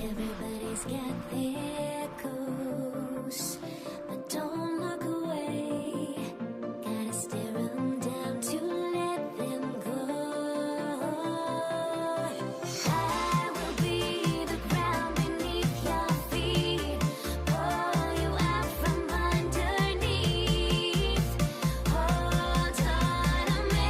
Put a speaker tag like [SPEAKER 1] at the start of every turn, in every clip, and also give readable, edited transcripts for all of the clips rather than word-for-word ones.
[SPEAKER 1] Everybody's got their goals, but don't look away. Gotta stare them down to let them go. I will be the ground beneath your feet, pull you out from underneath. Hold on to me.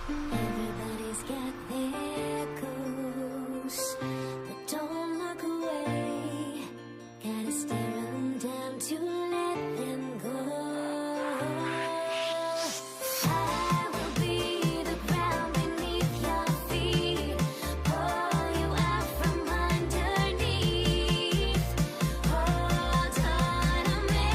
[SPEAKER 1] Everybody's got their goals, but don't look away. Gotta stare them down to let them go. I will be the ground beneath your feet, pull you out from underneath. Hold on to me.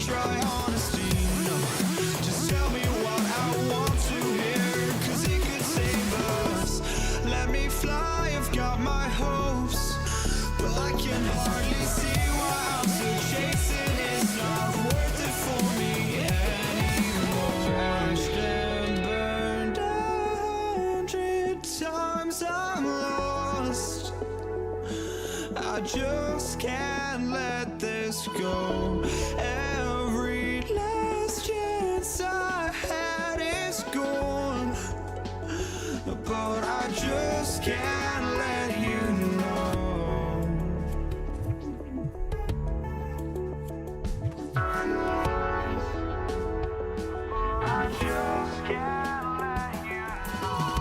[SPEAKER 2] try honesty, no. Just tell me what I want to hear, 'cause it could save us. Let me fly, I've got my hopes, but I can hardly see why I'm still chasing. It's not worth it for me anymore. Crashed and burned 100 times, I'm lost. I just can't let this go. Every last chance I had is gone, but I just can't let you know. I just can't let you know.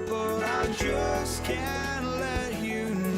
[SPEAKER 2] But I just can't let you know.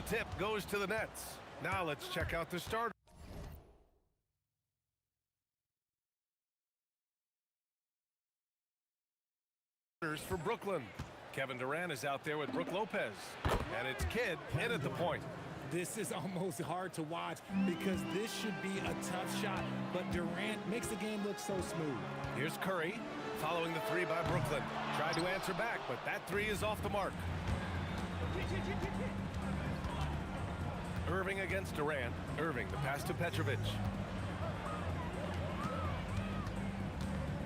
[SPEAKER 3] tip goes to the nets. Now let's check out the starters for Brooklyn. Kevin Durant is out there with Brook Lopez. And it's Kidd in at the point.
[SPEAKER 4] This is almost hard to watch because this should be a tough shot, but Durant makes the game look so smooth.
[SPEAKER 3] Here's Curry following the three by Brooklyn. Tried to answer back, but that three is off the mark. Irving against Durant. Irving, the pass to Petrovic.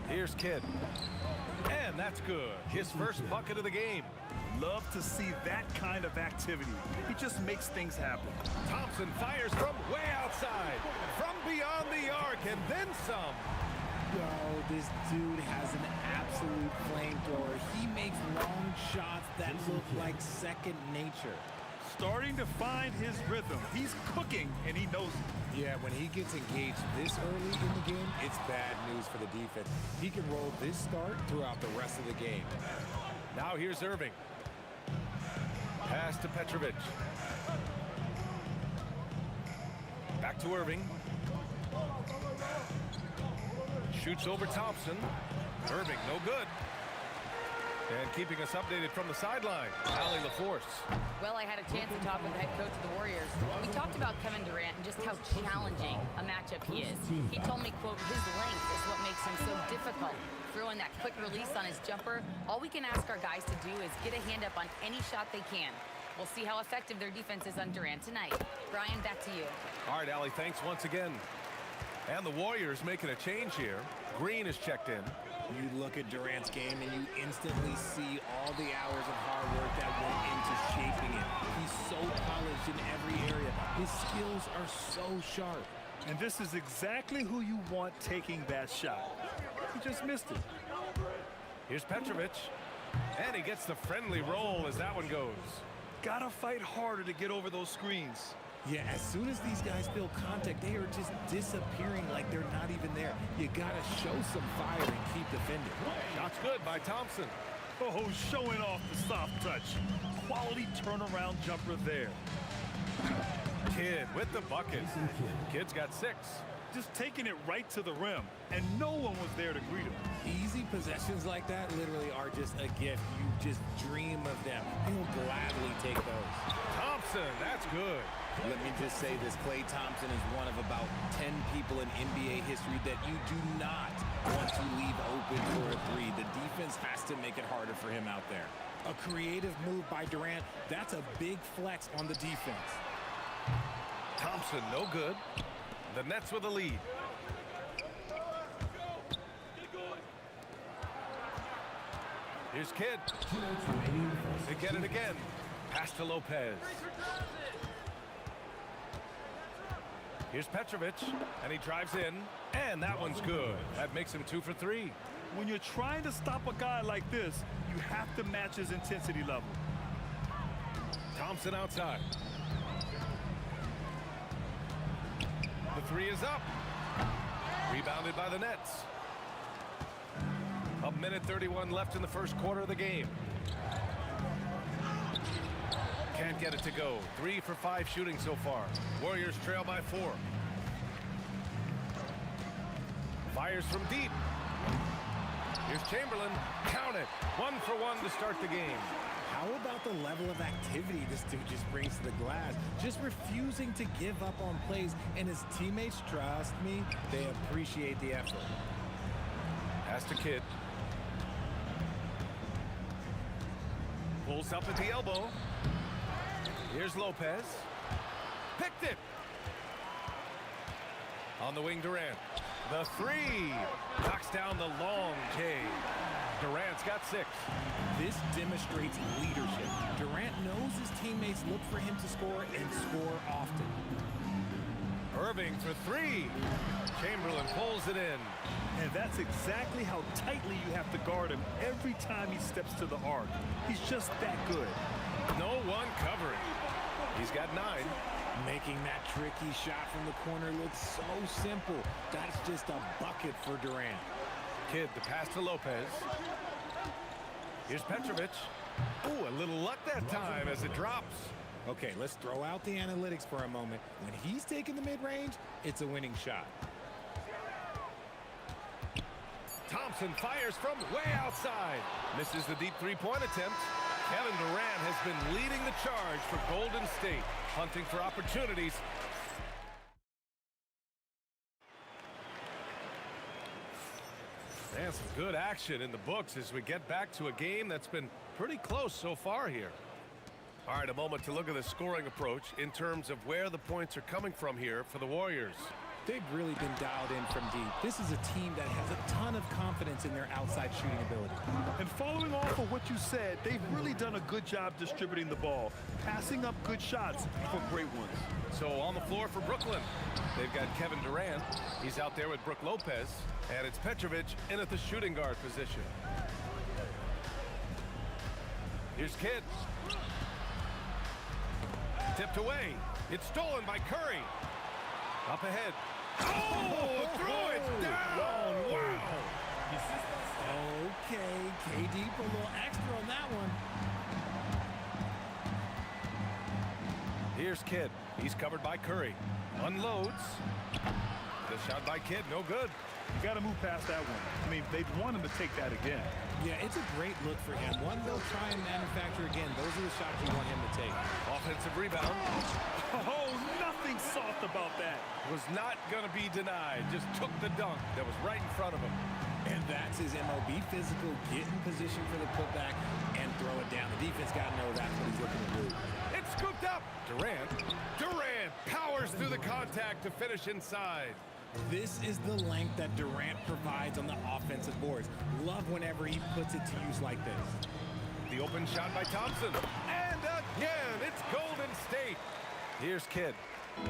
[SPEAKER 3] Here's Kidd. And that's good. His first bucket of the game.
[SPEAKER 5] Love to see that kind of activity. He just makes things happen.
[SPEAKER 3] Thompson fires from way outside, from beyond the arc, and then some.
[SPEAKER 4] Yo, this dude has an absolute flamethrower. He makes long shots that look like second nature.
[SPEAKER 5] Starting to find his rhythm. He's cooking, and he knows it.
[SPEAKER 4] Yeah, when he gets engaged this early in the game, it's bad news for the defense. He can roll this start throughout the rest of the game.
[SPEAKER 3] Now here's Irving. Pass to Petrovic. Back to Irving. Shoots over Thompson. Irving, no good. And keeping us updated from the sideline, Allie LaForce.
[SPEAKER 6] Well, I had a chance to talk with the head coach of the Warriors. We talked about Kevin Durant and just how challenging a matchup he is. He told me, quote, his length is what makes him so difficult. Throwing that quick release on his jumper, all we can ask our guys to do is get a hand up on any shot they can. We'll see how effective their defense is on Durant tonight. Brian, back to you.
[SPEAKER 3] All right, Allie, thanks once again. And the Warriors making a change here. Green is checked in.
[SPEAKER 4] You look at Durant's game and you instantly see all the hours of hard work that went into shaping it. He's so polished in every area. His skills are so sharp.
[SPEAKER 5] And this is exactly who you want taking that shot. He just missed it.
[SPEAKER 3] Here's Petrovic. And he gets the friendly roll as that one goes.
[SPEAKER 5] Gotta fight harder to get over those screens.
[SPEAKER 4] Yeah, as soon as these guys feel contact, they are just disappearing like they're not even there. You gotta show some fire and keep defending.
[SPEAKER 3] Shot's good by Thompson.
[SPEAKER 5] Oh, showing off the soft touch. Quality turnaround jumper there.
[SPEAKER 3] Kidd with the bucket. Kidd's got 6.
[SPEAKER 5] Just taking it right to the rim, and no one was there to greet him.
[SPEAKER 4] Easy possessions like that literally are just a gift. You just dream of them. He'll gladly take those.
[SPEAKER 3] Thompson, that's good.
[SPEAKER 4] Let me just say this, Klay Thompson is one of about 10 people in NBA history that you do not want to leave open for a three. The defense has to make it harder for him out there. A creative move by Durant, that's a big flex on the defense.
[SPEAKER 3] Thompson, no good. The Nets with a lead. Here's Kidd. They get it again. Pass to Lopez. Here's Petrovic, and he drives in, and that one's good. That makes him 2 for 3.
[SPEAKER 5] When you're trying to stop a guy like this, you have to match his intensity level.
[SPEAKER 3] Thompson outside. The 3 is up. Rebounded by the Nets. A minute 31 left in the first quarter of the game. Can't get it to go. 3 for 5 shooting so far. Warriors trail by 4. Fires from deep. Here's Chamberlain. Count it. 1 for 1 to start the game.
[SPEAKER 4] How about the level of activity this dude just brings to the glass? Just refusing to give up on plays, and his teammates, trust me, they appreciate the effort.
[SPEAKER 3] Pass to Kidd. Pulls up at the elbow. Here's Lopez. Picked it. On the wing, Durant. The 3. Knocks down the long J. Durant's got 6.
[SPEAKER 4] This demonstrates leadership. Durant knows his teammates look for him to score and score often.
[SPEAKER 3] Irving for 3. Chamberlain pulls it in.
[SPEAKER 5] And that's exactly how tightly you have to guard him every time he steps to the arc. He's just that good.
[SPEAKER 3] No one covering. He's got 9.
[SPEAKER 4] Making that tricky shot from the corner look so simple. That's just a bucket for Durant.
[SPEAKER 3] Kidd, the pass to Lopez. Here's Petrovic. Ooh, a little luck that time as it drops.
[SPEAKER 4] Okay, let's throw out the analytics for a moment. When he's taking the mid-range, it's a winning shot.
[SPEAKER 3] Thompson fires from way outside. Misses the deep three-point attempt. Kevin Durant has been leading the charge for Golden State, hunting for opportunities. And some good action in the books as we get back to a game that's been pretty close so far here. All right, a moment to look at the scoring approach in terms of where the points are coming from here for the Warriors.
[SPEAKER 4] They've really been dialed in from deep. This is a team that has a ton of confidence in their outside shooting ability.
[SPEAKER 5] And following off of what you said, they've really done a good job distributing the ball, passing up good shots for great ones.
[SPEAKER 3] So on the floor for Brooklyn, they've got Kevin Durant. He's out there with Brook Lopez, and it's Petrovic in at the shooting guard position. Here's Kidd. Tipped away. It's stolen by Curry. Up ahead. Oh, throw it down. Wow.
[SPEAKER 4] Okay, KD put a little extra on that one.
[SPEAKER 3] Here's Kidd. He's covered by Curry. Unloads. The shot by Kidd, no good.
[SPEAKER 5] You got to move past that one. I mean, they'd want him to take that again.
[SPEAKER 4] Yeah, it's a great look for him. One they'll try and manufacture again. Those are the shots you want him to take.
[SPEAKER 3] Offensive rebound.
[SPEAKER 5] Oh, nothing soft about that.
[SPEAKER 3] Was not going to be denied. Just took the dunk that was right in front of him.
[SPEAKER 4] And that's his MOB, physical, get in position for the putback and throw it down. The defense got to know that's what he's looking to do.
[SPEAKER 3] It's scooped up. Durant powers through the contact to finish inside.
[SPEAKER 4] This is the length that Durant provides on the offensive boards. Love whenever he puts it to use like this.
[SPEAKER 3] The open shot by Thompson. And again, it's Golden State. Here's Kidd.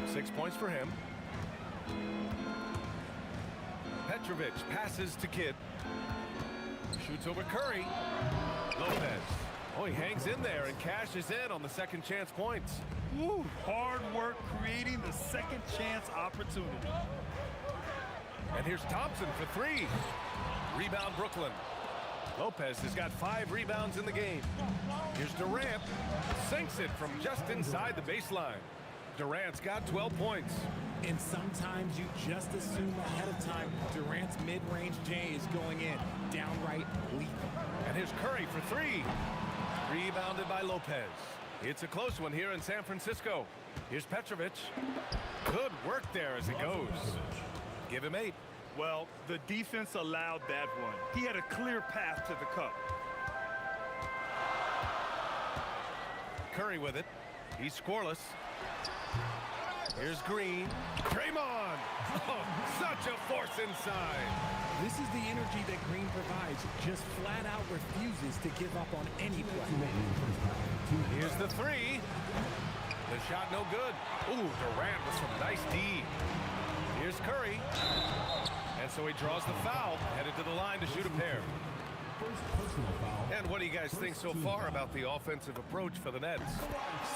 [SPEAKER 3] 6 points for him. Petrovic passes to Kidd. Shoots over Curry. Lopez. Oh, he hangs in there and cashes in on the second chance points.
[SPEAKER 5] Woo, hard work creating the second chance opportunity.
[SPEAKER 3] And here's Thompson for three. Rebound Brooklyn. Lopez has got 5 rebounds in the game. Here's Durant. Sinks it from just inside the baseline. Durant's got 12 points.
[SPEAKER 4] And sometimes you just assume ahead of time Durant's mid-range J is going in. Downright lethal.
[SPEAKER 3] And here's Curry for 3. Rebounded by Lopez. It's a close one here in San Francisco. Here's Petrovic. Good work there as he goes. Give him 8.
[SPEAKER 5] Well, the defense allowed that one. He had a clear path to the cup.
[SPEAKER 3] Curry with it. He's scoreless. Here's Green. Draymond. Oh, such a force inside.
[SPEAKER 4] This is the energy that Green provides. Just flat out refuses to give up on any play.
[SPEAKER 3] Here's the 3. The shot no good. Ooh, Durant with some nice D. Here's Curry. And so he draws the foul, headed to the line to shoot a pair. And what do you guys think so far about the offensive approach for the Nets?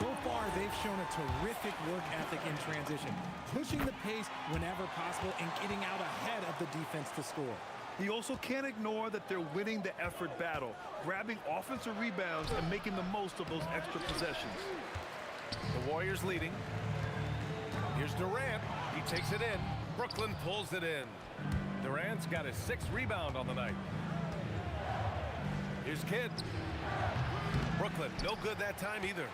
[SPEAKER 4] So far, they've shown a terrific work ethic in transition, pushing the pace whenever possible and getting out ahead of the defense to score.
[SPEAKER 5] He also can't ignore that they're winning the effort battle, grabbing offensive rebounds and making the most of those extra possessions.
[SPEAKER 3] The Warriors leading. Here's Durant. He takes it in. Brooklyn pulls it in. Durant's got his 6th rebound on the night. Here's Kidd. Brooklyn, no good that time either.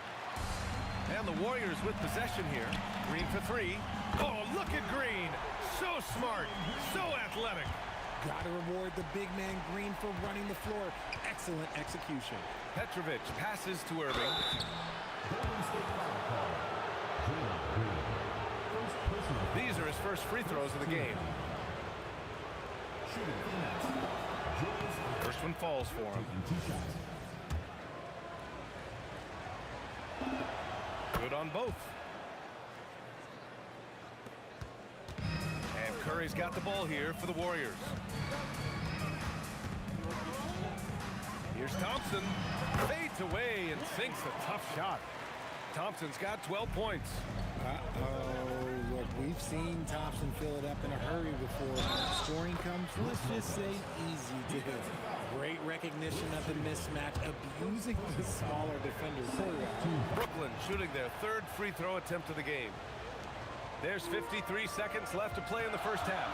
[SPEAKER 3] And the Warriors with possession here. Green for 3. Oh, look at Green. So smart, so athletic.
[SPEAKER 4] Got to reward the big man Green for running the floor. Excellent execution.
[SPEAKER 3] Petrovic passes to Irving. These are his first free throws of the game. First one falls for him. Good on both. And Curry's got the ball here for the Warriors. Here's Thompson. Fades away and sinks a tough shot. Thompson's got 12 points.
[SPEAKER 4] Uh-oh. Look, we've seen Thompson fill it up in a hurry before. Scoring comes, let's just say, easy to hit. Great recognition of the mismatch, abusing the smaller defender.
[SPEAKER 3] Brooklyn shooting their third free throw attempt of the game. There's 53 seconds left to play in the first half.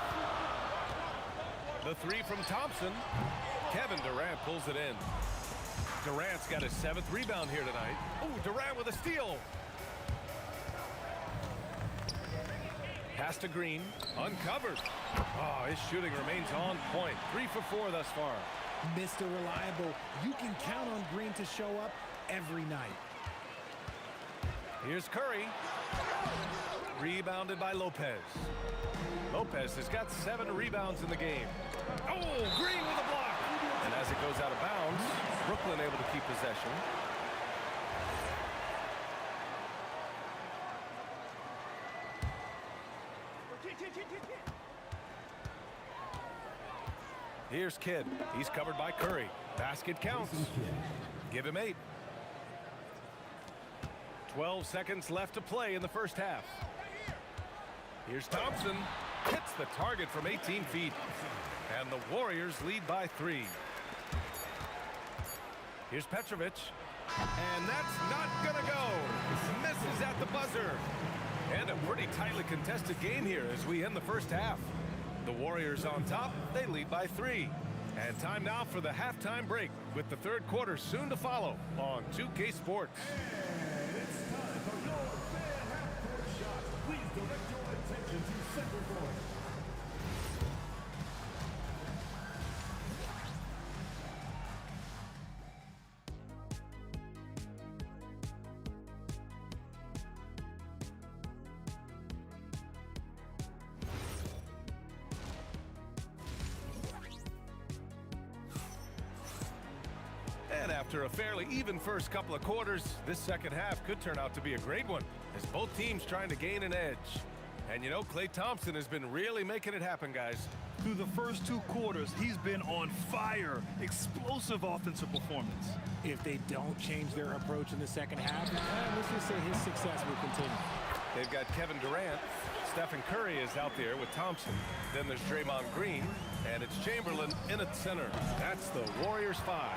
[SPEAKER 3] The three from Thompson. Kevin Durant pulls it in. Durant's got his 7th rebound here tonight. Oh, Durant with a steal. Pass to Green, uncovered. Oh, his shooting remains on point. 3 for 4 thus far.
[SPEAKER 4] Mr. Reliable, you can count on Green to show up every night.
[SPEAKER 3] Here's Curry. Rebounded by Lopez. Lopez has got 7 rebounds in the game. Oh, Green with a block. And as it goes out of bounds, Brooklyn able to keep possession. Here's Kidd. He's covered by Curry. Basket counts. Give him 8. 12 seconds left to play in the first half. Here's Thompson. Hits the target from 18 feet. And the Warriors lead by 3. Here's Petrovic. And that's not gonna go. Misses at the buzzer. And a pretty tightly contested game here as we end the first half. The Warriors on top, they lead by 3. And time now for the halftime break with the third quarter soon to follow on 2K Sports.
[SPEAKER 7] And it's time for your fan half-court shot. Please direct your attention to center court.
[SPEAKER 3] And after a fairly even first couple of quarters, this second half could turn out to be a great one as both teams trying to gain an edge. And you know, Klay Thompson has been really making it happen, guys.
[SPEAKER 5] Through the first 2 quarters, he's been on fire. Explosive offensive performance.
[SPEAKER 4] If they don't change their approach in the second half, let's just say his success will continue.
[SPEAKER 3] They've got Kevin Durant. Stephen Curry is out there with Thompson. Then there's Draymond Green, and it's Chamberlain in at center. That's the Warriors 5.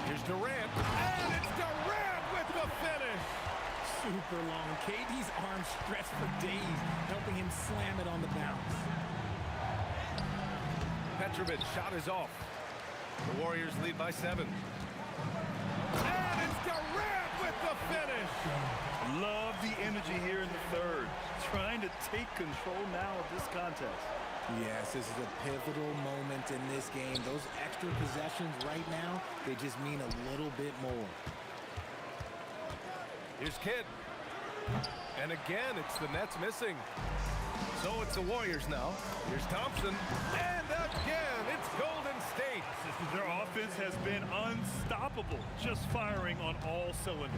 [SPEAKER 3] Here's Durant, and it's Durant with the finish.
[SPEAKER 4] Super long. KD's arms stretched for days, helping him slam it on the bounce.
[SPEAKER 3] Petrovic's shot is off. The Warriors lead by 7. And it's Durant with the finish.
[SPEAKER 5] Love the energy here in the third. Trying to take control now of this contest.
[SPEAKER 4] Yes, this is a pivotal moment in this game. Those extra possessions right now, they just mean a little bit more.
[SPEAKER 3] Here's Kidd. And again, it's the Nets missing. So it's the Warriors now. Here's Thompson. And again, it's Golden State.
[SPEAKER 5] Their offense has been unstoppable, just firing on all cylinders.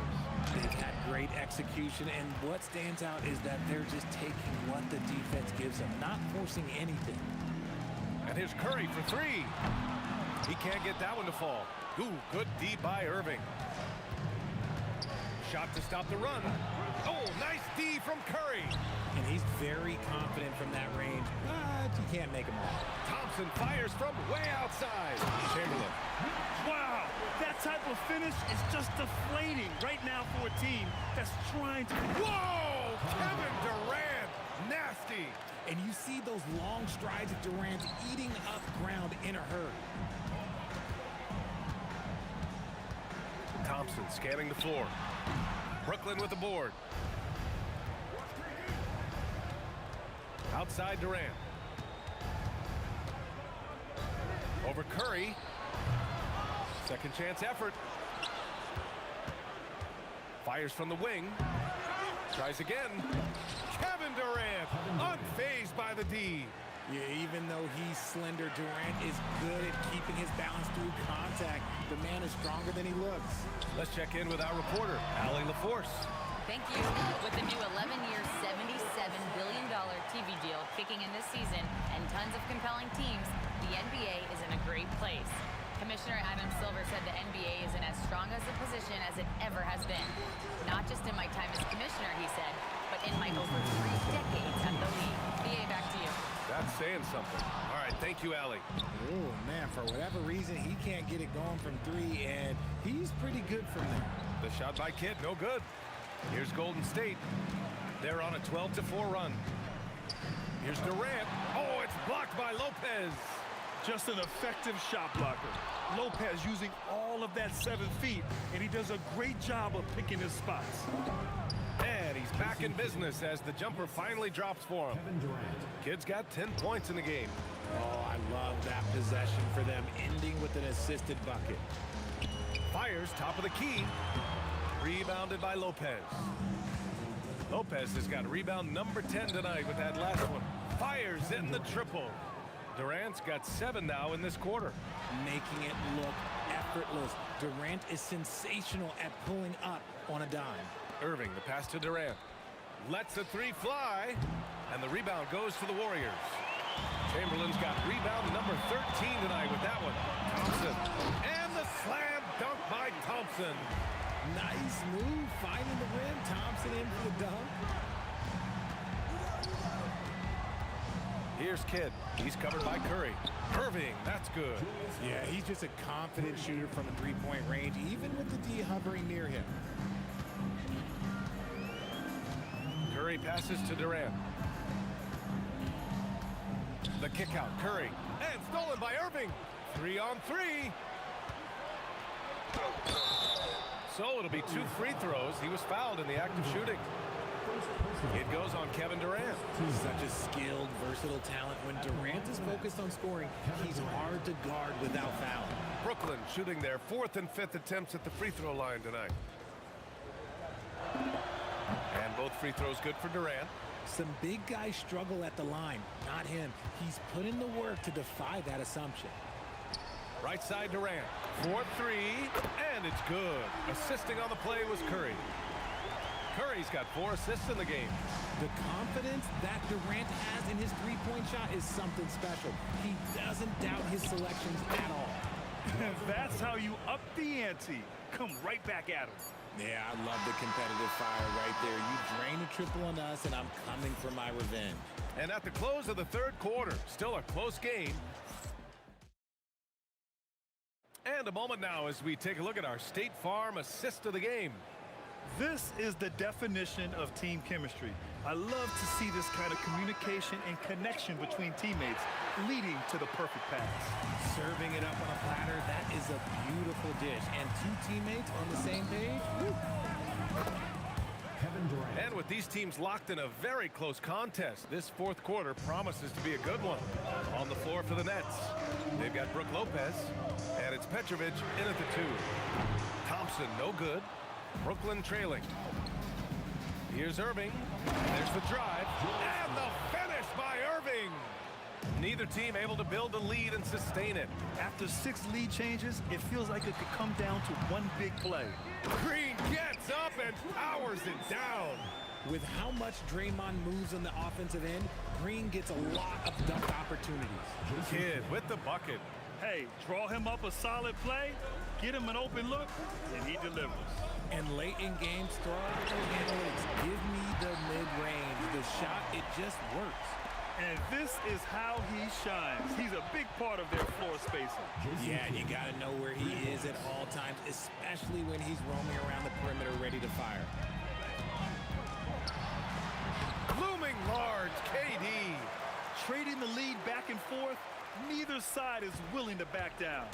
[SPEAKER 4] They've had great execution, and what stands out is that they're just taking what the defense gives them, not forcing anything.
[SPEAKER 3] And here's Curry for 3. He can't get that one to fall. Ooh, good D by Irving. Shot to stop the run. Oh, nice D from Curry.
[SPEAKER 4] And he's very confident from that range, but you can't make him all.
[SPEAKER 3] Thompson fires from way outside. Chamberlain.
[SPEAKER 5] Wow, that type of finish is just deflating right now for a team that's trying to...
[SPEAKER 3] Whoa! Kevin Durant. Nasty.
[SPEAKER 4] And you see those long strides of Durant eating up ground in a hurry.
[SPEAKER 3] Thompson scanning the floor. Brooklyn with the board. Outside Durant. Over Curry. Second chance effort. Fires from the wing. Tries again. Kevin Durant, unfazed by the D.
[SPEAKER 4] Yeah, even though he's slender, Durant is good at keeping his balance through contact. The man is stronger than he looks.
[SPEAKER 3] Let's check in with our reporter, Allie LaForce.
[SPEAKER 6] Thank you. With the new 11-year, $77 billion TV deal kicking in this season and tons of compelling teams, the NBA is in a great place. Commissioner Adam Silver said the NBA is in as strong as a position as it ever has been. Not just in my time as commissioner, he said, but in my over 3 decades at the league. BA, back to you.
[SPEAKER 3] That's saying something. All right, thank you, Allie.
[SPEAKER 4] Oh, man, for whatever reason, he can't get it going from three, and he's pretty good from there.
[SPEAKER 3] The shot by Kidd, no good. Here's Golden State. They're on a 12-4 run. Here's Durant. Oh, it's blocked by Lopez.
[SPEAKER 5] Just an effective shot blocker. Lopez using all of that 7 feet, and he does a great job of picking his spots.
[SPEAKER 3] And he's back in business as the jumper finally drops for him. Kidd's got 10 points in the game.
[SPEAKER 4] Oh, I love that possession for them, ending with an assisted bucket.
[SPEAKER 3] Fires top of the key. Rebounded by Lopez. Lopez has got rebound number 10 tonight with that last one. Fires in the triple. Durant's got 7 now in this quarter.
[SPEAKER 4] Making it look effortless. Durant is sensational at pulling up on a dime.
[SPEAKER 3] Irving, the pass to Durant. Lets a three fly, and the rebound goes to the Warriors. Chamberlain's got rebound number 13 tonight with that one. Thompson, and the slam dunk by Thompson.
[SPEAKER 4] Nice move, finding the rim. Thompson in for the dunk.
[SPEAKER 3] Here's Kidd. He's covered by Curry. Irving, that's good.
[SPEAKER 4] Yeah, he's just a confident shooter from a three-point range, even with the D hovering near him.
[SPEAKER 3] Curry passes to Durant. The kick out, Curry. And stolen by Irving. 3-on-3. So it'll be 2 free throws. He was fouled in the act of shooting. It goes on Kevin Durant.
[SPEAKER 4] Such a skilled, versatile talent. When Durant is focused on scoring, he's hard to guard without fouling.
[SPEAKER 3] Brooklyn shooting their 4th and 5th attempts at the free throw line tonight. And both free throws good for Durant.
[SPEAKER 4] Some big guys struggle at the line, not him. He's put in the work to defy that assumption.
[SPEAKER 3] Right side Durant. 4-3, and it's good. Assisting on the play was Curry. Curry's got 4 assists in the game.
[SPEAKER 4] The confidence that Durant has in his three-point shot is something special. He doesn't doubt his selections at all.
[SPEAKER 5] That's how you up the ante. Come right back at him.
[SPEAKER 4] Yeah, I love the competitive fire right there. You drain a triple on us, and I'm coming for my revenge.
[SPEAKER 3] And at the close of the 3rd quarter, still a close game. And a moment now as we take a look at our State Farm assist of the game.
[SPEAKER 5] This is the definition of team chemistry. I love to see this kind of communication and connection between teammates, leading to the perfect pass.
[SPEAKER 4] Serving it up on a platter, that is a beautiful dish. And 2 teammates on the same page. Woo.
[SPEAKER 3] And with these teams locked in a very close contest, this 4th quarter promises to be a good one. On the floor for the Nets, they've got Brook Lopez, and it's Petrovic in at the 2. Thompson, no good. Brooklyn trailing. Here's Irving. There's the drive. And the finish by Irving. Neither team able to build a lead and sustain it.
[SPEAKER 5] After 6 lead changes, it feels like it could come down to one big play.
[SPEAKER 3] Green gets up and powers it down.
[SPEAKER 4] With how much Draymond moves on the offensive end, Green gets a lot of dunk opportunities.
[SPEAKER 3] Kidd with the bucket.
[SPEAKER 5] Hey, draw him up a solid play, get him an open look, and he delivers.
[SPEAKER 4] And late in games, throw out those analytics. Give me the mid-range. The shot, it just works.
[SPEAKER 5] And this is how he shines. He's a big part of their floor spacing.
[SPEAKER 4] Yeah, you got to know where he is at all times, especially when he's roaming around the perimeter ready to fire.
[SPEAKER 3] Looming large, KD.
[SPEAKER 5] Trading the lead back and forth, neither side is willing to back down.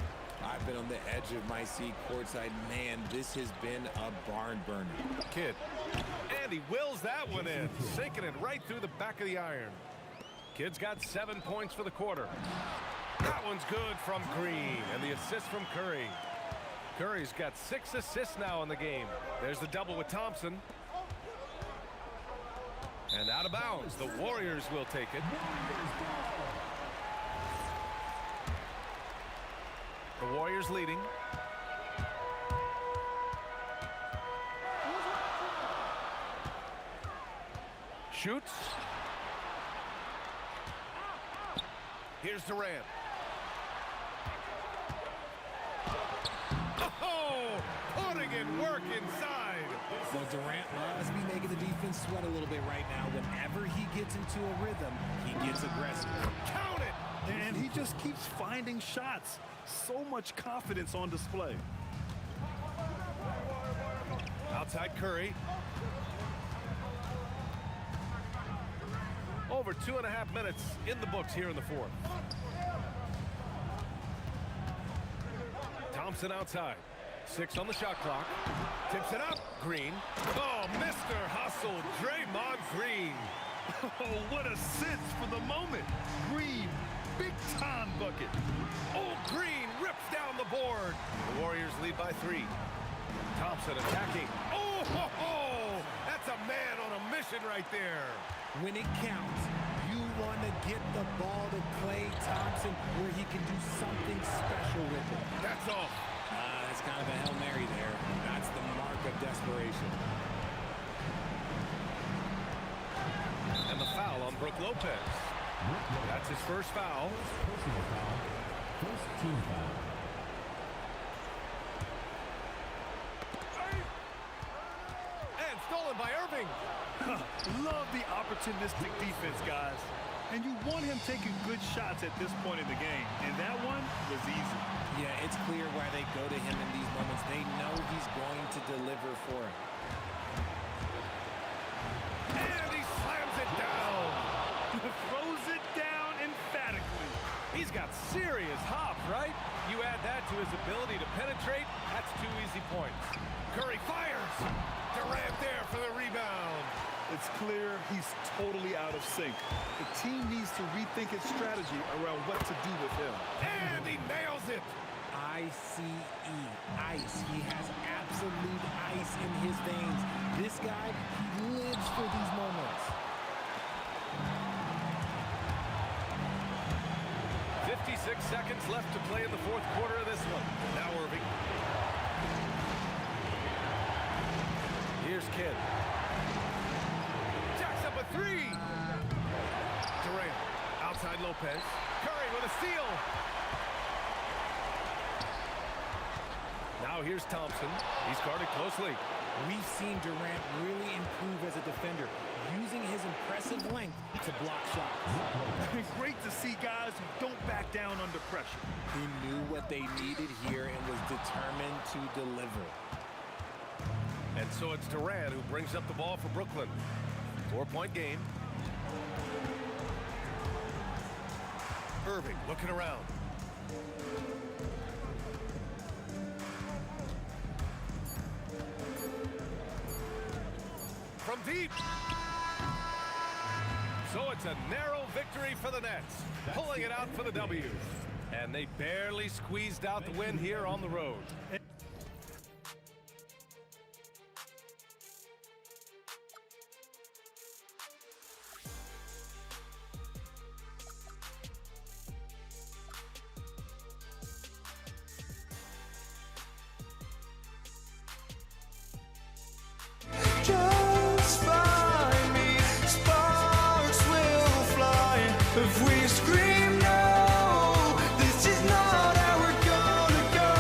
[SPEAKER 4] I've been on the edge of my seat courtside. Man, this has been a barn burner.
[SPEAKER 3] Kidd. And he wills that one in, sinking it right through the back of the iron. Kidd's got 7 points for the quarter. That one's good from Green, and the assist from Curry. Curry's got 6 assists now in the game. There's the double with Thompson. And out of bounds, the Warriors will take it. The Warriors leading. Shoots. Here's Durant. Oh, putting in work inside.
[SPEAKER 4] Well, Durant must be making the defense sweat a little bit right now. Whenever he gets into a rhythm, he gets aggressive.
[SPEAKER 3] Count it!
[SPEAKER 5] And he just keeps finding shots. So much confidence on display.
[SPEAKER 3] Outside Curry. Over 2.5 minutes in the books here in the fourth. Thompson outside. 6 on the shot clock. Tips it up. Green. Oh, Mr. Hustle, Draymond Green.
[SPEAKER 5] Oh, what a sense for the moment. Green, big time bucket.
[SPEAKER 3] Oh, Green rips down the board. The Warriors lead by 3. Thompson attacking. Oh, ho, ho. That's a man on a mission right there.
[SPEAKER 4] When it counts, you want to get the ball to Klay Thompson where he can do something special with it.
[SPEAKER 3] That's all.
[SPEAKER 4] That's kind of a Hail Mary there. That's the mark of desperation.
[SPEAKER 3] And the foul on Brook Lopez. That's his first foul.
[SPEAKER 7] Personal foul. First team foul.
[SPEAKER 3] And stolen by Irving.
[SPEAKER 5] Love the opportunistic defense, guys. And you want him taking good shots at this point in the game. And that one was easy.
[SPEAKER 4] Yeah, it's clear why they go to him in these moments. They know he's going to deliver for him.
[SPEAKER 3] And he slams it down.
[SPEAKER 5] Throws it down emphatically.
[SPEAKER 3] He's got serious hop, right? You add that to his ability to penetrate, that's 2 easy points. Curry fires. Durant there for the rebound.
[SPEAKER 5] It's clear he's totally out of sync. The team needs to rethink its strategy around what to do with him.
[SPEAKER 3] And he nails it.
[SPEAKER 4] ICE, ice. He has absolute ice in his veins. This guy, he lives for these moments.
[SPEAKER 3] 56 seconds left to play in the fourth quarter of this one. Now Irving. Here's Kidd. Jacks up a 3. Durant. Outside Lopez. Curry with a steal. Now here's Thompson. He's guarded closely.
[SPEAKER 4] We've seen Durant really improve as a defender, using his impressive length to block shots.
[SPEAKER 5] Great to see guys who don't back down under pressure.
[SPEAKER 4] He knew what they needed here and was determined to deliver.
[SPEAKER 3] And so it's Durant who brings up the ball for Brooklyn. 4-point game. Irving looking around. From deep. So it's a narrow victory for the Nets, pulling it out for the W. And they barely squeezed out the win here on the road.
[SPEAKER 2] Just find me, sparks will fly if we scream no. This is not how we're gonna go.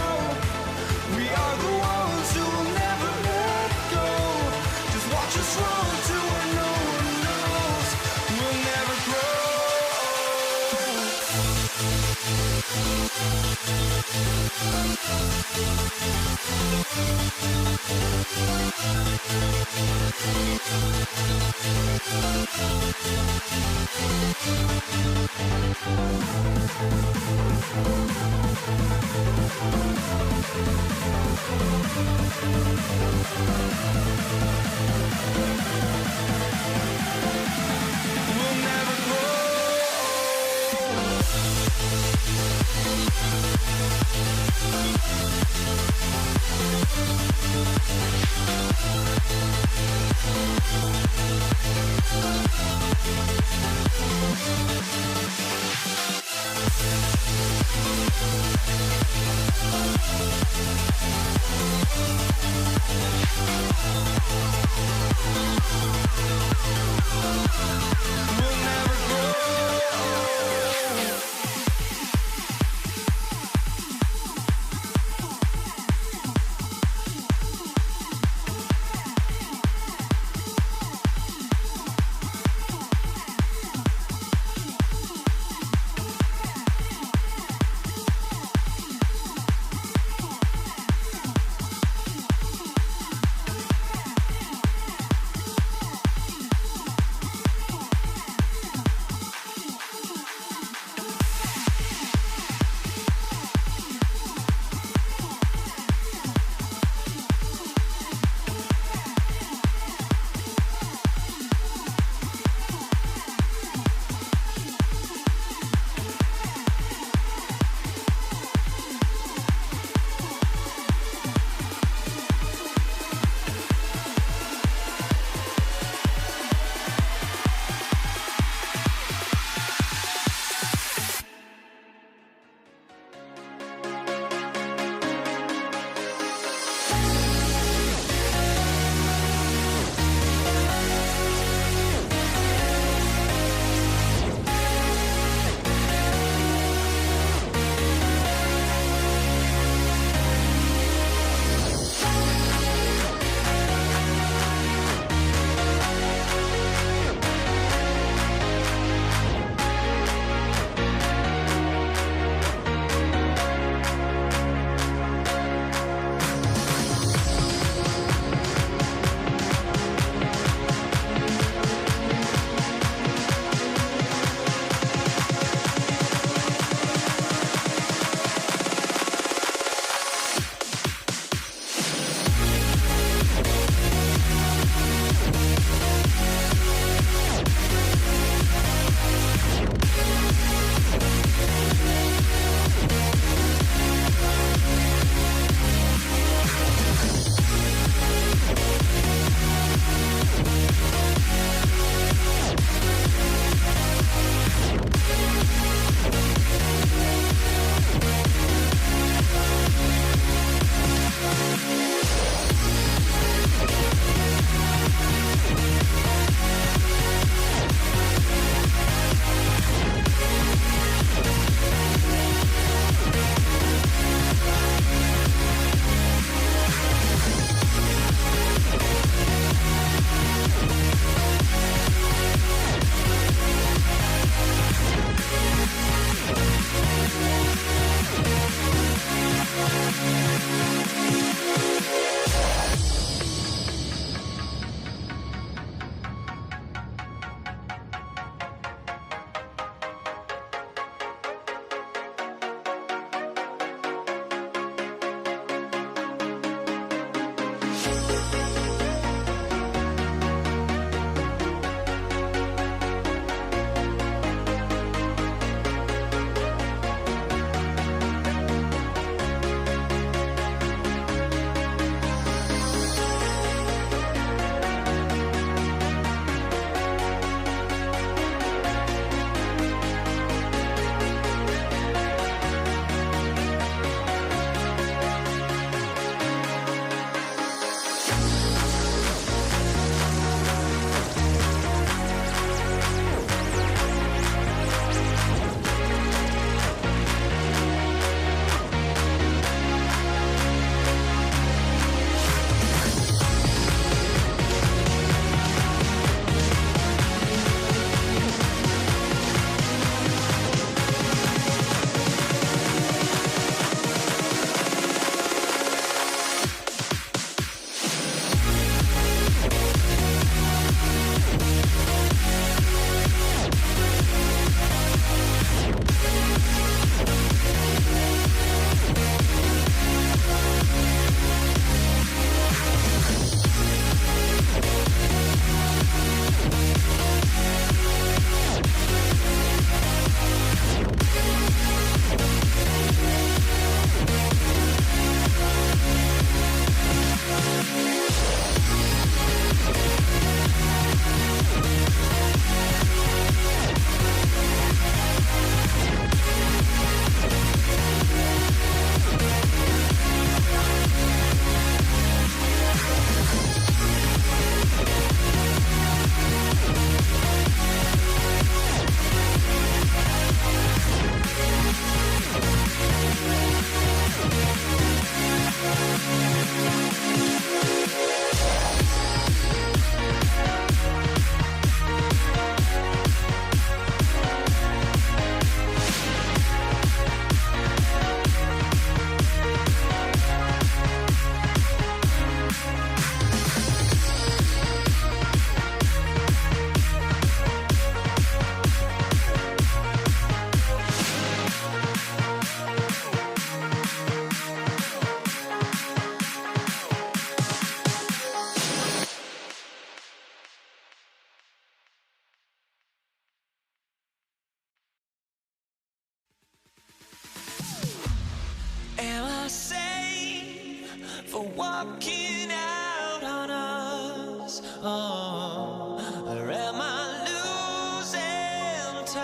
[SPEAKER 2] walking out on us? Oh, or am I losing touch?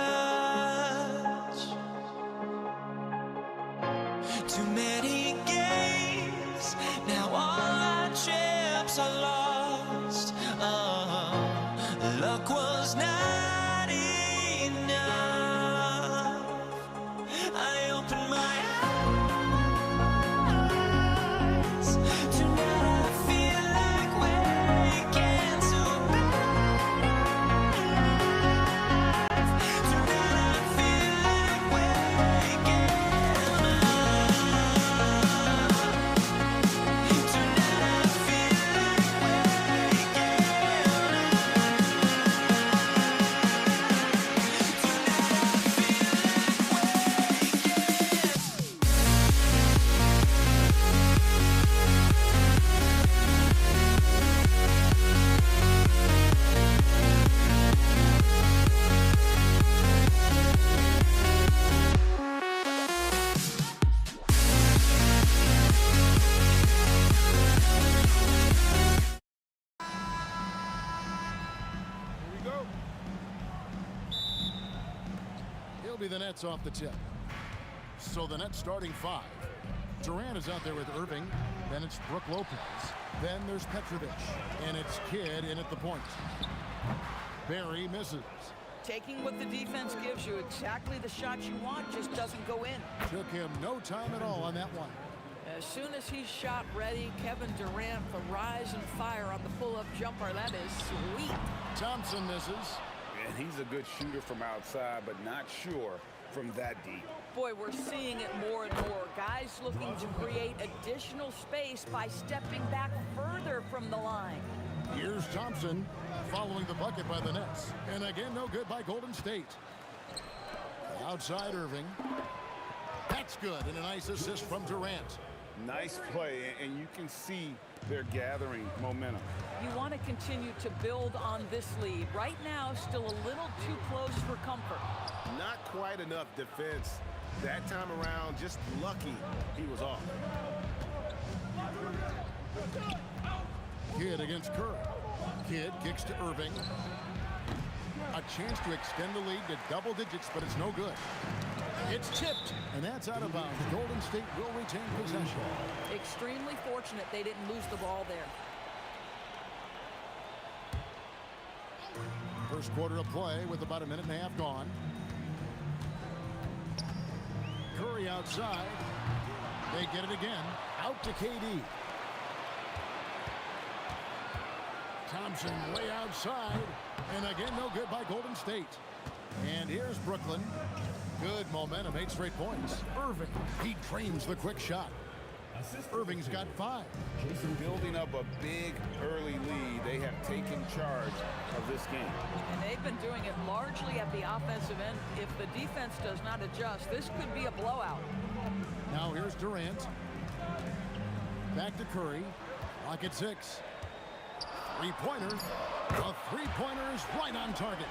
[SPEAKER 2] Too many games, now all our chips are lost. Oh, luck was not enough. I opened my eyes. Tonight I feel like waking to life. Tonight I feel like waking up. Tonight I feel like waking
[SPEAKER 8] He'll be the Nets off the tip. So the Nets starting 5. Durant is out there with Irving. Then it's Brook Lopez. Then there's Petrovic. And it's Kidd in at the point. Barry misses.
[SPEAKER 9] Taking what the defense gives you, exactly the shot you want, just doesn't go in.
[SPEAKER 8] Took him no time at all on that one.
[SPEAKER 9] As soon as he's shot ready, Kevin Durant, the rise and fire on the pull-up jumper, that is sweet.
[SPEAKER 8] Thompson misses.
[SPEAKER 10] And he's a good shooter from outside, but not sure from that deep.
[SPEAKER 9] Boy, we're seeing it more and more. Guys looking to create additional space by stepping back further from the line.
[SPEAKER 8] Here's Thompson following the bucket by the Nets. And again, no good by Golden State. Outside Irving. That's good. And a nice assist from Durant.
[SPEAKER 10] Nice play, and you can see they're gathering momentum.
[SPEAKER 9] You want to continue to build on this lead. Right now, still a little too close for comfort.
[SPEAKER 11] Not quite enough defense. That time around, just lucky he was off.
[SPEAKER 8] Kidd against Curry. Kidd kicks to Irving. A chance to extend the lead to double digits, but it's no good. It's tipped, and that's out of bounds. Golden State will retain possession.
[SPEAKER 9] Extremely fortunate they didn't lose the ball there.
[SPEAKER 8] First quarter of play with about a minute and a half gone. Curry outside. They get it again. Out to KD. Thompson way outside. And again, no good by Golden State. And here's Brooklyn. Good momentum, 8 straight points. Irving, he drains the quick shot. Irving's got 5.
[SPEAKER 10] Building up a big early lead, they have taken charge of this game.
[SPEAKER 9] And they've been doing it largely at the offensive end. If the defense does not adjust, this could be a blowout.
[SPEAKER 8] Now here's Durant. Back to Curry. Lock at 6. Three-pointer. A three-pointer is right on target.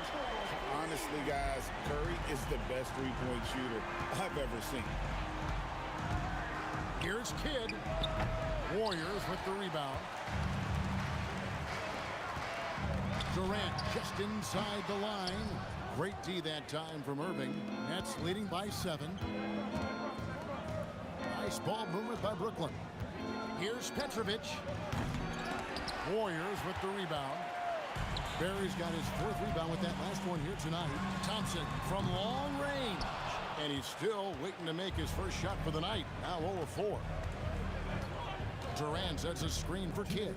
[SPEAKER 10] Honestly, guys, Curry is the best three-point shooter I've ever seen.
[SPEAKER 8] Here's Kidd. Warriors with the rebound. Durant just inside the line. Great D that time from Irving. Nets leading by 7. Nice ball movement by Brooklyn. Here's Petrovic. Warriors with the rebound. Barry's got his 4th rebound with that last one here tonight. Thompson from long range. And he's still waiting to make his first shot for the night. Now 0-4. Durant sets a screen for Kidd.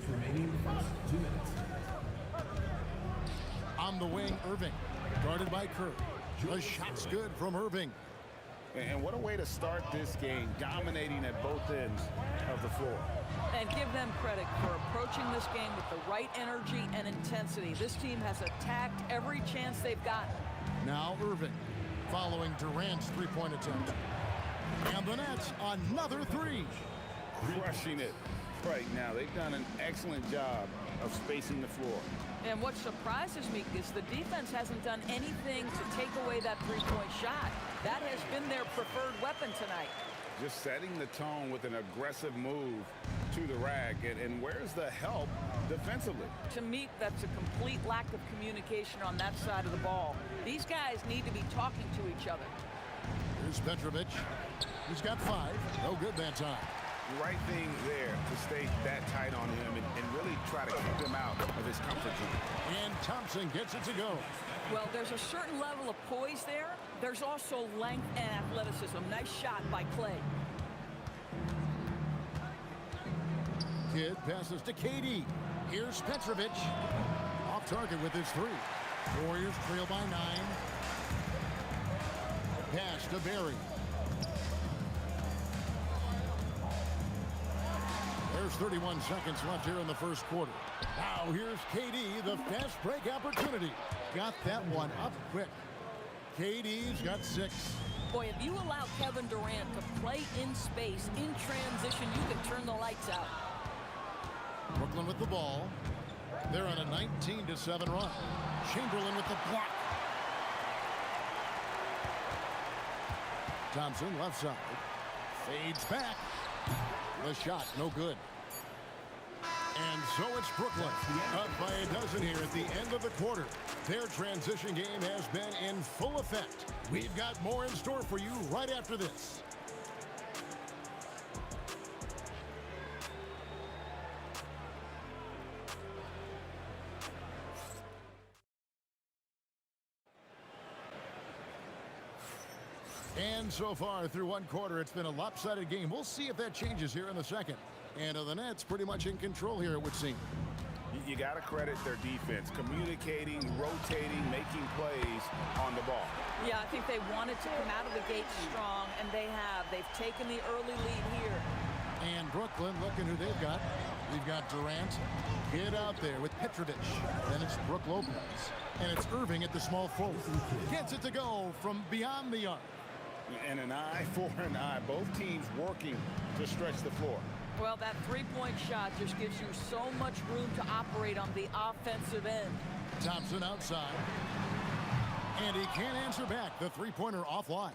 [SPEAKER 8] On the wing, Irving. Guarded by Curry. The shot's good from Irving.
[SPEAKER 10] And what a way to start this game, dominating at both ends of the floor.
[SPEAKER 9] And give them credit for approaching this game with the right energy and intensity. This team has attacked every chance they've gotten.
[SPEAKER 8] Now Irving following Durant's three-point attempt. And the Nets, another 3.
[SPEAKER 10] Crushing it right now. They've done an excellent job of spacing the floor.
[SPEAKER 9] And what surprises me is the defense hasn't done anything to take away that three-point shot. That has been their preferred weapon tonight.
[SPEAKER 10] Just setting the tone with an aggressive move to the rack. And where's the help defensively?
[SPEAKER 9] To me, that's a complete lack of communication on that side of the ball. These guys need to be talking to each other.
[SPEAKER 8] Here's Petrovic. He's got 5. No good that time.
[SPEAKER 10] Right thing there to stay that tight on him and really try to keep him out of his comfort zone.
[SPEAKER 8] And Thompson gets it to go.
[SPEAKER 9] Well, there's a certain level of poise there. There's also length and athleticism. Nice shot by Clay.
[SPEAKER 8] Kidd passes to KD. Here's Petrovic. Off target with his 3. Warriors trail by 9. Pass to Barry. There's 31 seconds left here in the first quarter. Now here's KD, the fast break opportunity. Got that one up quick. KD's got 6.
[SPEAKER 9] Boy, if you allow Kevin Durant to play in space, in transition, you can turn the lights out.
[SPEAKER 8] Brooklyn with the ball. They're on a 19-7 run. Chamberlain with the block. Thompson left side. Fades back. The shot, no good. And so it's Brooklyn, up by a dozen here at the end of the quarter. Their transition game has been in full effect. We've got more in store for you right after this. And so far through one quarter, it's been a lopsided game. We'll see if that changes here in the second. And the Nets pretty much in control here, it would seem.
[SPEAKER 10] You got to credit their defense, communicating, rotating, making plays on the ball.
[SPEAKER 9] Yeah, I think they wanted to come out of the gate strong, and they have. They've taken the early lead here.
[SPEAKER 8] And Brooklyn, looking who they've got. We've got Durant, Kidd out there with Petrovic. Then it's Brook Lopez. And it's Irving at the small forward. Gets it to go from beyond the arc.
[SPEAKER 10] And an eye for an eye. Both teams working to stretch the floor.
[SPEAKER 9] Well, that three-point shot just gives you so much room to operate on the offensive end.
[SPEAKER 8] Thompson outside. And he can't answer back. The three-pointer offline.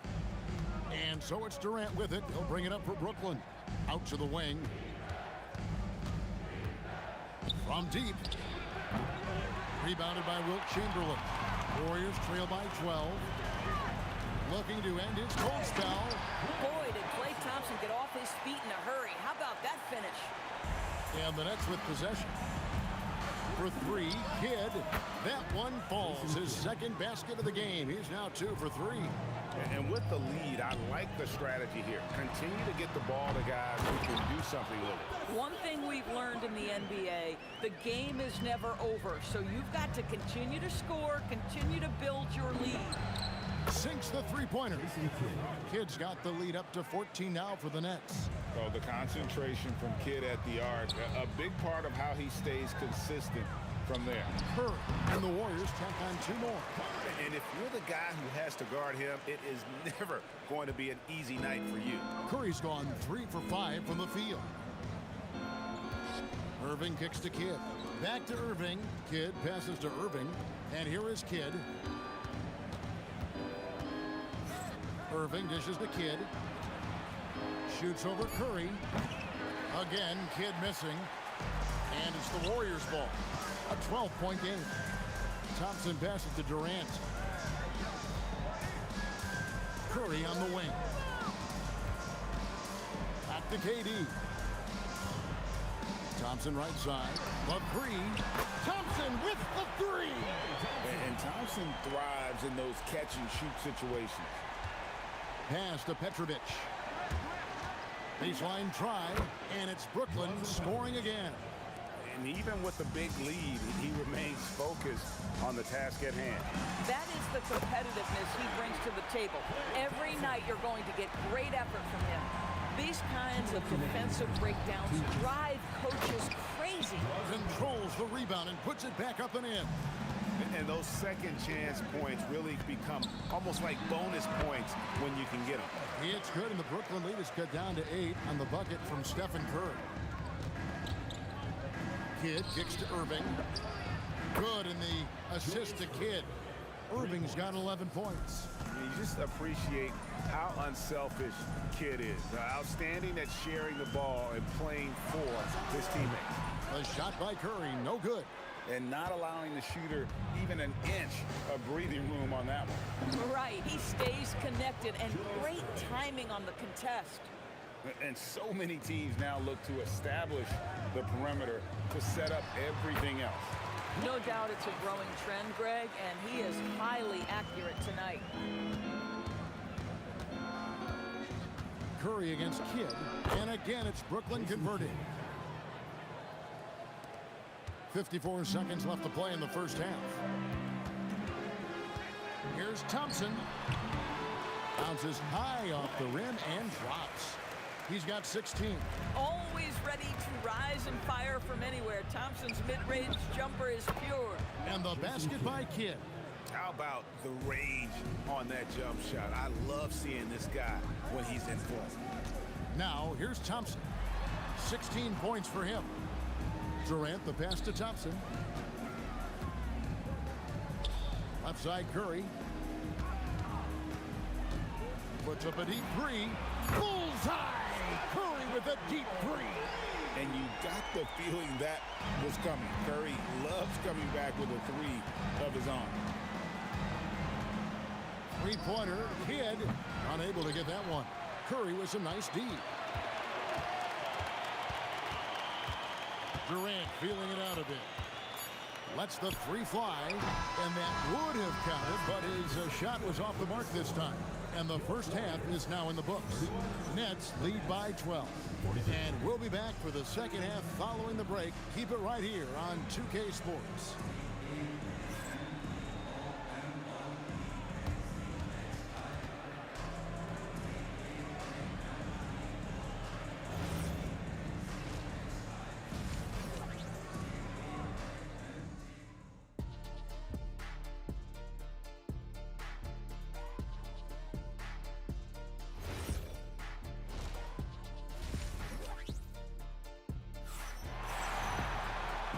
[SPEAKER 8] And so it's Durant with it. He'll bring it up for Brooklyn. Out to the wing. From deep. Rebounded by Wilt Chamberlain. Warriors trail by 12. Looking to end his cold spell.
[SPEAKER 9] Boy, did Klay Thompson get off his feet in a hurry. How about that finish?
[SPEAKER 8] And the Nets with possession. For 3, Kidd. That one falls. His second basket of the game. He's now 2 for 3.
[SPEAKER 10] And with the lead, I like the strategy here. Continue to get the ball to guys who can do something with it.
[SPEAKER 9] One thing we've learned in the NBA, the game is never over. So you've got to continue to score, continue to build your lead.
[SPEAKER 8] Sinks the three-pointer. Kidd's got the lead up to 14 now for the Nets.
[SPEAKER 10] So the concentration from Kidd at the arc, a big part of how he stays consistent from there.
[SPEAKER 8] Curry and the Warriors tack on 2 more.
[SPEAKER 10] And if you're the guy who has to guard him, it is never going to be an easy night for you.
[SPEAKER 8] Curry's gone 3 for 5 from the field. Irving kicks to Kidd. Back to Irving. Kidd passes to Irving. And here is Kidd. Irving dishes to Kidd. Shoots over Curry. Again, Kidd missing. And it's the Warriors' ball. A 12-point game. Thompson passes to Durant. Curry on the wing. Back to KD. Thompson right side. The 3. Thompson with the 3.
[SPEAKER 10] And Thompson thrives in those catch-and-shoot situations.
[SPEAKER 8] Pass to Petrovic. Baseline try, and it's Brooklyn scoring again.
[SPEAKER 10] And even with the big lead, he remains focused on the task at hand.
[SPEAKER 9] That is the competitiveness he brings to the table. Every night you're going to get great effort from him. These kinds of defensive breakdowns drive coaches crazy.
[SPEAKER 8] Controls the rebound and puts it back up and in.
[SPEAKER 10] And those second chance points really become almost like bonus points when you can get them.
[SPEAKER 8] It's good, and the Brooklyn lead is cut down to 8 on the bucket from Stephen Curry. Kidd kicks to Irving. Good, and the assist to Kidd. Irving's got 11 points.
[SPEAKER 10] And you just appreciate how unselfish Kidd is. Outstanding at sharing the ball and playing for his teammates.
[SPEAKER 8] A shot by Curry, no good.
[SPEAKER 10] And not allowing the shooter even an inch of breathing room on that one.
[SPEAKER 9] Right, he stays connected, and great timing on the contest.
[SPEAKER 10] And so many teams now look to establish the perimeter to set up everything else.
[SPEAKER 9] No doubt it's a growing trend, Greg, and he is highly accurate tonight.
[SPEAKER 8] Curry against Kidd, and again it's Brooklyn converting. 54 seconds left to play in the first half. Here's Thompson. Bounces high off the rim and drops. He's got 16.
[SPEAKER 9] Always ready to rise and fire from anywhere. Thompson's mid-range jumper is pure.
[SPEAKER 8] And the basket by Kidd.
[SPEAKER 10] How about the rage on that jump shot? I love seeing this guy when he's in form.
[SPEAKER 8] Now here's Thompson. 16 points for him. Durant, the pass to Thompson. Left side Curry. Puts up a deep three. Bullseye! Curry with a deep three.
[SPEAKER 10] And you got the feeling that was coming. Curry loves coming back with a three of his own.
[SPEAKER 8] Three-pointer, Kidd, unable to get that one. Curry with some nice D. Durant feeling it out a bit. Lets the three fly, and that would have counted, but his shot was off the mark this time. And the first half is now in the books. Nets lead by 12. And we'll be back for the second half following the break. Keep it right here on 2K Sports.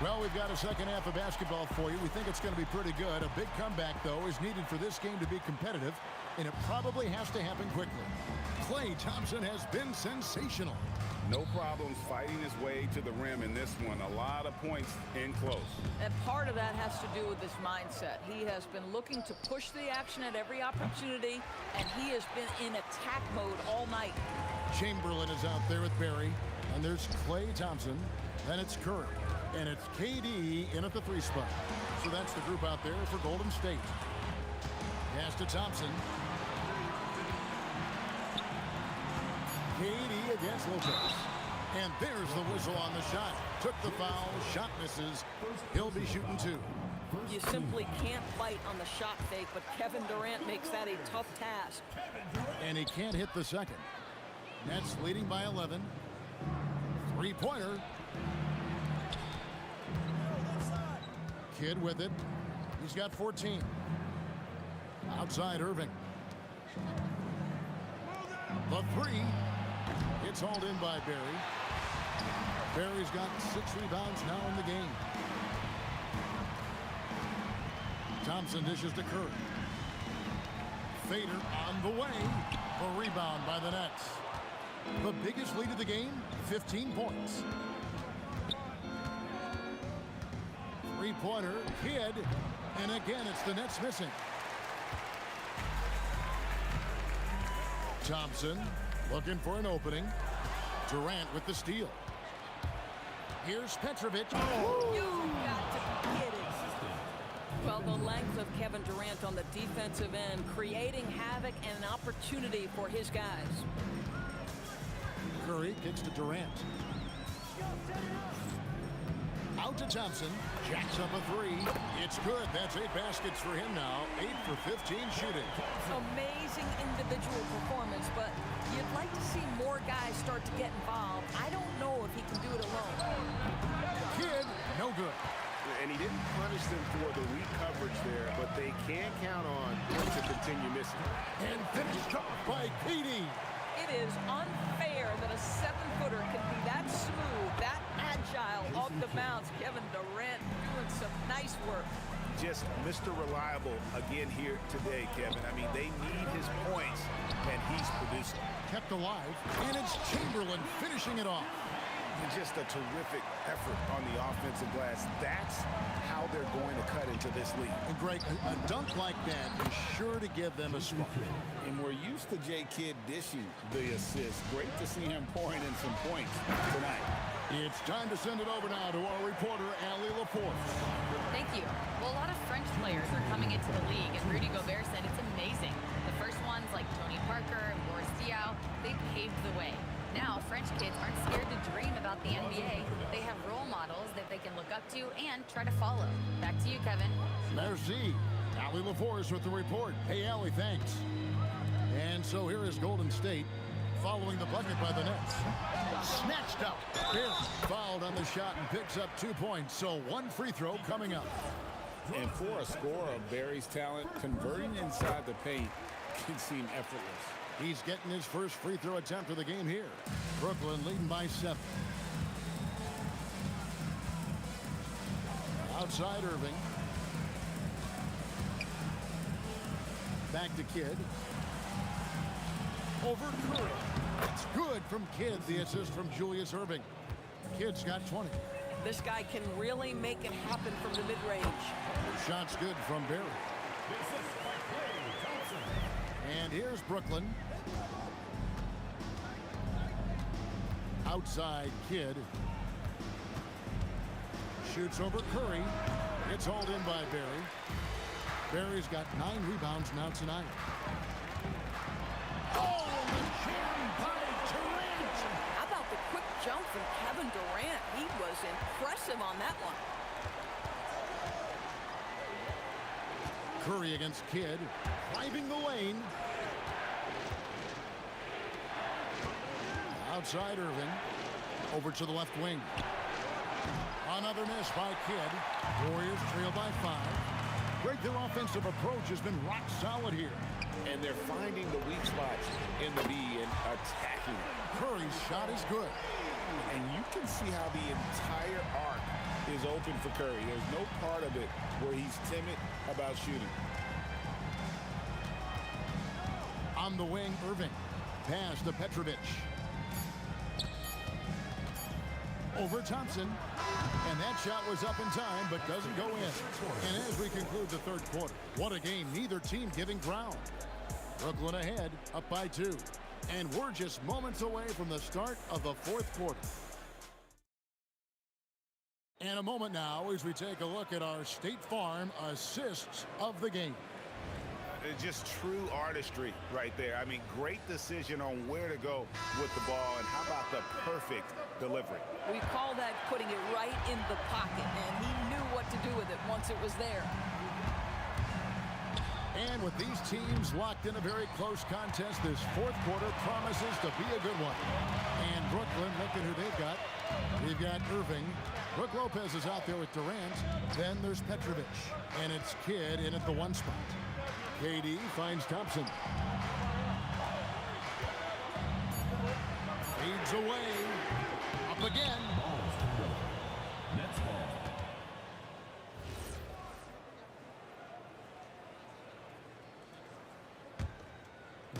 [SPEAKER 8] Well, we've got a second half of basketball for you. We think it's going to be pretty good. A big comeback, though, is needed for this game to be competitive, and it probably has to happen quickly. Klay Thompson has been sensational.
[SPEAKER 10] No problems fighting his way to the rim in this one. A lot of points in close.
[SPEAKER 9] And part of that has to do with his mindset. He has been looking to push the action at every opportunity, and he has been in attack mode all night.
[SPEAKER 8] Chamberlain is out there with Barry, and there's Klay Thompson. Then it's Curry. And it's KD in at the three spot. So that's the group out there for Golden State. Pass to Thompson. KD against Lopez. And there's the whistle on the shot. Took the foul. Shot misses. He'll be shooting two.
[SPEAKER 9] You simply can't fight on the shot fake, but Kevin Durant makes that a tough task.
[SPEAKER 8] And he can't hit the second. Nets leading by 11. Three-pointer. Kidd with it. He's got 14. Outside Irving. The three. It's hauled in by Barry. Barry's got 6 rebounds now in the game. Thompson dishes to Curry. Fader on the way. The rebound by the Nets. The biggest lead of the game, 15 points. Three-pointer, Kidd, and again it's the Nets missing. Thompson looking for an opening. Durant with the steal. Here's Petrovic. Oh.
[SPEAKER 9] You got to be kidding. Well, the length of Kevin Durant on the defensive end, creating havoc and an opportunity for his guys.
[SPEAKER 8] Curry kicks to Durant. Out to Thompson. Jacks up a three. It's good. That's 8 baskets for him now. 8 for 15 shooting.
[SPEAKER 9] Amazing individual performance, but you'd like to see more guys start to get involved. I don't know if he can do it alone.
[SPEAKER 8] Kidd, no good.
[SPEAKER 10] And he didn't punish them for the weak coverage there, but they can count on him to continue missing.
[SPEAKER 8] And finished off by KD.
[SPEAKER 9] It is unfair that a 7-footer can be that smooth, that agile off the bounce. Kevin Durant doing some nice work.
[SPEAKER 10] just Mr. Reliable again here today, Kevin. I mean, they need his points, and he's producing.
[SPEAKER 8] Kept alive, and it's Chamberlain finishing it off.
[SPEAKER 10] And just a terrific effort on the offensive glass. That's how they're going to cut into this league.
[SPEAKER 8] And Greg, a dunk like that is sure to give them a spark.
[SPEAKER 4] And we're used to J. Kidd dishing the assist. Great to see him pouring in some points tonight.
[SPEAKER 8] It's time to send it over now to our reporter, Allie Laforce.
[SPEAKER 6] Thank you. Well, a lot of French players are coming into the league, and Rudy Gobert said it's amazing. The first ones, like Tony Parker and Boris Diaw, they paved the way. Now, French kids aren't scared to dream about the NBA. They have role models that they can look up to and try to follow. Back to you, Kevin.
[SPEAKER 8] Merci. Allie Laforce with the report. Hey, Allie, thanks. And so here is Golden State following the bucket by the Nets. Snatched up. Barry fouled on the shot and picks up 2 points. So one free throw coming up.
[SPEAKER 4] And for a scorer of Barry's talent, converting inside the paint can seem effortless.
[SPEAKER 8] He's getting his first free throw attempt of the game here. Brooklyn leading by 7. Outside Irving. Back to Kidd. Over Curry. It's good from Kidd. The assist from Julius Irving. Kidd's got 20.
[SPEAKER 9] This guy can really make it happen from the mid-range.
[SPEAKER 8] Shot's good from Barry. And here's Brooklyn. Outside Kidd. Shoots over Curry. It's hauled in by Barry. Barry's got 9 rebounds now tonight. Oh, the jam by Durant!
[SPEAKER 9] How about the quick jump from Kevin Durant? He was impressive on that one.
[SPEAKER 8] Curry against Kidd. Driving the lane. Outside Irving. Over to the left wing. Another miss by Kidd. Warriors trail by 5. Greg, their offensive approach has been rock solid here.
[SPEAKER 10] And they're finding the weak spots in the B and attacking.
[SPEAKER 8] Curry's shot is good.
[SPEAKER 10] And you can see how the entire arc is open for Curry. There's no part of it where he's timid about shooting.
[SPEAKER 8] On the wing, Irving. Pass to Petrovic. Over Thompson. And that shot was up in time, but doesn't go in. And as we conclude the third quarter, what a game, neither team giving ground. Brooklyn ahead, up by 2. And we're just moments away from the start of the fourth quarter. And a moment now as we take a look at our State Farm assists of the game.
[SPEAKER 10] Just true artistry right there. I mean, great decision on where to go with the ball, and how about the perfect delivery?
[SPEAKER 9] We call that putting it right in the pocket, and he knew what to do with it once it was there.
[SPEAKER 8] And with these teams locked in a very close contest, this fourth quarter promises to be a good one. And Brooklyn, look at who they've got. They've got Irving. Brook Lopez is out there with Durant. Then there's Petrovic. And it's Kidd in at the 1 spot. KD finds Thompson. Fades away. Up again.
[SPEAKER 7] Nets ball.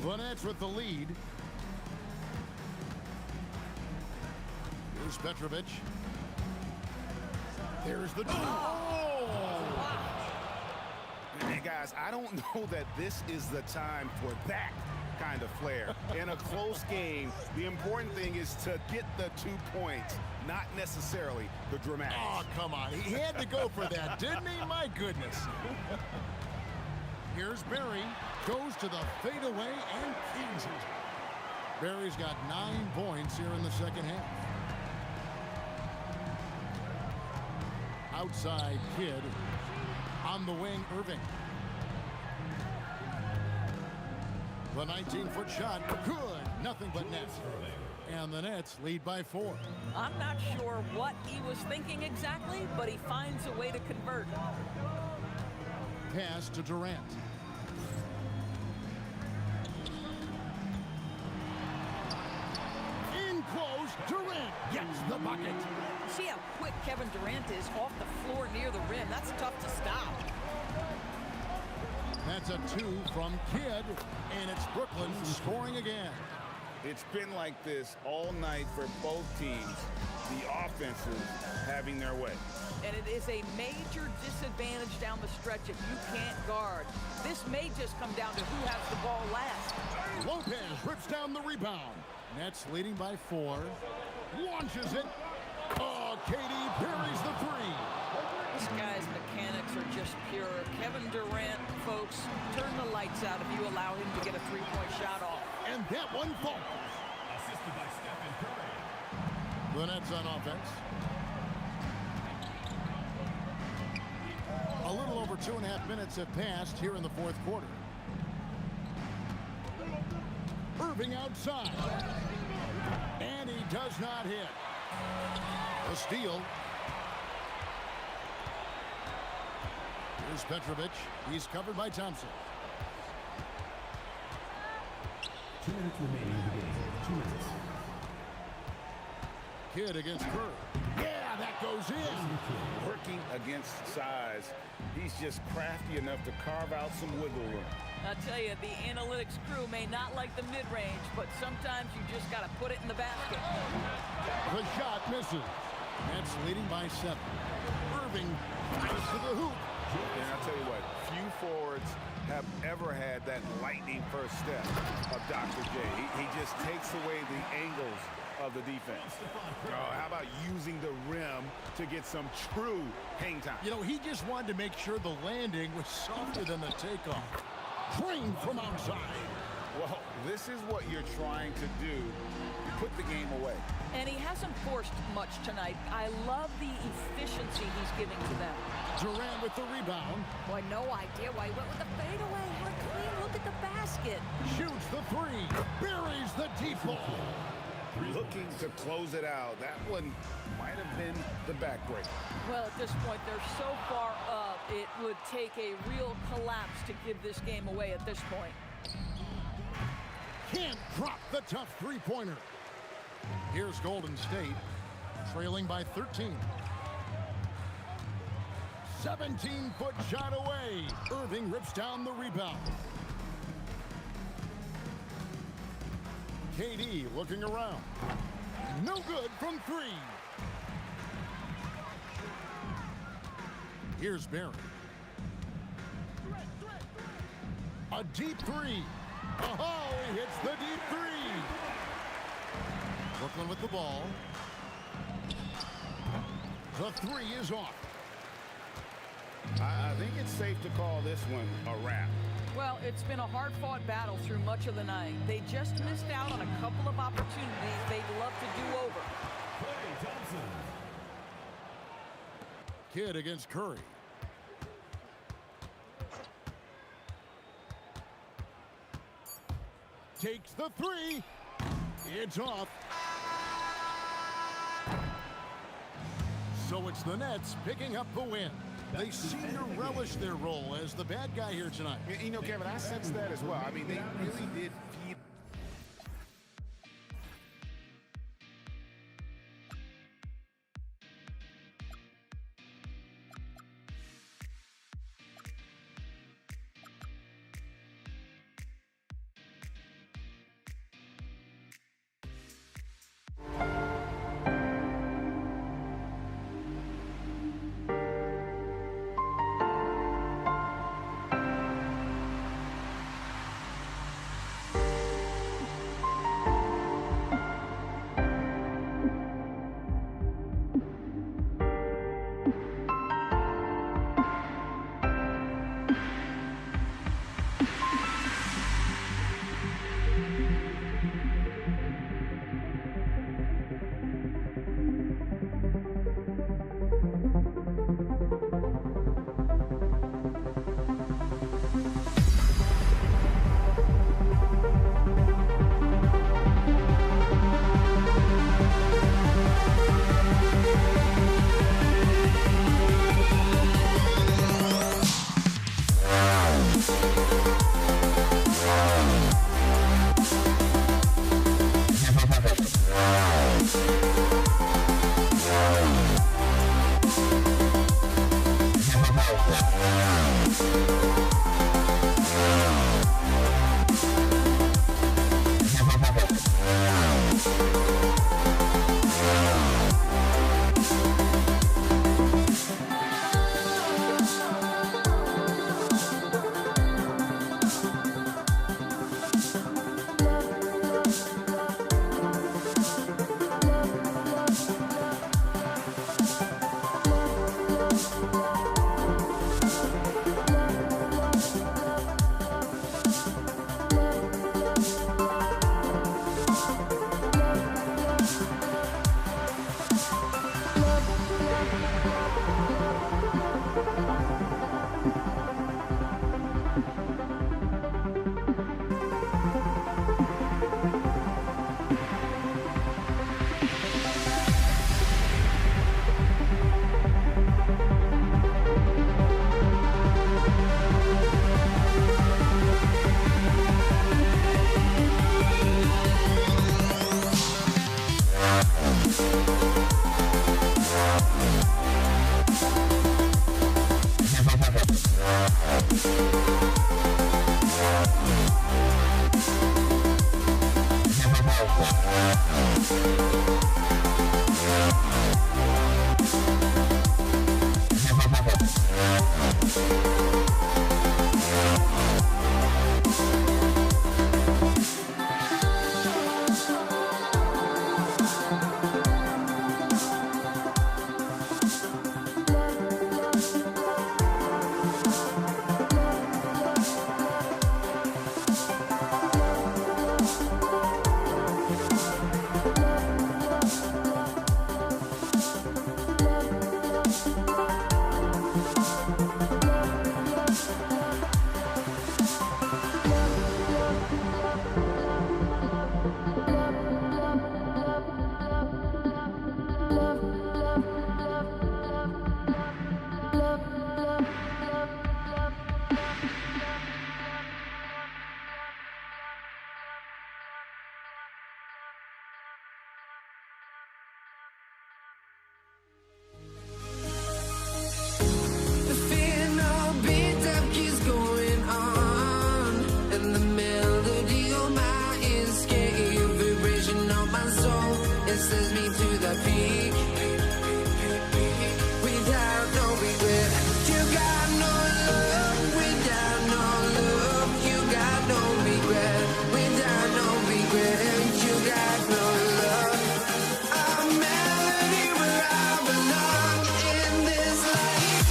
[SPEAKER 8] The Nets with the lead. Here's Petrovic. There's the...
[SPEAKER 10] And guys, I don't know that this is the time for that kind of flair. In a close game, the important thing is to get the 2 points, not necessarily the dramatics.
[SPEAKER 8] Oh, come on. He had to go for that, didn't he? My goodness. Here's Barry. Goes to the fadeaway and cans it. Barry's got 9 points here in the second half. Outside Kidd. On the wing, Irving. The 19-foot shot, good. Nothing but net. And the Nets lead by 4.
[SPEAKER 9] I'm not sure what he was thinking exactly, but he finds a way to convert.
[SPEAKER 8] Pass to Durant. In close, Durant gets the bucket.
[SPEAKER 9] See how quick Kevin Durant is off the floor near the rim. That's tough to stop.
[SPEAKER 8] That's a 2 from Kidd, and it's Brooklyn scoring again.
[SPEAKER 10] It's been like this all night for both teams. The offenses having their way.
[SPEAKER 9] And it is a major disadvantage down the stretch if you can't guard. This may just come down to who has the ball last.
[SPEAKER 8] Lopez rips down the rebound. Nets leading by 4. Launches it. Oh, KD parries the 3.
[SPEAKER 9] This guy's mechanics are just pure. Kevin Durant, folks, turn the lights out if you allow him to get a three-point shot off.
[SPEAKER 8] And that one falls.
[SPEAKER 7] Assisted by Stephen Curry.
[SPEAKER 8] The Nets on offense. A little over 2.5 minutes have passed here in the fourth quarter. Irving outside. And he does not hit. A steal. Here's Petrovic. He's covered by Thompson.
[SPEAKER 7] 2 minutes remaining in the game. 2 minutes.
[SPEAKER 8] Kidd against Curry. Yeah, that goes in.
[SPEAKER 10] Working against size. He's just crafty enough to carve out some wiggle room.
[SPEAKER 9] I'll tell you, the analytics crew may not like the mid-range, but sometimes you just got to put it in the basket.
[SPEAKER 8] The shot misses. Nets leading by 7. Irving fires to the hoop.
[SPEAKER 10] And I'll tell you what, few forwards have ever had that lightning first step of Dr. J. He just takes away the angles of the defense. Oh, how about using the rim to get some true hang time?
[SPEAKER 8] You know, he just wanted to make sure the landing was softer than the takeoff. Drained from outside.
[SPEAKER 10] Well, this is what you're trying to do. Put the game away.
[SPEAKER 9] And he hasn't forced much tonight. I love the efficiency he's giving to them.
[SPEAKER 8] Durant with the rebound.
[SPEAKER 9] Boy, no idea why he went with the fadeaway. How clean, look at the basket.
[SPEAKER 8] Shoots the 3. Buries the deep ball.
[SPEAKER 10] Looking to close it out. That one might have been the backbreaker.
[SPEAKER 9] Well, at this point, they're so far up, it would take a real collapse to give this game away at this point.
[SPEAKER 8] Can't drop the tough three-pointer. Here's Golden State, trailing by 13. 17-foot shot away. Irving rips down the rebound. KD looking around. No good from 3. Here's Barry. A deep 3. Oh, he hits the deep 3. Brooklyn with the ball. The 3 is off.
[SPEAKER 10] I think it's safe to call this one a wrap.
[SPEAKER 9] Well, it's been a hard-fought battle through much of the night. They just missed out on a couple of opportunities they'd love to do over.
[SPEAKER 7] Klay Thompson.
[SPEAKER 8] Kidd against Curry. Takes the 3. It's off. So it's the Nets picking up the win. They seem to relish their role as the bad guy here tonight.
[SPEAKER 10] You know, Kevin, I sense that as well. I mean, they really did feed
[SPEAKER 12] me to the peak without no regret. You got no love without no love. You got no regret without no regret. You got no love. A melody where I belong in this life.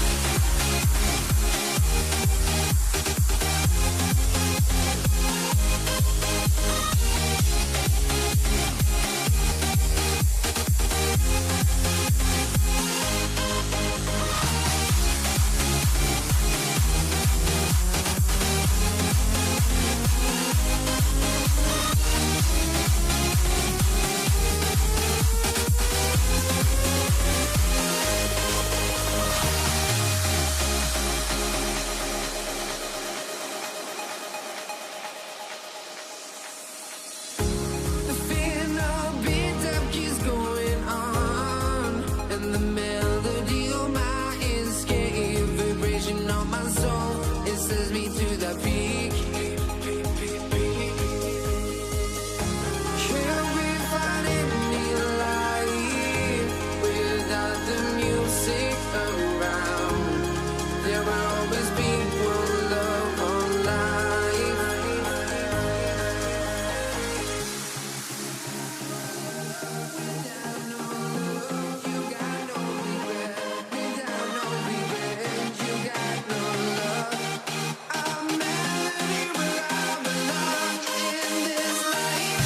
[SPEAKER 12] The final beat up keeps going on, and the melody of my escape, vibration on my soul, it sends me to the peak. Can we find any light without the music around? There will always be one love on life. You got no regret, without no regret. You got no love. A melody where I belong in this life.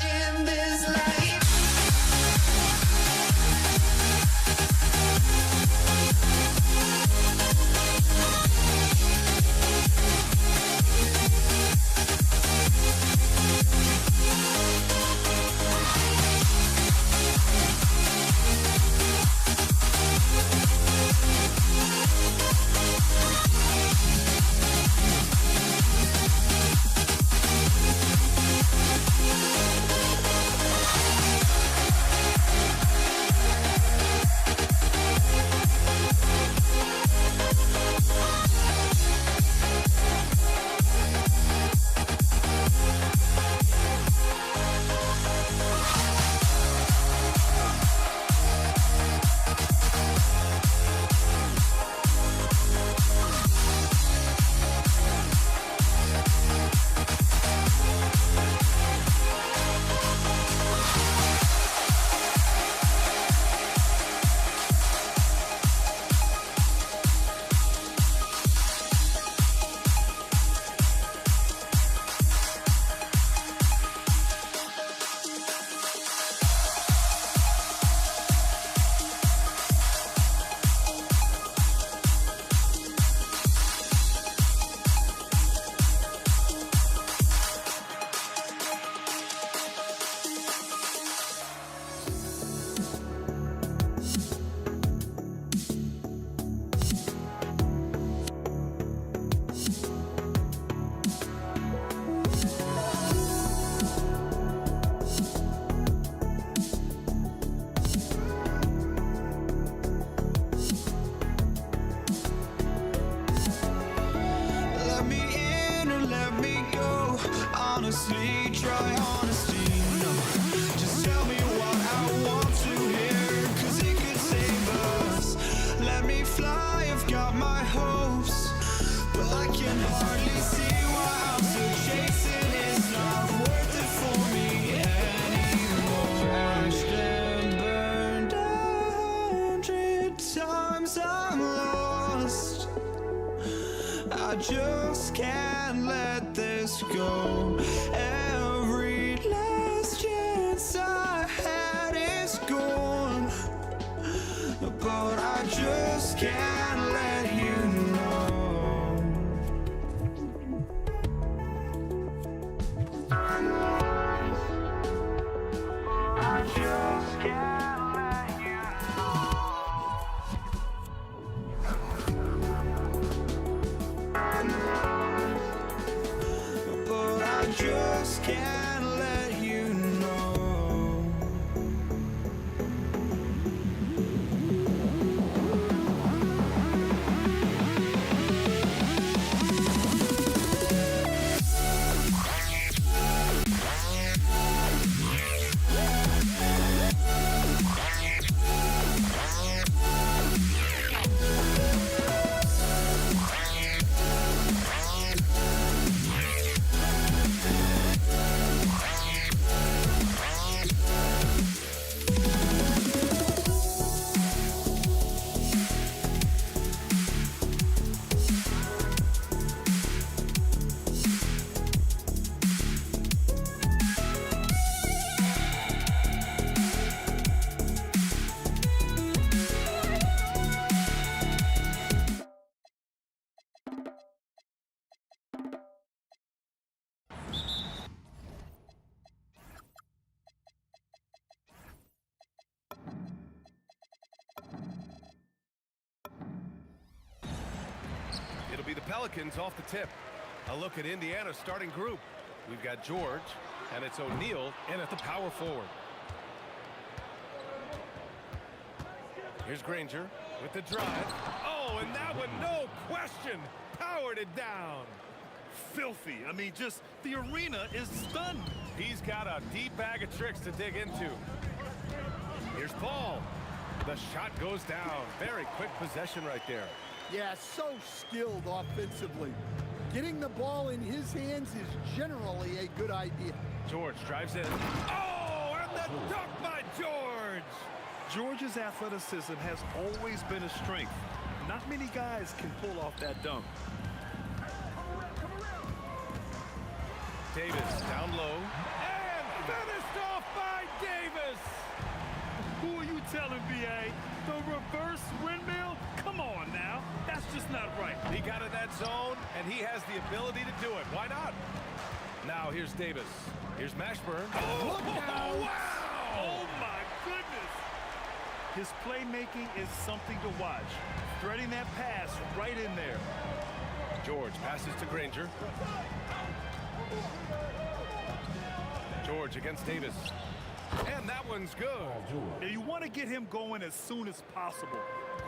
[SPEAKER 12] In this life.
[SPEAKER 2] Let me in or let me go. Honestly, try honesty. No, just tell me what I want to hear, 'cause it could save us. Let me fly, I've got my hopes, but I can hardly see why I'm still chasing. It's not worth it for me anymore. Crashed and burned 100 times, I'm lost. I just can't let this go. Every last chance I had is gone, but I just can't let you know. I just can't let you but I just can't let you know.
[SPEAKER 3] be the Pelicans off the tip. A look at Indiana's starting group. We've got George, and it's O'Neal in at the power forward. Here's Granger with the drive. Oh, and that one, no question, powered it down.
[SPEAKER 5] Filthy. I mean, just the arena is stunned.
[SPEAKER 3] He's got a deep bag of tricks to dig into. Here's Paul. The shot goes down. Very quick possession right there.
[SPEAKER 13] Yeah, so skilled offensively. Getting the ball in his hands is generally a good idea.
[SPEAKER 3] George drives in. Oh, and the dunk by George.
[SPEAKER 5] George's athleticism has always been a strength. Not many guys can pull off that dunk.
[SPEAKER 3] Davis down low. And finished off by Davis.
[SPEAKER 5] Who are you telling, B.A.? The reverse windmill? Come on now. That's just not right.
[SPEAKER 3] He got in that zone, and he has the ability to do it. Why not? Now here's Davis. Here's Mashburn.
[SPEAKER 5] Oh,
[SPEAKER 3] wow!
[SPEAKER 5] Oh, my goodness. His playmaking is something to watch. Threading that pass right in there.
[SPEAKER 3] George passes to Granger. George against Davis. And that one's good.
[SPEAKER 5] And you want to get him going as soon as possible.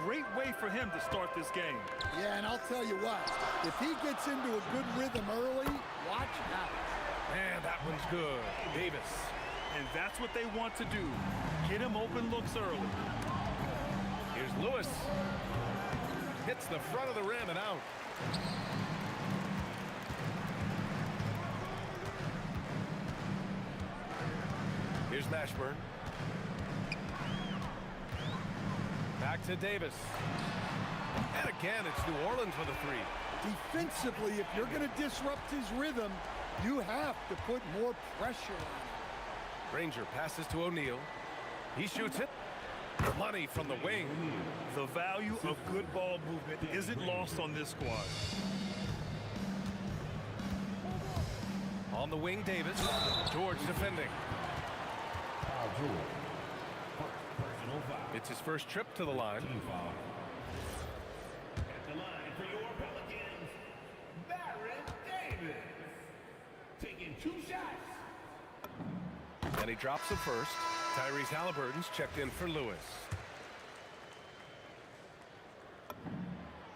[SPEAKER 5] Great way for him to start this game.
[SPEAKER 13] Yeah, and I'll tell you what, if he gets into a good rhythm early, watch out.
[SPEAKER 3] And that one's good. Davis.
[SPEAKER 5] And that's what they want to do. Get him open looks early.
[SPEAKER 3] Here's Lewis. Hits the front of the rim and out. Here's Mashburn. Back to Davis. And again, it's New Orleans with a three.
[SPEAKER 13] Defensively, if you're going to disrupt his rhythm, you have to put more pressure on him.
[SPEAKER 3] Granger passes to O'Neal. He shoots it. Money from the wing.
[SPEAKER 5] The value of good ball movement isn't lost on this squad.
[SPEAKER 3] On the wing, Davis. George defending. It's his first trip to the line.
[SPEAKER 7] At the line for your Pelicans, Baron Davis. Taking 2 shots.
[SPEAKER 3] And he drops the first. Tyrese Halliburton's checked in for Lewis.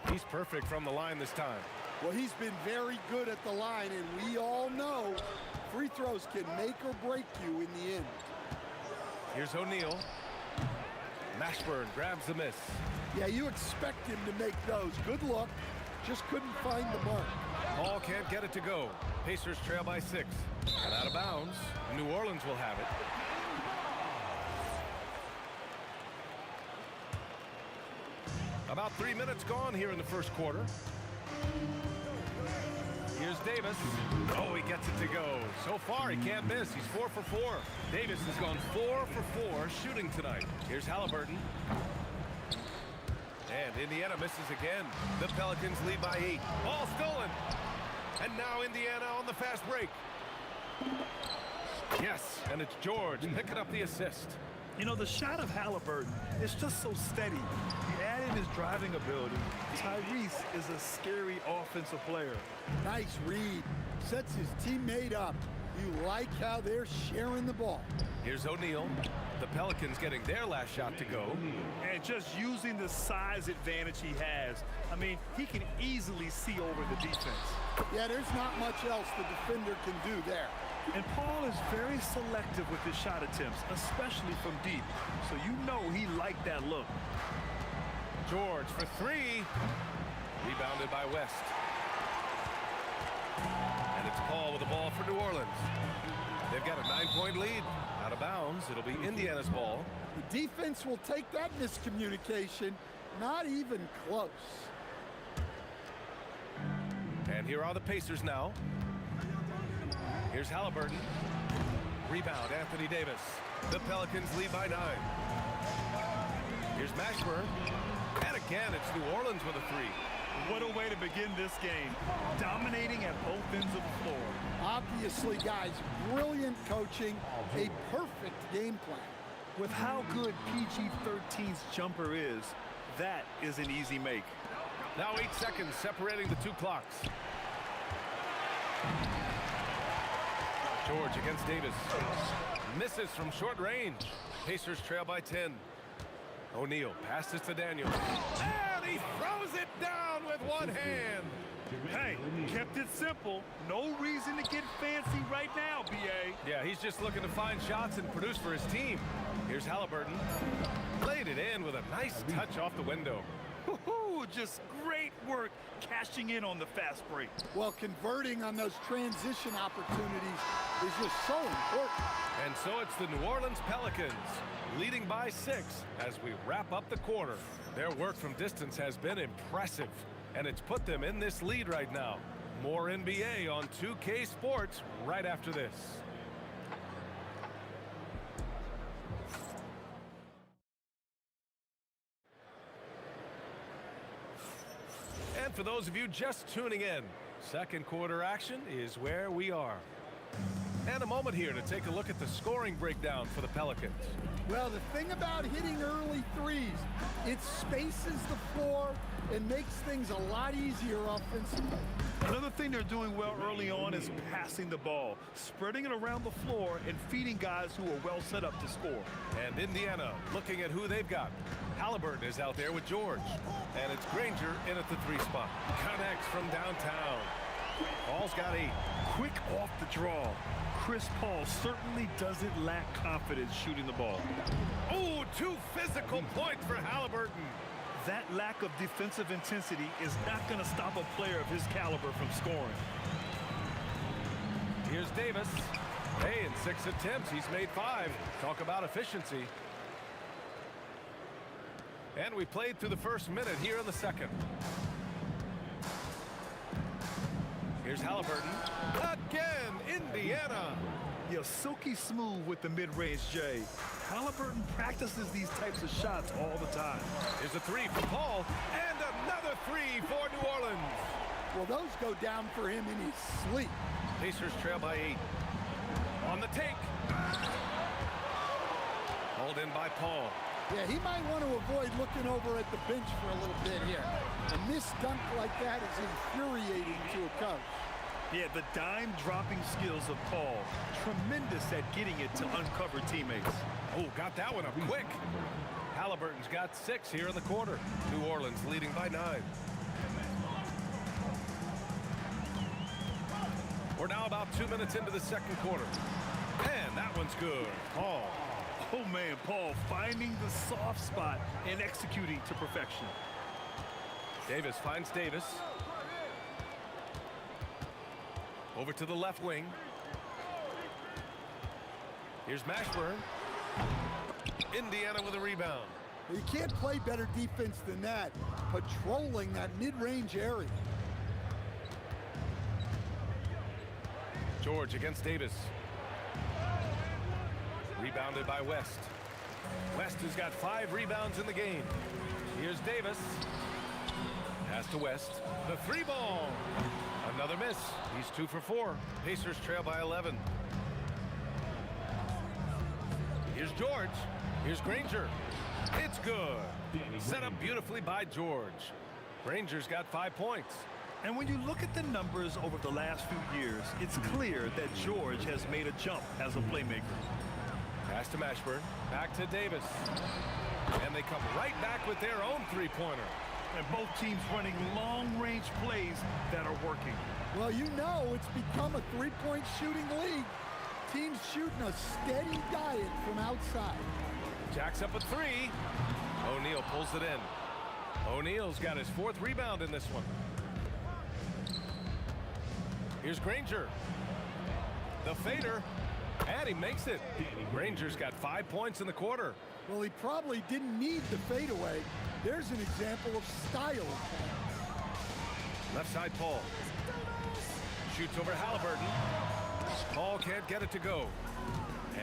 [SPEAKER 3] He's perfect from the line this time.
[SPEAKER 13] Well, he's been very good at the line, and we all know free throws can make or break you in the end.
[SPEAKER 3] Here's O'Neal. Mashburn grabs the miss.
[SPEAKER 13] Yeah, you expect him to make those. Good look. Just couldn't find the mark.
[SPEAKER 3] Ball can't get it to go. Pacers trail by 6. And out of bounds. New Orleans will have it. About 3 minutes gone here in the first quarter. Here's Davis. Oh, he gets it to go. So far, he can't miss. He's 4 for 4. Davis has gone 4 for 4 shooting tonight. Here's Halliburton. And Indiana misses again. The Pelicans lead by 8. Ball stolen. And now Indiana on the fast break. Yes, and it's George picking up the assist.
[SPEAKER 5] You know, the shot of Halliburton is just so steady. You add in his driving ability. Tyrese is a scary offensive player.
[SPEAKER 13] Nice read. Sets his teammate up. You like how they're sharing the ball.
[SPEAKER 3] Here's O'Neal. The Pelicans getting their last shot to go.
[SPEAKER 5] And just using the size advantage he has. I mean, he can easily see over the defense.
[SPEAKER 13] Yeah, there's not much else the defender can do there.
[SPEAKER 5] And Paul is very selective with his shot attempts, especially from deep. So you know he liked that look.
[SPEAKER 3] George for 3. Rebounded by West. And it's Paul with the ball for New Orleans. They've got a 9-point lead. Out of bounds. It'll be Indiana's ball.
[SPEAKER 13] The defense will take that miscommunication. Not even close.
[SPEAKER 3] And here are the Pacers now. Here's Halliburton. Rebound, Anthony Davis. The Pelicans lead by 9. Here's Mashburn. And again, it's New Orleans with a 3.
[SPEAKER 5] What a way to begin this game. Dominating at both ends of the floor.
[SPEAKER 13] Obviously, guys, brilliant coaching. A perfect game plan.
[SPEAKER 5] With how good PG-13's jumper is, that is an easy make.
[SPEAKER 3] Now 8 seconds separating the two clocks. George against Davis. Misses from short range. Pacers trail by 10. O'Neal passes to Daniels. And he throws it down with one hand.
[SPEAKER 5] Hey, kept it simple. No reason to get fancy right now, B.A.
[SPEAKER 3] Yeah, he's just looking to find shots and produce for his team. Here's Halliburton. Laid it in with a nice touch off the window.
[SPEAKER 5] Woo-hoo, just great work cashing in on the fast break.
[SPEAKER 13] Well, converting on those transition opportunities is just so important.
[SPEAKER 3] And so it's the New Orleans Pelicans leading by 6 as we wrap up the quarter. Their work from distance has been impressive, and it's put them in this lead right now. More NBA on 2K Sports right after this. And for those of you just tuning in, second quarter action is where we are. And a moment here to take a look at the scoring breakdown for the Pelicans.
[SPEAKER 13] Well, the thing about hitting early threes, it spaces the floor and makes things a lot easier offensively.
[SPEAKER 5] Another thing they're doing well early on is passing the ball, spreading it around the floor and feeding guys who are well set up to score.
[SPEAKER 3] And Indiana looking at who they've got. Halliburton is out there with George. And it's Granger in at the 3 spot. Connects from downtown. Paul's got 8.
[SPEAKER 5] Quick off the draw. Chris Paul certainly doesn't lack confidence shooting the ball.
[SPEAKER 3] Oh, 2 physical points for Halliburton.
[SPEAKER 5] That lack of defensive intensity is not going to stop a player of his caliber from scoring.
[SPEAKER 3] Here's Davis. Hey, in 6 attempts, he's made 5. Talk about efficiency. And we played through the first minute here in the second. Here's Halliburton. Again, Indiana.
[SPEAKER 5] You're silky smooth with the mid-range, Jay. Halliburton practices these types of shots all the time.
[SPEAKER 3] Here's a 3 for Paul, and another 3 for New Orleans.
[SPEAKER 13] Well, those go down for him in his sleep.
[SPEAKER 3] Pacers trail by 8. On the take. Hauled in by Paul.
[SPEAKER 13] Yeah, he might want to avoid looking over at the bench for a little bit here. A missed dunk like that is infuriating to a coach.
[SPEAKER 5] Yeah, the dime-dropping skills of Paul. Tremendous at getting it to uncover teammates.
[SPEAKER 3] Oh, got that one up quick. Halliburton's got 6 here in the quarter. New Orleans leading by 9. We're now about 2 minutes into the second quarter. And that one's good. Paul.
[SPEAKER 5] Oh, man, Paul finding the soft spot and executing to perfection.
[SPEAKER 3] Davis finds Davis. Over to the left wing. Here's Mashburn. Indiana with a rebound.
[SPEAKER 13] You can't play better defense than that, patrolling that mid-range area.
[SPEAKER 3] George against Davis. Rebounded by West. West has got 5 rebounds in the game. Here's Davis. Pass to West. The 3 ball. Another miss. He's 2 for 4. Pacers trail by 11. Here's George. Here's Granger. It's good. Set up beautifully by George. Granger's got 5 points.
[SPEAKER 5] And when you look at the numbers over the last few years, it's clear that George has made a jump as a playmaker.
[SPEAKER 3] Pass to Mashburn. Back to Davis. And they come right back with their own 3-pointer.
[SPEAKER 5] And both teams running long-range plays that are working.
[SPEAKER 13] Well, you know it's become a 3-point shooting league. Teams shooting a steady diet from outside.
[SPEAKER 3] Jacks up a 3. O'Neal pulls it in. O'Neal's got his 4th rebound in this one. Here's Granger. The fader. And he makes it. Granger's got 5 points in the quarter.
[SPEAKER 13] Well, he probably didn't need the fadeaway. There's an example of style.
[SPEAKER 3] Left side Paul. Shoots over Halliburton. Paul can't get it to go.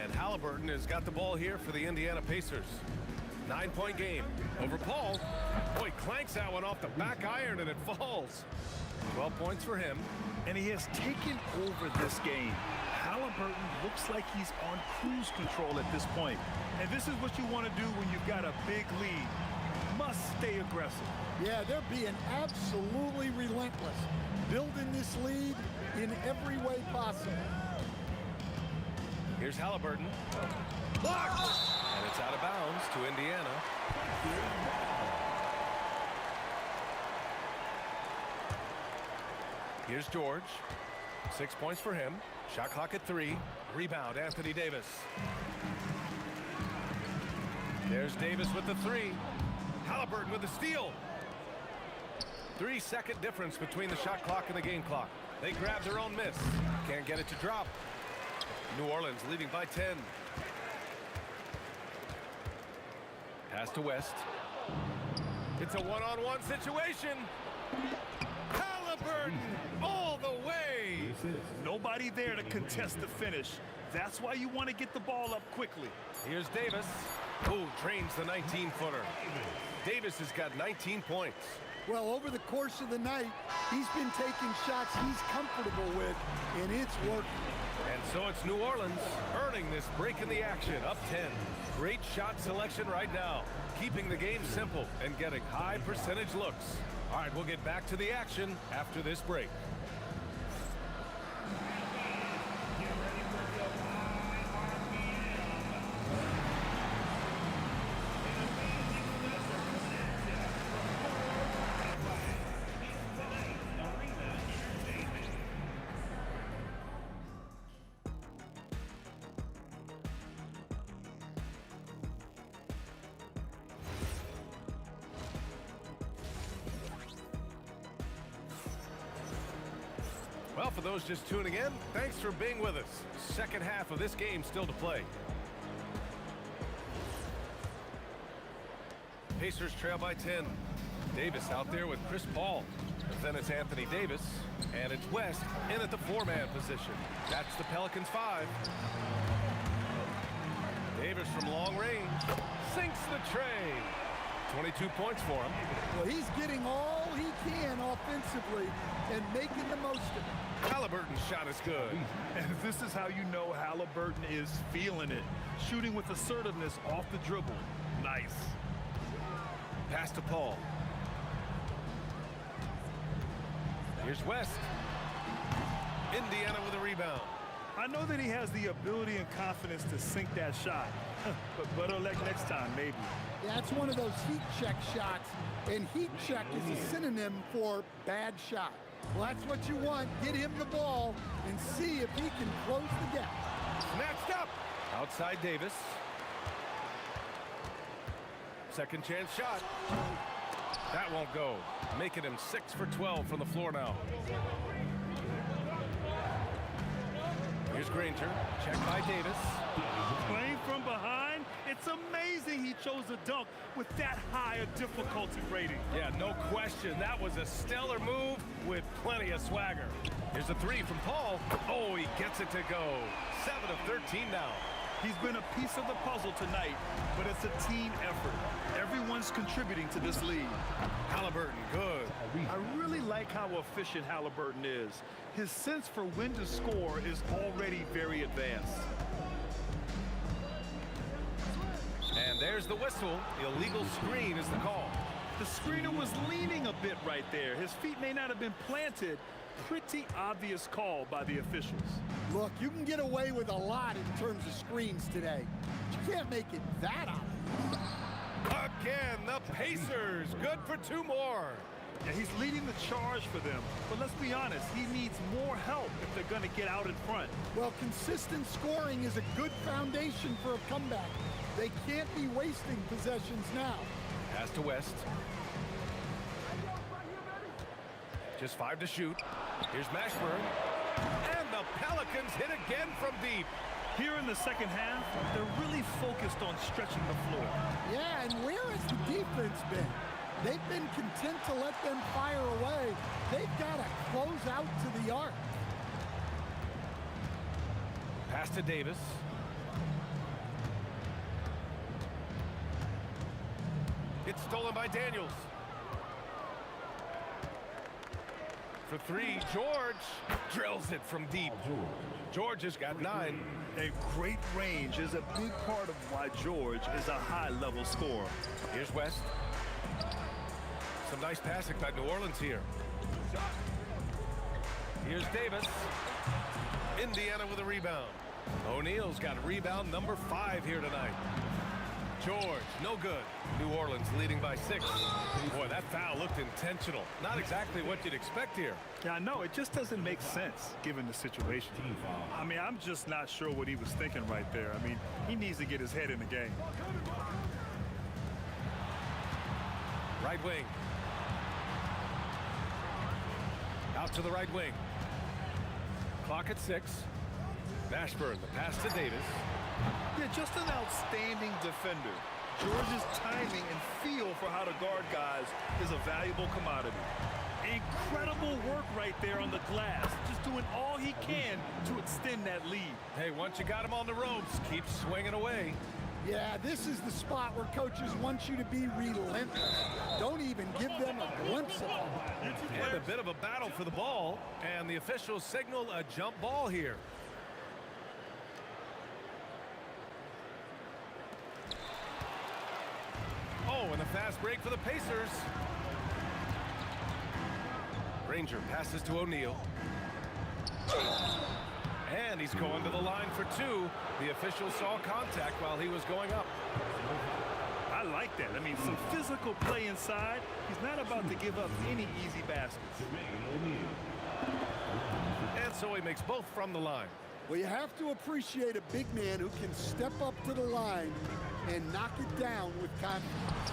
[SPEAKER 3] And Halliburton has got the ball here for the Indiana Pacers. 9-point game. Over Paul. Boy, clanks that one off the back iron and it falls. 12 points for him.
[SPEAKER 5] And he has taken over this game. Halliburton looks like he's on cruise control at this point. And this is what you want to do when you've got a big lead. must stay aggressive.
[SPEAKER 13] Yeah, they're being absolutely relentless, building this lead in every way possible.
[SPEAKER 3] Here's Halliburton. Blocked! And it's out of bounds to Indiana. Here's George. 6 points for him. Shot clock at 3. Rebound, Anthony Davis. There's Davis with the 3. Halliburton with the steal. 3-second difference between the shot clock and the game clock. They grab their own miss. Can't get it to drop. New Orleans leading by 10. Pass to West. It's a one-on-one situation. Halliburton all the way.
[SPEAKER 5] Nobody there to contest the finish. That's why you want to get the ball up quickly.
[SPEAKER 3] Here's Davis, who drains the 19-footer. Davis has got 19 points.
[SPEAKER 13] Well, over the course of the night, he's been taking shots he's comfortable with, and it's working.
[SPEAKER 3] And so it's New Orleans earning this break in the action, up 10. Great shot selection right now, keeping the game simple and getting high percentage looks. All right, we'll get back to the action after this break. Well, for those just tuning in, thanks for being with us. Second half of this game still to play. Pacers trail by 10. Davis out there with Chris Paul. But then it's Anthony Davis, and it's West in at the 4-man position. That's the Pelicans 5. Davis from long range sinks the tray. 22 points for him.
[SPEAKER 13] Well, he's getting all he can offensively and making the most of it.
[SPEAKER 3] Halliburton's shot is good.
[SPEAKER 5] And this is how you know Halliburton is feeling it. Shooting with assertiveness off the dribble. Nice.
[SPEAKER 3] Pass to Paul. Here's West. Indiana with a rebound.
[SPEAKER 5] I know that he has the ability and confidence to sink that shot. But better luck next time, maybe.
[SPEAKER 13] Yeah, it's one of those heat check shots, and heat check is a synonym for bad shot. Well, that's what you want. Get him the ball and see if he can close the gap.
[SPEAKER 3] Snatched up. Outside Davis. Second chance shot. That won't go. Making him 6 for 12 from the floor now. Here's Granger. Check by Davis.
[SPEAKER 5] Playing from behind, it's amazing he chose a dunk with that high a difficulty rating.
[SPEAKER 3] Yeah, no question. That was a stellar move with plenty of swagger. Here's a 3 from Paul. Oh, he gets it to go. 7 of 13 now.
[SPEAKER 5] He's been a piece of the puzzle tonight, but it's a team effort. Everyone's contributing to this lead.
[SPEAKER 3] Halliburton, good.
[SPEAKER 5] I really like how efficient Halliburton is. His sense for when to score is already very advanced.
[SPEAKER 3] And there's the whistle. Illegal screen is the call.
[SPEAKER 5] The screener was leaning a bit right there. His feet may not have been planted. Pretty obvious call by the officials.
[SPEAKER 13] Look, you can get away with a lot in terms of screens today. You can't make it that obvious.
[SPEAKER 3] Again, the Pacers. Good for 2 more.
[SPEAKER 5] Yeah, he's leading the charge for them. But let's be honest, he needs more help if they're going to get out in front.
[SPEAKER 13] Well, consistent scoring is a good foundation for a comeback. They can't be wasting possessions now.
[SPEAKER 3] Pass to West. Just 5 to shoot. Here's Mashburn. And the Pelicans hit again from deep.
[SPEAKER 5] Here in the second half, they're really focused on stretching the floor.
[SPEAKER 13] Yeah, and where has the defense been? They've been content to let them fire away. They've got to close out to the arc.
[SPEAKER 3] Pass to Davis. It's stolen by Daniels. For 3, George drills it from deep. George has got 9.
[SPEAKER 5] A great range is a big part of why George is a high-level scorer.
[SPEAKER 3] Here's West. Some nice passing by New Orleans here. Here's Davis. Indiana with a rebound. O'Neal's got rebound number 5 here tonight. George, no good. New Orleans leading by 6. Boy, that foul looked intentional. Not exactly what you'd expect here.
[SPEAKER 5] Yeah, I know. It just doesn't make sense given the situation. I mean, I'm just not sure what he was thinking right there. I mean, he needs to get his head in the game.
[SPEAKER 3] Right wing. Out to the right wing. Clock at 6. Mashburn, the pass to Davis.
[SPEAKER 5] Yeah, just an outstanding defender. George's timing and feel for how to guard guys is a valuable commodity. Incredible work right there on the glass. Just doing all he can to extend that lead.
[SPEAKER 3] Hey, once you got him on the ropes, keep swinging away.
[SPEAKER 13] Yeah, this is the spot where coaches want you to be relentless. Don't even give them a glimpse of it.
[SPEAKER 3] And a bit of a battle for the ball, and the officials signal a jump ball here. Oh, and a fast break for the Pacers. Granger passes to O'Neal. And he's going to the line for 2. The official saw contact while he was going up.
[SPEAKER 5] I like that. I mean, some physical play inside. He's not about to give up any easy baskets.
[SPEAKER 3] And so he makes both from the line.
[SPEAKER 13] Well, you have to appreciate a big man who can step up to the line and knock it down with confidence.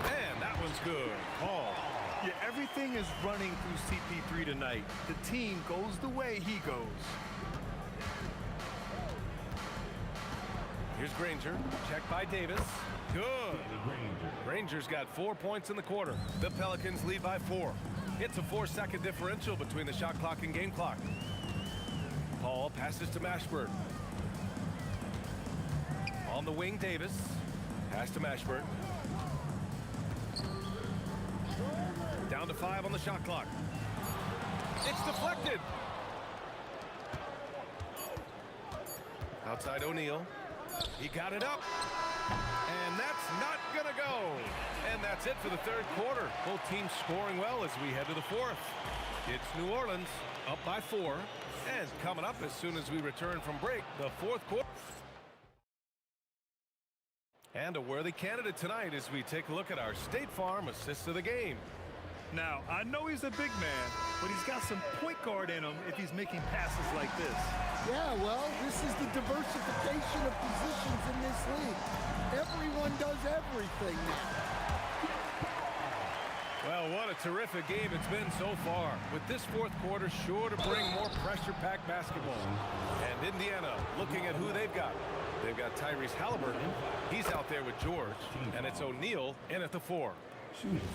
[SPEAKER 3] And that one's good. Paul.
[SPEAKER 5] Yeah, everything is running through CP3 tonight. The team goes the way he goes.
[SPEAKER 3] Here's Granger. Check by Davis. Good. Granger's got 4 points in the quarter. The Pelicans lead by 4. It's a 4-second differential between the shot clock and game clock. Paul passes to Mashburn. On the wing, Davis. Pass to Mashburn. Down to 5 on the shot clock. It's deflected. Outside O'Neal. He got it up. And that's not going to go. And that's it for the 3rd quarter. Both teams scoring well as we head to the 4th. It's New Orleans up by 4. And coming up as soon as we return from break, the 4th quarter. And a worthy candidate tonight as we take a look at our State Farm assist of the game.
[SPEAKER 5] Now, I know he's a big man, but he's got some point guard in him if he's making passes like this.
[SPEAKER 13] Yeah, well, this is the diversification of positions in this league. Everyone does everything now.
[SPEAKER 3] Well, what a terrific game it's been so far. With this 4th quarter sure to bring more pressure-packed basketball. And Indiana looking at who they've got. They've got Tyrese Halliburton. He's out there with George. And it's O'Neal in at the 4.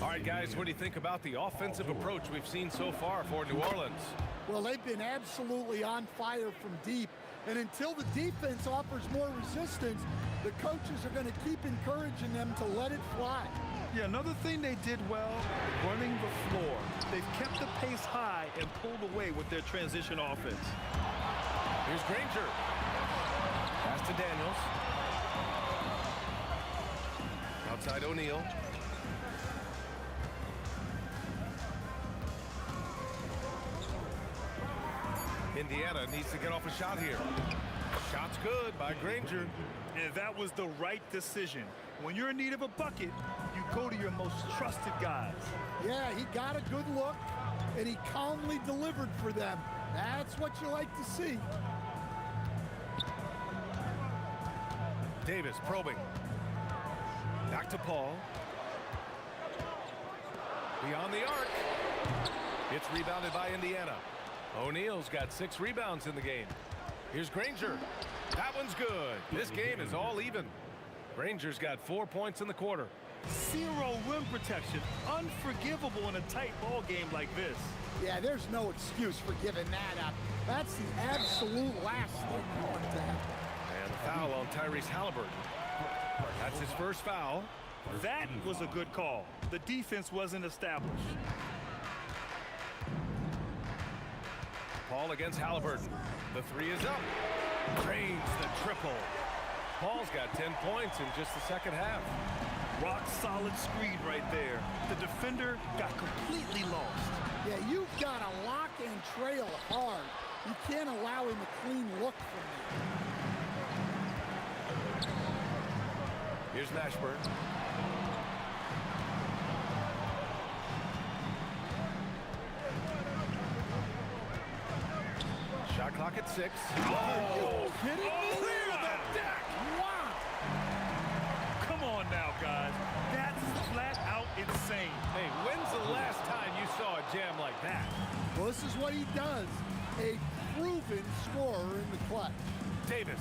[SPEAKER 3] All right, guys, what do you think about the offensive approach we've seen so far for New Orleans?
[SPEAKER 13] Well, they've been absolutely on fire from deep. And until the defense offers more resistance, the coaches are going to keep encouraging them to let it fly.
[SPEAKER 5] Yeah, another thing they did well, running the floor. They've kept the pace high and pulled away with their transition offense.
[SPEAKER 3] Here's Granger. Pass to Daniels. Outside O'Neal. Indiana needs to get off a shot here. Shot's good by Granger.
[SPEAKER 5] And that was the right decision. When you're in need of a bucket, you go to your most trusted guys.
[SPEAKER 13] Yeah, he got a good look, and he calmly delivered for them. That's what you like to see.
[SPEAKER 3] Davis probing. Back to Paul. Beyond the arc. It's rebounded by Indiana. O'Neal's got 6 rebounds in the game. Here's Granger. That one's good. This game is all even. Granger's got 4 points in the quarter.
[SPEAKER 5] 0 rim protection. Unforgivable in a tight ball game like this.
[SPEAKER 13] Yeah, there's no excuse for giving that up. That's the absolute last thing you want to happen.
[SPEAKER 3] And the foul on Tyrese Halliburton. That's his first foul.
[SPEAKER 5] That was a good call. The defense wasn't established. Paul against Halliburton. The 3 is up. Drains the triple.
[SPEAKER 3] Paul's got 10 points in just the second half.
[SPEAKER 5] Rock solid screen right there. The defender got completely lost.
[SPEAKER 13] Yeah, you've got to lock and trail hard. You can't allow him a clean look from
[SPEAKER 3] Here's Mashburn. Shot clock at 6.
[SPEAKER 5] Oh, kidding me? Clear the deck! Wow! Come on now, guys. That's flat out insane.
[SPEAKER 3] Hey, when's the last time you saw a jam like that?
[SPEAKER 13] Well, this is what he does. A proven scorer in the clutch.
[SPEAKER 3] Davis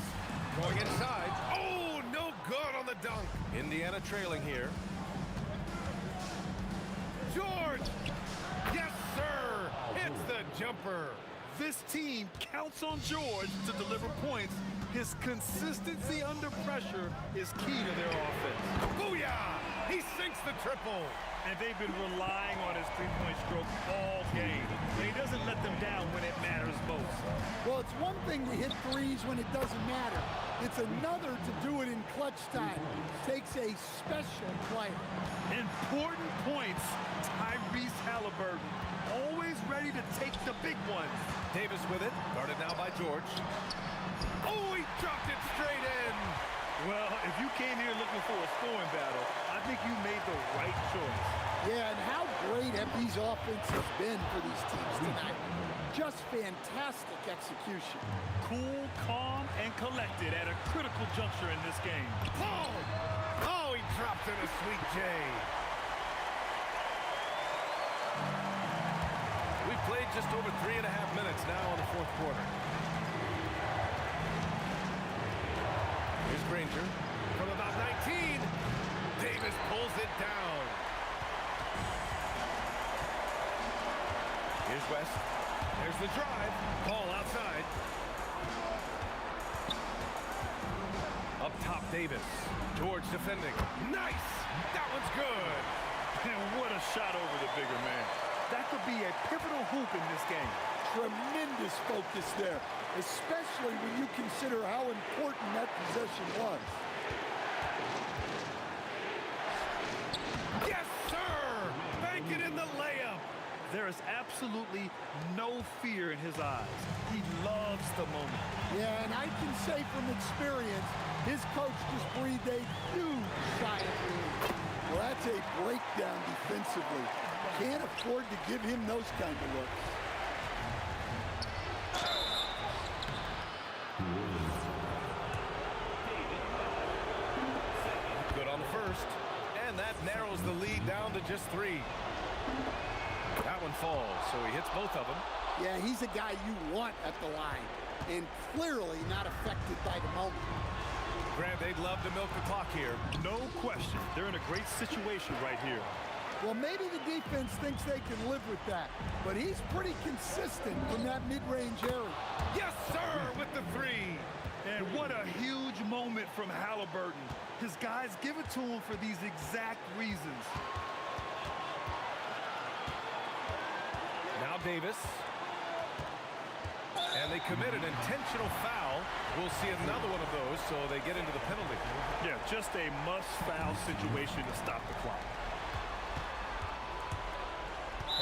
[SPEAKER 3] going inside. Oh, no good on the dunk. Indiana trailing here. George! Yes, sir! Hits the jumper.
[SPEAKER 5] This team counts on George to deliver points. His consistency under pressure is key to their offense.
[SPEAKER 3] Booyah! He sinks the triple.
[SPEAKER 5] And they've been relying on his three-point stroke all game. And he doesn't let them down when it matters most.
[SPEAKER 13] Well, it's one thing to hit threes when it doesn't matter. It's another to do it in clutch time. Takes a special player.
[SPEAKER 5] Important points, Tyrese Halliburton. Always ready to take the big ones.
[SPEAKER 3] Davis with it, guarded now by George. Oh, he dropped it straight in.
[SPEAKER 5] Well, if you came here looking for a scoring battle, I think you made the right choice.
[SPEAKER 13] Yeah, and how great have these offenses been for these teams tonight? Just fantastic execution.
[SPEAKER 5] Cool, calm, and collected at a critical juncture in this game.
[SPEAKER 3] Paul! Oh, he dropped in a sweet J. We've played just over 3.5 minutes now in the fourth quarter. Here's Granger from about 19. Davis pulls it down. Here's West. There's the drive. Paul outside. Up top, Davis. George defending. Nice! That one's good.
[SPEAKER 5] And what a shot over the bigger man. That could be a pivotal hoop in this game.
[SPEAKER 13] Tremendous focus there, especially when you consider how important that possession was.
[SPEAKER 3] Yes, sir! Bank it in the layup.
[SPEAKER 5] There is absolutely no fear in his eyes. He loves the moment.
[SPEAKER 13] Yeah, and I can say from experience, his coach just breathed a huge sigh of relief. Well, that's a breakdown defensively. Can't afford to give him those kind of looks.
[SPEAKER 3] Good on the first. And that narrows the lead down to just 3. That one falls, so he hits both of them.
[SPEAKER 13] Yeah, he's a guy you want at the line, and clearly not affected by the moment.
[SPEAKER 3] Grant, they'd love to milk the clock here.
[SPEAKER 5] No question. They're in a great situation right here.
[SPEAKER 13] Well, maybe the defense thinks they can live with that, but he's pretty consistent from that mid-range area.
[SPEAKER 3] Yes, sir, with the 3.
[SPEAKER 5] And what a huge moment from Halliburton. His guys give it to him for these exact reasons.
[SPEAKER 3] Now Davis. And they commit an intentional foul. We'll see another one of those, so they get into the penalty.
[SPEAKER 5] Yeah, just a must-foul situation to stop the clock.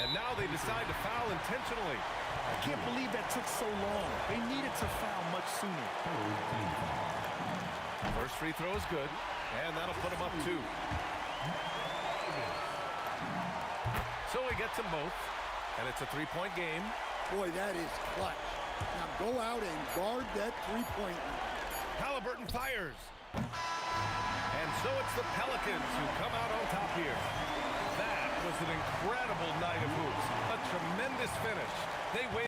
[SPEAKER 3] And now they decide to foul intentionally.
[SPEAKER 5] I can't believe that took so long. They needed to foul much sooner.
[SPEAKER 3] First free throw is good, and that'll put them up 2. So he gets them both, and it's a 3-point game.
[SPEAKER 13] Boy, that is clutch. Now go out and guard that three-pointer.
[SPEAKER 3] Halliburton fires. And so it's the Pelicans who come out on top here. That was an incredible night of hoops. A tremendous finish. They win.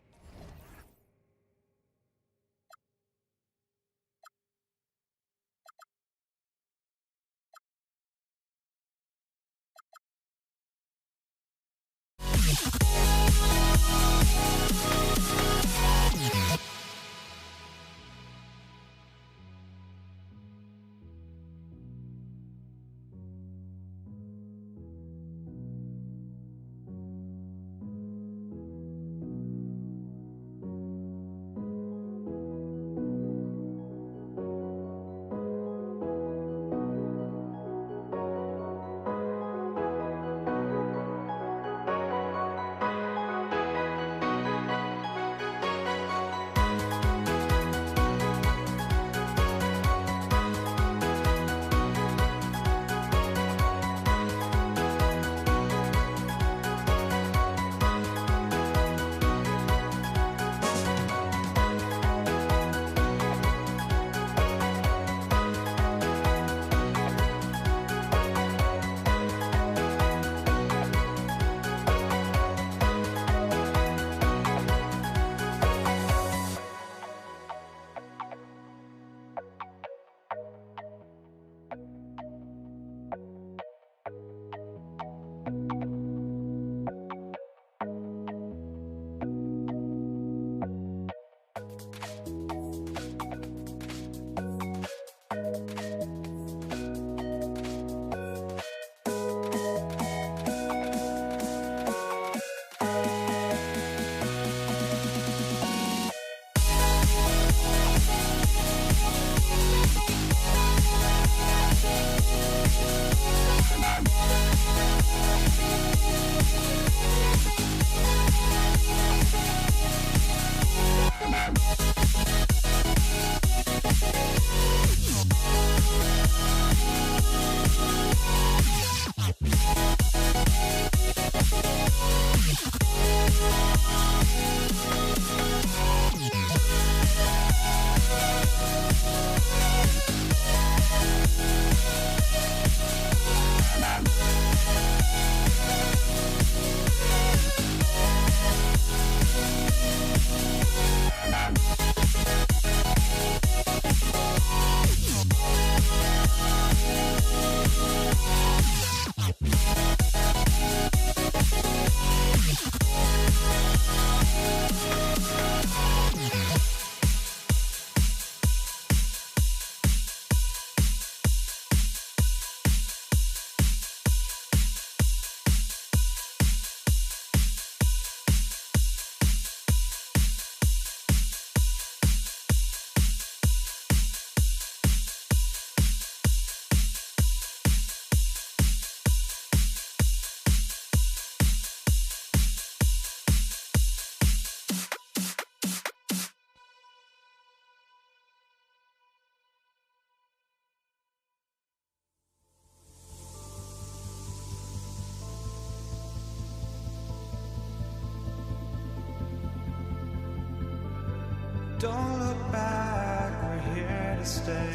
[SPEAKER 2] Don't look back, we're here to stay.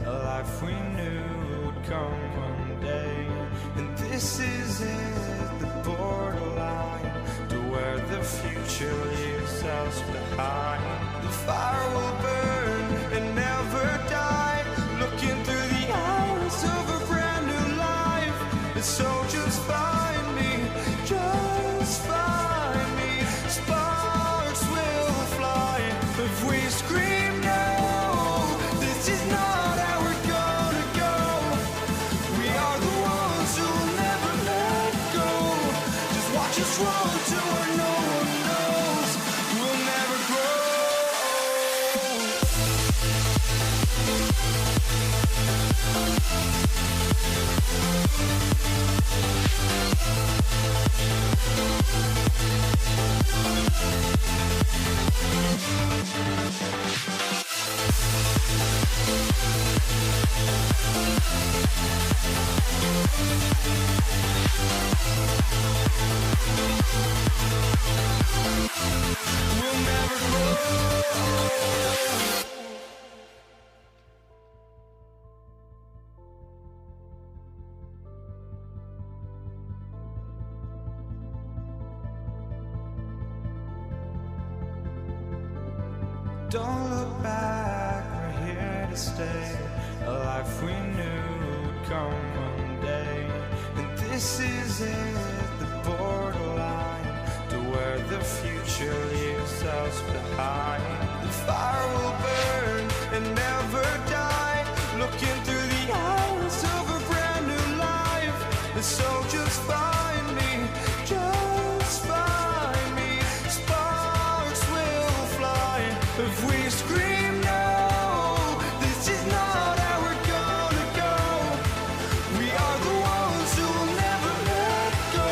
[SPEAKER 2] A life we knew would come one day. And this is it, the borderline to where the future leaves us behind. The fire will burn and never die, looking through the eyes of a brand new life. And so just find me, just find me. Sparks will fly if we scream no. This is not how we're gonna go. We are the ones who will never let go. Just watch us run to where no one knows. We'll never grow. We'll never grow. Don't look back, we're here to stay. A life we knew would come one day. And this is it, the borderline to where the future leaves us behind. The fire will burn and never die, looking through the eyes of a brand new life. And so just find me, just find me. Sparks will fly if we scream no. This is not how we're gonna go. We are the ones who will never let go.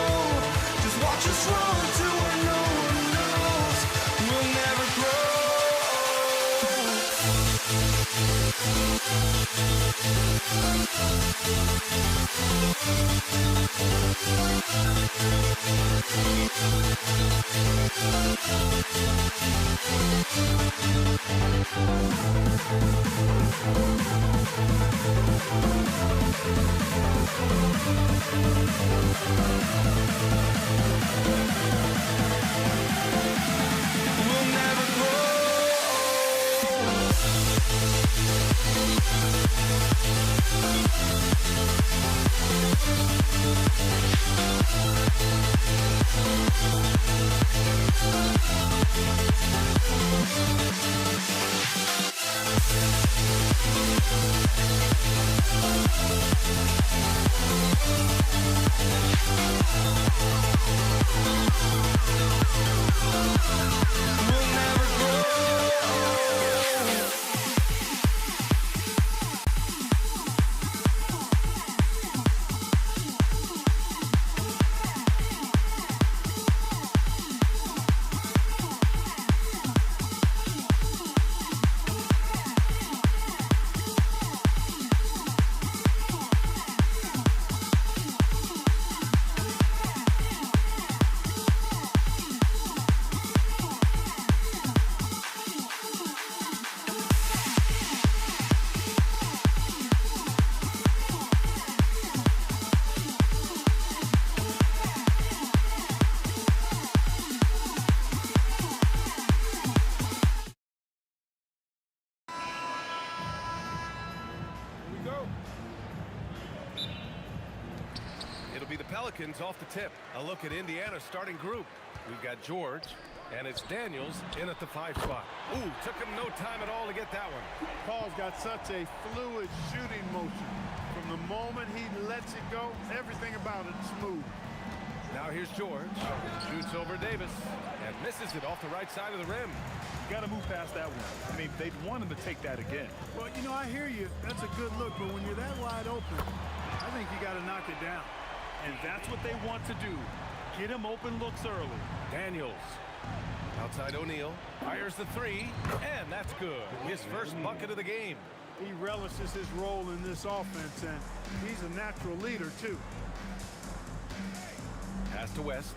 [SPEAKER 2] Just watch us run to where no one knows. We'll never grow. We'll never grow. We'll never grow.
[SPEAKER 3] It'll be the Pelicans off the tip. A look at Indiana's starting group. We've got George, and it's Daniels in at the 5 spot. Ooh, took him no time at all to get that one.
[SPEAKER 13] Paul's got such a fluid shooting motion. From the moment he lets it go, everything about it's smooth.
[SPEAKER 3] Now here's George. Shoots over Davis and misses it off the right side of the rim.
[SPEAKER 5] You got to move past that one. I mean, they'd want him to take that again.
[SPEAKER 13] Well, you know, I hear you. That's a good look, but when you're that wide open, I think you got to knock it down.
[SPEAKER 5] And that's what they want to do. Get him open looks early.
[SPEAKER 3] Daniels. Outside O'Neal. Fires the 3. And that's good. His first bucket of the game.
[SPEAKER 13] He relishes his role in this offense, and he's a natural leader, too.
[SPEAKER 3] Pass to West.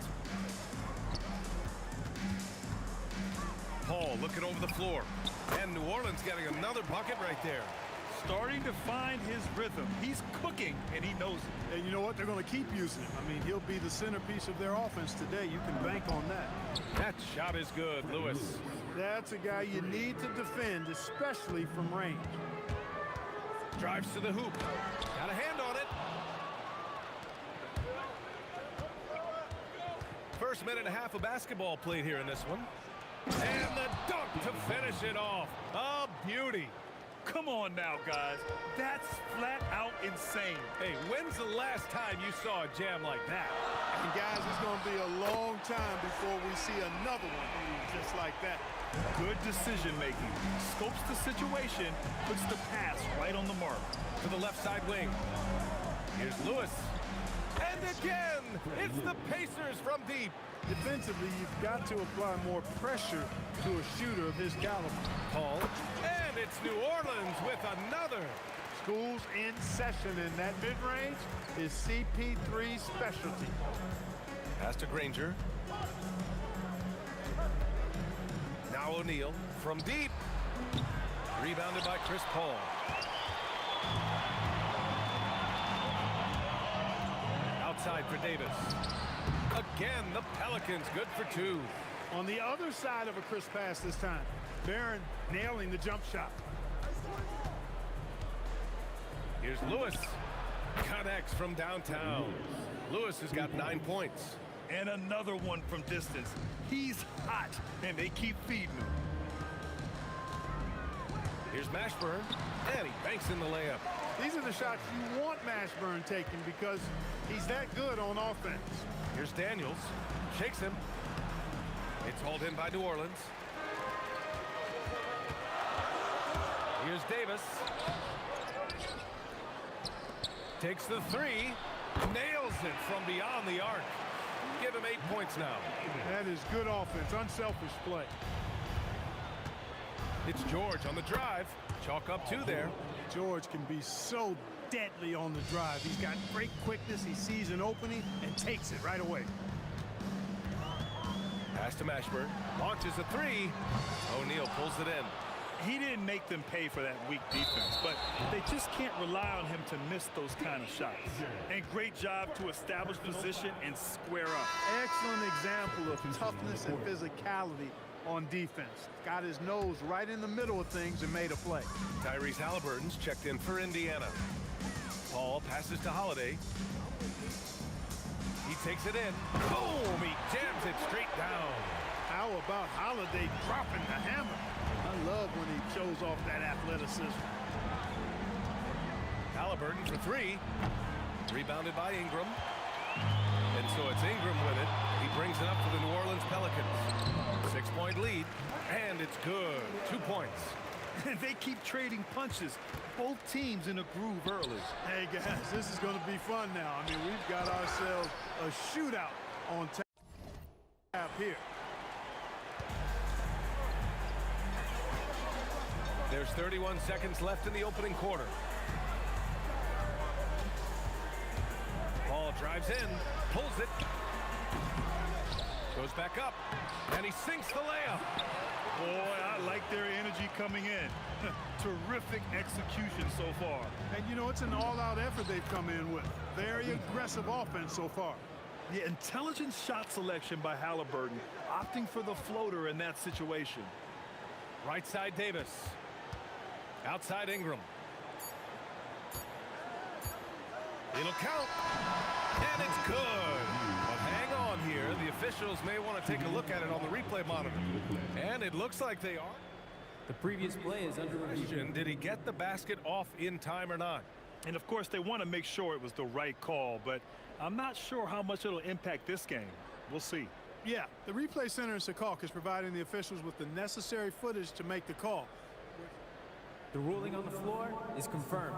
[SPEAKER 3] Paul looking over the floor. And New Orleans getting another bucket right there.
[SPEAKER 5] Starting to find his rhythm. He's cooking, and he knows it.
[SPEAKER 14] And you know what? They're going to keep using him. I mean, he'll be the centerpiece of their offense today. You can bank on that.
[SPEAKER 3] That shot is good, Lewis.
[SPEAKER 14] That's a guy you need to defend, especially from range.
[SPEAKER 3] Drives to the hoop. Got a hand on it. First minute and a half of basketball played here in this one. And the dunk to finish it off. A beauty.
[SPEAKER 5] Come on now, guys. That's flat out insane.
[SPEAKER 3] Hey, when's the last time you saw a jam like that?
[SPEAKER 14] And guys, it's going to be a long time before we see another one just like that.
[SPEAKER 5] Good decision making. Scopes the situation, puts the pass right on the mark.
[SPEAKER 3] To the left side wing. Here's Lewis. And again, it's the Pacers from deep.
[SPEAKER 14] Defensively, you've got to apply more pressure to a shooter of his caliber.
[SPEAKER 3] Paul. And it's New Orleans with another.
[SPEAKER 14] School's in session, and that mid-range is CP3's specialty.
[SPEAKER 3] Pass to Granger. Now O'Neal from deep. Rebounded by Chris Paul. Outside for Davis. Again, the Pelicans good for two.
[SPEAKER 14] On the other side of a crisp pass this time, Barron nailing the jump shot.
[SPEAKER 3] Here's Lewis. Connects from downtown. Lewis has got 9 points.
[SPEAKER 5] And another one from distance. He's hot, and they keep feeding him.
[SPEAKER 3] Here's Mashburn, and he banks in the layup.
[SPEAKER 14] These are the shots you want Mashburn taking because he's that good on offense.
[SPEAKER 3] Here's Daniels. Shakes him. It's hauled in by New Orleans. Here's Davis. Takes the three. Nails it from beyond the arc. Give him 8 points now.
[SPEAKER 14] That is good offense. Unselfish play.
[SPEAKER 3] It's George on the drive. Chalk up 2 there.
[SPEAKER 14] George can be so deadly on the drive. He's got great quickness. He sees an opening and takes it right away.
[SPEAKER 3] Pass to Mashburn. Launches a 3. O'Neal pulls it in.
[SPEAKER 5] He didn't make them pay for that weak defense, but they just can't rely on him to miss those kind of shots. And great job to establish position and square up.
[SPEAKER 14] Excellent example of toughness and physicality on defense. Got his nose right in the middle of things and made a play.
[SPEAKER 3] Tyrese Halliburton's checked in for Indiana. Paul passes to Holiday. He takes it in. Boom! He jams it straight down.
[SPEAKER 14] How about Holiday dropping the hammer? I love when he shows off that athleticism.
[SPEAKER 3] Halliburton for 3. Rebounded by Ingram. And so it's Ingram with it. He brings it up for the New Orleans Pelicans. 6-point lead. And it's good. 2 points.
[SPEAKER 5] They keep trading punches. Both teams in a groove early.
[SPEAKER 14] Hey, guys, this is going to be fun now. I mean, we've got ourselves a shootout on tap here.
[SPEAKER 3] There's 31 seconds left in the opening quarter. Paul drives in, pulls it, goes back up, and he sinks the layup.
[SPEAKER 5] Boy, I like their energy coming in. Terrific execution so far.
[SPEAKER 14] And, you know, it's an all-out effort they've come in with. Very aggressive offense so far.
[SPEAKER 5] Yeah, intelligent shot selection by Halliburton, opting for the floater in that situation.
[SPEAKER 3] Right side Davis. Outside Ingram. It'll count. And it's good. But hang on here. The officials may want to take a look at it on the replay monitor. And it looks like they are.
[SPEAKER 15] The previous play is under review.
[SPEAKER 3] Did he get the basket off in time or not?
[SPEAKER 5] And of course, they want to make sure it was the right call, but I'm not sure how much it'll impact this game. We'll see.
[SPEAKER 14] Yeah, the replay center in Secaucus is providing the officials with the necessary footage to make the call.
[SPEAKER 15] The ruling on the floor is confirmed.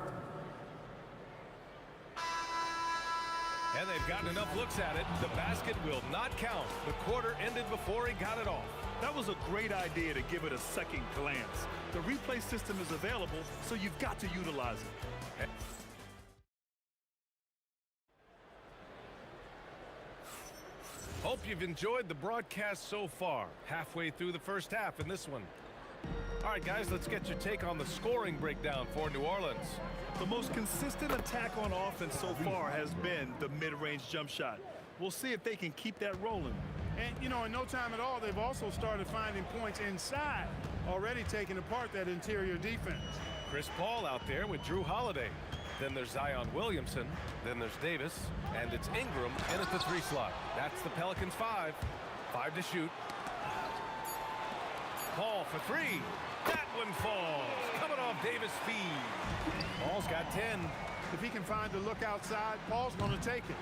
[SPEAKER 3] And they've gotten enough looks at it. The basket will not count. The quarter ended before he got it off.
[SPEAKER 5] That was a great idea to give it a second glance. The replay system is available, so you've got to utilize it.
[SPEAKER 3] Hope you've enjoyed the broadcast so far. Halfway through the first half in this one. All right, guys, let's get your take on the scoring breakdown for New Orleans.
[SPEAKER 5] The most consistent attack on offense so far has been the mid-range jump shot. We'll see if they can keep that rolling.
[SPEAKER 16] And, you know, in no time at all, they've also started finding points inside, already taking apart that interior defense.
[SPEAKER 3] Chris Paul out there with Drew Holiday. Then there's Zion Williamson. Then there's Davis. And it's Ingram in at the 3 slot. That's the Pelicans 5. 5 to shoot. Paul for 3. That one falls. Coming off Davis' feed. Paul's got 10.
[SPEAKER 16] If he can find the look outside, Paul's going to take it.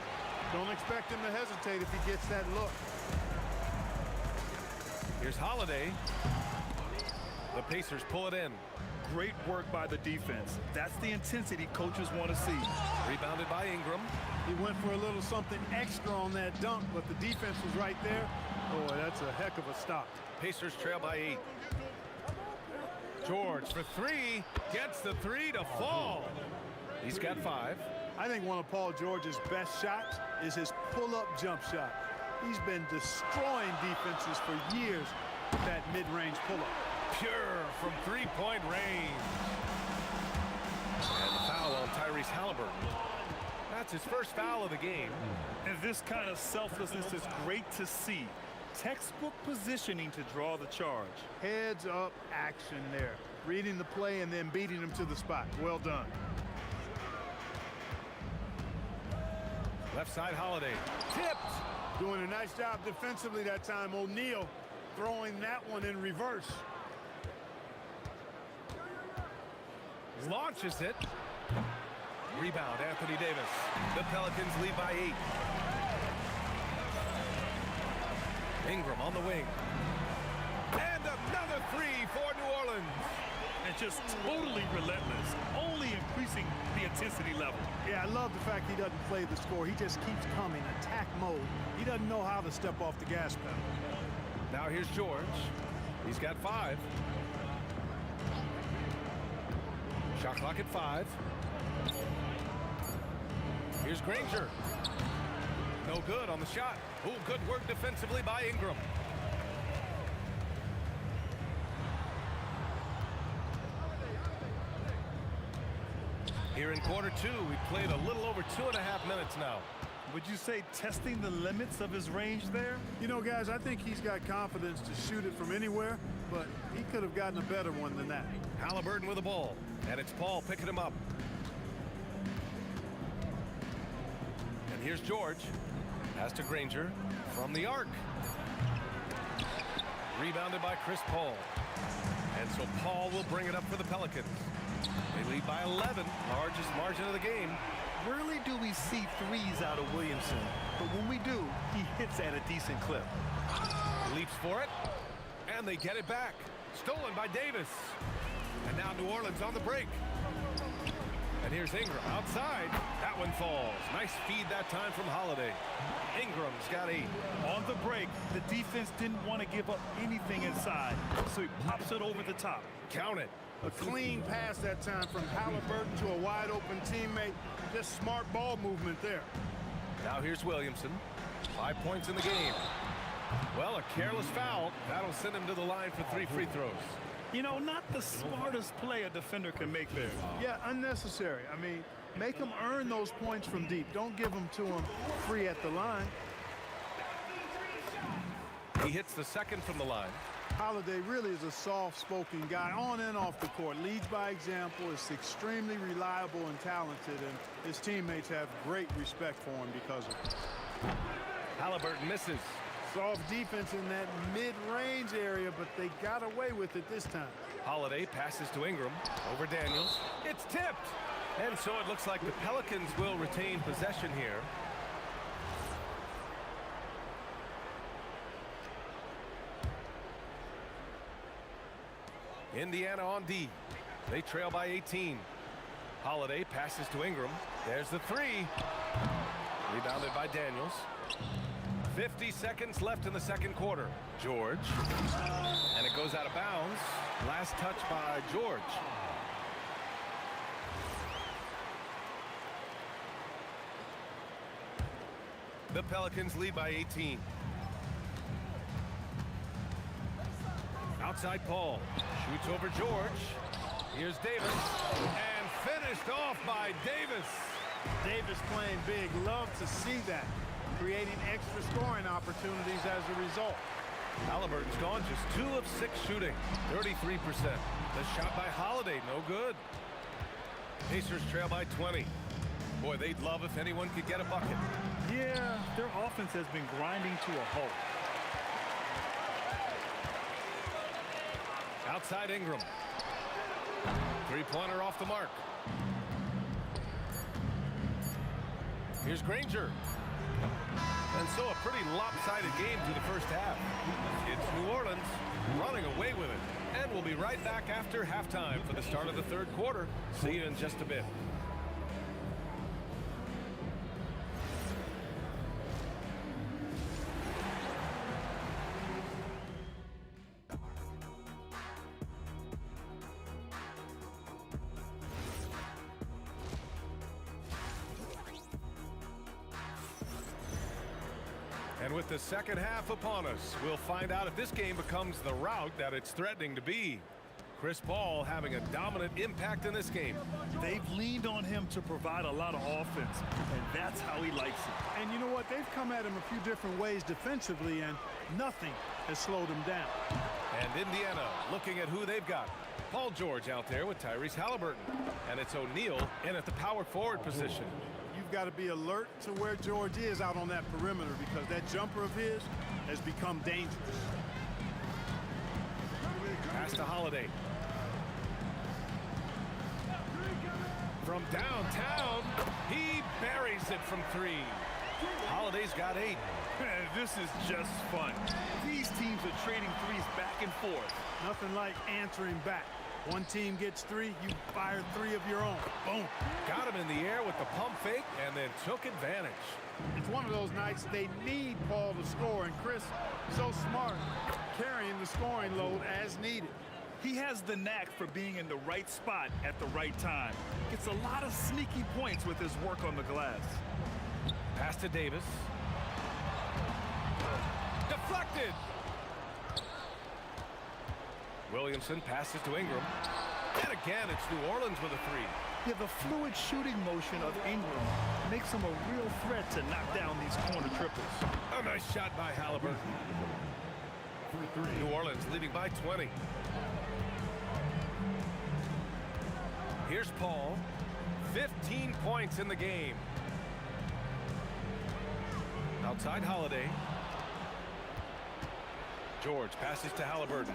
[SPEAKER 16] Don't expect him to hesitate if he gets that look.
[SPEAKER 3] Here's Holiday. The Pacers pull it in.
[SPEAKER 5] Great work by the defense. That's the intensity coaches want to see.
[SPEAKER 3] Rebounded by Ingram.
[SPEAKER 16] He went for a little something extra on that dunk, but the defense was right there. Boy, that's a heck of a stop.
[SPEAKER 3] Pacers trail by 8. George for 3. Gets the 3 to fall. He's got 5.
[SPEAKER 16] I think one of Paul George's best shots is his pull-up jump shot. He's been destroying defenses for years with that mid-range pull-up.
[SPEAKER 3] Pure from 3-point range. And the foul on Tyrese Halliburton. That's his first foul of the game.
[SPEAKER 5] And this kind of selflessness is great to see. Textbook positioning to draw the charge.
[SPEAKER 16] Heads up action there. Reading the play and then beating him to the spot. Well done.
[SPEAKER 3] Left side Holiday. Tipped.
[SPEAKER 16] Doing a nice job defensively that time. O'Neal throwing that one in reverse.
[SPEAKER 3] Launches it. Rebound, Anthony Davis. The Pelicans lead by 8. Ingram on the wing. And another 3 for New Orleans.
[SPEAKER 5] And just totally relentless, only increasing the intensity level.
[SPEAKER 16] Yeah, I love the fact he doesn't play the score. He just keeps coming, attack mode. He doesn't know how to step off the gas pedal.
[SPEAKER 3] Now here's George. He's got 5. Shot clock at 5. Here's Granger. No good on the shot. Ooh, good work defensively by Ingram. Here in quarter 2, we played a little over 2.5 minutes now.
[SPEAKER 5] Would you say testing the limits of his range there?
[SPEAKER 16] You know, guys, I think he's got confidence to shoot it from anywhere, but he could have gotten a better one than that.
[SPEAKER 3] Halliburton with the ball, and it's Paul picking him up. And here's George. Pass to Granger from the arc. Rebounded by Chris Paul. And so Paul will bring it up for the Pelicans. They lead by 11, largest margin of the game.
[SPEAKER 5] Rarely do we see threes out of Williamson, but when we do, he hits at a decent clip.
[SPEAKER 3] Leaps for it, and they get it back. Stolen by Davis. And now New Orleans on the break. And here's Ingram outside. That one falls. Nice feed that time from Holiday. Ingram's got 8.
[SPEAKER 5] On the break, the defense didn't want to give up anything inside, so he pops it over the top.
[SPEAKER 3] Count it.
[SPEAKER 16] A clean pass that time from Halliburton to a wide-open teammate. Just smart ball movement there.
[SPEAKER 3] Now here's Williamson. 5 points in the game. Well, a careless foul. That'll send him to the line for 3 free throws.
[SPEAKER 5] You know, not the smartest play a defender can make there.
[SPEAKER 16] Yeah, unnecessary. I mean, make them earn those points from deep. Don't give them to them free at the line.
[SPEAKER 3] He hits the second from the line.
[SPEAKER 16] Holiday really is a soft-spoken guy on and off the court. Leads by example, is extremely reliable and talented, and his teammates have great respect for him because of it.
[SPEAKER 3] Halliburton misses.
[SPEAKER 16] Soft defense in that mid-range area, but they got away with it this time.
[SPEAKER 3] Holiday passes to Ingram over Daniels. It's tipped. And so it looks like the Pelicans will retain possession here. Indiana on D. They trail by 18. Holiday passes to Ingram. There's the 3. Rebounded by Daniels. 50 seconds left in the second quarter. George. And it goes out of bounds. Last touch by George. The Pelicans lead by 18. Outside Paul. Shoots over George. Here's Davis. And finished off by Davis.
[SPEAKER 16] Davis playing big. Love to see that. Creating extra scoring opportunities as a result.
[SPEAKER 3] Halliburton's gone just 2 of 6 shooting. 33%. The shot by Holiday, no good. Pacers trail by 20. Boy, they'd love if anyone could get a bucket.
[SPEAKER 5] Yeah, their offense has been grinding to a halt.
[SPEAKER 3] Outside Ingram. Three-pointer off the mark. Here's Granger. And so a pretty lopsided game through the first half. It's New Orleans running away with it. And we'll be right back after halftime for the start of the third quarter. See you in just a bit. And with the second half upon us, we'll find out if this game becomes the rout that it's threatening to be. Chris Paul having a dominant impact in this game.
[SPEAKER 5] They've leaned on him to provide a lot of offense, and that's how he likes it.
[SPEAKER 16] And you know what? They've come at him a few different ways defensively, and nothing has slowed him down.
[SPEAKER 3] And Indiana looking at who they've got. Paul George out there with Tyrese Halliburton. And it's O'Neal in at the power forward position.
[SPEAKER 16] You've got to be alert to where George is out on that perimeter because that jumper of his has become dangerous.
[SPEAKER 3] Pass to Holiday. From downtown, he buries it from 3. Holiday's got 8.
[SPEAKER 5] This is just fun. These teams are trading threes back and forth.
[SPEAKER 16] Nothing like answering back. One team gets 3, you fire 3 of your own. Boom.
[SPEAKER 3] Got him in the air with the pump fake and then took advantage.
[SPEAKER 16] It's one of those nights they need Paul to score, and Chris, so smart, carrying the scoring load as needed.
[SPEAKER 5] He has the knack for being in the right spot at the right time. Gets a lot of sneaky points with his work on the glass.
[SPEAKER 3] Pass to Davis. Deflected. Williamson passes to Ingram. And again, it's New Orleans with a 3.
[SPEAKER 5] Yeah, the fluid shooting motion of Ingram makes him a real threat to knock down these corner triples.
[SPEAKER 3] A nice shot by Halliburton. New Orleans leading by 20. Here's Paul. 15 points in the game. Outside Holiday. George passes to Halliburton.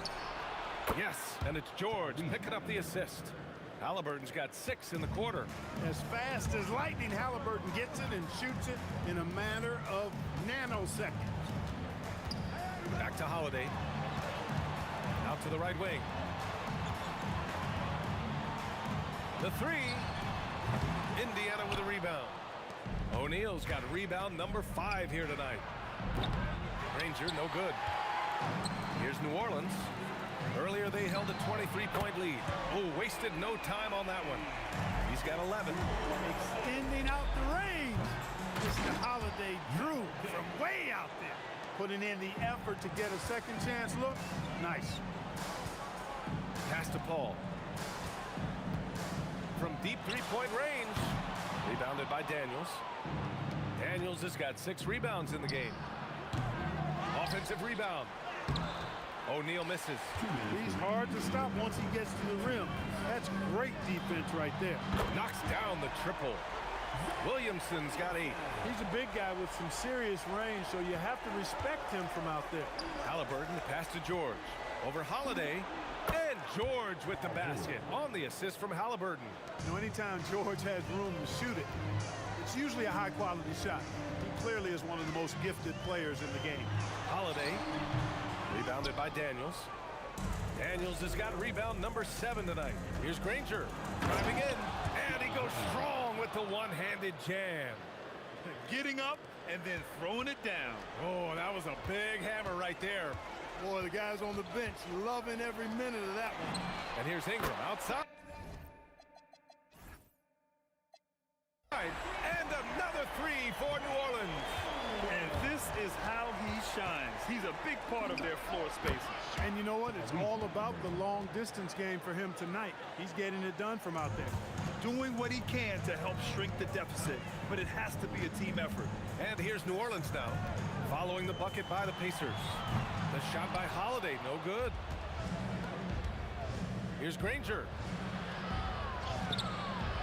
[SPEAKER 3] Yes, and it's George picking up the assist. Halliburton's got 6 in the quarter.
[SPEAKER 16] As fast as lightning, Halliburton gets it and shoots it in a matter of nanoseconds.
[SPEAKER 3] Back to Holiday. Out to the right wing. The 3. Indiana with a rebound. O'Neal's got rebound number 5 here tonight. Granger, no good. Here's New Orleans. Earlier they held a 23-point lead. Oh, wasted no time on that one. He's got 11.
[SPEAKER 16] Extending out the range. Mr. Holiday drew from way out there. Putting in the effort to get a second chance look. Nice.
[SPEAKER 3] Pass to Paul. From deep 3-point range. Rebounded by Daniels. Daniels has got 6 rebounds in the game. Offensive rebound. O'Neal misses.
[SPEAKER 16] He's hard to stop once he gets to the rim. That's great defense right there.
[SPEAKER 3] Knocks down the triple. Williamson's got 8.
[SPEAKER 16] He's a big guy with some serious range, so you have to respect him from out there.
[SPEAKER 3] Halliburton pass to George. Over Holiday. And George with the basket on the assist from Halliburton.
[SPEAKER 16] You know, anytime George has room to shoot it, it's usually a high-quality shot. He clearly is one of the most gifted players in the game.
[SPEAKER 3] Holiday. Rebounded by Daniels. Daniels has got rebound number 7 tonight. Here's Granger driving in, and he goes strong with the one-handed jam.
[SPEAKER 5] Getting up and then throwing it down.
[SPEAKER 3] Oh, that was a big hammer right there.
[SPEAKER 16] Boy, the guys on the bench loving every minute of that one.
[SPEAKER 3] And here's Ingram outside. And another 3 for New Orleans.
[SPEAKER 5] And this is how he shines. He's a big part of their floor spacing.
[SPEAKER 16] And you know what? It's all about the long distance game for him tonight. He's getting it done from out there.
[SPEAKER 5] Doing what he can to help shrink the deficit, but it has to be a team effort.
[SPEAKER 3] And here's New Orleans now, following the bucket by the Pacers. The shot by Holiday, no good. Here's Granger.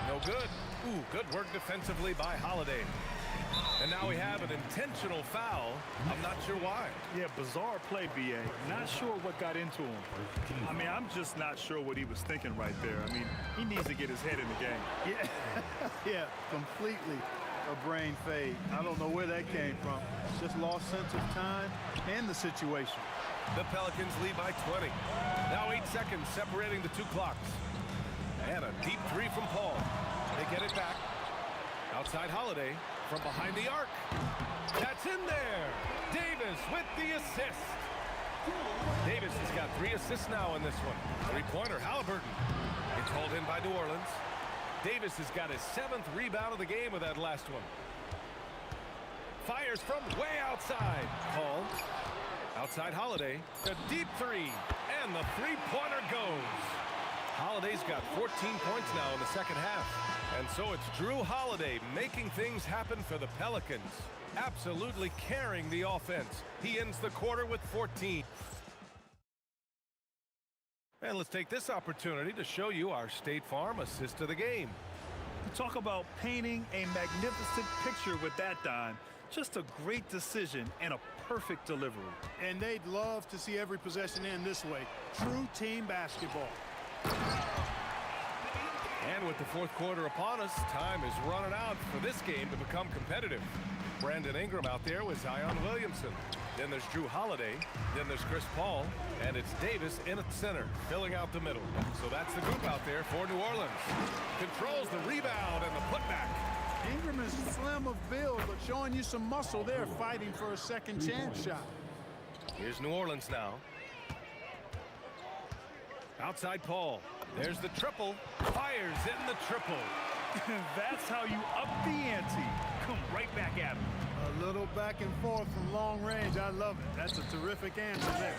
[SPEAKER 3] No good. Ooh, good work defensively by Holiday. And now we have an intentional foul. I'm not sure why.
[SPEAKER 5] Yeah, bizarre play, B.A. Not sure what got into him. I mean, I'm just not sure what he was thinking right there. I mean, he needs to get his head in the game.
[SPEAKER 16] Yeah, yeah, completely a brain fade. I don't know where that came from. Just lost sense of time and the situation.
[SPEAKER 3] The Pelicans lead by 20. Now 8 seconds separating the two clocks. And a deep three from Paul. They get it back. Outside Holiday from behind the arc. That's in there. Davis with the assist. Davis has got 3 assists now in this one. Three-pointer, Halliburton. It's hauled in by New Orleans. Davis has got his 7th rebound of the game with that last one. Fires from way outside. Paul. Outside Holiday. A deep three. And the three-pointer goes. Holiday's got 14 points now in the second half. And so it's Drew Holiday making things happen for the Pelicans. Absolutely carrying the offense. He ends the quarter with 14. And let's take this opportunity to show you our State Farm assist of the game.
[SPEAKER 5] Talk about painting a magnificent picture with that dime. Just a great decision and a perfect delivery.
[SPEAKER 16] And they'd love to see every possession end this way. True team basketball.
[SPEAKER 3] And with the fourth quarter upon us, time is running out for this game to become competitive. Brandon Ingram out there with Zion Williamson. Then there's Drew Holiday. Then there's Chris Paul. And it's Davis in at center, filling out the middle. So that's the group out there for New Orleans. Controls the rebound and the putback.
[SPEAKER 16] Ingram is slim of build, but showing you some muscle there, fighting for a second chance shot.
[SPEAKER 3] Here's New Orleans now. Outside Paul. There's the triple. Fires in the triple.
[SPEAKER 5] That's how you up the ante. Come right back at him.
[SPEAKER 16] A little back and forth from long range. I love it. That's a terrific answer there.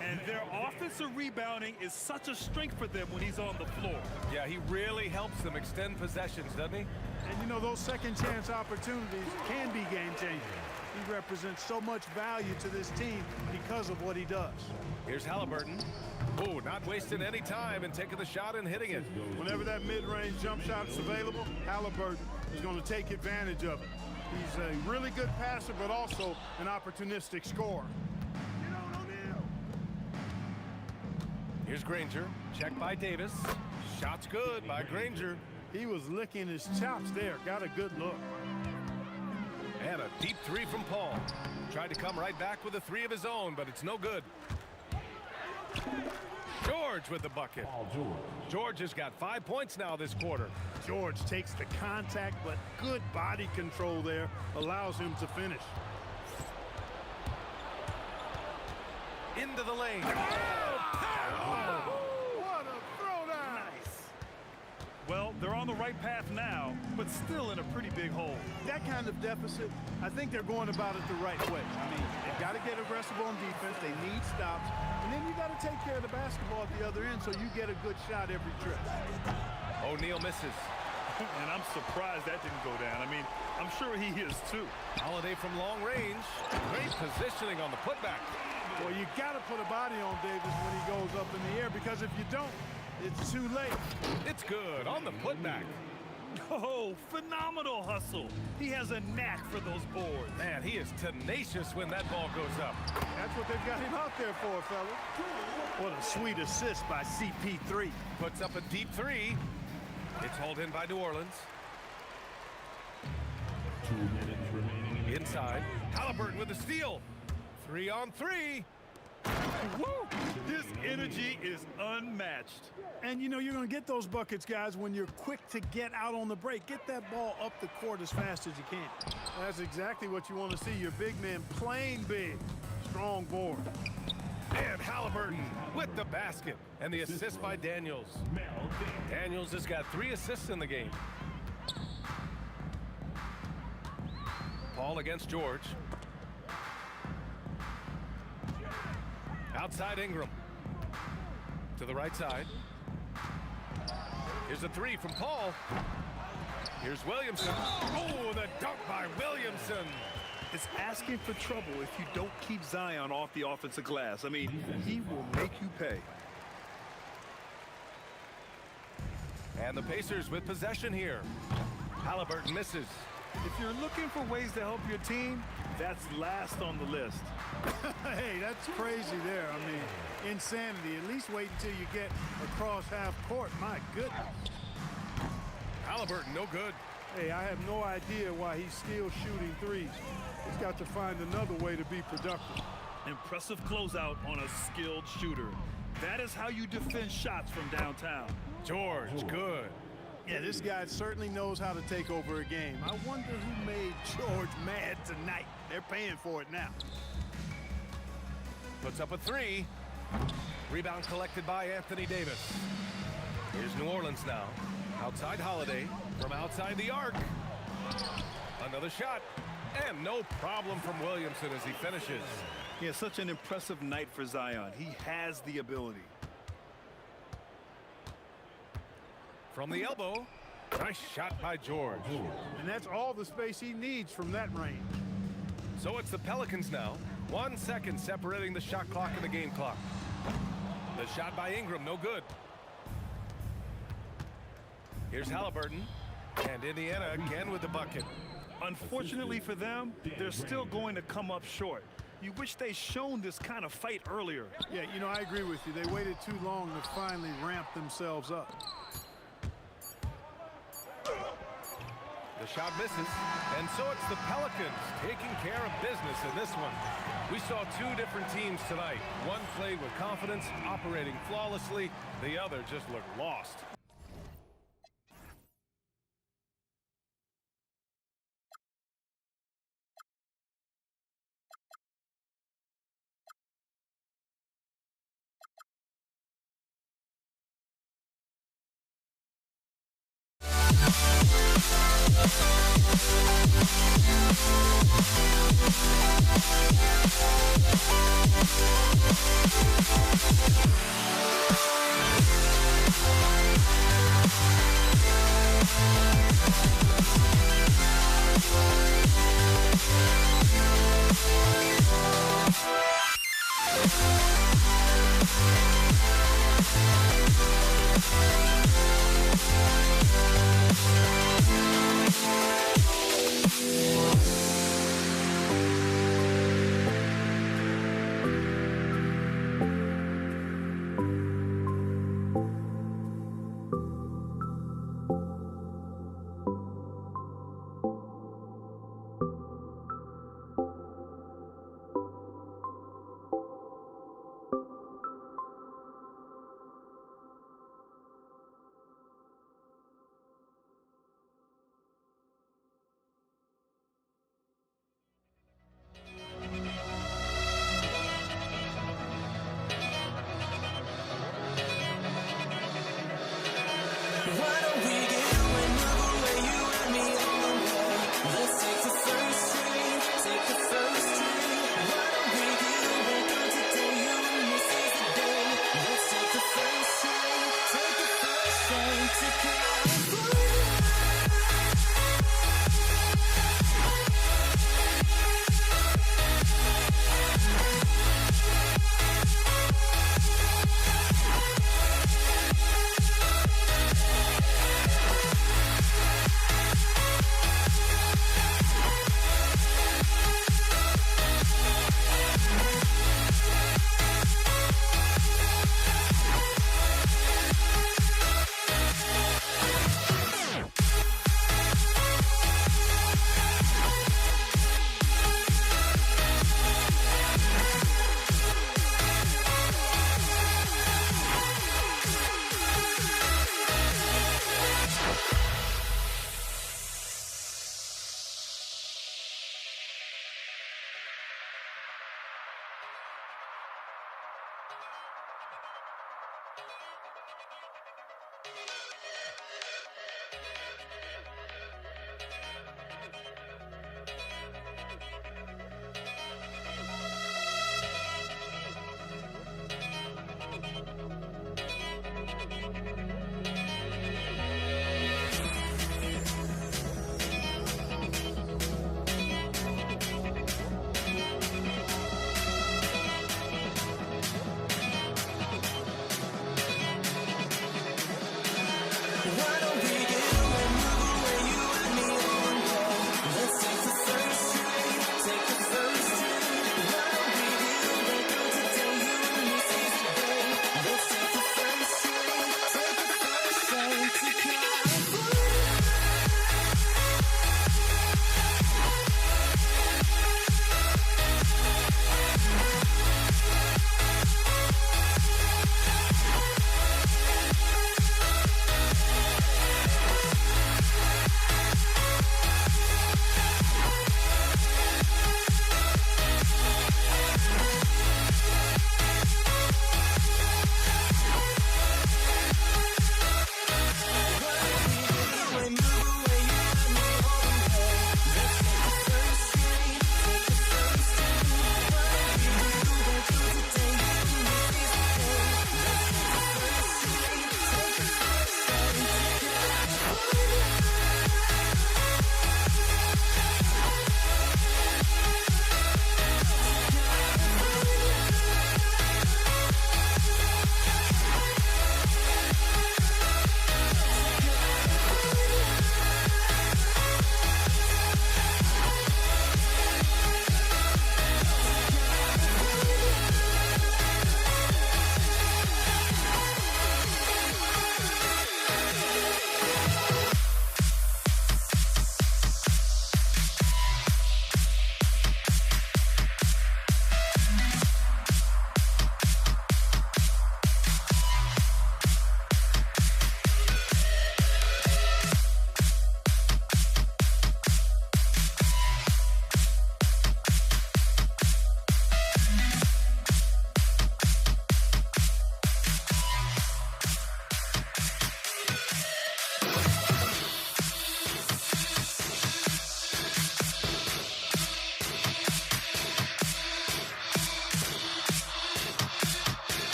[SPEAKER 5] And their offensive rebounding is such a strength for them when he's on the floor.
[SPEAKER 3] Yeah, he really helps them extend possessions, doesn't he?
[SPEAKER 16] And you know, those second chance opportunities can be game changing. He represents so much value to this team because of what he does.
[SPEAKER 3] Here's Halliburton. Oh, not wasting any time and taking the shot and hitting it.
[SPEAKER 16] Whenever that mid-range jump shot is available, Halliburton is going to take advantage of it. He's a really good passer, but also an opportunistic scorer.
[SPEAKER 3] Here's Granger. Check by Davis. Shot's good by Granger.
[SPEAKER 16] He was licking his chops there. Got a good look.
[SPEAKER 3] And a deep three from Paul. Tried to come right back with a three of his own, but it's no good. George with the bucket. George has got 5 points now this quarter.
[SPEAKER 16] George takes the contact, but good body control there allows him to finish.
[SPEAKER 3] Into the lane.
[SPEAKER 16] What a throwdown!
[SPEAKER 5] Nice. Well, they're on the right path now, but still in a pretty big hole.
[SPEAKER 16] That kind of deficit, I think they're going about it the right way. I mean, they've got to get aggressive on defense. They need stops. And then you got to take care of the basketball at the other end so you get a good shot every trip.
[SPEAKER 3] O'Neal misses.
[SPEAKER 5] And I'm surprised that didn't go down. I mean, I'm sure he is too.
[SPEAKER 3] Holiday from long range. Great positioning on the putback.
[SPEAKER 16] Well, you got to put a body on Davis when he goes up in the air, because if you don't, it's too late.
[SPEAKER 3] It's good on the putback.
[SPEAKER 5] Oh, phenomenal hustle. He has a knack for those boards.
[SPEAKER 3] Man, he is tenacious when that ball goes up.
[SPEAKER 16] That's what they've got him out there for, fella. What a sweet assist by CP3.
[SPEAKER 3] Puts up a deep three. It's hauled in by New Orleans.
[SPEAKER 7] 2 minutes remaining.
[SPEAKER 3] Inside. Halliburton with a steal. 3-on-3.
[SPEAKER 5] Woo! His energy is unmatched.
[SPEAKER 16] And you know, you're going to get those buckets, guys, when you're quick to get out on the break. Get that ball up the court as fast as you can. That's exactly what you want to see. Your big man playing big. Strong board.
[SPEAKER 3] And Halliburton with the basket. And the assist by Daniels. Daniels has got 3 assists in the game. Paul against George. Outside Ingram. To the right side. Here's a three from Paul. Here's Williamson. Oh, the dunk by Williamson.
[SPEAKER 5] It's asking for trouble if you don't keep Zion off the offensive glass. I mean, he will make you pay.
[SPEAKER 3] And the Pacers with possession here. Halliburton misses.
[SPEAKER 5] If you're looking for ways to help your team, that's last on the list.
[SPEAKER 16] Hey, that's crazy there. I mean, insanity. At least wait until you get across half court. My goodness.
[SPEAKER 3] Halliburton, no good.
[SPEAKER 16] Hey, I have no idea why he's still shooting threes. He's got to find another way to be productive.
[SPEAKER 5] Impressive closeout on a skilled shooter. That is how you defend shots from downtown.
[SPEAKER 3] George, good.
[SPEAKER 16] Yeah, this guy certainly knows how to take over a game. I wonder who made George mad tonight. They're paying for it now.
[SPEAKER 3] Puts up a three. Rebound collected by Anthony Davis. Here's New Orleans now. Outside Holiday from outside the arc. Another shot. And no problem from Williamson as he finishes.
[SPEAKER 5] Yeah, such an impressive night for Zion. He has the ability.
[SPEAKER 3] From the elbow. Nice shot by George.
[SPEAKER 16] And that's all the space he needs from that range.
[SPEAKER 3] So it's the Pelicans now. 1 second separating the shot clock and the game clock. The shot by Ingram, no good. Here's Halliburton. And Indiana again with the bucket.
[SPEAKER 5] Unfortunately for them, they're still going to come up short. You wish they shown this kind of fight earlier.
[SPEAKER 16] Yeah, you know, I agree with you. They waited too long to finally ramp themselves up.
[SPEAKER 3] The shot misses, and so it's the Pelicans taking care of business in this one. We saw two different teams tonight. One played with confidence, operating flawlessly. The other just looked lost.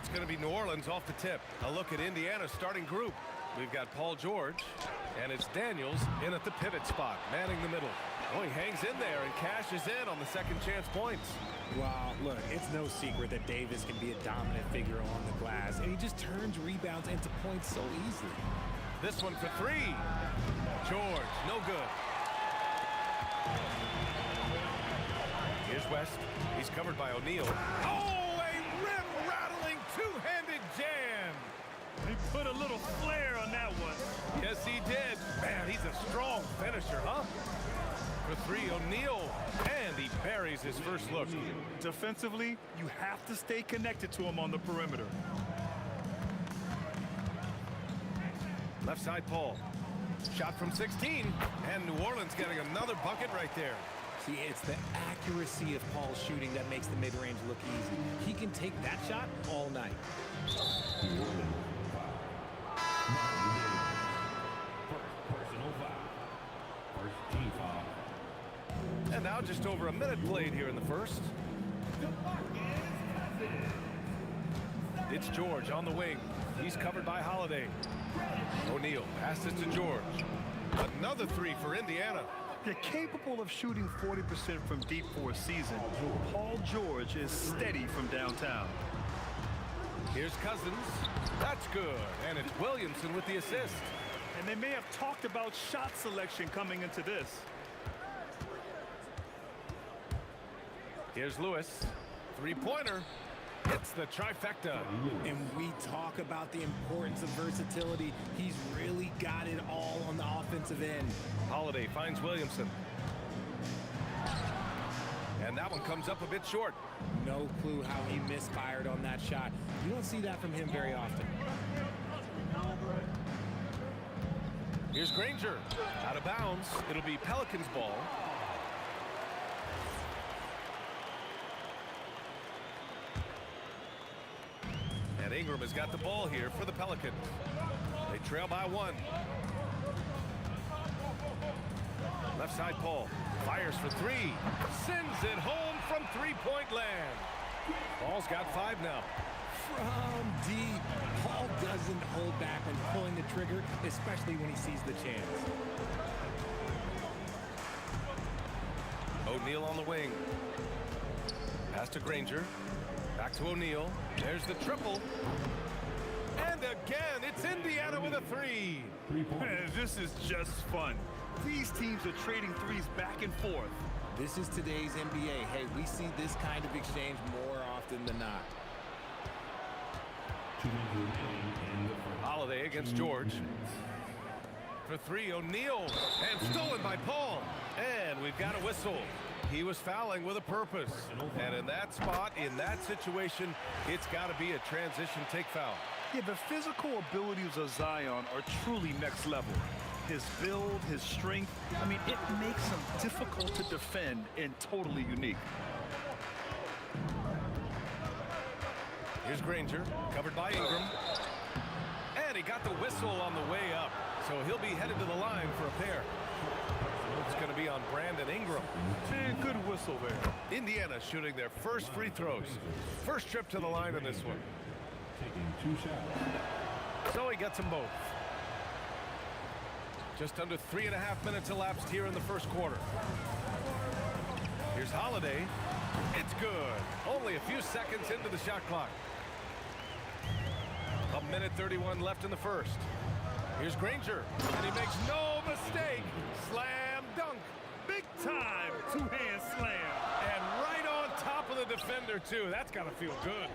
[SPEAKER 3] It's going to be New Orleans off the tip. A look at Indiana's starting group. We've got Paul George, and it's Daniels in at the pivot spot, manning the middle. Oh, he hangs in there and cashes in on the second chance points.
[SPEAKER 4] Wow, look, it's no secret that Davis can be a dominant figure on the glass, and he just turns rebounds into points so easily.
[SPEAKER 3] This one for three. George, no good. Here's West. He's covered by O'Neal. Oh, a rim-rattling two-handed jam.
[SPEAKER 5] He put a little flair on that one.
[SPEAKER 3] Yes, he did. Man, he's a strong finisher, huh? For three, O'Neal, and he buries his first look.
[SPEAKER 5] Defensively, you have to stay connected to him on the perimeter.
[SPEAKER 3] Left side, Paul. Shot from 16, and New Orleans getting another bucket right there.
[SPEAKER 4] See, it's the accuracy of Paul's shooting that makes the mid-range look easy. He can take that shot all night.
[SPEAKER 3] And now just over a minute played here in the first. It's George on the wing. He's covered by Holiday. O'Neal passes to George. Another three for Indiana.
[SPEAKER 5] They're capable of shooting 40% from deep for a season. Paul George is steady from downtown.
[SPEAKER 3] Here's Cousins. That's good. And it's Williamson with the assist.
[SPEAKER 5] And they may have talked about shot selection coming into this.
[SPEAKER 3] Here's Lewis. Three-pointer. It's the trifecta.
[SPEAKER 4] And we talk about the importance of versatility. He's really got it all on the offensive end.
[SPEAKER 3] Holiday finds Williamson. And that one comes up a bit short.
[SPEAKER 4] No clue how he misfired on that shot. You don't see that from him very often.
[SPEAKER 3] Here's Granger. Out of bounds. It'll be Pelicans ball. And Ingram has got the ball here for the Pelicans. They trail by one. Left side, Paul. Fires for three. Sends it home from three-point land. Paul's got five now.
[SPEAKER 4] From deep. Paul doesn't hold back when pulling the trigger, especially when he sees the chance.
[SPEAKER 3] O'Neal on the wing. Pass to Granger. Back to O'Neal. There's the triple. And And again, it's Indiana with a three.
[SPEAKER 5] Man, this is just fun. These teams are trading threes back and forth.
[SPEAKER 4] This is today's NBA. Hey, we see this kind of exchange more often than not.
[SPEAKER 3] Holiday against George. For three, O'Neal. And stolen by Paul. And we've got a whistle. He was fouling with a purpose. And in that spot, in that situation, it's got to be a transition take foul.
[SPEAKER 5] Yeah, the physical abilities of Zion are truly next level. His build, his strength, I mean, it makes him difficult to defend and totally unique.
[SPEAKER 3] Here's Granger, covered by Ingram. And he got the whistle on the way up. So he'll be headed to the line for a pair. It's going to be on Brandon Ingram.
[SPEAKER 5] And good whistle there.
[SPEAKER 3] Indiana shooting their first free throws. First trip to the line in this one.
[SPEAKER 7] Taking 2 shots.
[SPEAKER 3] So he gets them both. Just under 3.5 minutes elapsed here in the first quarter. Here's Holiday. It's good. Only a few seconds into the shot clock. 1:31 left in the first. Here's Granger, and he makes no mistake. Slam dunk.
[SPEAKER 5] Big time two-hand slam.
[SPEAKER 3] And right on top of the defender, too. That's got to feel good.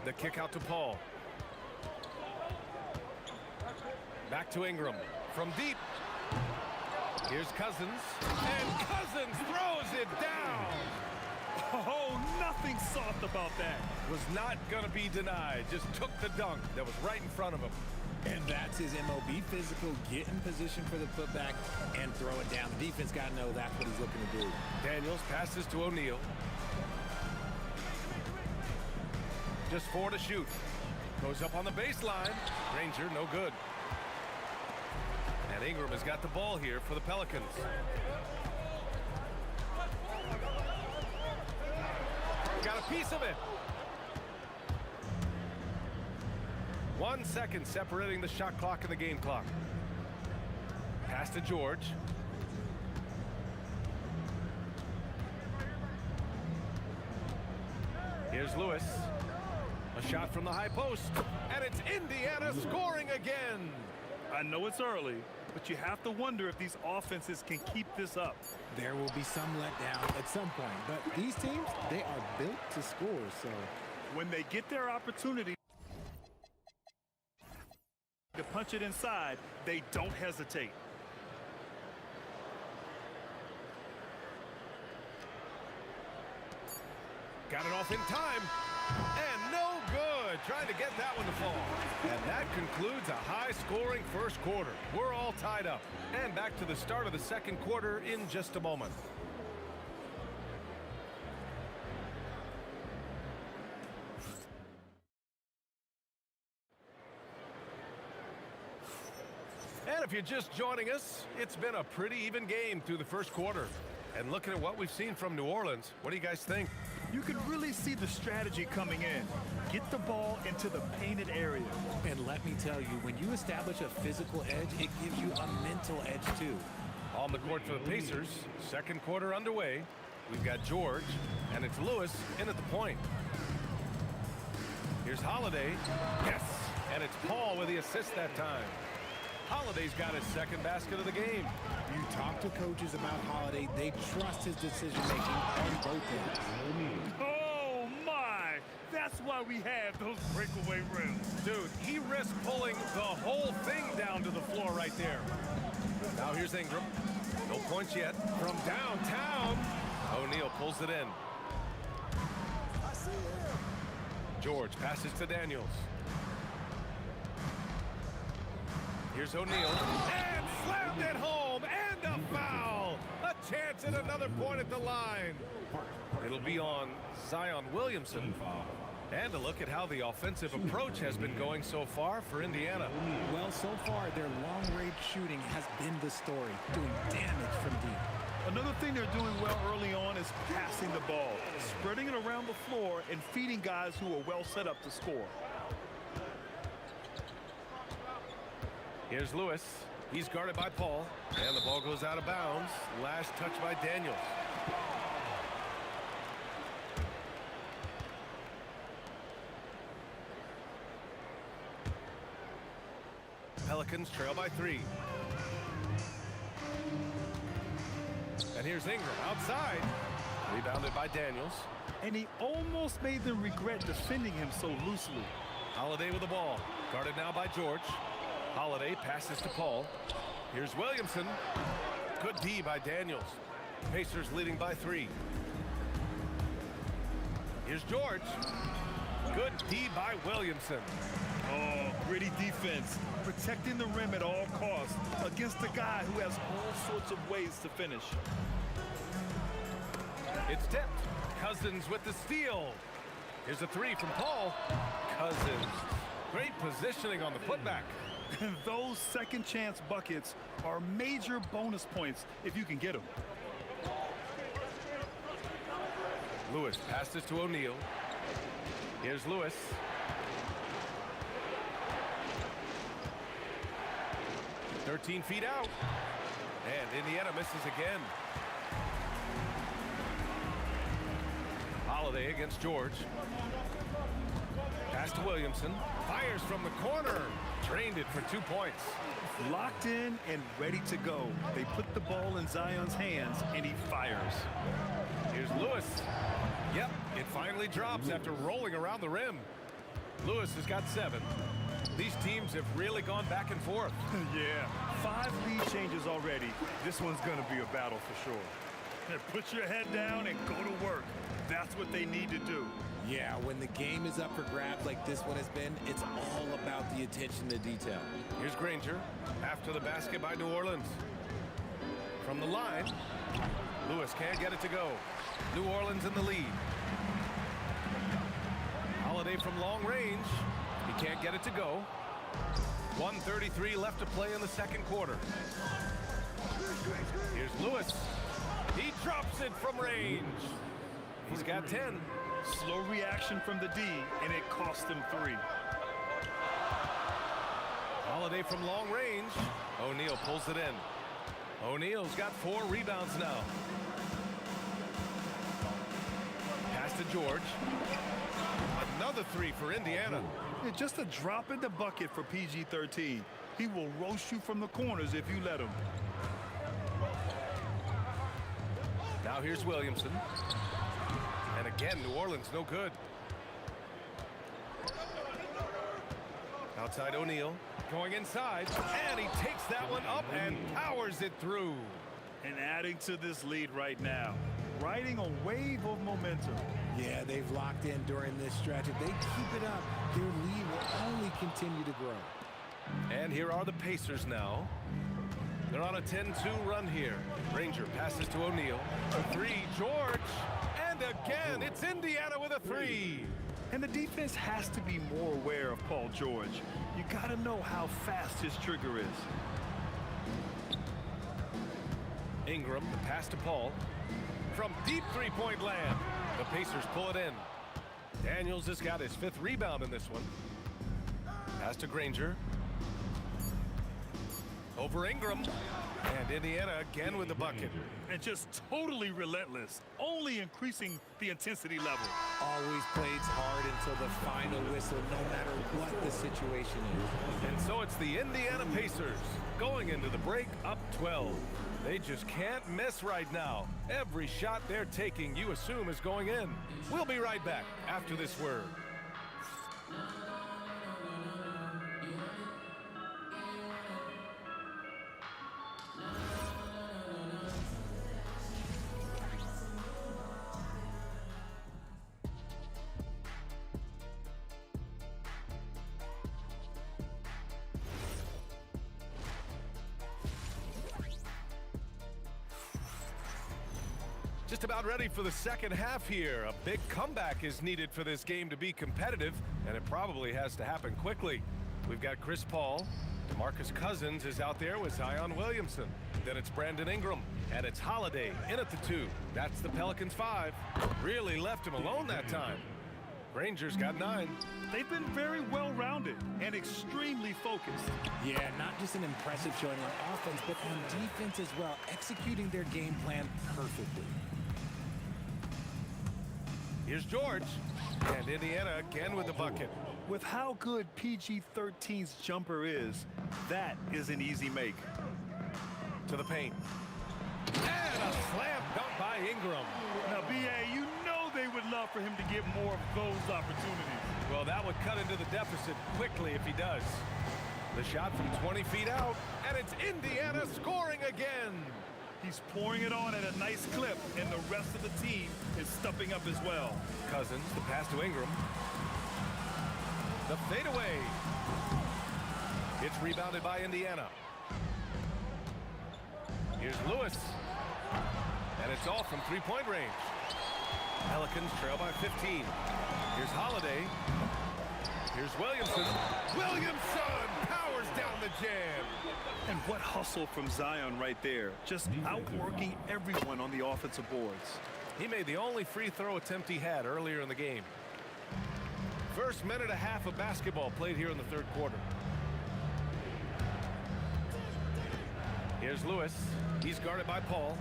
[SPEAKER 3] The kick out to Paul. Back to Ingram. From deep. Here's Cousins. And Cousins throws it down.
[SPEAKER 5] Oh, nothing soft about that.
[SPEAKER 3] Was not going to be denied. Just took the dunk that was right in front of him.
[SPEAKER 4] And that's his MOB physical. Get in position for the putback and throw it down. The defense got to know that's what he's looking to do.
[SPEAKER 3] Daniels passes to O'Neal. Just 4 to shoot. Goes up on the baseline. Granger, no good. And Ingram has got the ball here for the Pelicans. Got a piece of it. 1 second separating the shot clock and the game clock. Pass to George. Here's Lewis. A shot from the high post. And it's Indiana scoring again.
[SPEAKER 5] I know it's early, but you have to wonder if these offenses can keep this up.
[SPEAKER 4] There will be some letdown at some point, but these teams, they are built to score, so
[SPEAKER 5] when they get their opportunity to punch it inside, they don't hesitate.
[SPEAKER 3] Got it off in time. And no good. Trying to get that one to fall. And that concludes a high-scoring first quarter. We're all tied up. And back to the start of the second quarter in just a moment. And if you're just joining us, it's been a pretty even game through the first quarter. And looking at what we've seen from New Orleans, what do you guys think?
[SPEAKER 5] You can really see the strategy coming in. Get the ball into the painted area.
[SPEAKER 4] And let me tell you, when you establish a physical edge, it gives you a mental edge too.
[SPEAKER 3] On the court for the Pacers, second quarter underway. We've got George, and it's Lewis in at the point. Here's Holiday. Yes, and it's Paul with the assist that time. Holiday's got his second basket of the game.
[SPEAKER 4] You talk to coaches about Holiday, they trust his decision-making on both ends.
[SPEAKER 5] Oh, my! That's why we have those breakaway rims.
[SPEAKER 3] Dude, he risked pulling the whole thing down to the floor right there. Now here's Ingram. No points yet. From downtown, O'Neal pulls it in. George passes to Daniels. Here's O'Neal, and slammed it home, and a foul! A chance at another point at the line. It'll be on Zion Williamson. And a look at how the offensive approach has been going so far for Indiana.
[SPEAKER 4] Well, so far, their long-range shooting has been the story, doing damage from deep.
[SPEAKER 5] Another thing they're doing well early on is passing the ball, spreading it around the floor, and feeding guys who are well set up to score.
[SPEAKER 3] Here's Lewis. He's guarded by Paul. And the ball goes out of bounds. Last touch by Daniels. Pelicans trail by 3. And here's Ingram outside. Rebounded by Daniels.
[SPEAKER 5] And he almost made them regret defending him so loosely.
[SPEAKER 3] Holiday with the ball. Guarded now by George. Holiday passes to Paul. Here's Williamson. Good D by Daniels. Pacers leading by 3. Here's George. Good D by Williamson.
[SPEAKER 5] Oh, gritty defense. Protecting the rim at all costs against a guy who has all sorts of ways to finish.
[SPEAKER 3] It's tipped. Cousins with the steal. Here's a 3 from Paul. Cousins. Great positioning on the putback.
[SPEAKER 5] Those second chance buckets are major bonus points if you can get them.
[SPEAKER 3] Lewis passes to O'Neal. Here's Lewis. "13 feet out. And Indiana misses again. Holiday against George. Pass to Williamson. Fires from the corner. Drained it for 2 points.
[SPEAKER 5] Locked in and ready to go. They put the ball in Zion's hands, and he fires.
[SPEAKER 3] Here's Lewis. Yep, it finally drops after rolling around the rim. Lewis has got 7. These teams have really gone back and forth.
[SPEAKER 5] Yeah, 5 lead changes already. This one's going to be a battle for sure. Put your head down and go to work. That's what they need to do.
[SPEAKER 4] Yeah, when the game is up for grabs like this one has been, it's all about the attention to detail.
[SPEAKER 3] Here's Granger after the basket by New Orleans. From the line, Lewis can't get it to go. New Orleans in the lead. Holiday from long range. He can't get it to go. 1:33 left to play in the second quarter. Here's Lewis. He drops it from range. He's got 10.
[SPEAKER 5] Slow reaction from the D, and it cost him 3.
[SPEAKER 3] Holiday from long range. O'Neal pulls it in. O'Neal's got 4 rebounds now. Pass to George. Another 3 for Indiana.
[SPEAKER 5] It's just a drop in the bucket for PG-13. He will roast you from the corners if you let him.
[SPEAKER 3] Now here's Williamson. And again, New Orleans no good. Outside O'Neal. Going inside. And he takes that one up and powers it through.
[SPEAKER 5] And adding to this lead right now. Riding a wave of momentum.
[SPEAKER 4] Yeah, they've locked in during this stretch. If they keep it up, their lead will only continue to grow.
[SPEAKER 3] And here are the Pacers now. They're on a 10-2 run here. Granger passes to O'Neal. A 3, George. And again, it's Indiana with a 3.
[SPEAKER 5] And the defense has to be more aware of Paul George. You got to know how fast his trigger is.
[SPEAKER 3] Ingram, the pass to Paul. From deep three-point land, the Pacers pull it in. Daniels has got his 5th rebound in this one. Pass to Granger. Over Ingram. And Indiana again with the bucket.
[SPEAKER 5] And just totally relentless, only increasing the intensity level.
[SPEAKER 4] Always plays hard until the final whistle, no matter what the situation is.
[SPEAKER 3] And so it's the Indiana Pacers going into the break up 12. They just can't miss right now. Every shot they're taking, you assume, is going in. We'll be right back after this word. Just about ready for the second half here. A big comeback is needed for this game to be competitive, and it probably has to happen quickly. We've got Chris Paul. DeMarcus Cousins is out there with Zion Williamson. Then it's Brandon Ingram, and it's Holiday in at the 2. That's the Pelicans 5. Really left him alone that time. Granger's got 9.
[SPEAKER 5] They've been very well-rounded and extremely focused.
[SPEAKER 4] Yeah, not just an impressive showing on offense, but on defense as well, executing their game plan perfectly.
[SPEAKER 3] Here's George. And Indiana again with the bucket.
[SPEAKER 5] With how good PG-13's jumper is, that is an easy make.
[SPEAKER 3] To the paint. And a slam dunk by Ingram.
[SPEAKER 5] Now, B.A., you know they would love for him to get more of those opportunities.
[SPEAKER 3] Well, that would cut into the deficit quickly if he does. The shot from 20 feet out, and it's Indiana scoring again.
[SPEAKER 5] He's pouring it on at a nice clip, and the rest of the team is stepping up as well.
[SPEAKER 3] Cousins, the pass to Ingram. The fadeaway. It's rebounded by Indiana. Here's Lewis. And it's all from three-point range. Pelicans trail by 15. Here's Holiday. Here's Williamson. Williamson powers down the jam.
[SPEAKER 5] And what hustle from Zion right there. Just outworking everyone on the offensive boards.
[SPEAKER 3] He made the only free throw attempt he had earlier in the game. First minute and a half of basketball played here in the third quarter. Here's Lewis. He's guarded by Paul.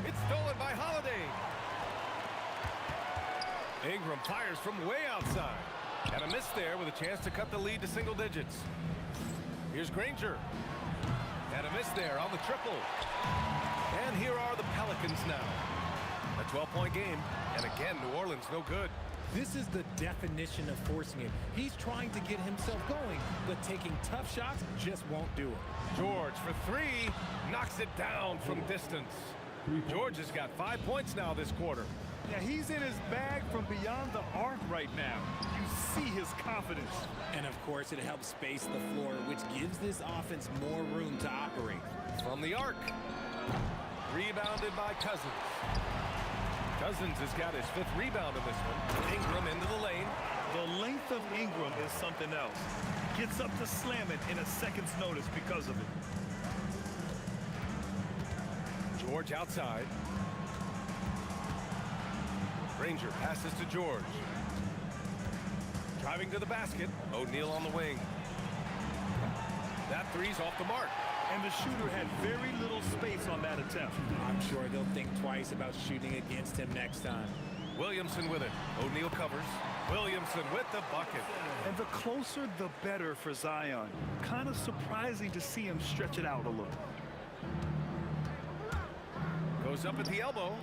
[SPEAKER 3] It's stolen by Holiday. Ingram fires from way outside. And a miss there with a chance to cut the lead to single digits. Here's Granger. And a miss there on the triple. And here are the Pelicans now. A 12-point game. And again, New Orleans no good.
[SPEAKER 15] This is the definition of forcing it. He's trying to get himself going, but taking tough shots just won't do it.
[SPEAKER 3] George for three. Knocks it down from distance. George has got 5 points now this quarter.
[SPEAKER 5] Yeah, he's in his bag from beyond the arc right now. You see his confidence.
[SPEAKER 4] And of course, it helps space the floor, which gives this offense more room to operate.
[SPEAKER 3] From the arc. Rebounded by Cousins. Cousins has got his 5th rebound in this one. Ingram into the lane.
[SPEAKER 5] The length of Ingram is something else. Gets up to slam it in a second's notice because of it.
[SPEAKER 3] George outside. Granger passes to George. Driving to the basket. O'Neal on the wing. That three's off the mark.
[SPEAKER 5] And the shooter had very little space on that attempt.
[SPEAKER 4] I'm sure they'll think twice about shooting against him next time.
[SPEAKER 3] Williamson with it. O'Neal covers. Williamson with the bucket.
[SPEAKER 5] And the closer, the better for Zion. Kind of surprising to see him stretch it out a little.
[SPEAKER 3] Goes up at the elbow.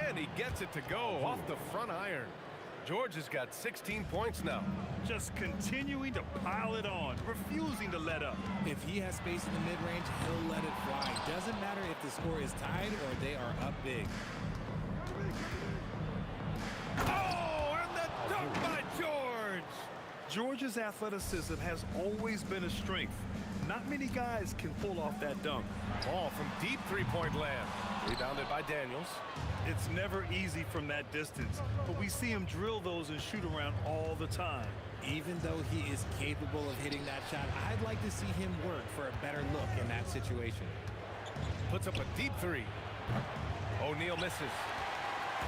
[SPEAKER 3] And he gets it to go off the front iron. George has got 16 points now.
[SPEAKER 5] Just continuing to pile it on, refusing to let up.
[SPEAKER 4] If he has space in the mid-range, he'll let it fly. Doesn't matter if the score is tied or they are up big.
[SPEAKER 3] Oh, and the dunk by George!
[SPEAKER 5] George's athleticism has always been a strength. Not many guys can pull off that dunk.
[SPEAKER 3] Ball from deep three-point land. Rebounded by Daniels.
[SPEAKER 5] It's never easy from that distance, but we see him drill those and shoot around all the time.
[SPEAKER 4] Even though he is capable of hitting that shot, I'd like to see him work for a better look in that situation.
[SPEAKER 3] Puts up a deep three. O'Neal misses.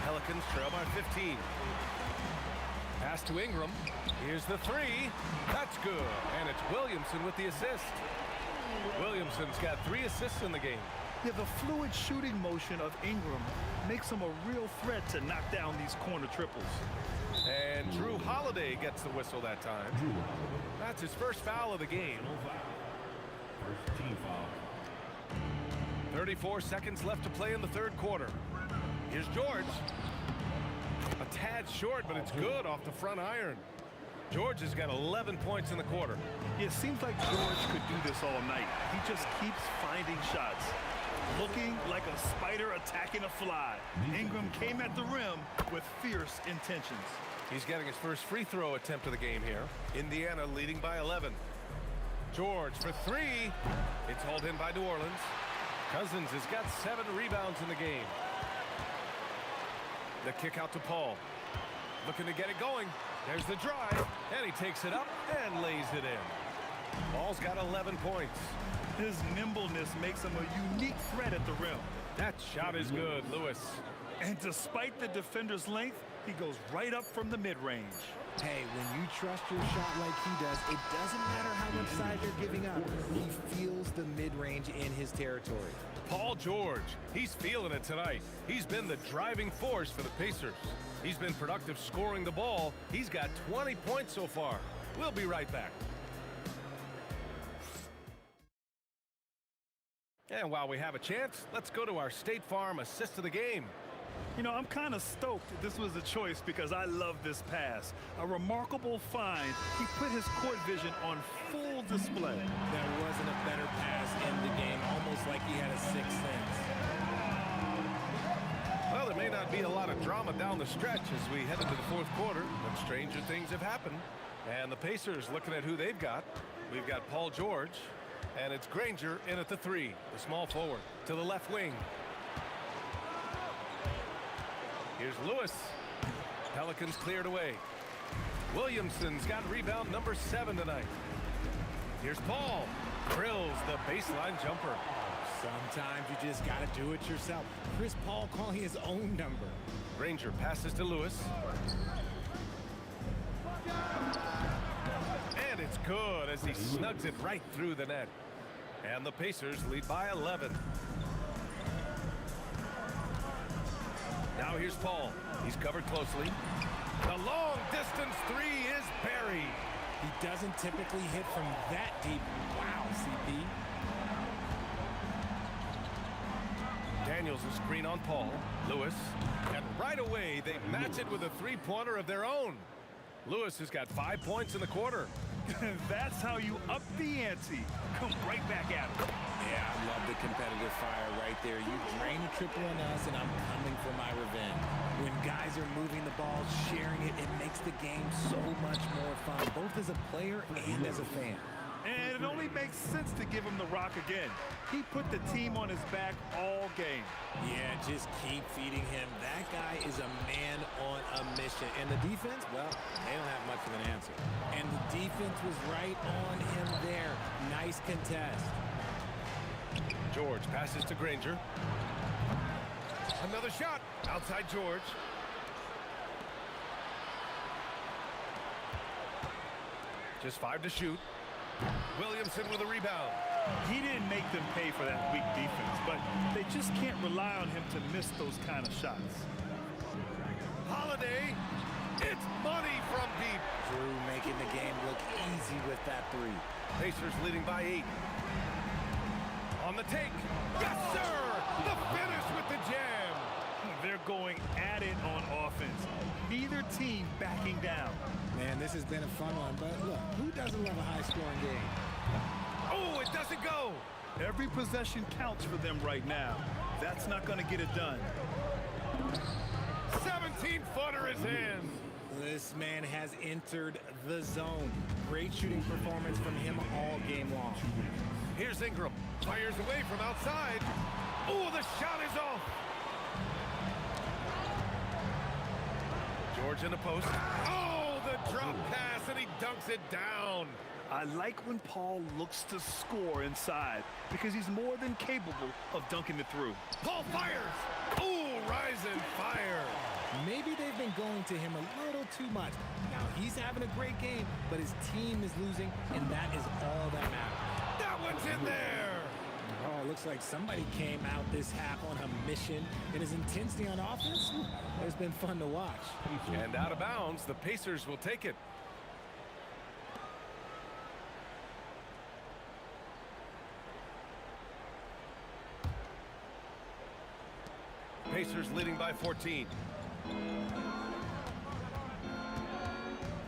[SPEAKER 3] Pelicans trail by 15. Pass to Ingram. Here's the three. That's good. And it's Williamson with the assist. Williamson's got 3 assists in the game.
[SPEAKER 5] Yeah, the fluid shooting motion of Ingram makes him a real threat to knock down these corner triples.
[SPEAKER 3] And Drew Holiday gets the whistle that time. That's his first foul of the game.
[SPEAKER 7] First team foul.
[SPEAKER 3] 34 seconds left to play in the third quarter. Here's George. A tad short, but it's good off the front iron. George has got 11 points in the quarter.
[SPEAKER 5] It seems like George could do this all night. He just keeps finding shots. Looking like a spider attacking a fly. Ingram came at the rim with fierce intentions.
[SPEAKER 3] He's getting his first free throw attempt of the game here. Indiana leading by 11. George for three. It's hauled in by New Orleans. Cousins has got 7 rebounds in the game. The kick out to Paul. Looking to get it going. There's the drive. And he takes it up and lays it in. Paul's got 11 points.
[SPEAKER 5] His nimbleness makes him a unique threat at the rim.
[SPEAKER 3] That shot is good, Lewis.
[SPEAKER 5] And despite the defender's length, he goes right up from the mid-range.
[SPEAKER 15] Hey, when you trust your shot like he does, it doesn't matter how much side they're giving up. He feels the mid-range in his territory.
[SPEAKER 3] Paul George, he's feeling it tonight. He's been the driving force for the Pacers. He's been productive scoring the ball. He's got 20 points so far. We'll be right back. And while we have a chance, let's go to our State Farm assist of the game.
[SPEAKER 5] You know, I'm kind of stoked this was a choice because I love this pass. A remarkable find. He put his court vision on full display.
[SPEAKER 15] There wasn't a better pass in the game, almost like he had a sixth sense.
[SPEAKER 3] Well, there may not be a lot of drama down the stretch as we head into the fourth quarter, but stranger things have happened. And the Pacers looking at who they've got. We've got Paul George, and it's Granger in at the 3, the small forward, to the left wing. Here's Lewis. Pelicans cleared away. Williamson's got rebound number 7 tonight. Here's Paul. Drills the baseline jumper.
[SPEAKER 15] Sometimes you just got to do it yourself. Chris Paul calling his own number.
[SPEAKER 3] Granger passes to Lewis. And it's good as he snugs it right through the net. And the Pacers lead by 11. Now here's Paul. He's covered closely. The long distance 3 is buried.
[SPEAKER 15] He doesn't typically hit from that deep. Wow, CP.
[SPEAKER 3] Daniels a screen on Paul. Lewis. And right away, they match it with a three-pointer of their own. Lewis has got 5 points in the quarter.
[SPEAKER 5] That's how you up the ante. Come right back at him.
[SPEAKER 4] Yeah, I love the competitive fire right there. You drain a triple on us, and I'm coming for my revenge.
[SPEAKER 15] When guys are moving the ball, sharing it, it makes the game so much more fun, both as a player and as a fan.
[SPEAKER 5] And it only makes sense to give him the rock again. He put the team on his back all game.
[SPEAKER 15] Yeah, just keep feeding him. That guy is a man on a mission. And the defense, well,
[SPEAKER 4] They don't have much of an answer.
[SPEAKER 15] and the defense was right on him there. Nice contest.
[SPEAKER 3] George passes to Granger. Another shot outside George. Just 5 to shoot. Williamson with a rebound.
[SPEAKER 5] He didn't make them pay for that weak defense, but they just can't rely on him to miss those kind of shots.
[SPEAKER 3] Holiday. It's money from deep.
[SPEAKER 15] Drew making the game look easy with that 3.
[SPEAKER 3] Pacers leading by 8. On the take. Yes, sir! The finish with the jam.
[SPEAKER 5] They're going at it on offense. Neither team backing down.
[SPEAKER 15] Man, this has been a fun one, but look, who doesn't love a high-scoring game?
[SPEAKER 3] Oh, it doesn't go.
[SPEAKER 5] Every possession counts for them right now. That's not going to get it done.
[SPEAKER 3] 17-footer is in.
[SPEAKER 15] This man has entered the zone. Great shooting performance from him all game long.
[SPEAKER 3] Here's Ingram. Fires away from outside. Oh, the shot is off. George in the post. Oh, the drop pass, and he dunks it down.
[SPEAKER 5] I like when Paul looks to score inside because he's more than capable of dunking it through.
[SPEAKER 3] Paul fires. Oh, rise and fire.
[SPEAKER 15] Maybe they've been going to him a little too much. Now, he's having a great game, but his team is losing, and that is all that matters.
[SPEAKER 3] That one's in there.
[SPEAKER 15] Oh, looks like somebody came out this half on a mission, and his intensity on offense has been fun to watch.
[SPEAKER 3] And out of bounds, the Pacers will take it. Pacers leading by 14.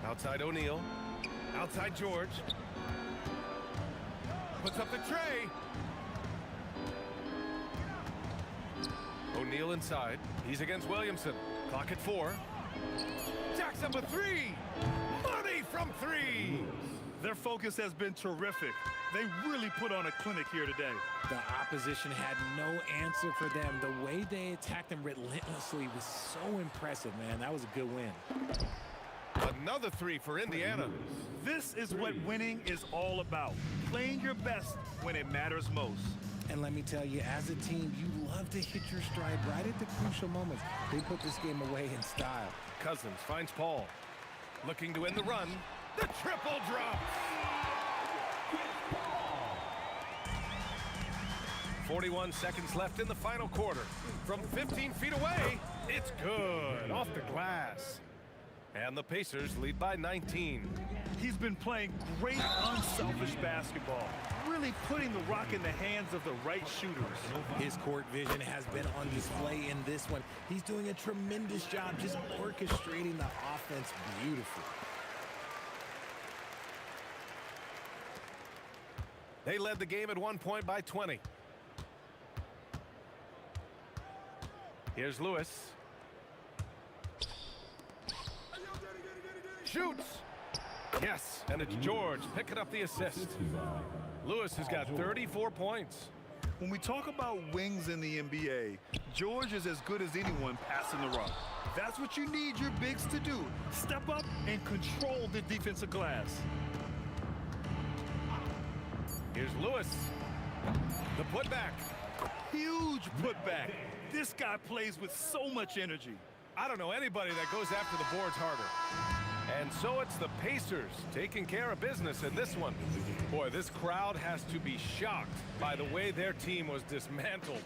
[SPEAKER 3] Outside O'Neal. Outside George. Puts up the tray. O'Neal inside. He's against Williamson. Clock at 4. Jacks up a 3. Money from 3.
[SPEAKER 5] Their focus has been terrific. They really put on a clinic here today.
[SPEAKER 15] The opposition had no answer for them. The way they attacked them relentlessly was so impressive, man. That was a good win.
[SPEAKER 3] Another 3 for Indiana.
[SPEAKER 5] This is what winning is all about. Playing your best when it matters most.
[SPEAKER 15] And let me tell you, as a team, you love to hit your stride right at the crucial moments. They put this game away in style.
[SPEAKER 3] Cousins finds Paul. Looking to end the run. The triple drop. 41 seconds left in the final quarter. From 15 feet away, it's good. Off the glass. And the Pacers lead by 19.
[SPEAKER 5] He's been playing great, unselfish basketball, really putting the rock in the hands of the right shooters.
[SPEAKER 15] His court vision has been on display in this one. He's doing a tremendous job just orchestrating the offense beautifully.
[SPEAKER 3] They led the game at one point by 20. Here's Lewis. Shoots. Yes, and it's George picking up the assist. Lewis has got 34 points.
[SPEAKER 5] When we talk about wings in the NBA, George is as good as anyone passing the rock. That's what you need your bigs to do. Step up and control the defensive glass.
[SPEAKER 3] Here's Lewis. The putback.
[SPEAKER 5] Huge putback. This guy plays with so much energy.
[SPEAKER 3] I don't know anybody that goes after the boards harder. And so it's the Pacers taking care of business in this one. Boy, this crowd has to be shocked by the way their team was dismantled.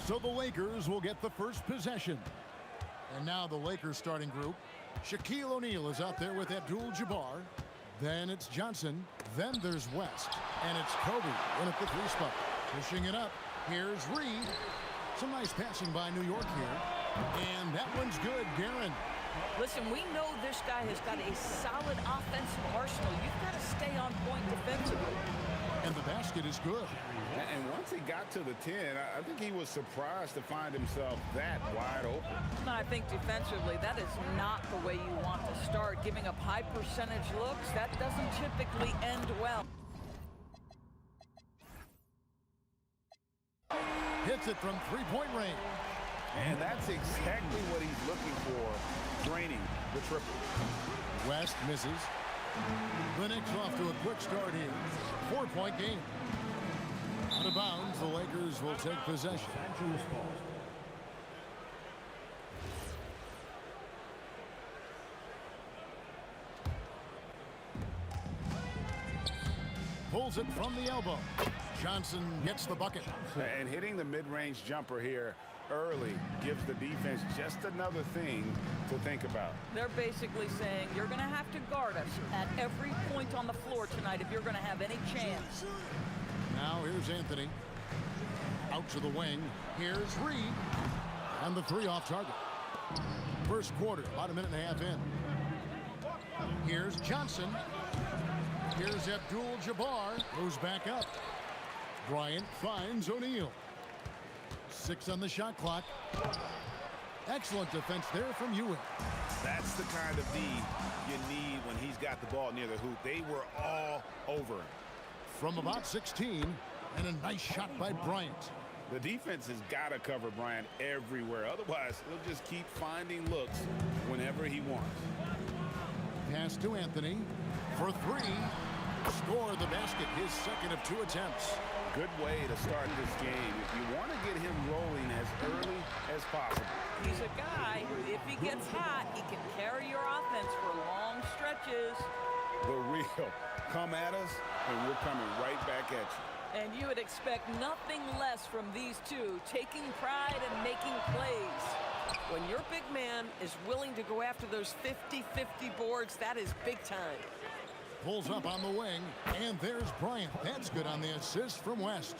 [SPEAKER 8] So the Lakers will get the first possession. And now the Lakers starting group. Shaquille O'Neal is out there with Abdul-Jabbar. Then it's Johnson. Then there's West. And it's Kobe in at the 3 spot. Pushing it up. Here's Reed. Some nice passing by New York here. And that one's good, Guerin.
[SPEAKER 9] Listen, we know this guy has got a solid offensive arsenal. You've got to stay on point defensively.
[SPEAKER 8] And the basket is good.
[SPEAKER 10] And once he got to the 10, I think he was surprised to find himself that wide open.
[SPEAKER 9] And I think defensively, that is not the way you want to start. Giving up high percentage looks, that doesn't typically end well.
[SPEAKER 8] Hits it from 3-point range.
[SPEAKER 10] And that's exactly what he's looking for, draining the triple.
[SPEAKER 8] West misses. The Knicks off to a quick start here. 4-point game. Out of bounds, the Lakers will take possession. Pulls it from the elbow. Johnson gets the bucket.
[SPEAKER 10] And hitting the mid-range jumper here early gives the defense just another thing to think about.
[SPEAKER 9] They're basically saying you're going to have to guard us at every point on the floor tonight if you're going to have any chance.
[SPEAKER 8] Now here's Anthony. Out to the wing. Here's Reed. And the 3 off target. First quarter, about a minute and a half in. Here's Johnson. Here's Abdul-Jabbar. Goes back up. Bryant finds O'Neal. 6 on the shot clock. Excellent defense there from Ewing.
[SPEAKER 10] That's the kind of D you need when he's got the ball near the hoop. They were all over him.
[SPEAKER 8] From about 16, and a nice shot by Bryant.
[SPEAKER 10] The defense has got to cover Bryant everywhere. Otherwise, he'll just keep finding looks whenever he wants.
[SPEAKER 8] Pass to Anthony for 3. Score the basket, his second of 2 attempts.
[SPEAKER 10] Good way to start this game. If you want to get him rolling as early as possible.
[SPEAKER 9] He's a guy who, if he gets hot, he can carry your offense for long stretches.
[SPEAKER 10] The real come at us, and we're coming right back at you.
[SPEAKER 9] And you would expect nothing less from these two, taking pride and making plays. When your big man is willing to go after those 50-50 boards, that is big time.
[SPEAKER 8] Pulls up on the wing, and there's Bryant. That's good on the assist from West.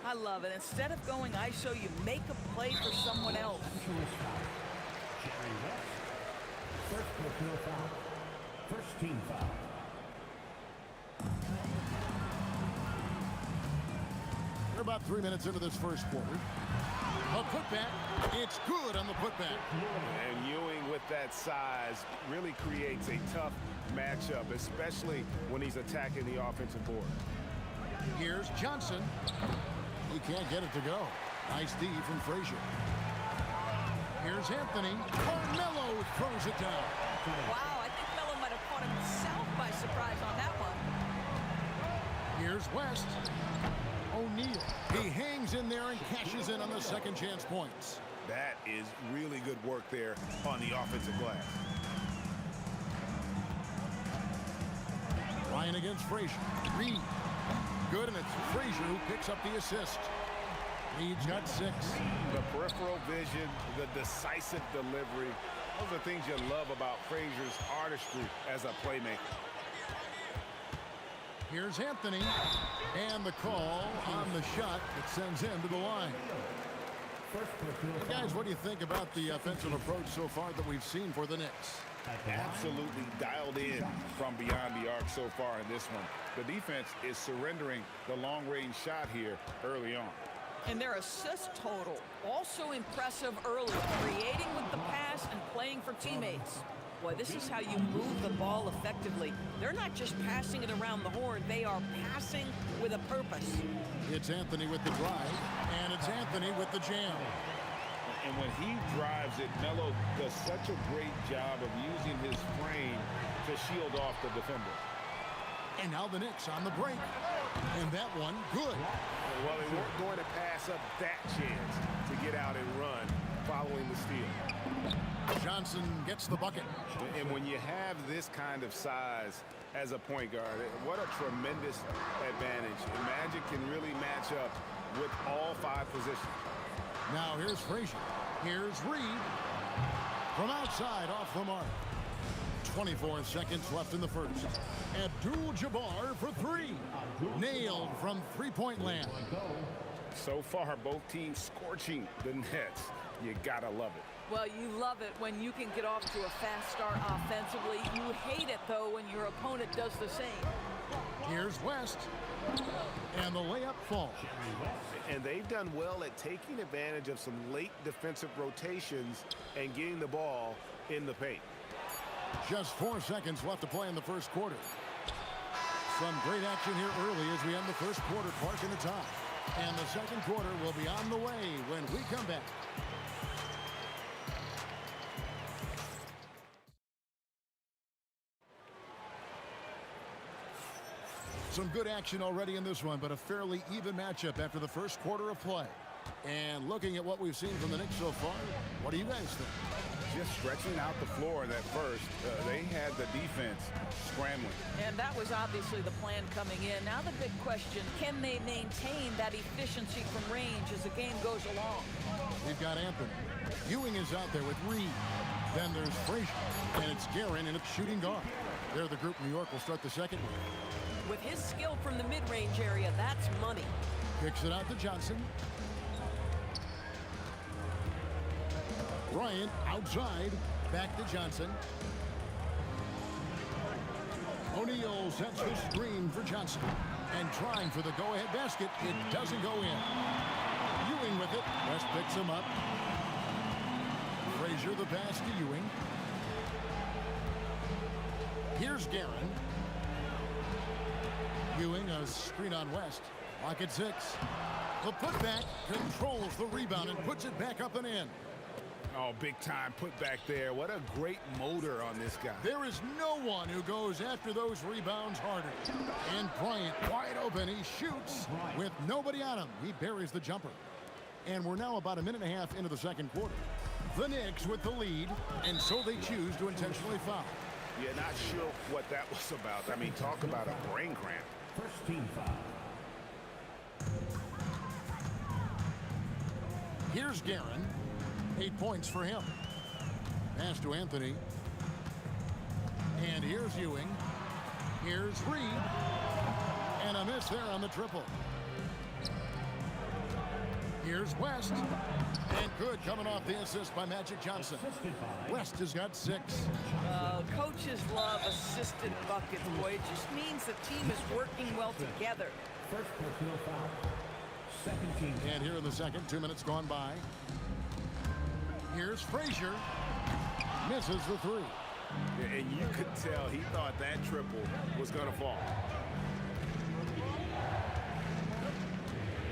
[SPEAKER 9] I love it. Instead of going ISO, you make a play for someone else.
[SPEAKER 7] First personal foul. First team foul.
[SPEAKER 8] We're about 3 minutes into this first quarter. A putback. It's good on the putback.
[SPEAKER 10] And Ewing with that size really creates a tough matchup, especially when he's attacking the offensive board.
[SPEAKER 8] Here's Johnson. He can't get it to go. Nice D from Frazier. Here's Anthony. Carmelo throws it down.
[SPEAKER 9] Wow, I think Melo might have caught himself by surprise on that one.
[SPEAKER 8] Here's West. O'Neal. He hangs in there and cashes in on the second chance points.
[SPEAKER 10] That is really good work there on the offensive glass.
[SPEAKER 8] Ryan against Frazier. Reed. Good, and it's Frazier who picks up the assist. Reed's got 6.
[SPEAKER 10] The peripheral vision, the decisive delivery. Those are things you love about Frazier's artistry as a playmaker.
[SPEAKER 8] Here's Anthony. And the call on the shot that sends him to the line. Guys, what do you think about the offensive approach so far that we've seen for the Knicks?
[SPEAKER 10] Absolutely dialed in from beyond the arc so far in this one. The defense is surrendering the long-range shot here early on.
[SPEAKER 9] And their assist total, also impressive early, creating with the pass and playing for teammates. Boy, this is how you move the ball effectively. They're not just passing it around the horn, they are passing with a purpose.
[SPEAKER 8] It's Anthony with the drive, and it's Anthony with the jam.
[SPEAKER 10] And when he drives it, Melo does such a great job of using his frame to shield off the defender.
[SPEAKER 8] And now the Knicks on the break. And that one, good.
[SPEAKER 10] Well, they weren't going to pass up that chance to get out and run following the steal.
[SPEAKER 8] Johnson gets the bucket.
[SPEAKER 10] And when you have this kind of size as a point guard, what a tremendous advantage. And Magic can really match up with all 5 positions.
[SPEAKER 8] Now here's Frazier. Here's Reed. From outside, off the mark. 24 seconds left in the first. Abdul-Jabbar for three. Nailed from three-point land.
[SPEAKER 10] So far, both teams scorching the nets. You gotta love it.
[SPEAKER 9] Well, you love it when you can get off to a fast start offensively. You hate it, though, when your opponent does the same.
[SPEAKER 8] Here's West. And the layup falls.
[SPEAKER 11] And they've done well at taking advantage of some late defensive rotations and getting the ball in the paint.
[SPEAKER 8] Just 4 seconds left to play in the first quarter. Some great action here early as we end the first quarter, marking the time. And the second quarter will be on the way when we come back. Some good action already in this one, but a fairly even matchup after the first quarter of play. And looking at what we've seen from the Knicks so far, what do you guys think?
[SPEAKER 10] Just stretching out the floor in that first. They had the defense scrambling.
[SPEAKER 9] And that was obviously the plan coming in. Now the big question, can they maintain that efficiency from range as the game goes along?
[SPEAKER 8] We've got Anthony. Ewing is out there with Reed. Then there's Frazier. And it's Guerin in a shooting guard. They're the group New York will start the second with.
[SPEAKER 9] With his skill from the mid-range area, that's money.
[SPEAKER 8] Kicks it out to Johnson. Bryant outside. Back to Johnson. O'Neal sets the screen for Johnson. And trying for the go-ahead basket. It doesn't go in. Ewing with it. West picks him up. Frazier the pass to Ewing. Here's Guerin. Ewing a screen on West. Lock at 6. The putback controls the rebound and puts it back up and in.
[SPEAKER 10] Oh, big time put back there. What a great motor on this guy.
[SPEAKER 8] There is no one who goes after those rebounds harder. And Bryant wide open. He shoots with nobody on him. He buries the jumper. And we're now about a minute and a half into the second quarter. The Knicks with the lead, and so they choose to intentionally foul.
[SPEAKER 10] Yeah, not sure what that was about. I mean, talk about a brain cramp.
[SPEAKER 7] First team foul.
[SPEAKER 8] Here's Guerin. 8 points for him. Pass to Anthony. And here's Ewing. Here's Reed. And a miss there on the triple. Here's West. And good coming off the assist by Magic Johnson. West has got 6.
[SPEAKER 9] Coaches love assisted buckets, boy. It just means the team is working well together.
[SPEAKER 7] First personal foul. Second team.
[SPEAKER 8] And here in the second, 2 minutes gone by. Here's Frazier. Misses the 3.
[SPEAKER 10] And you could tell he thought that triple was going to fall.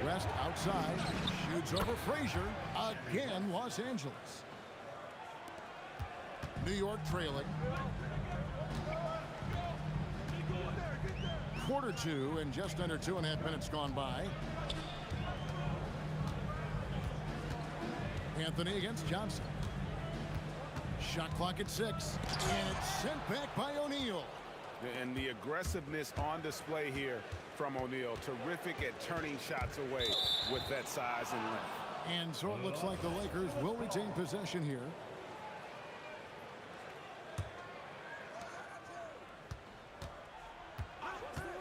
[SPEAKER 8] West outside. Shoots over Frazier. Again, Los Angeles. New York trailing. Quarter 2 and just under 2.5 minutes gone by. Anthony against Johnson. Shot clock at 6. And it's sent back by O'Neal.
[SPEAKER 10] And the aggressiveness on display here from O'Neal. Terrific at turning shots away with that size and length.
[SPEAKER 8] And so it looks like the Lakers will retain possession here.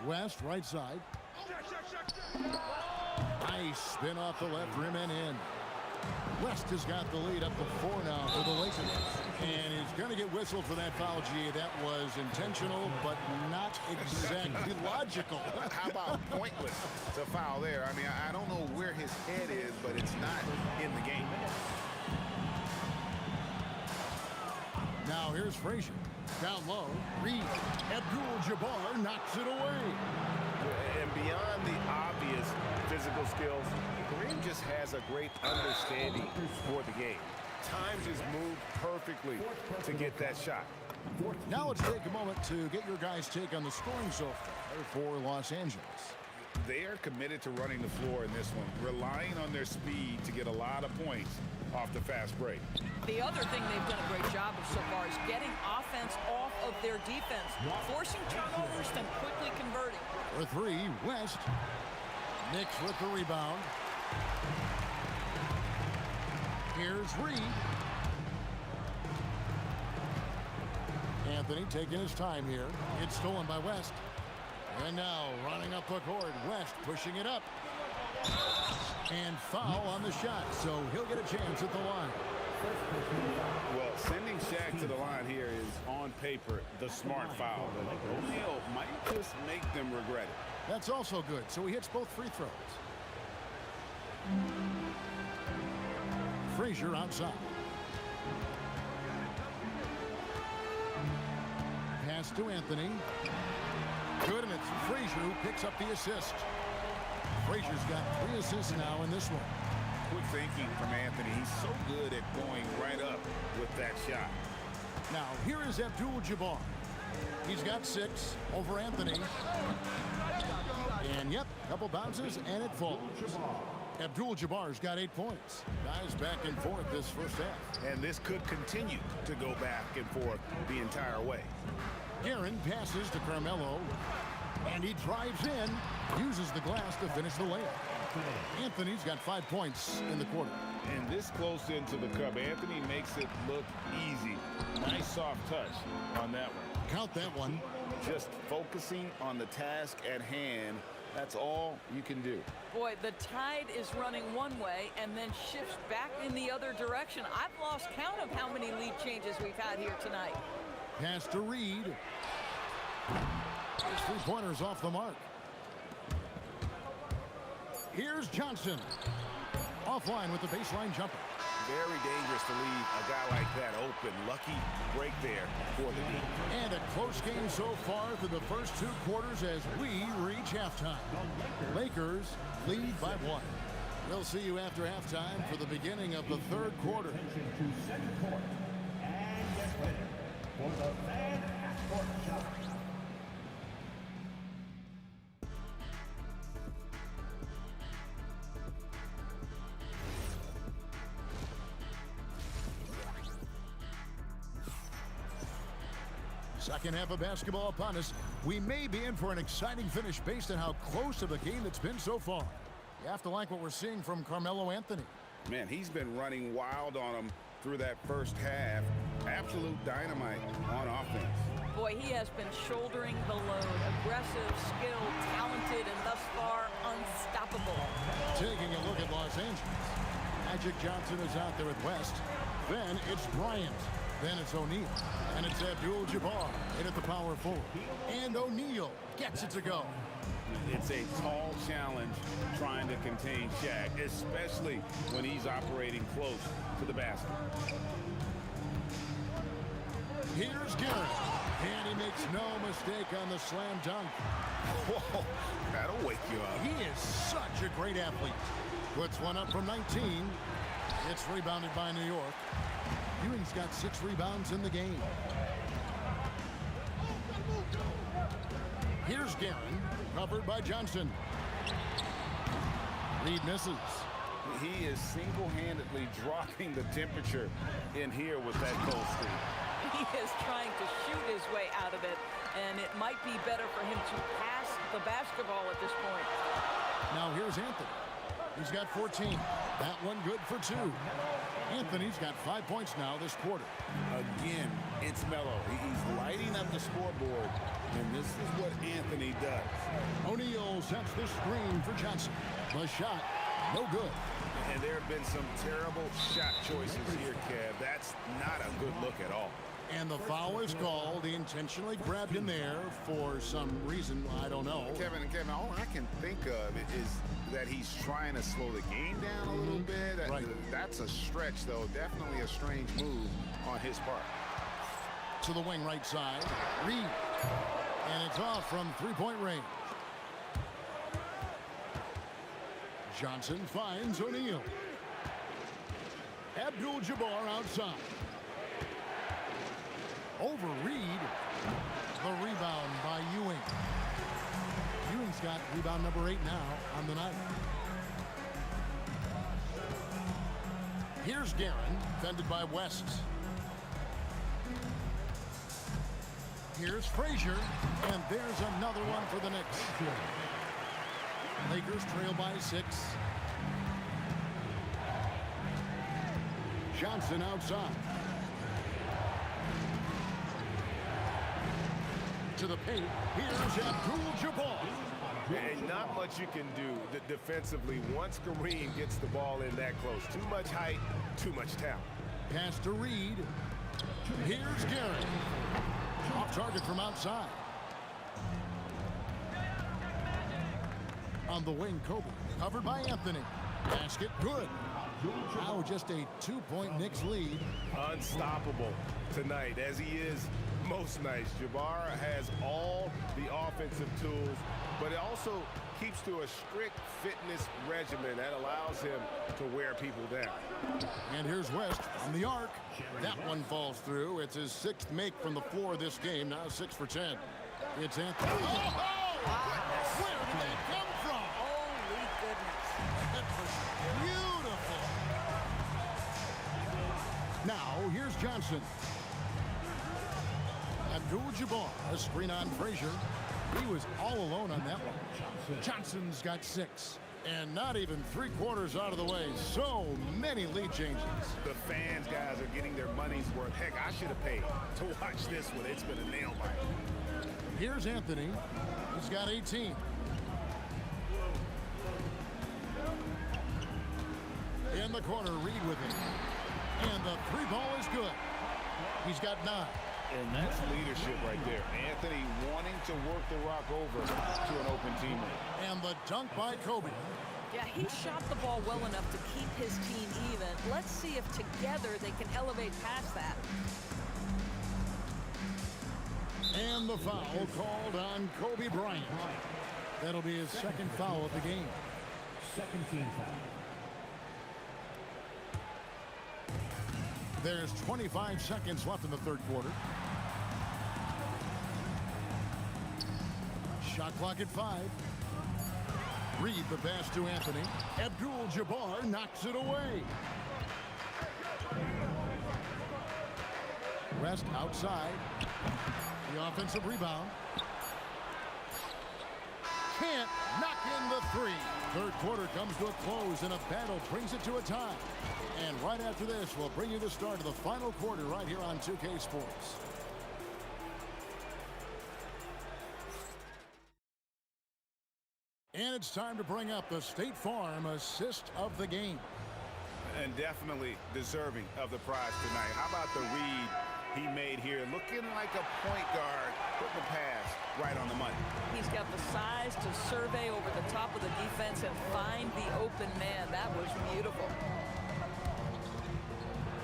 [SPEAKER 8] West, right side. Nice spin off the left rim and in. West has got the lead up to 4 now for the Lakers. And he's going to get whistled for that foul, G. That was intentional, but not exactly logical.
[SPEAKER 10] How about pointless to foul there? I mean, I don't know where his head is, but it's not in the game.
[SPEAKER 8] Now here's Frazier. Down low. Reed. Abdul-Jabbar knocks it away.
[SPEAKER 10] And beyond the obvious physical skills, Kareem just has a great understanding for the game. Time just moved perfectly to get that shot.
[SPEAKER 8] Now let's take a moment to get your guys' take on the scoring so far for Los Angeles.
[SPEAKER 10] They are committed to running the floor in this one, relying on their speed to get a lot of points off the fast break.
[SPEAKER 9] The other thing they've done a great job of so far is getting offense off of their defense, forcing turnovers, then quickly converting.
[SPEAKER 8] For 3, West. Knicks with the rebound. Here's Reed. Anthony taking his time here. It's stolen by West. And now running up the court. West pushing it up. And foul on the shot, so he'll get a chance at the line.
[SPEAKER 10] Well, sending Shaq to the line here is, on paper, the smart foul. But O'Neal might just make them regret it.
[SPEAKER 8] That's also good, so he hits both free throws. Frazier outside. Pass to Anthony. Good, and it's Frazier who picks up the assist. Frazier's got 3 assists now in this one.
[SPEAKER 10] Quick thinking from Anthony. He's so good at going right up with that shot.
[SPEAKER 8] Now, here is Abdul-Jabbar. He's got 6 over Anthony. And, yep, couple bounces, and it falls. Abdul-Jabbar's got 8 points. Guys back and forth this first half.
[SPEAKER 10] And this could continue to go back and forth the entire way.
[SPEAKER 8] Guerin passes to Carmelo. And he drives in, uses the glass to finish the layup. Anthony's got 5 points in the quarter.
[SPEAKER 10] And this close into the cup, Anthony makes it look easy. Nice soft touch on that one.
[SPEAKER 8] Count that one.
[SPEAKER 10] Just focusing on the task at hand. That's all you can do.
[SPEAKER 9] Boy, the tide is running one way and then shifts back in the other direction. I've lost count of how many lead changes we've had here tonight.
[SPEAKER 8] Pass to Reed. His 3-pointers off the mark. Here's Johnson. Offline with the baseline jumper.
[SPEAKER 10] Very dangerous to leave a guy like that open. Lucky break there for the D.
[SPEAKER 8] And a close game so far through the first 2 quarters as we reach halftime. Lakers lead by 1. We'll see you after halftime for the beginning of the 3rd quarter.
[SPEAKER 7] And get ready for the fan half-court shot.
[SPEAKER 8] Second half of basketball upon us. We may be in for an exciting finish based on how close of a game it's been so far. You have to like what we're seeing from Carmelo Anthony.
[SPEAKER 10] Man, he's been running wild on him through that first half. Absolute dynamite on offense.
[SPEAKER 9] Boy, he has been shouldering the load. Aggressive, skilled, talented, and thus far unstoppable.
[SPEAKER 8] Taking a look at Los Angeles. Magic Johnson is out there with West. Then it's Bryant. Then it's O'Neal. And it's Abdul-Jabbar in at the power forward. And O'Neal gets it to go.
[SPEAKER 10] It's a tall challenge trying to contain Shaq, especially when he's operating close to the basket.
[SPEAKER 8] Here's Guerin. And he makes no mistake on the slam dunk.
[SPEAKER 10] Whoa, that'll wake you up.
[SPEAKER 8] He is such a great athlete. Puts one up from 19. It's rebounded by New York. Ewing's got 6 rebounds in the game. Here's Guerin, covered by Johnson. Reed misses.
[SPEAKER 10] He is single-handedly dropping the temperature in here with that cold streak.
[SPEAKER 9] He is trying to shoot his way out of it, and it might be better for him to pass the basketball at this point.
[SPEAKER 8] Now here's Anthony. He's got 14. That one good for 2. Anthony's got 5 points now this quarter.
[SPEAKER 10] Again, it's Melo. He's lighting up the scoreboard, and this is what Anthony does.
[SPEAKER 8] O'Neal sets the screen for Johnson. The shot, no good.
[SPEAKER 10] And there have been some terrible shot choices here, Kev. That's not a good look at all.
[SPEAKER 8] And the foul is called. He intentionally grabbed him there for some reason, I don't know.
[SPEAKER 10] Kevin, all I can think of is that he's trying to slow the game down a little bit.
[SPEAKER 8] Right.
[SPEAKER 10] That's a stretch, though. Definitely a strange move on his part.
[SPEAKER 8] To the wing right side. Reed. And it's off from 3-point range. Johnson finds O'Neal. Abdul-Jabbar outside. Over Reed. The rebound by Ewing. Ewing's got rebound number 8 now on the night. Here's Guerin, defended by West. Here's Frazier, and there's another one for the Knicks. Lakers trail by 6. Johnson outside. To the paint. Here's Abdul-Jabbar.
[SPEAKER 11] And not much you can do defensively once Kareem gets the ball in that close. Too much height, too much talent.
[SPEAKER 8] Pass to Reed. Here's Garrett. Off target from outside. On the wing, Kobe. Covered by Anthony. Basket good. Now just a 2-point Knicks lead.
[SPEAKER 11] Unstoppable tonight, as he is most nights. Jabbar has all the offensive tools, but it also keeps to a strict fitness regimen that allows him to wear people down.
[SPEAKER 8] And here's West from the arc. That one falls through. It's his 6th make from the floor this game. Now 6 for 10. It's Anthony. Where did that come from?
[SPEAKER 9] Holy goodness.
[SPEAKER 8] That was beautiful. Now here's Johnson. Abdul-Jabbar, a screen on Frazier. He was all alone on that one. Johnson's got 6. And not even 3/4 out of the way. So many lead changes.
[SPEAKER 11] The fans, guys, are getting their money's worth. Heck, I should have paid to watch this one. It's been a nail biter.
[SPEAKER 8] Here's Anthony. He's got 18. In the corner, Reed with him. And the 3 ball is good. He's got 9.
[SPEAKER 11] And that's leadership right there. Anthony wanting to work the rock over to an open teammate.
[SPEAKER 8] And the dunk by Kobe.
[SPEAKER 9] Yeah, he shot the ball well enough to keep his team even. Let's see if together they can elevate past that.
[SPEAKER 8] And the foul called on Kobe Bryant. That'll be his 2nd foul of the game.
[SPEAKER 7] 2nd team foul.
[SPEAKER 8] There's 25 seconds left in the 3rd quarter. Shot clock at 5. Reed the pass to Anthony. Abdul-Jabbar knocks it away. West outside. The offensive rebound. Can't knock in the 3. 3rd quarter comes to a close and a battle brings it to a tie. And right after this, we'll bring you the start of the final quarter right here on 2K Sports. And it's time to bring up the State Farm assist of the game.
[SPEAKER 11] And definitely deserving of the prize tonight. How about the read he made here? Looking like a point guard, putting the pass right on the money.
[SPEAKER 9] He's got the size to survey over the top of the defense and find the open man. That was beautiful.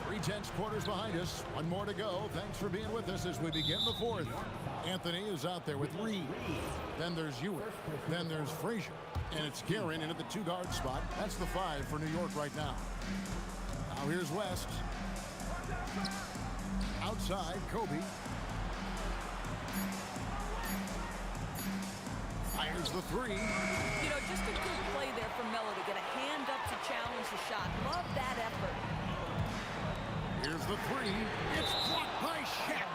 [SPEAKER 8] 3/10 quarters behind us. One more to go. Thanks for being with us as we begin the 4th. Anthony is out there with Reed. Then there's Ewing. Then there's Frazier. And it's Guerin in at the 2-guard spot. That's the 5 for New York right now. Now here's West. Outside, Kobe. Fires the 3.
[SPEAKER 9] You know, just a good play there from Melo to get a hand up to challenge the shot. Love that effort.
[SPEAKER 8] Here's the 3. It's blocked by Shaq.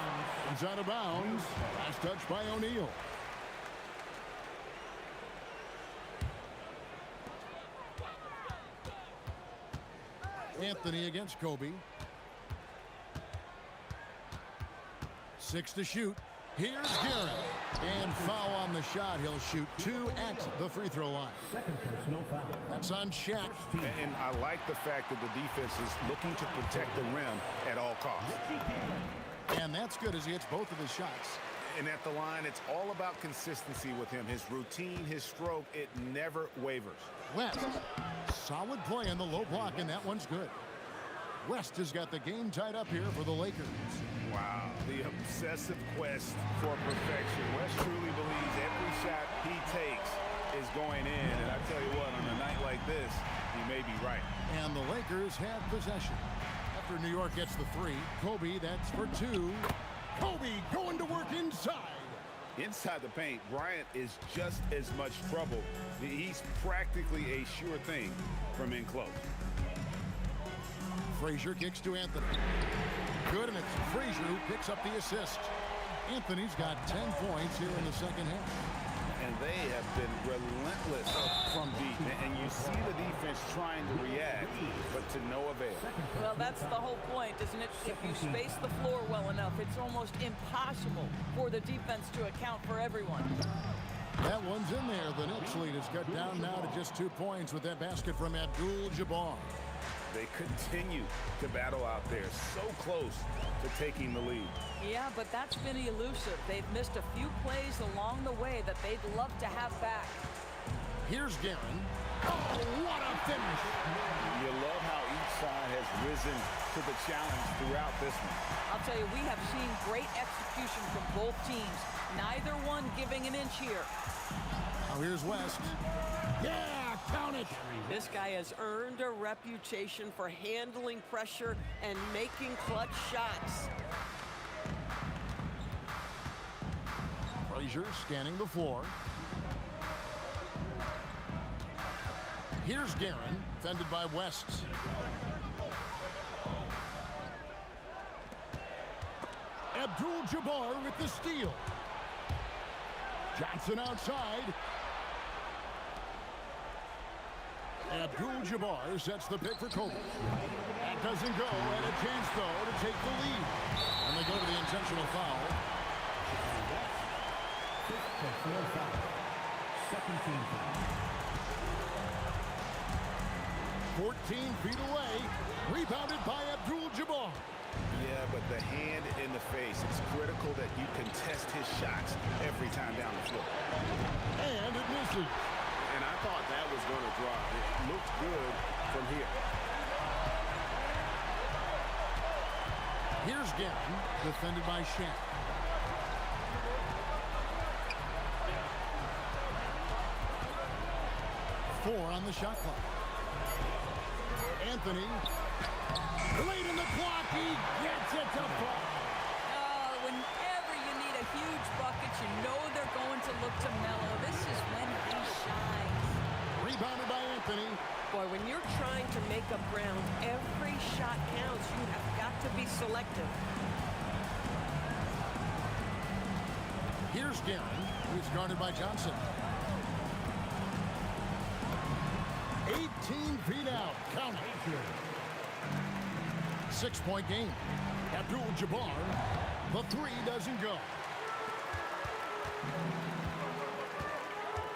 [SPEAKER 8] He's out of bounds. Last touch by O'Neal. Anthony against Kobe. 6 to shoot. Here's Garrett. And foul on the shot. He'll shoot 2 at the free throw line.
[SPEAKER 7] 2nd personal foul.
[SPEAKER 8] That's on Shaq.
[SPEAKER 11] And I like the fact that the defense is looking to protect the rim at all costs.
[SPEAKER 8] And that's good as he hits both of his shots.
[SPEAKER 11] And at the line, it's all about consistency with him. His routine, his stroke, it never wavers.
[SPEAKER 8] West. Solid play in the low block, and that one's good. West has got the game tied up here for the Lakers.
[SPEAKER 11] Wow, the obsessive quest for perfection. West truly believes every shot he takes is going in. And I tell you what, on a night like this, he may be right.
[SPEAKER 8] And the Lakers have possession. After New York gets the 3, Kobe, that's for 2. Kobe going to work inside.
[SPEAKER 11] Inside the paint, Bryant is just as much trouble. He's practically a sure thing from in close.
[SPEAKER 8] Frazier kicks to Anthony. Good, and it's Frazier who picks up the assist. Anthony's got 10 points here in the 2nd half.
[SPEAKER 11] And
[SPEAKER 10] they have been relentless from deep. And you see the defense trying to react, but to no avail.
[SPEAKER 9] Well, that's the whole point, isn't it? If you space the floor well enough, it's almost impossible for the defense to account for everyone.
[SPEAKER 8] That one's in there. The Knicks lead is cut down now to just 2 points with that basket from Abdul-Jabbar.
[SPEAKER 10] They continue to battle out there, so close to taking the lead.
[SPEAKER 9] Yeah, but that's been elusive. They've missed a few plays along the way that they'd love to have back.
[SPEAKER 8] Here's Guerin. Oh, what a finish!
[SPEAKER 10] You love how each side has risen to the challenge throughout this one.
[SPEAKER 9] I'll tell you, we have seen great execution from both teams. Neither one giving an inch here.
[SPEAKER 8] Now here's West. Yeah, count it!
[SPEAKER 9] This guy has earned a reputation for handling pressure and making clutch shots.
[SPEAKER 8] Frazier scanning the floor. Here's Guerin, defended by West. Abdul-Jabbar with the steal. Johnson outside. Abdul-Jabbar sets the pick for Kobe. That doesn't go, and a chance, though, to take the lead. And they go to the intentional foul.
[SPEAKER 7] Second team foul.
[SPEAKER 8] 14 feet away. Rebounded by Abdul-Jabbar.
[SPEAKER 10] Yeah, but the hand in the face, it's critical that you contest his shots every time down the floor.
[SPEAKER 8] And it misses.
[SPEAKER 11] And I thought that was going to drop. It looked good from here.
[SPEAKER 8] Here's Guerin, defended by Shaq. Four on the shot clock. Anthony, late in the clock, he gets it to fall.
[SPEAKER 9] Whenever you need a huge bucket, you know they're going to look to Melo. This is when he shines.
[SPEAKER 8] Rebounded by Anthony.
[SPEAKER 9] Boy, when you're trying to make up ground, every shot counts. You have got to be selective.
[SPEAKER 8] Here's Guerin, who's guarded by Johnson. 18 feet out. Count it. 6-point game. Abdul-Jabbar. The three doesn't go.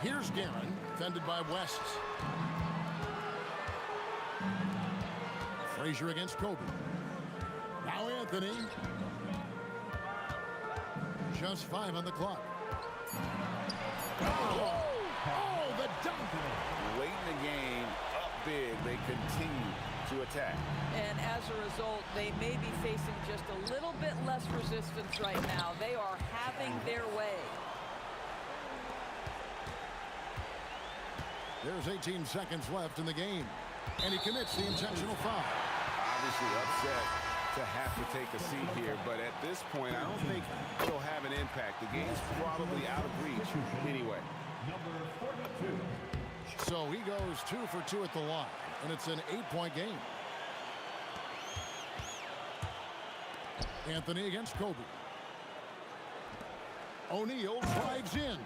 [SPEAKER 8] Here's Guerin, defended by West. Frazier against Kobe. Now Anthony. Just 5 on the clock. Oh, the dunk!
[SPEAKER 10] Late in the game, up big, they continue to attack.
[SPEAKER 9] And as a result, they may be facing just a little bit less resistance right now. They are having their way.
[SPEAKER 8] There's 18 seconds left in the game. And he commits the intentional foul.
[SPEAKER 11] Obviously upset to have to take a seat here, but at this point, I don't think it'll have an impact. The game's probably out of reach anyway.
[SPEAKER 7] Number 42.
[SPEAKER 8] So he goes 2 for 2 at the line, and it's an 8-point game. Anthony against Kobe. O'Neal drives in.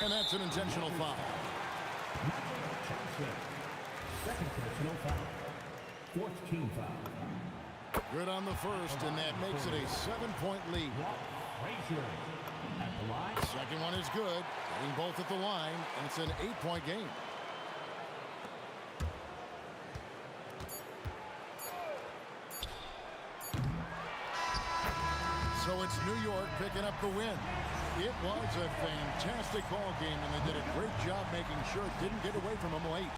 [SPEAKER 8] And that's an intentional foul.
[SPEAKER 7] Second personal foul. 4th team foul.
[SPEAKER 8] Good on the first, and that makes it a 7-point lead.
[SPEAKER 7] Frazier at the line.
[SPEAKER 8] Second one is good. Getting both at the line, and it's an 8-point game. So it's New York picking up the win. It was a fantastic ball game, and they did a great job making sure it didn't get away from them late.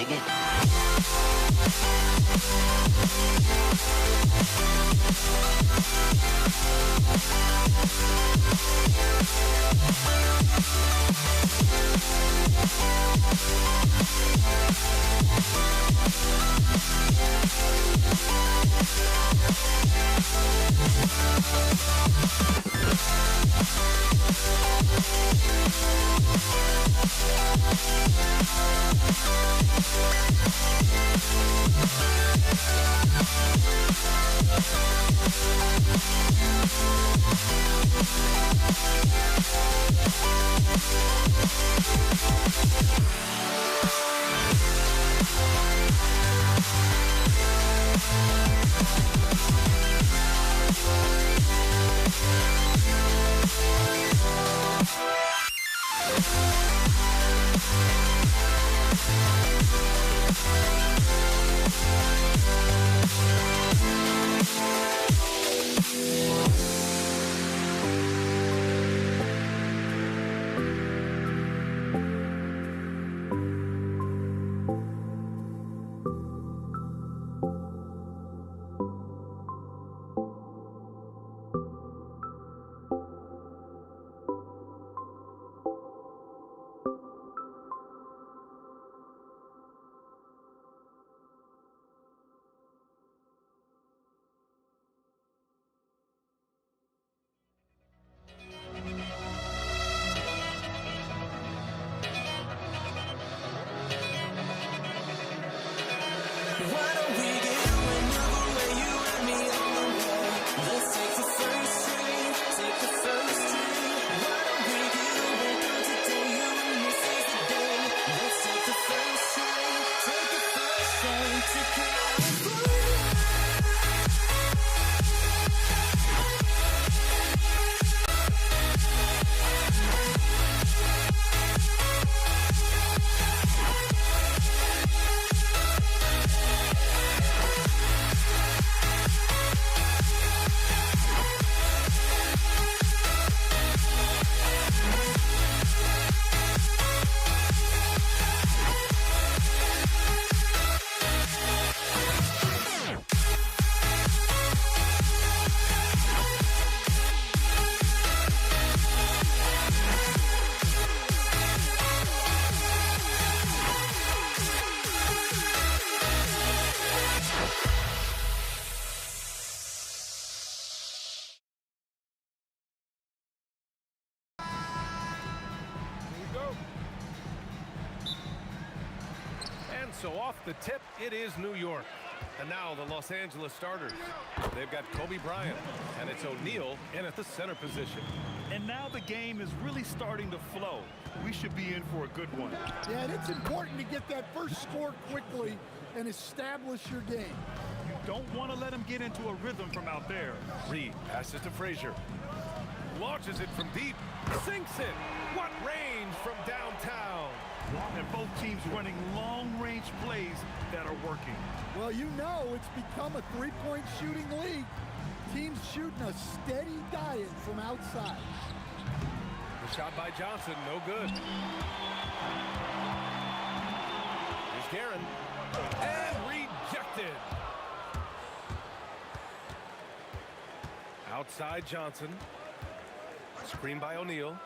[SPEAKER 12] Dig it?
[SPEAKER 3] So off the tip, it is New York. And now the Los Angeles starters. They've got Kobe Bryant, and it's O'Neal in at the center position.
[SPEAKER 5] And now the game is really starting to flow. We should be in for a good one.
[SPEAKER 13] Yeah, and it's important to get that first score quickly and establish your game.
[SPEAKER 5] You don't want to let him get into a rhythm from out there.
[SPEAKER 3] Reed passes to Frazier. Launches it from deep. Sinks it. What range from downtown.
[SPEAKER 5] And both teams running long-range plays that are working.
[SPEAKER 13] Well, you know it's become a three-point shooting league. Teams shooting a steady diet from outside.
[SPEAKER 3] The shot by Johnson, no good. Here's Guerin. And rejected. Outside Johnson. Screen by O'Neal.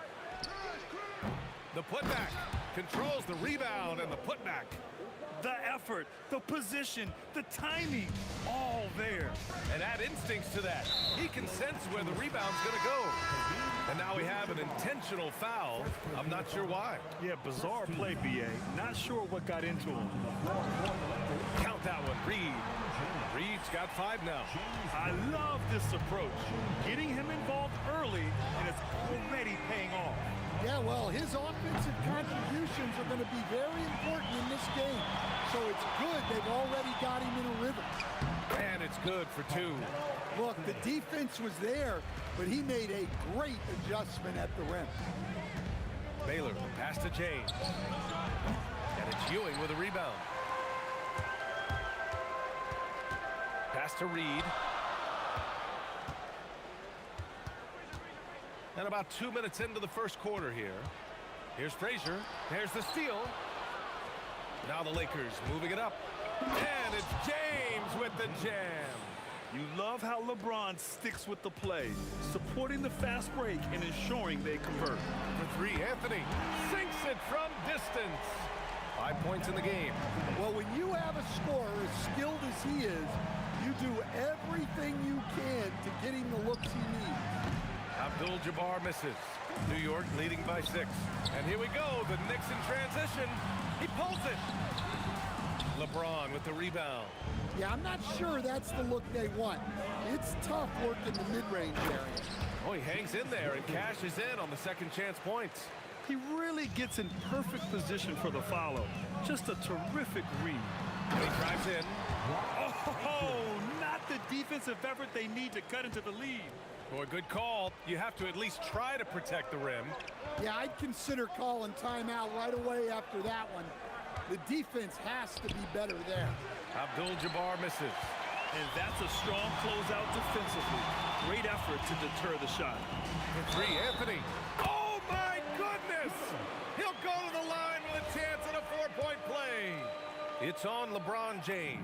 [SPEAKER 3] The putback. Controls the rebound and the putback.
[SPEAKER 5] The effort, the position, the timing, all there.
[SPEAKER 3] And add instincts to that. He can sense where the rebound's going to go. And now we have an intentional foul. I'm not sure why.
[SPEAKER 5] Yeah, bizarre play, B.A. Not sure what got into him.
[SPEAKER 3] Count that one, Reed. Reed's got 5 now.
[SPEAKER 5] I love this approach. Getting him involved early, and it's already paying off.
[SPEAKER 13] Yeah, well, his offensive contributions are going to be very important in this game. So it's good they've already got him in a rhythm.
[SPEAKER 3] And it's good for 2.
[SPEAKER 13] Look, the defense was there, but he made a great adjustment at the rim.
[SPEAKER 3] Baylor, pass to James. And it's Ewing with a rebound. Pass to Reed. And about 2 minutes into the first quarter here. Here's Frazier. There's the steal. Now the Lakers moving it up. And it's James with the jam.
[SPEAKER 5] You love how LeBron sticks with the play, supporting the fast break and ensuring they convert.
[SPEAKER 3] For three, Anthony sinks it from distance. 5 points in the game.
[SPEAKER 13] Well, when you have a scorer as skilled as he is, you do everything you can to get him the looks he needs.
[SPEAKER 3] Abdul-Jabbar misses. New York leading by 6. And here we go, the Knicks in transition. He pulls it. LeBron with the rebound.
[SPEAKER 13] Yeah, I'm not sure that's the look they want. It's tough work in the mid-range area.
[SPEAKER 3] Oh, he hangs in there and cashes in on the second chance points.
[SPEAKER 5] He really gets in perfect position for the follow. Just a terrific read.
[SPEAKER 3] And he drives in.
[SPEAKER 5] Oh, not the defensive effort they need to cut into the lead.
[SPEAKER 3] Boy, good call. You have to at least try to protect the rim.
[SPEAKER 13] Yeah, I'd consider calling timeout right away after that one. The defense has to be better there.
[SPEAKER 3] Abdul-Jabbar misses.
[SPEAKER 5] And that's a strong closeout defensively. Great effort to deter the shot.
[SPEAKER 3] For three, Anthony. Oh, my goodness! He'll go to the line with a chance at a 4-point play. It's on LeBron James.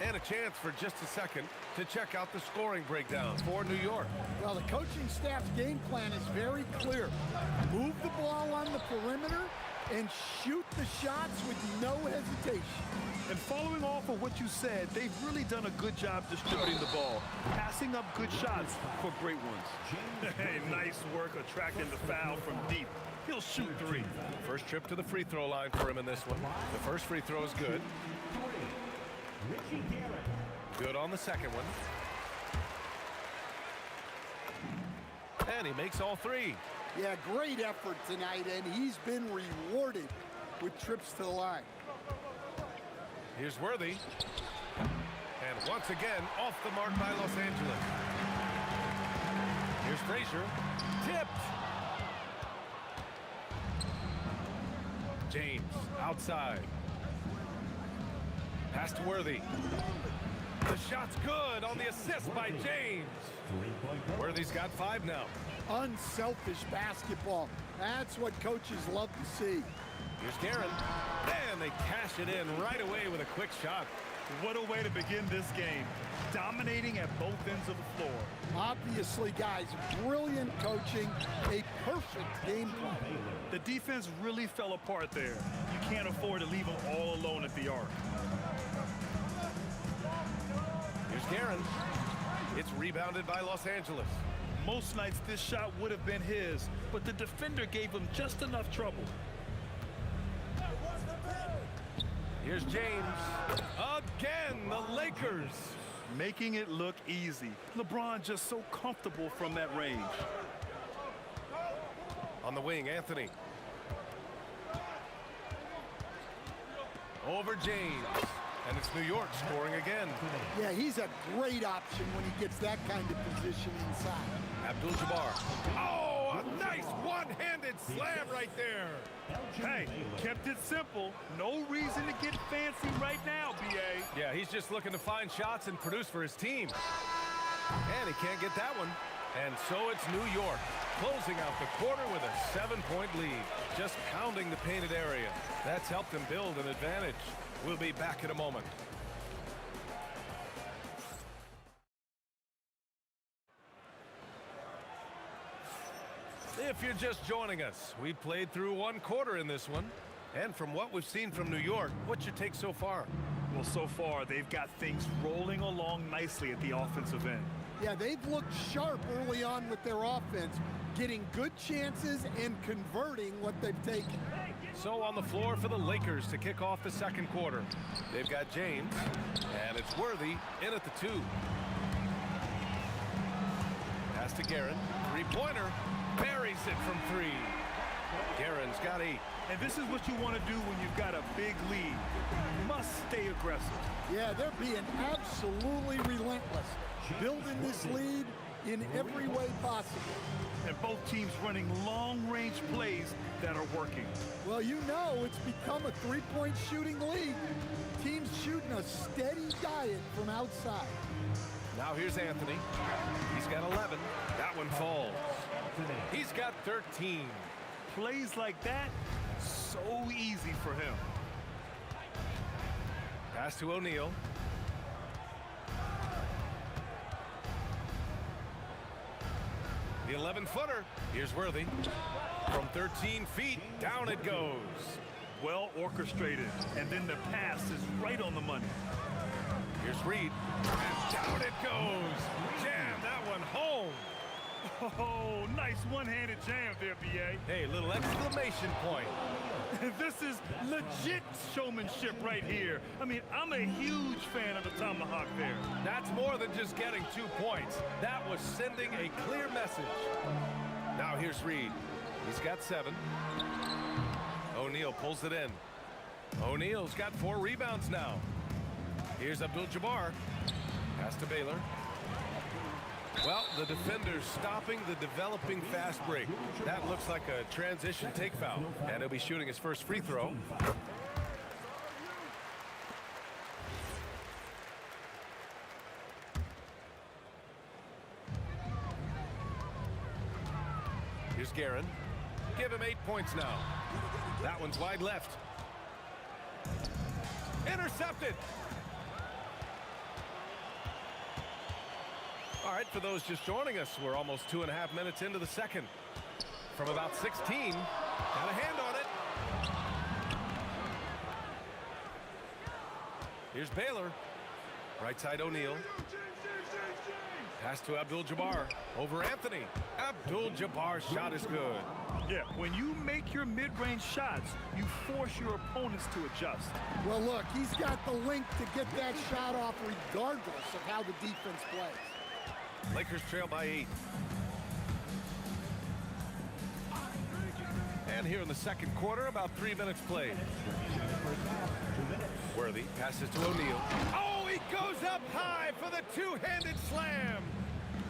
[SPEAKER 3] And a chance for just a second to check out the scoring breakdown for New York.
[SPEAKER 13] Well, the coaching staff's game plan is very clear. Move the ball on the perimeter and shoot the shots with no hesitation.
[SPEAKER 5] And following off of what you said, they've really done a good job distributing the ball, passing up good shots for great ones. Hey, nice work attracting the foul from deep. He'll shoot 3.
[SPEAKER 3] First trip to the free throw line for him in this one. The first free throw is good. Good on the second one. And he makes all 3.
[SPEAKER 13] Yeah, great effort tonight, and he's been rewarded with trips to the line.
[SPEAKER 3] Here's Worthy. And once again, off the mark by Los Angeles. Here's Frazier. Tipped. James outside. Pass to Worthy. The shot's good on the assist by James. Worthy's got 5 now.
[SPEAKER 13] Unselfish basketball. That's what coaches love to see.
[SPEAKER 3] Here's Guerin. And they cash it in right away with a quick shot.
[SPEAKER 5] What a way to begin this game. Dominating at both ends of the floor.
[SPEAKER 13] Obviously, guys, brilliant coaching, a perfect game plan.
[SPEAKER 5] The defense really fell apart there. You can't afford to leave them all alone at the arc.
[SPEAKER 3] Here's Guerin. It's rebounded by Los Angeles.
[SPEAKER 5] Most nights this shot would have been his, but the defender gave him just enough trouble.
[SPEAKER 3] Here's James. Again, the Lakers.
[SPEAKER 5] Making it look easy. LeBron just so comfortable from that range.
[SPEAKER 3] On the wing, Anthony. Over James. And it's New York scoring again.
[SPEAKER 13] Yeah, he's a great option when he gets that kind of position inside.
[SPEAKER 3] Abdul-Jabbar. Oh, a nice one-handed slam right there.
[SPEAKER 5] Hey, kept it simple. No reason to get fancy right now, B.A.
[SPEAKER 3] Yeah, he's just looking to find shots and produce for his team. And he can't get that one. And so it's New York closing out the quarter with a 7-point lead. Just pounding the painted area. That's helped them build an advantage. We'll be back in a moment. If you're just joining us, we played through 1 quarter in this one. And from what we've seen from New York, what's your take so far?
[SPEAKER 5] Well, so far, they've got things rolling along nicely at the offensive end.
[SPEAKER 13] Yeah, they've looked sharp early on with their offense, getting good chances and converting what they've taken.
[SPEAKER 3] So on the floor for the Lakers to kick off the second quarter. They've got James, and it's Worthy in at the 2. Pass to Guerin. 3-pointer. Buries it from 3. Guerin's got 8.
[SPEAKER 5] And this is what you want to do when you've got a big lead. You must stay aggressive.
[SPEAKER 13] Yeah, they're being absolutely relentless, building this lead in every way possible.
[SPEAKER 5] And both teams running long-range plays that are working.
[SPEAKER 13] Well, you know it's become a 3-point shooting league. Teams shooting a steady diet from outside.
[SPEAKER 3] Now here's Anthony. He's got 11. That one falls. He's got 13.
[SPEAKER 5] Plays like that, so easy for him.
[SPEAKER 3] Pass to O'Neal. The 11-footer. Here's Worthy. From 13 feet, down it goes.
[SPEAKER 5] Well orchestrated, and then the pass is right on the money.
[SPEAKER 3] Here's Reed, and down it goes. Jam that one home.
[SPEAKER 5] Oh, nice one-handed jam there, B.A.
[SPEAKER 3] Hey, little exclamation point.
[SPEAKER 5] This is legit showmanship right here. I mean, I'm a huge fan of the tomahawk there.
[SPEAKER 3] That's more than just getting 2 points. That was sending a clear message. Now here's Reed. He's got 7. O'Neal pulls it in. O'Neal's got 4 rebounds now. Here's Abdul-Jabbar. Pass to Baylor. Well, the defender's stopping the developing fast break. That looks like a transition take foul. And he'll be shooting his first free throw. Here's Guerin. Give him 8 points now. That one's wide left. Intercepted. All right, for those just joining us, we're almost 2.5 minutes into the second. From about 16, got a hand on it. Here's Baylor. Right side O'Neal. Pass to Abdul-Jabbar. Over Anthony. Abdul-Jabbar's shot is good.
[SPEAKER 5] Yeah, when you make your mid-range shots, you force your opponents to adjust.
[SPEAKER 13] Well, look, he's got the length to get that shot off regardless of how the defense plays.
[SPEAKER 3] Lakers trail by 8. And here in the second quarter, about 3 minutes played. Worthy passes to O'Neal. Oh, he goes up high for the two-handed slam.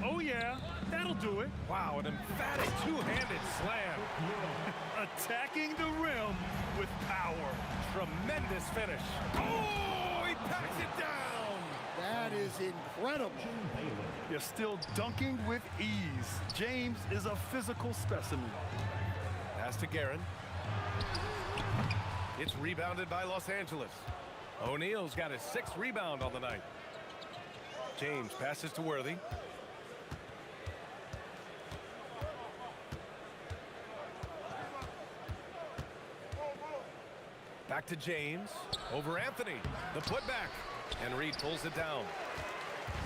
[SPEAKER 5] Oh, yeah, that'll do it.
[SPEAKER 3] Wow, an emphatic two-handed slam.
[SPEAKER 5] Attacking the rim with power.
[SPEAKER 3] Tremendous finish. Oh, he packs it down.
[SPEAKER 13] That is incredible.
[SPEAKER 5] You're still dunking with ease. James is a physical specimen.
[SPEAKER 3] Pass to Guerin. It's rebounded by Los Angeles. O'Neal's got his 6th rebound on the night. James passes to Worthy. Back to James. Over Anthony. The putback. And Reed pulls it down.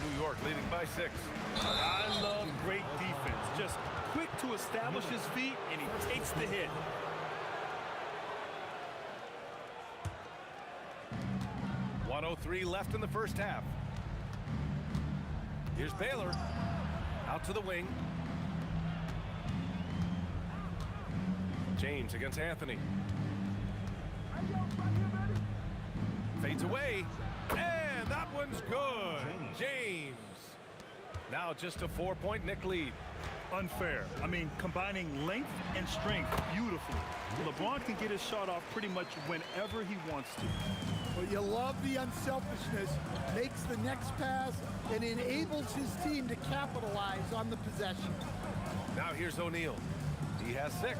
[SPEAKER 3] New York leading by 6.
[SPEAKER 5] I love great defense. Just quick to establish his feet, and he takes the hit. .103 left in the first half.
[SPEAKER 3] Here's Baylor. Out to the wing. James against Anthony. Fades away. And that one's good. James. Now just a 4-point Knick lead.
[SPEAKER 5] Unfair. I mean, combining length and strength beautifully. LeBron can get his shot off pretty much whenever he wants to.
[SPEAKER 13] Well, you love the unselfishness, makes the next pass, and enables his team to capitalize on the possession.
[SPEAKER 3] Now here's O'Neal. He has 6.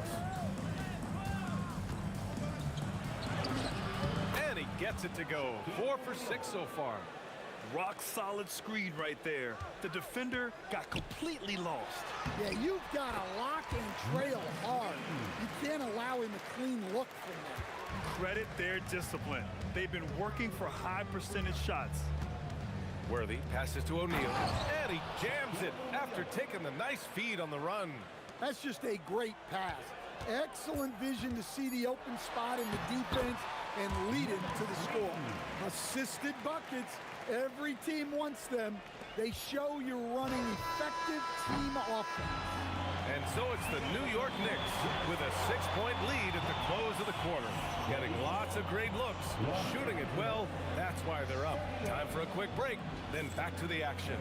[SPEAKER 3] And he gets it to go. 4 for 6 so far.
[SPEAKER 5] Rock solid screen right there. The defender got completely lost.
[SPEAKER 13] Yeah, you've got to lock and trail hard. You can't allow him a clean look from there.
[SPEAKER 5] Credit their discipline. They've been working for high percentage shots.
[SPEAKER 3] Worthy passes to O'Neal. And he jams it after taking the nice feed on the run.
[SPEAKER 13] That's just a great pass. Excellent vision to see the open spot in the defense and lead it to the score. Assisted buckets. Every team wants them. They show you're running effective team offense.
[SPEAKER 3] And so it's the New York Knicks with a 6-point lead at the close of the quarter. Getting lots of great looks, shooting it well. That's why they're up. Time for a quick break, then back to the action.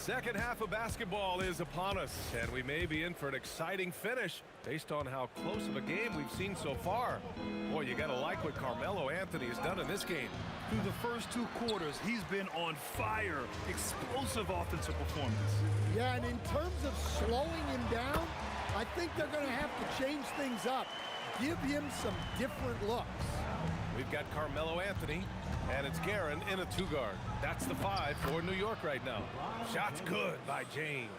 [SPEAKER 3] Second half of basketball is upon us, and we may be in for an exciting finish based on how close of a game we've seen so far. Boy, you got to like what Carmelo Anthony has done in this game.
[SPEAKER 5] Through the first 2 quarters, he's been on fire. Explosive offensive performance.
[SPEAKER 13] Yeah, and in terms of slowing him down, I think they're going to have to change things up. Give him some different looks.
[SPEAKER 3] We've got Carmelo Anthony, and it's Guerin in a 2-guard. That's the 5 for New York right now. Shot's good by James.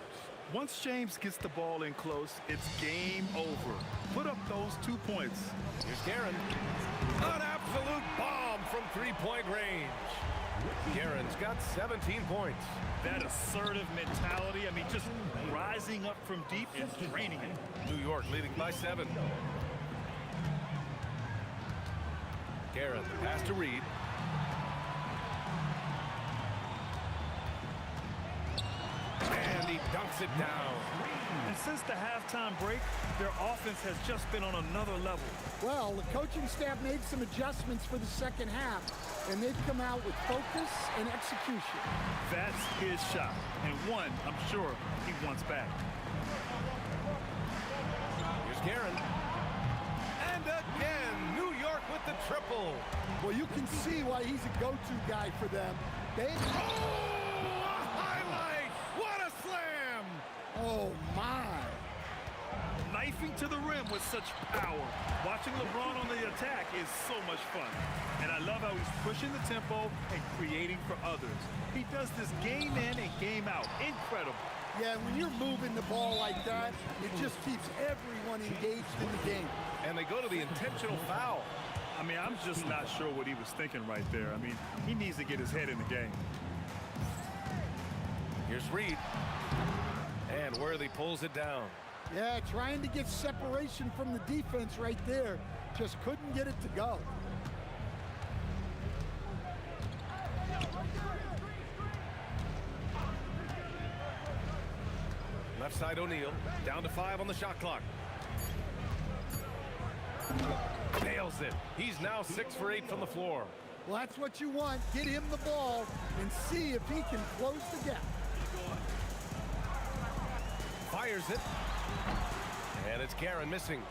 [SPEAKER 5] Once James gets the ball in close, it's game over. Put up those 2 points.
[SPEAKER 3] Here's Guerin. An absolute bomb from 3-point range. Guerin's got 17 points.
[SPEAKER 5] That assertive mentality, I mean, just rising up from deep and draining it.
[SPEAKER 3] New York leading by 7. Guerin, the pass to Reed. And he dunks it down.
[SPEAKER 5] And since the halftime break, their offense has just been on another level.
[SPEAKER 13] Well, the coaching staff made some adjustments for the second half, and they've come out with focus and execution.
[SPEAKER 5] That's his shot, and one I'm sure he wants back.
[SPEAKER 3] Here's Guerin. And again, New York with the triple.
[SPEAKER 13] Well, you can see why he's a go-to guy for them. They...
[SPEAKER 3] A highlight! What a slam!
[SPEAKER 13] Oh, my.
[SPEAKER 5] Knifing to the rim with such power. Watching LeBron on the attack is so much fun. And I love how he's pushing the tempo and creating for others. He does this game in and game out. Incredible.
[SPEAKER 13] Yeah, when you're moving the ball like that, it just keeps everyone engaged in the game.
[SPEAKER 3] And they go to the intentional foul.
[SPEAKER 5] I mean, I'm just not sure what he was thinking right there. I mean, he needs to get his head in the game.
[SPEAKER 3] Here's Reed. And Worthy pulls it down.
[SPEAKER 13] Yeah, trying to get separation from the defense right there. Just couldn't get it to go.
[SPEAKER 3] Left side O'Neal. Down to 5 on the shot clock. Nails it. He's now 6 for 8 from the floor.
[SPEAKER 13] Well, that's what you want. Get him the ball and see if he can close the gap.
[SPEAKER 3] Fires it. And it's Guerin missing.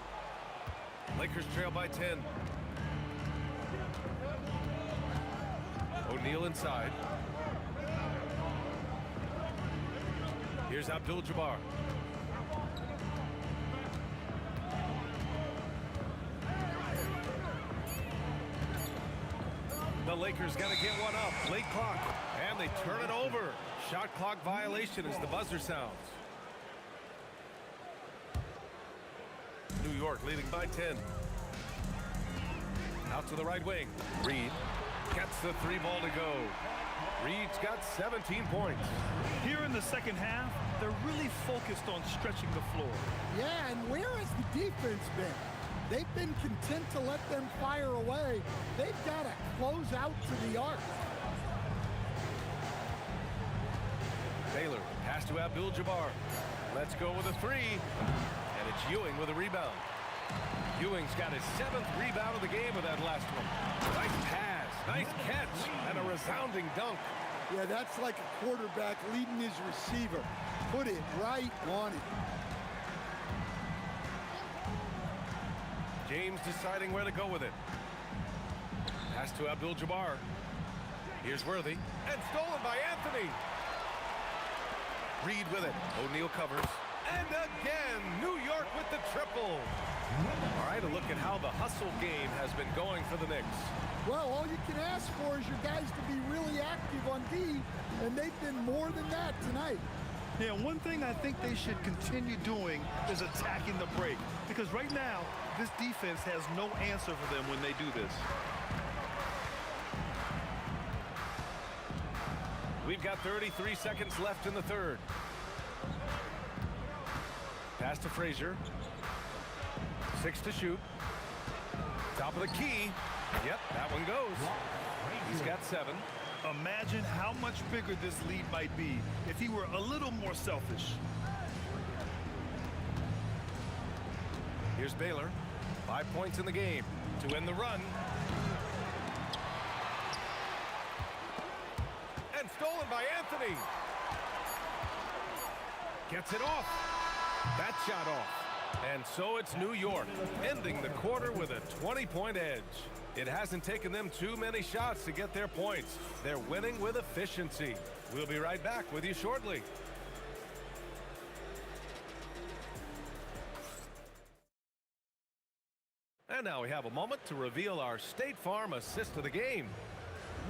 [SPEAKER 3] Lakers trail by 10. O'Neal inside. Here's Abdul-Jabbar. The Lakers got to get one up. Late clock. And they turn it over. Shot clock violation as the buzzer sounds. New York leading by 10. Out to the right wing. Reed gets the 3 ball to go. Reed's got 17 points.
[SPEAKER 5] Here in the second half, they're really focused on stretching the floor.
[SPEAKER 13] Yeah, and where has the defense been? They've been content to let them fire away. They've got to close out to the arc.
[SPEAKER 3] Baylor pass to Abdul-Jabbar. Let's go with a 3. And it's Ewing with a rebound. Ewing's got his 7th rebound of the game with that last one. Nice pass, nice catch, and a resounding dunk.
[SPEAKER 13] Yeah, that's like a quarterback leading his receiver. Put it right on it.
[SPEAKER 3] James deciding where to go with it. Pass to Abdul-Jabbar. Here's Worthy. And stolen by Anthony. Reed with it. O'Neal covers. And again, New York with the triple. All right, a look at how the hustle game has been going for the Knicks.
[SPEAKER 13] Well, all you can ask for is your guys to be really active on D, and they've been more than that tonight.
[SPEAKER 5] Yeah, one thing I think they should continue doing is attacking the break. Because right now, this defense has no answer for them when they do this.
[SPEAKER 3] We've got 33 seconds left in the third. Pass to Frazier. 6 to shoot. Top of the key. Yep, that one goes. He's got 7.
[SPEAKER 5] Imagine how much bigger this lead might be if he were a little more selfish.
[SPEAKER 3] Here's Baylor. 5 points in the game to end the run. And stolen by Anthony. Gets it off. That shot off. And so it's New York, ending the quarter with a 20-point edge. It hasn't taken them too many shots to get their points. They're winning with efficiency. We'll be right back with you shortly. And now we have a moment to reveal our State Farm assist of the game.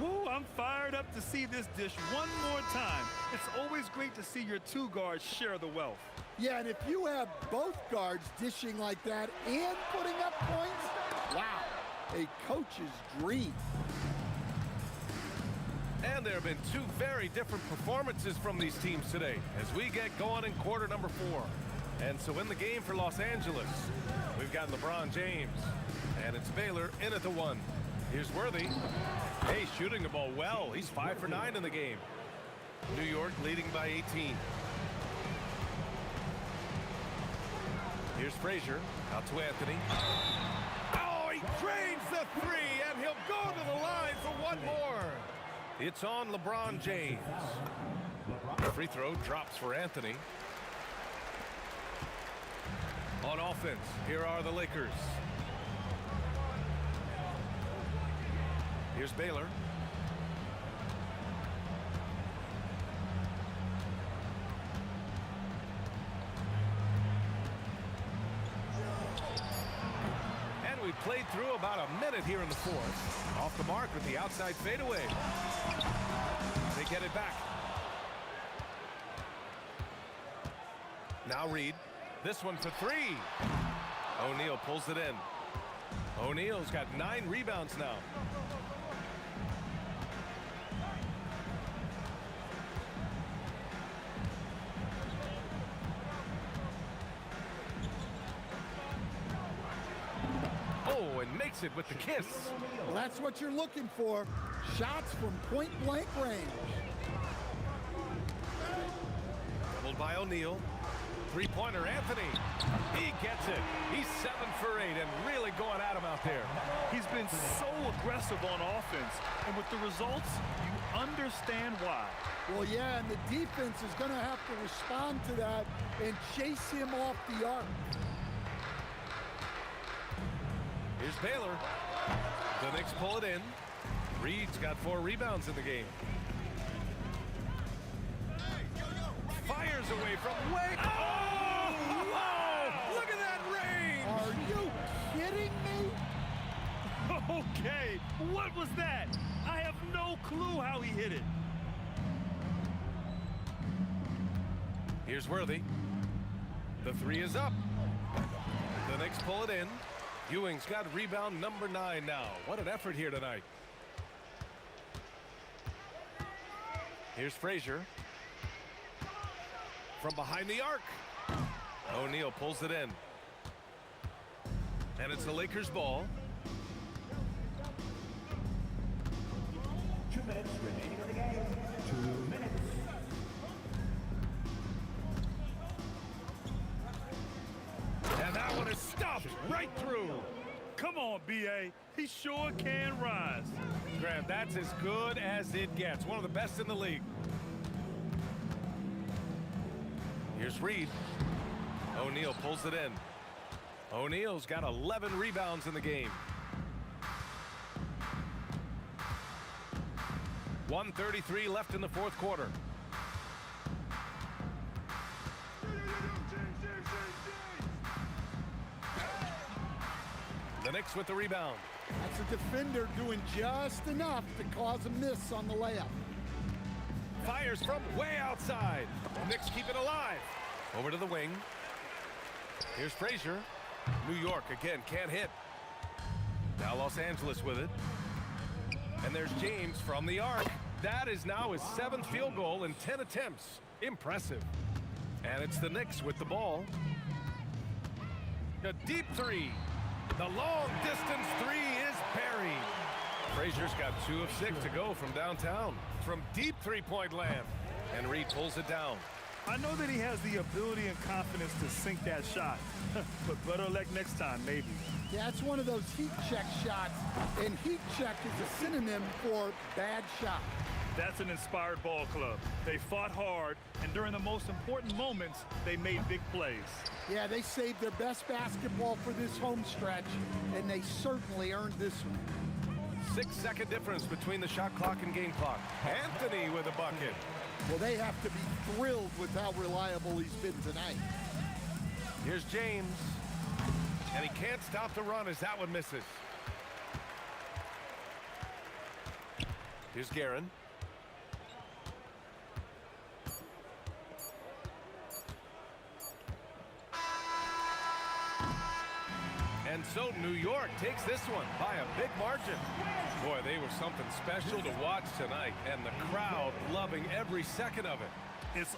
[SPEAKER 5] Woo, I'm fired up to see this dish one more time. It's always great to see your two guards share the wealth.
[SPEAKER 13] Yeah, and if you have both guards dishing like that and putting up points, wow, a coach's dream.
[SPEAKER 3] And there have been two very different performances from these teams today as we get going in quarter number 4. And so in the game for Los Angeles, we've got LeBron James, and it's Baylor in at the 1. Here's Worthy. Hey, shooting the ball well. He's 5 for 9 in the game. New York leading by 18. Here's Frazier, out to Anthony. Oh, he drains the 3, and he'll go to the line for one more. It's on LeBron James. The free throw drops for Anthony. On offense, here are the Lakers. Here's Baylor. And we played through about a minute here in the 4th. Off the mark with the outside fadeaway. They get it back. Now Reed. This one for 3. O'Neal pulls it in. O'Neal's got 9 rebounds now. Oh, and makes it with the kiss.
[SPEAKER 13] Well, that's what you're looking for. Shots from point-blank range.
[SPEAKER 3] Doubled by O'Neal. Three-pointer, Anthony. He gets it. He's 7 for 8 and really going at him out there.
[SPEAKER 5] He's been so aggressive on offense, and with the results, you understand why.
[SPEAKER 13] Well, yeah, and the defense is going to have to respond to that and chase him off the arc.
[SPEAKER 3] Here's Baylor. The Knicks pull it in. Reed's got 4 rebounds in the game. Fires away from way. Oh! Whoa! Look at that range!
[SPEAKER 13] Are you kidding me?
[SPEAKER 5] Okay, what was that? I have no clue how he hit it.
[SPEAKER 3] Here's Worthy. The 3 is up. The Knicks pull it in. Ewing's got rebound number 9 now. What an effort here tonight. Here's Frazier. From behind the arc. O'Neal pulls it in. And it's the Lakers' ball.
[SPEAKER 7] 2 minutes remaining in the game. 2 minutes.
[SPEAKER 3] And that one is stopped right through.
[SPEAKER 5] Come on, B.A. He sure can rise.
[SPEAKER 3] Grant, that's as good as it gets. One of the best in the league. Here's Reed. O'Neal pulls it in. O'Neal's got 11 rebounds in the game. 1:33 left in the 4th quarter. The Knicks with the rebound.
[SPEAKER 13] That's a defender doing just enough to cause a miss on the layup.
[SPEAKER 3] Fires from way outside. Knicks keep it alive. Over to the wing. Here's Frazier. New York again can't hit. Now Los Angeles with it. And there's James from the arc. That is now his 7th field goal in 10 attempts. Impressive. And it's the Knicks with the ball. A deep 3. The long distance 3 is buried. Frazier's got 2 of 6 to go from downtown. From deep 3-point land. And Reed pulls it down.
[SPEAKER 5] I know that he has the ability and confidence to sink that shot. But better luck next time, maybe.
[SPEAKER 13] Yeah, it's one of those heat check shots. And heat check is a synonym for bad shot.
[SPEAKER 5] That's an inspired ball club. They fought hard, and during the most important moments, they made big plays.
[SPEAKER 13] Yeah, they saved their best basketball for this home stretch, and they certainly earned this one.
[SPEAKER 3] 6-second difference between the shot clock and game clock. Anthony with a bucket.
[SPEAKER 13] Well, they have to be thrilled with how reliable he's been tonight.
[SPEAKER 3] Here's James. And he can't stop the run as that one misses. Here's Guerin. And so New York takes this one by a big margin. Boy, they were something special to watch tonight, and the crowd loving every second of it.
[SPEAKER 5] It's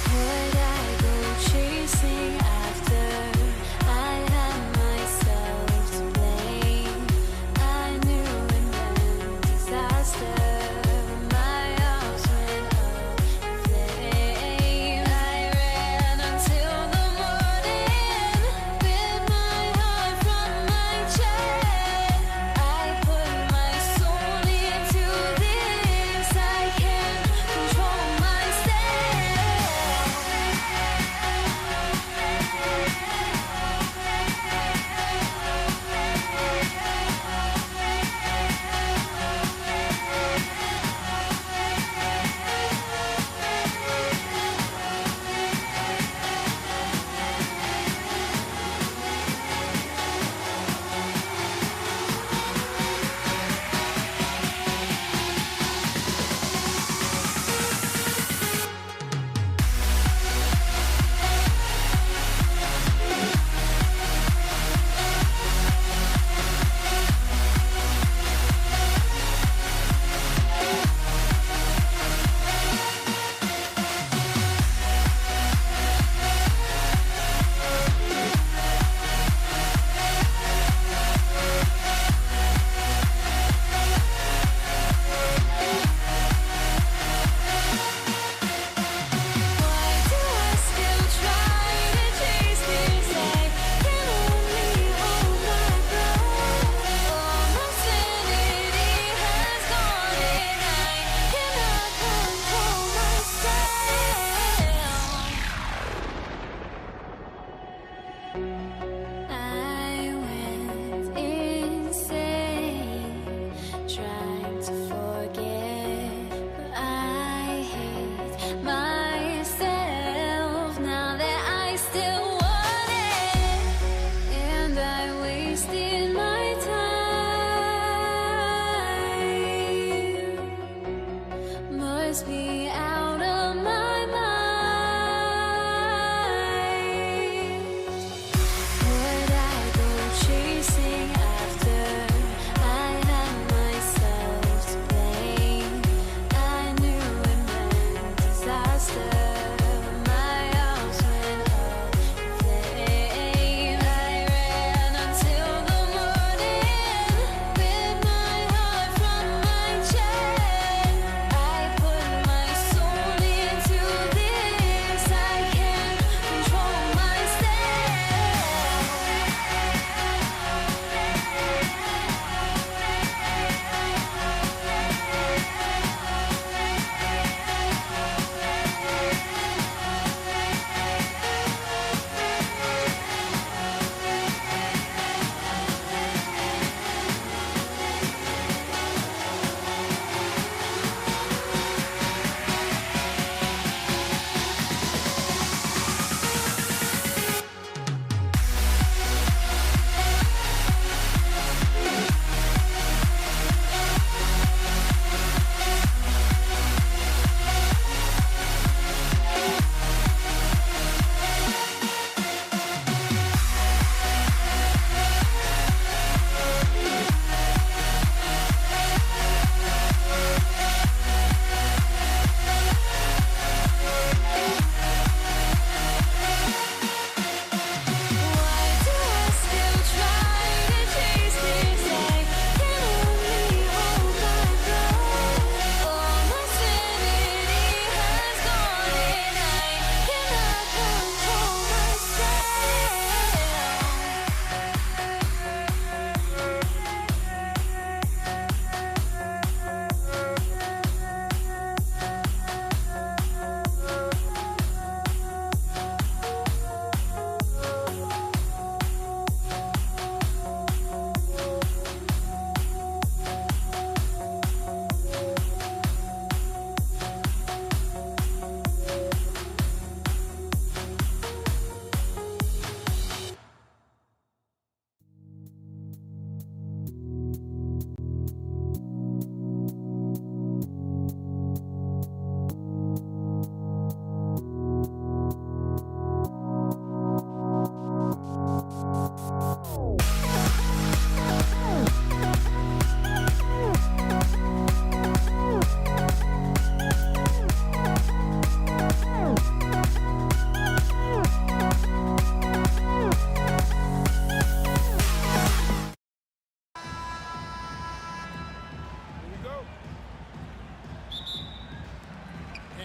[SPEAKER 1] Would I go chasing after force me out of my mind. Would I go chasing after? I had myself to blame. I knew it meant disaster. My house went up in flames. I ran until the morning with my heart from my chest. I put my soul into this. I can't control myself. Why do I still try to chase this? I can only hold my breath. All my sanity has gone and I cannot control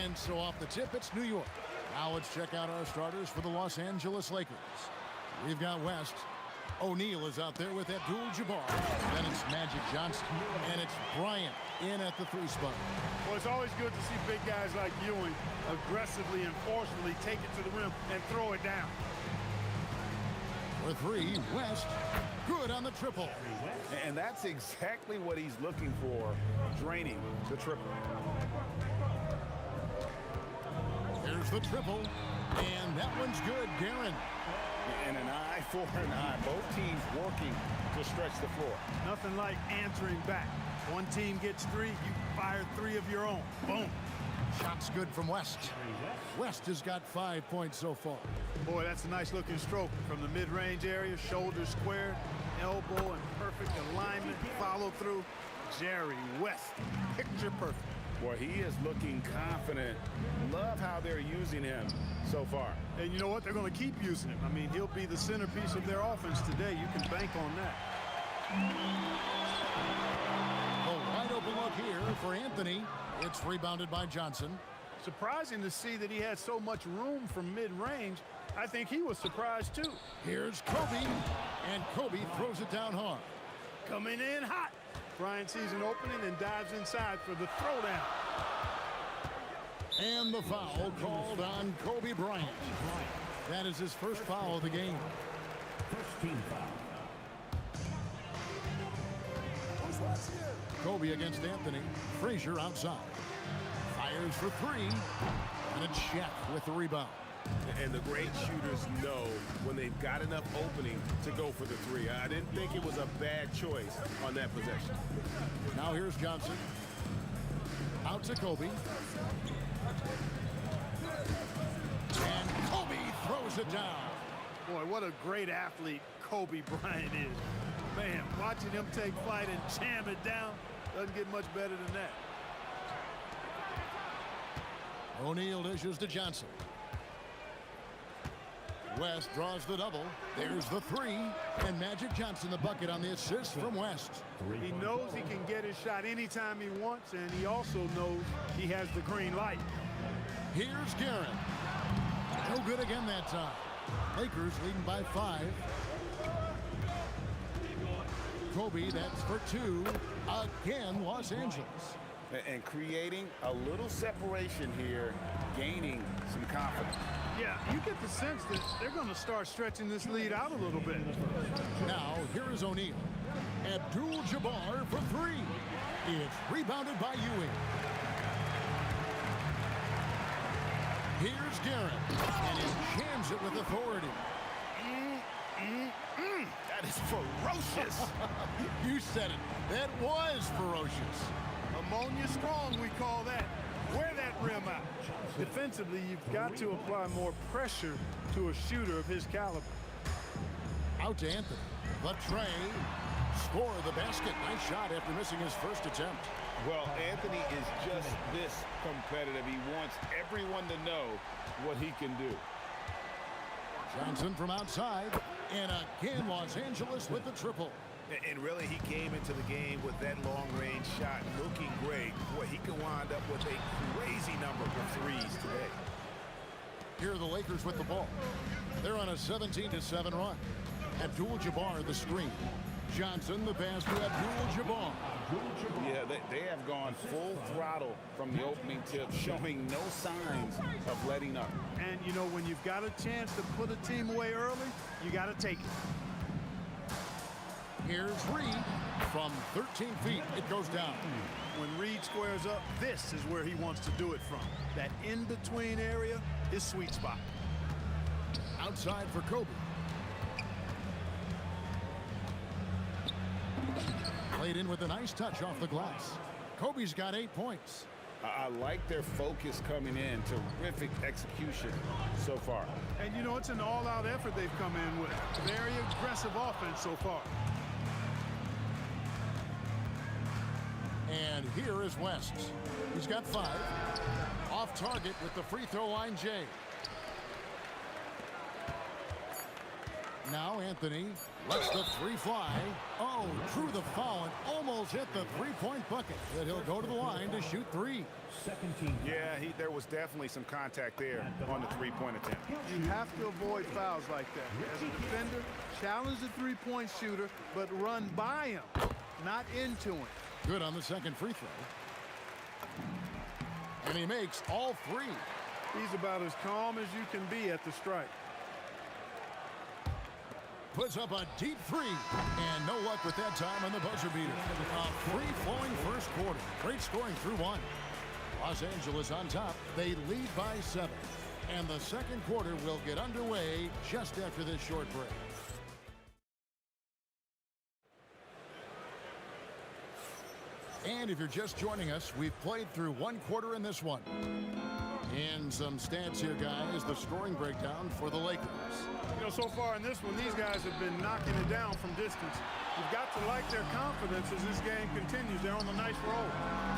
[SPEAKER 8] And so off the tip, it's New York. Now let's check out our starters for the Los Angeles Lakers. We've got West. O'Neal is out there with Abdul-Jabbar. Then it's Magic Johnson. And it's Bryant in at the 3 spot.
[SPEAKER 16] Well, it's always good to see big guys like Ewing aggressively and forcefully take it to the rim and throw it down.
[SPEAKER 8] For 3, West. Good on the triple.
[SPEAKER 10] And that's exactly what he's looking for, draining the triple.
[SPEAKER 8] Here's the triple. And that one's good, Guerin.
[SPEAKER 10] And an eye for an eye. Both teams working to stretch the floor.
[SPEAKER 16] Nothing like answering back. One team gets 3, you fire 3 of your own. Boom.
[SPEAKER 8] Shot's good from West. West has got 5 points so far.
[SPEAKER 16] Boy, that's a nice looking stroke from the mid-range area. Shoulders squared, elbow in perfect alignment, follow through. Jerry West, picture perfect.
[SPEAKER 10] Boy, he is looking confident. Love how they're using him so far.
[SPEAKER 16] And you know what? They're going to keep using him. I mean, he'll be the centerpiece of their offense today. You can bank on that.
[SPEAKER 8] A wide open look here for Anthony. It's rebounded by Johnson.
[SPEAKER 16] Surprising to see that he had so much room from mid-range. I think he was surprised too.
[SPEAKER 8] Here's Kobe, and Kobe throws it down hard.
[SPEAKER 16] Coming in hot. Bryant sees an opening and dives inside for the throwdown.
[SPEAKER 8] And the foul called on Kobe Bryant. That is his first foul of the game.
[SPEAKER 7] First team foul.
[SPEAKER 8] Kobe against Anthony. Frazier outside. Fires for 3. And it's Shaq with the rebound.
[SPEAKER 11] And the great shooters know when they've got enough opening to go for the 3. I didn't think it was a bad choice on that possession.
[SPEAKER 8] Now here's Johnson. Out to Kobe. And Kobe throws it down.
[SPEAKER 16] Boy, what a great athlete Kobe Bryant is. Man, watching him take flight and jam it down doesn't get much better than that.
[SPEAKER 8] O'Neal dishes to Johnson. West draws the double. There's the three. And Magic Johnson the bucket on the assist from West.
[SPEAKER 16] He knows he can get his shot anytime he wants, and he also knows he has the green light.
[SPEAKER 8] Here's Garrett. No good again that time. Lakers leading by 5. Kobe, that's for 2. Again, Los Angeles.
[SPEAKER 10] And creating a little separation here, gaining some confidence.
[SPEAKER 16] Yeah, you get the sense that they're going to start stretching this lead out a little bit.
[SPEAKER 8] Now, here is O'Neal. Abdul-Jabbar for 3. It's rebounded by Ewing. Here's Garrett, and he jams it with authority.
[SPEAKER 10] That is ferocious.
[SPEAKER 8] You said it. That was ferocious.
[SPEAKER 16] Ammonia strong, we call that. Wear that rim out. Defensively, you've got to apply more pressure to a shooter of his caliber.
[SPEAKER 8] Out to Anthony. The tray. Score the basket. Nice shot after missing his first attempt.
[SPEAKER 10] Well, Anthony is just this competitive. He wants everyone to know what he can do.
[SPEAKER 8] Johnson from outside. And again, Los Angeles with the triple.
[SPEAKER 10] And really, he came into the game with that long-range shot looking great. Boy, he can wind up with a crazy number of threes today.
[SPEAKER 8] Here are the Lakers with the ball. They're on a 17-7 run. Abdul-Jabbar the screen. Johnson the pass to Abdul-Jabbar.
[SPEAKER 10] Yeah, they have gone full throttle from the opening tip, showing no signs of letting up.
[SPEAKER 16] And, you know, when you've got a chance to put a team away early, you got to take it.
[SPEAKER 8] Here's Reed. From 13 feet, it goes down.
[SPEAKER 16] When Reed squares up, this is where he wants to do it from. That in-between area is sweet spot.
[SPEAKER 8] Outside for Kobe. Played in with a nice touch off the glass. Kobe's got 8 points.
[SPEAKER 10] I like their focus coming in. Terrific execution so far.
[SPEAKER 16] And, you know, it's an all-out effort they've come in with. Very aggressive offense so far.
[SPEAKER 8] And here is West. He's got 5. Off target with the free throw line, Jay. Now Anthony lets the 3 fly. Oh, drew the foul and almost hit the 3-point bucket. But he'll go to the line to shoot 3.
[SPEAKER 10] Yeah, there was definitely some contact there on the 3-point attempt.
[SPEAKER 16] You have to avoid fouls like that. As a defender, challenge the 3-point shooter, but run by him, not into him.
[SPEAKER 8] Good on the second free throw. And he makes all 3.
[SPEAKER 16] He's about as calm as you can be at the strike.
[SPEAKER 8] Puts up a deep 3. And no luck with that time on the buzzer beater. A free-flowing first quarter. Great scoring through 1. Los Angeles on top. They lead by 7. And the second quarter will get underway just after this short break. And if you're just joining us, we've played through 1 quarter in this one. And some stats here, guys. The scoring breakdown for the Lakers.
[SPEAKER 16] You know, so far in this one, these guys have been knocking it down from distance. You've got to like their confidence as this game continues. They're on a nice roll.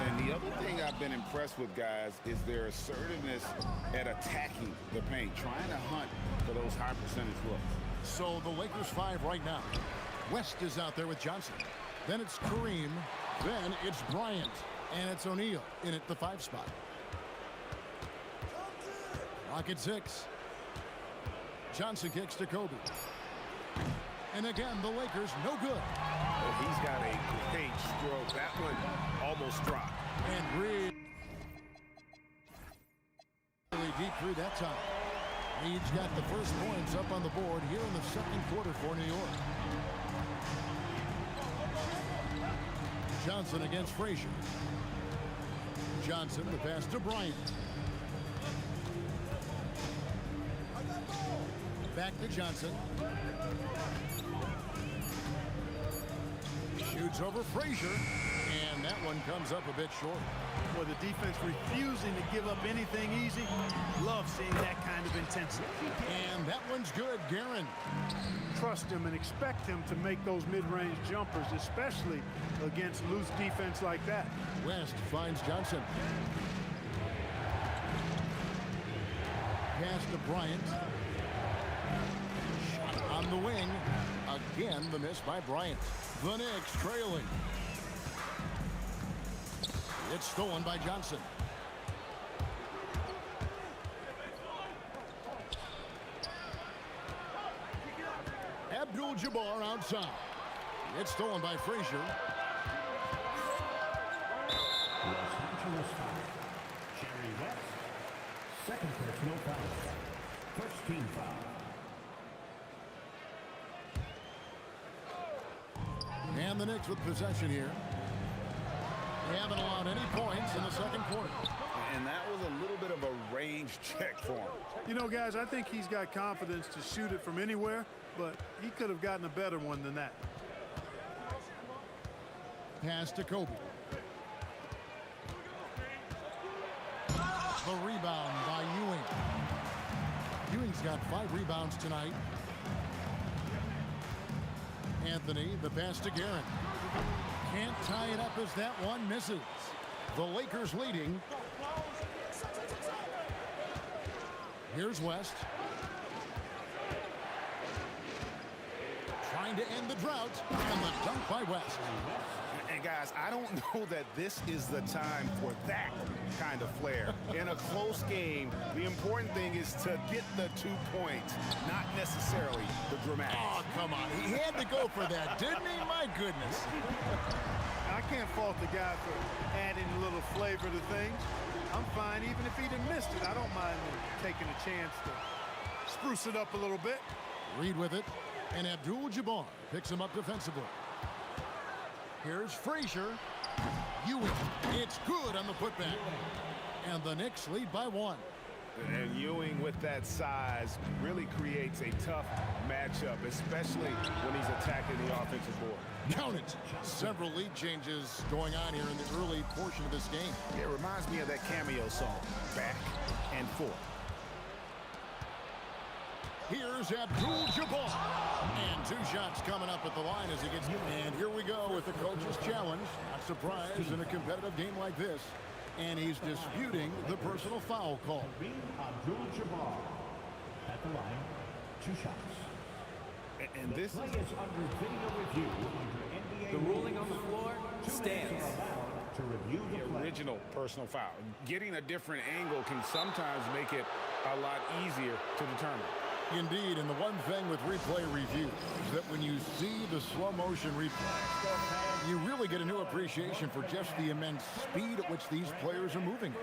[SPEAKER 10] And the other thing I've been impressed with, guys, is their assertiveness at attacking the paint, trying to hunt for those high percentage looks.
[SPEAKER 8] So the Lakers 5 right now. West is out there with Johnson. Then it's Kareem. Then it's Bryant. And it's O'Neal in at the 5 spot. Clock at 6. Johnson kicks to Kobe. And again, the Lakers no good.
[SPEAKER 10] Oh, he's got a great stroke. That one almost dropped.
[SPEAKER 8] And Reed really deep 3 that time. Reed's got the first points up on the board here in the second quarter for New York. Johnson against Frazier. Johnson, the pass to Bryant. Back to Johnson. Shoots over Frazier. And And that one comes up a bit short.
[SPEAKER 16] Well, the defense refusing to give up anything easy. Love seeing that kind of intensity.
[SPEAKER 8] And that one's good, Guerin.
[SPEAKER 16] Trust him and expect him to make those mid-range jumpers, especially against loose defense like that.
[SPEAKER 8] West finds Johnson. Pass to Bryant. Shot on the wing. Again, the miss by Bryant. The Knicks trailing. It's stolen by Johnson. Abdul-Jabbar outside. It's stolen by Frazier.
[SPEAKER 7] Los Angeles foul. Jerry West. Second personal foul. First team foul.
[SPEAKER 8] And the Knicks with possession here. They haven't allowed any points in the second quarter.
[SPEAKER 10] And that was a little bit of a range check for him.
[SPEAKER 16] You know, guys, I think he's got confidence to shoot it from anywhere, but he could have gotten a better one than that.
[SPEAKER 8] Pass to Kobe. The rebound by Ewing. Ewing's got 5 rebounds tonight. Anthony, the pass to Guerin. Can't tie it up as that one misses. The Lakers leading. Here's West. Trying to end the drought. And the dunk by West.
[SPEAKER 10] And guys, I don't know that this is the time for that kind of flair. In a close game, the important thing is to get the 2 points, not necessarily the dramatic.
[SPEAKER 8] Oh, come on. He had to go for that, didn't he? My goodness.
[SPEAKER 16] I can't fault the guy for adding a little flavor to things. I'm fine even if he'd have missed it. I don't mind taking a chance to spruce it up a little bit.
[SPEAKER 8] Reed with it, and Abdul-Jabbar picks him up defensively. Here's Frazier. Ewing. It's good on the putback. And the Knicks lead by 1.
[SPEAKER 10] And Ewing with that size really creates a tough matchup, especially when he's attacking the offensive board.
[SPEAKER 8] Count it. Several lead changes going on here in the early portion of this game.
[SPEAKER 10] It reminds me of that cameo song, Back and Forth.
[SPEAKER 8] Here's Abdul-Jabbar. And 2 shots coming up at the line as he gets... And here we go with the coach's challenge. Not surprised in a competitive game like this. And he's disputing the personal foul call.
[SPEAKER 7] Abdul-Jabbar at the line. 2 shots.
[SPEAKER 10] And this
[SPEAKER 7] play is under video review under NBA.
[SPEAKER 4] The ruling on the floor stands.
[SPEAKER 7] To review
[SPEAKER 10] the original personal foul. Getting a different angle can sometimes make it a lot easier to determine.
[SPEAKER 8] Indeed, and the one thing with replay review is that when you see the slow motion replay, you really get a new appreciation for just the immense speed at which these players are moving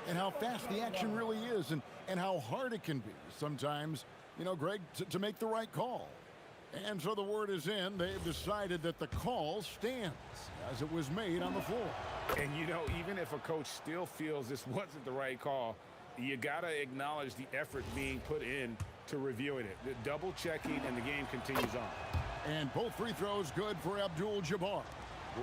[SPEAKER 8] and how fast the action really is and how hard it can be sometimes, you know, Greg, to make the right call. And so the word is in. They've decided that the call stands as it was made on the floor.
[SPEAKER 10] And, you know, even if a coach still feels this wasn't the right call, you got to acknowledge the effort being put in to reviewing it. The double checking, and the game continues on.
[SPEAKER 8] And both free throws good for Abdul-Jabbar.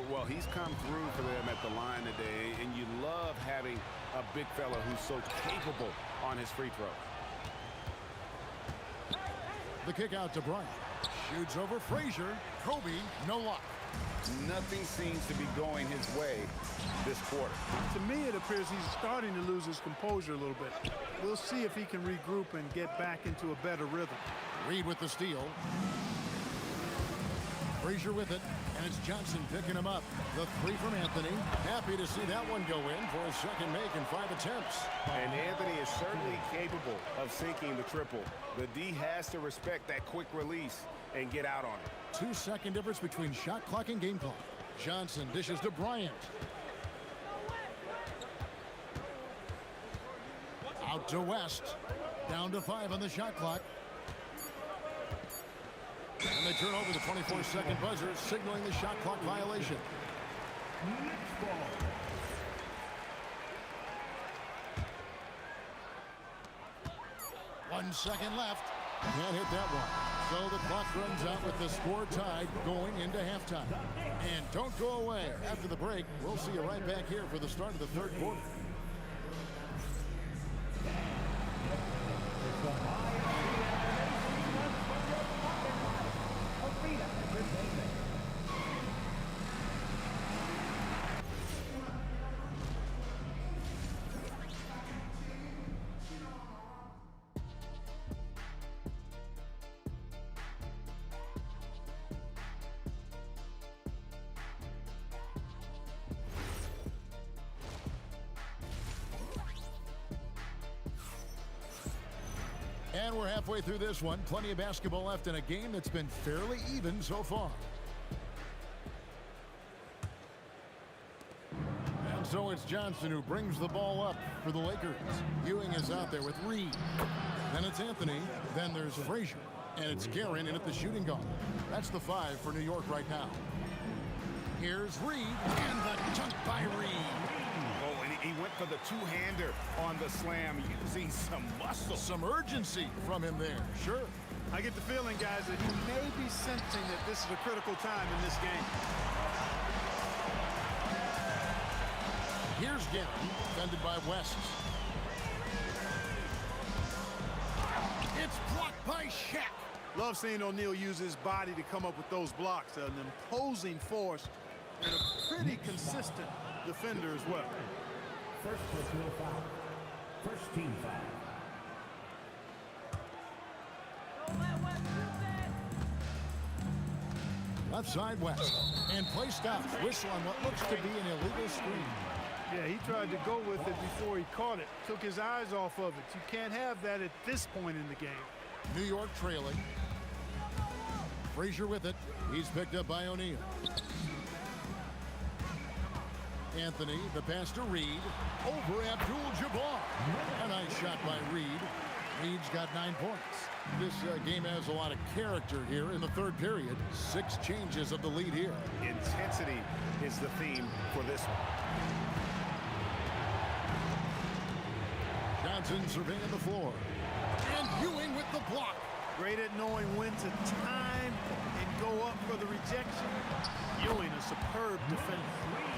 [SPEAKER 10] Well, he's come through for them at the line today, and you love having a big fella who's so capable on his free throws.
[SPEAKER 8] The kick out to Bryant. Shoots over Frazier. Kobe, no luck.
[SPEAKER 10] Nothing seems to be going his way this quarter.
[SPEAKER 16] To me, it appears he's starting to lose his composure a little bit. We'll see if he can regroup and get back into a better rhythm.
[SPEAKER 8] Reed with the steal. Frazier with it, and it's Johnson picking him up. The 3 from Anthony. Happy to see that one go in for his second make in 5 attempts.
[SPEAKER 10] And Anthony is certainly capable of sinking the triple. The D has to respect that quick release and get out on it.
[SPEAKER 8] 2-second difference between shot clock and game clock. Johnson dishes to Bryant. Out to West. Down to 5 on the shot clock. And they turn over the 24-second buzzer, signaling the shot clock violation. 1 second left. Can't hit that one. So the clock runs out with the score tied going into halftime. And don't go away. After the break, we'll see you right back here for the start of the third quarter. And we're halfway through this one. Plenty of basketball left in a game that's been fairly even so far. And so it's Johnson who brings the ball up for the Lakers. Ewing is out there with Reed. Then it's Anthony. Then there's Frazier. And it's Guerin in at the shooting guard. That's the 5 for New York right now. Here's Reed. And the dunk by Reed.
[SPEAKER 10] Oh, and he went for the two-hander on the slam, using some muscle.
[SPEAKER 8] Some urgency from him there, sure.
[SPEAKER 16] I get the feeling, guys, that he may be sensing that this is a critical time in this game.
[SPEAKER 8] Here's Guerin, defended by West. It's blocked by Shaq.
[SPEAKER 16] Love seeing O'Neal use his body to come up with those blocks. An imposing force and a pretty consistent defender as well.
[SPEAKER 7] First personal foul. First team foul.
[SPEAKER 8] Left side West. And play stops. Whistle on what looks to be an illegal screen.
[SPEAKER 16] Yeah, he tried to go with it before he caught it. Took his eyes off of it. You can't have that at this point in the game.
[SPEAKER 8] New York trailing. Frazier with it. He's picked up by O'Neal. Anthony, the pass to Reed. Over Abdul-Jabbar. A nice shot by Reed. Reed's got 9 points. This game has a lot of character here in the third period. 6 changes of the lead here.
[SPEAKER 10] Intensity is the theme for this one.
[SPEAKER 8] Johnson surveying the floor. And Ewing with the block.
[SPEAKER 16] Great at knowing when to time and go up for the rejection. Ewing, a superb defender.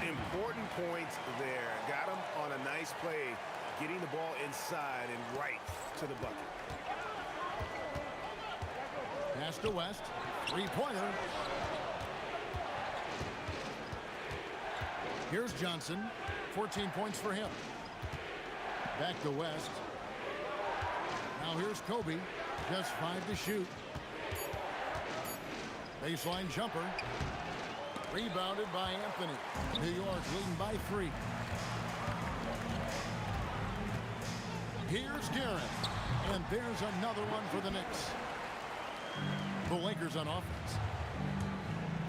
[SPEAKER 10] Important points there. Got him on a nice play, getting the ball inside and right to the bucket.
[SPEAKER 8] Pass to West. 3-pointer. Here's Johnson. 14 points for him. Back to West. Now here's Kobe. Just 5 to shoot. Baseline jumper. Rebounded by Anthony. New York leading by 3. Here's Guerin. And there's another one for the Knicks. The Lakers on offense.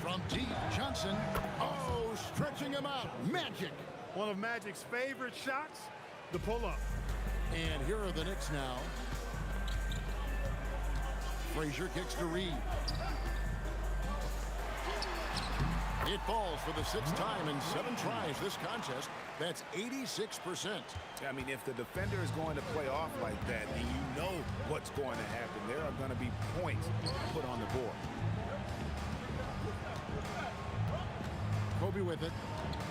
[SPEAKER 8] From deep, Johnson. Oh, stretching him out. Magic.
[SPEAKER 16] One of Magic's favorite shots, the pull-up.
[SPEAKER 8] And here are the Knicks now. Frazier kicks to Reed. It falls for the 6th time in 7 tries this contest. That's 86%.
[SPEAKER 10] I mean, if the defender is going to play off like that, and you know what's going to happen, there are going to be points put on the board.
[SPEAKER 8] Kobe with it.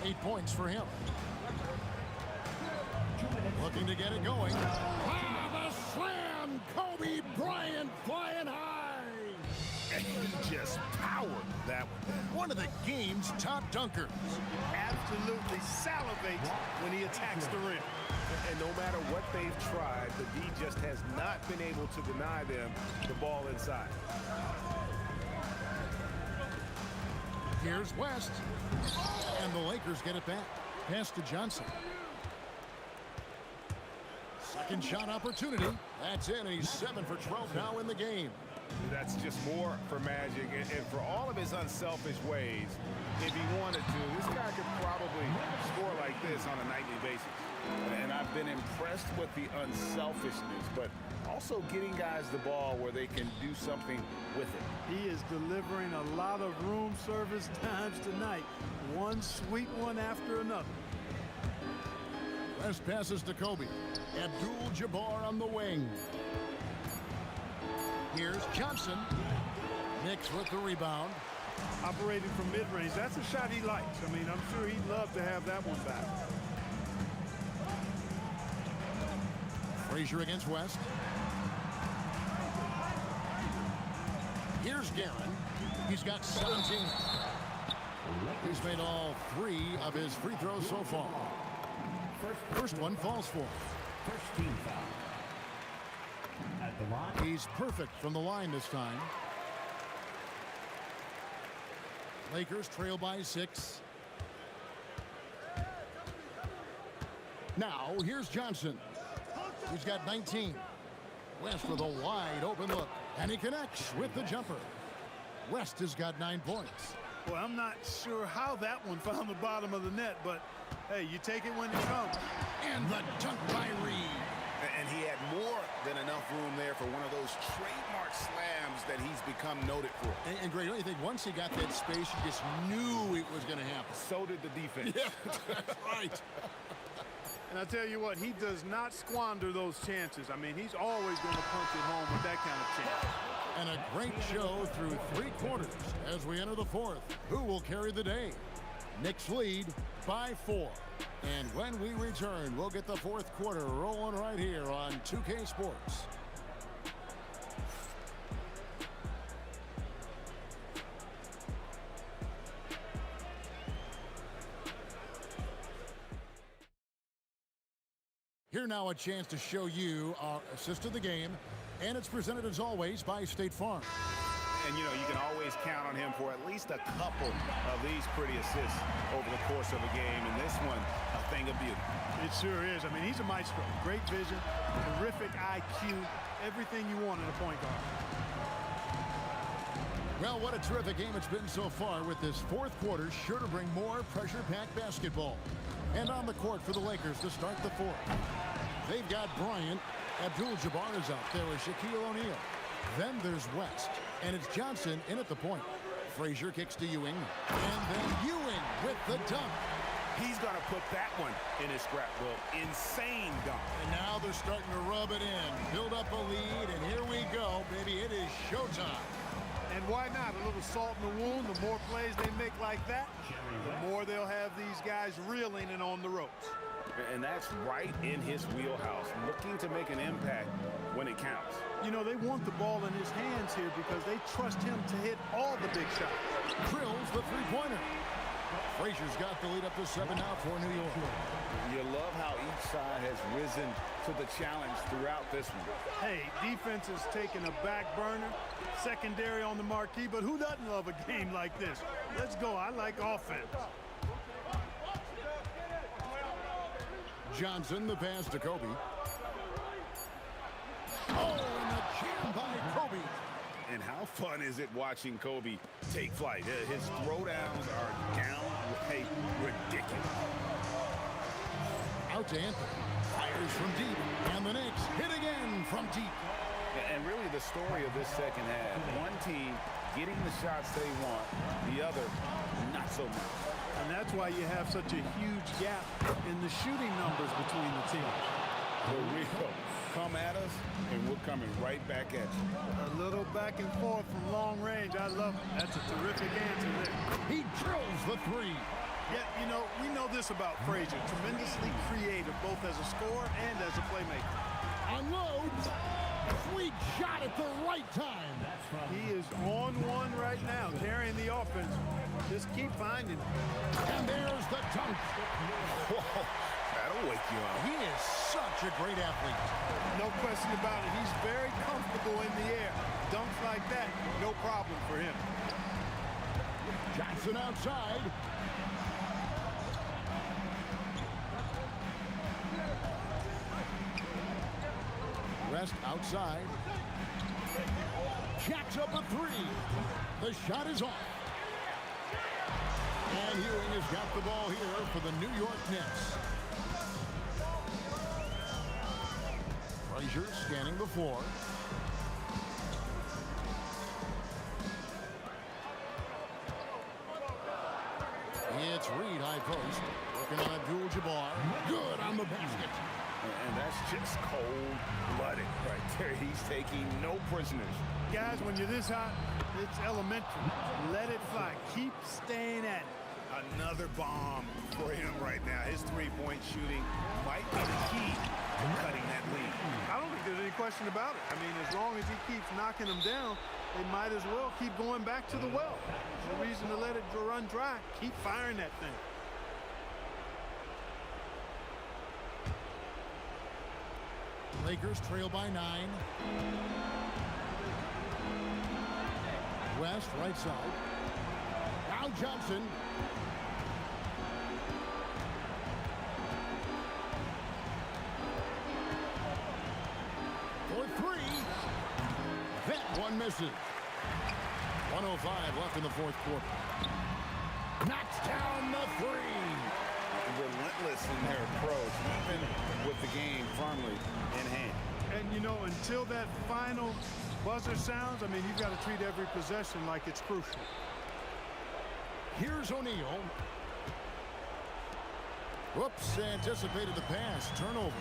[SPEAKER 8] 8 points for him. Looking to get it going. Ah, the slam! Kobe Bryant flying high!
[SPEAKER 10] And he just powered that one.
[SPEAKER 8] One of the game's top dunkers.
[SPEAKER 16] Absolutely salivates when he attacks the rim.
[SPEAKER 10] And no matter what they've tried, the D just has not been able to deny them the ball inside.
[SPEAKER 8] Here's West. And the Lakers get it back. Pass to Johnson. Second shot opportunity. That's in. He's 7 for 12 now in the game.
[SPEAKER 10] That's just more for Magic. And for all of his unselfish ways, if he wanted to, this guy could probably score like this on a nightly basis. And I've been impressed with the unselfishness, but also getting guys the ball where they can do something with it.
[SPEAKER 16] He is delivering a lot of room service times tonight. One sweet one after another.
[SPEAKER 8] West passes to Kobe. Abdul-Jabbar on the wing. Here's Johnson. Knicks with the rebound.
[SPEAKER 16] Operating from mid-range, that's a shot he likes. I mean, I'm sure he'd love to have that one back.
[SPEAKER 8] Frazier against West. Here's Guerin. He's got 17. He's made all 3 of his free throws so far. First one falls for him.
[SPEAKER 7] First team foul. At the line.
[SPEAKER 8] He's perfect from the line this time. Lakers trail by 6. Now, here's Johnson. He's got 19. West with a wide open look. And he connects with the jumper. West has got 9 points.
[SPEAKER 16] Well, I'm not sure how that one found the bottom of the net, but hey, you take it when it comes.
[SPEAKER 8] And the dunk by Reed.
[SPEAKER 10] And he had more than enough room there for one of those trademark slams that he's become noted for.
[SPEAKER 8] And Greg, don't you think once he got that space, you just knew it was going to happen?
[SPEAKER 10] So did the defense.
[SPEAKER 8] Yeah, that's right.
[SPEAKER 16] And I tell you what, he does not squander those chances. I mean, he's always going to punch it home with that kind of chance.
[SPEAKER 8] And a great show through 3 quarters as we enter the 4th. Who will carry the day? Knicks lead by 4. And when we return, we'll get the 4th quarter rolling right here on 2K Sports. Here now a chance to show you our assist of the game, and it's presented as always by State Farm.
[SPEAKER 10] And you know, you can always count on him for at least a couple of these pretty assists over the course of a game, and this one, a thing of beauty.
[SPEAKER 16] It sure is. I mean, he's a maestro. Great vision, terrific IQ, everything you want in a point guard.
[SPEAKER 8] Well, what a terrific game it's been so far, with this 4th quarter sure to bring more pressure-packed basketball. And on the court for the Lakers to start the 4th. They've got Bryant. Abdul-Jabbar is out there with Shaquille O'Neal. Then there's West. And it's Johnson in at the point. Frazier kicks to Ewing. And then Ewing with the dunk.
[SPEAKER 10] He's going to put that one in his scrapbook. Insane dunk.
[SPEAKER 8] And now they're starting to rub it in. Build up a lead, and here we go, baby. It is showtime.
[SPEAKER 16] And why not? A little salt in the wound. The more plays they make like that, the more they'll have these guys reeling and on the ropes.
[SPEAKER 10] And that's right in his wheelhouse, looking to make an impact when it counts.
[SPEAKER 16] You know, they want the ball in his hands here because they trust him to hit all the big shots.
[SPEAKER 8] Drills the three-pointer. Frazier's got the lead up to 7 now for New York.
[SPEAKER 10] You love how each side has risen to the challenge throughout this one.
[SPEAKER 16] Hey, defense is taking a back burner, secondary on the marquee, but who doesn't love a game like this? Let's go. I like offense.
[SPEAKER 8] Johnson, the pass to Kobe. Oh, and the jam by Kobe.
[SPEAKER 10] And how fun is it watching Kobe take flight? His throwdowns are downright ridiculous.
[SPEAKER 8] Out to Anthony. Fires from deep. And the Knicks hit again from deep.
[SPEAKER 10] And really the story of this second half. One team getting the shots they want. The other, not so much.
[SPEAKER 16] And that's why you have such a huge gap in the shooting numbers between the teams.
[SPEAKER 10] For real. Come at us, and we're coming right back at you.
[SPEAKER 16] A little back and forth from long range. I love it. That's a terrific answer there.
[SPEAKER 8] He drills the 3.
[SPEAKER 16] Yeah, you know, we know this about Frazier. Tremendously creative, both as a scorer and as a playmaker.
[SPEAKER 8] Unloads. Sweet shot at the right time.
[SPEAKER 16] He is on one right now, carrying the offense. Just keep finding it.
[SPEAKER 8] And there's the dunk.
[SPEAKER 10] Whoa, that'll wake you up.
[SPEAKER 8] He is such a great athlete.
[SPEAKER 16] No question about it. He's very comfortable in the air. Dunks like that, no problem for him.
[SPEAKER 8] Johnson outside. Rest outside. Jacks up a 3. The shot is off. And Ewing has got the ball here for the New York Knicks. Frazier scanning the floor. It's Reed, high post. Working on Abdul-Jabbar. Good on the basket.
[SPEAKER 10] And that's just cold-blooded right there. where he's taking no prisoners.
[SPEAKER 16] Guys, when you're this hot, it's elementary. Let it fly. Keep staying at it.
[SPEAKER 10] Another bomb for him right now. His three-point shooting might be the key to cutting that lead.
[SPEAKER 16] I don't think there's any question about it. I mean, as long as he keeps knocking them down, they might as well keep going back to the well. No reason to let it run dry. Keep firing that thing.
[SPEAKER 8] Lakers trail by 9. West, right side. Now Johnson. For 3. That one misses. 1:05 left in the fourth quarter. Knocks down the 3.
[SPEAKER 10] Relentless in their approach, even with the game firmly in hand.
[SPEAKER 16] And, you know, until that final buzzer sounds, I mean, you've got to treat every possession like it's crucial.
[SPEAKER 8] Here's O'Neal. Whoops, anticipated the pass. Turnover.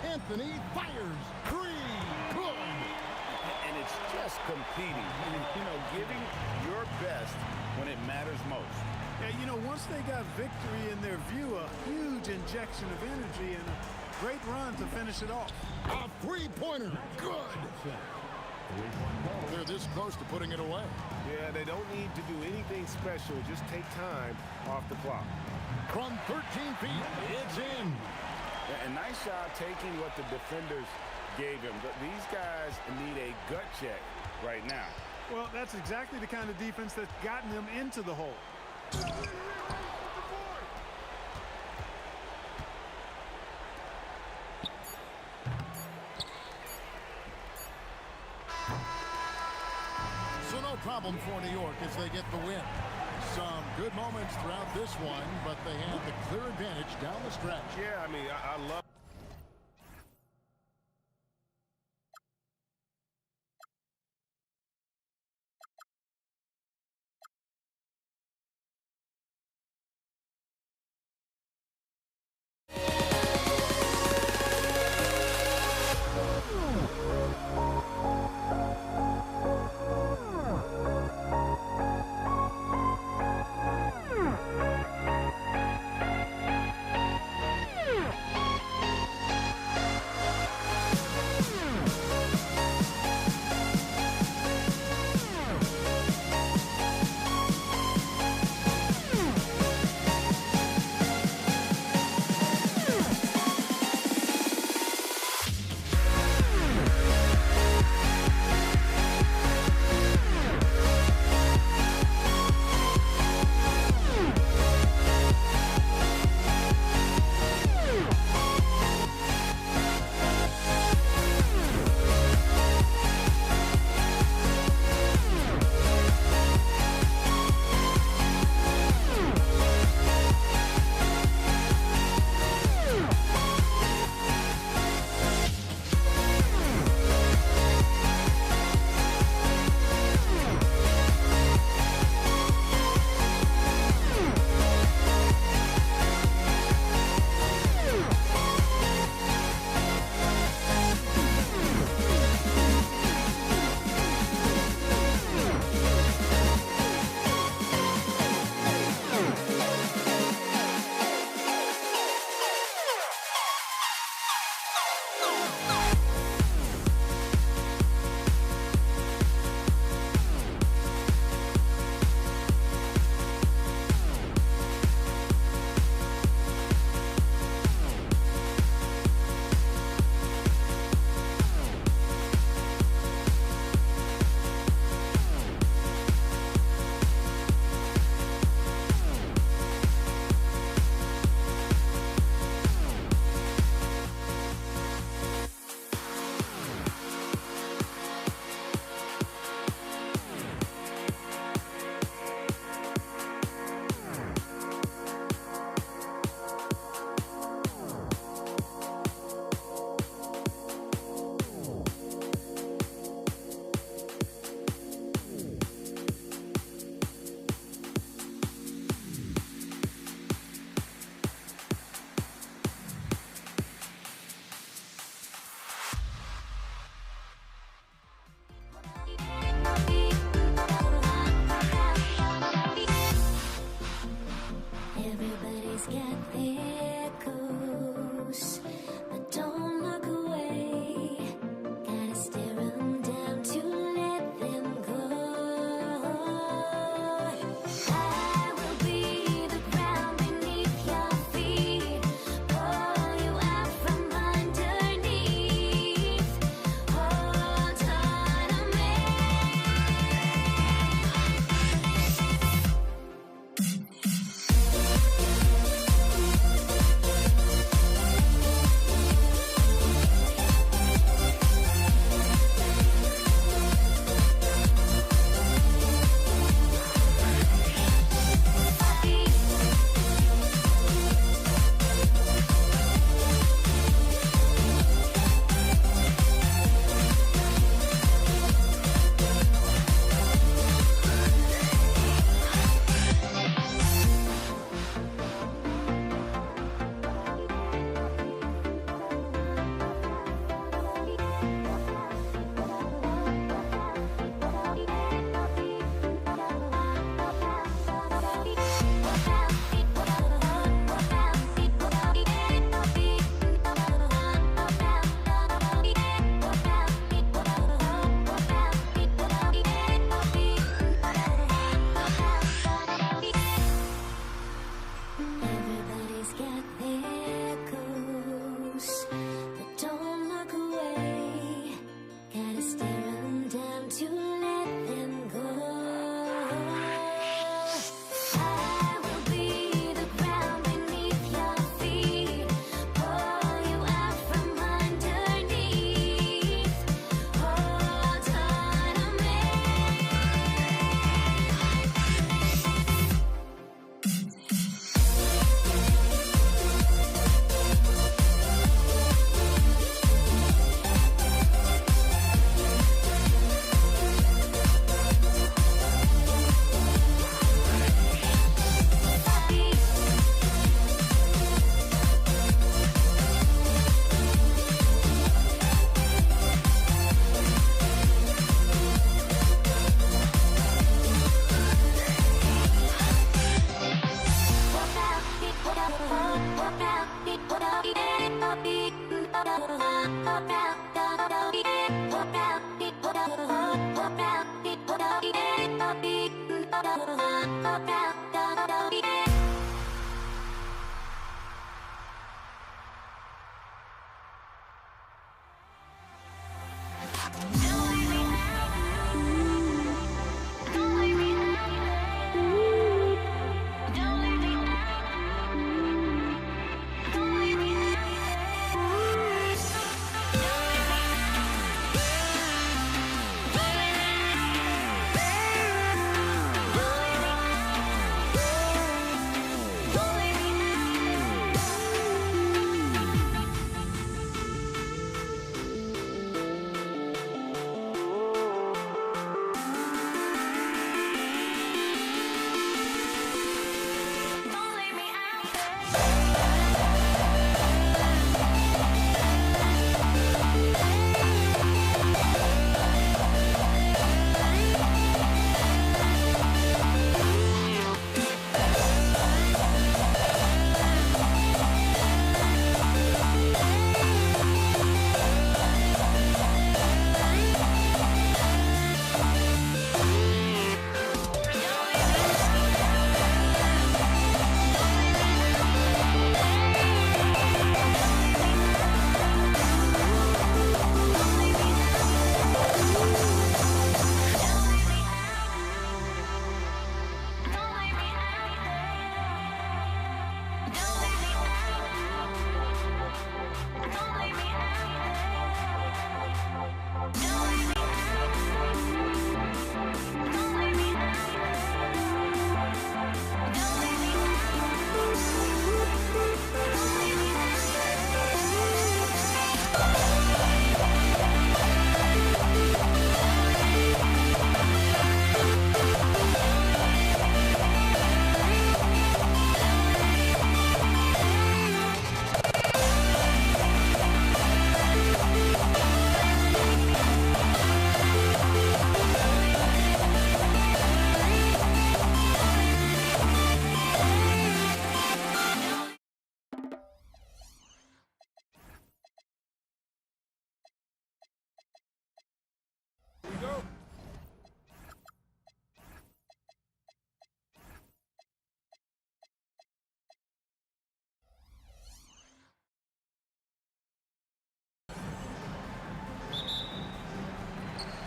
[SPEAKER 8] Anthony fires. 3. Good.
[SPEAKER 10] And it's just competing. You know, giving your best when it matters most.
[SPEAKER 16] Yeah, you know, once they got victory in their view, a huge injection of energy and a great run to finish it off.
[SPEAKER 8] A three-pointer. Good. They're this close to putting it away.
[SPEAKER 11] Yeah, they don't need to do anything special. Just take time off the clock.
[SPEAKER 8] From 13 feet, it's in.
[SPEAKER 11] Yeah, and nice job taking what the defenders gave him. But these guys need a gut check right now.
[SPEAKER 16] Well, that's exactly the kind of defense that's gotten them into the hole.
[SPEAKER 8] So no problem for New York as they get the win. Some good moments throughout this one, but they had the clear advantage down the stretch.
[SPEAKER 11] Yeah, I mean, I love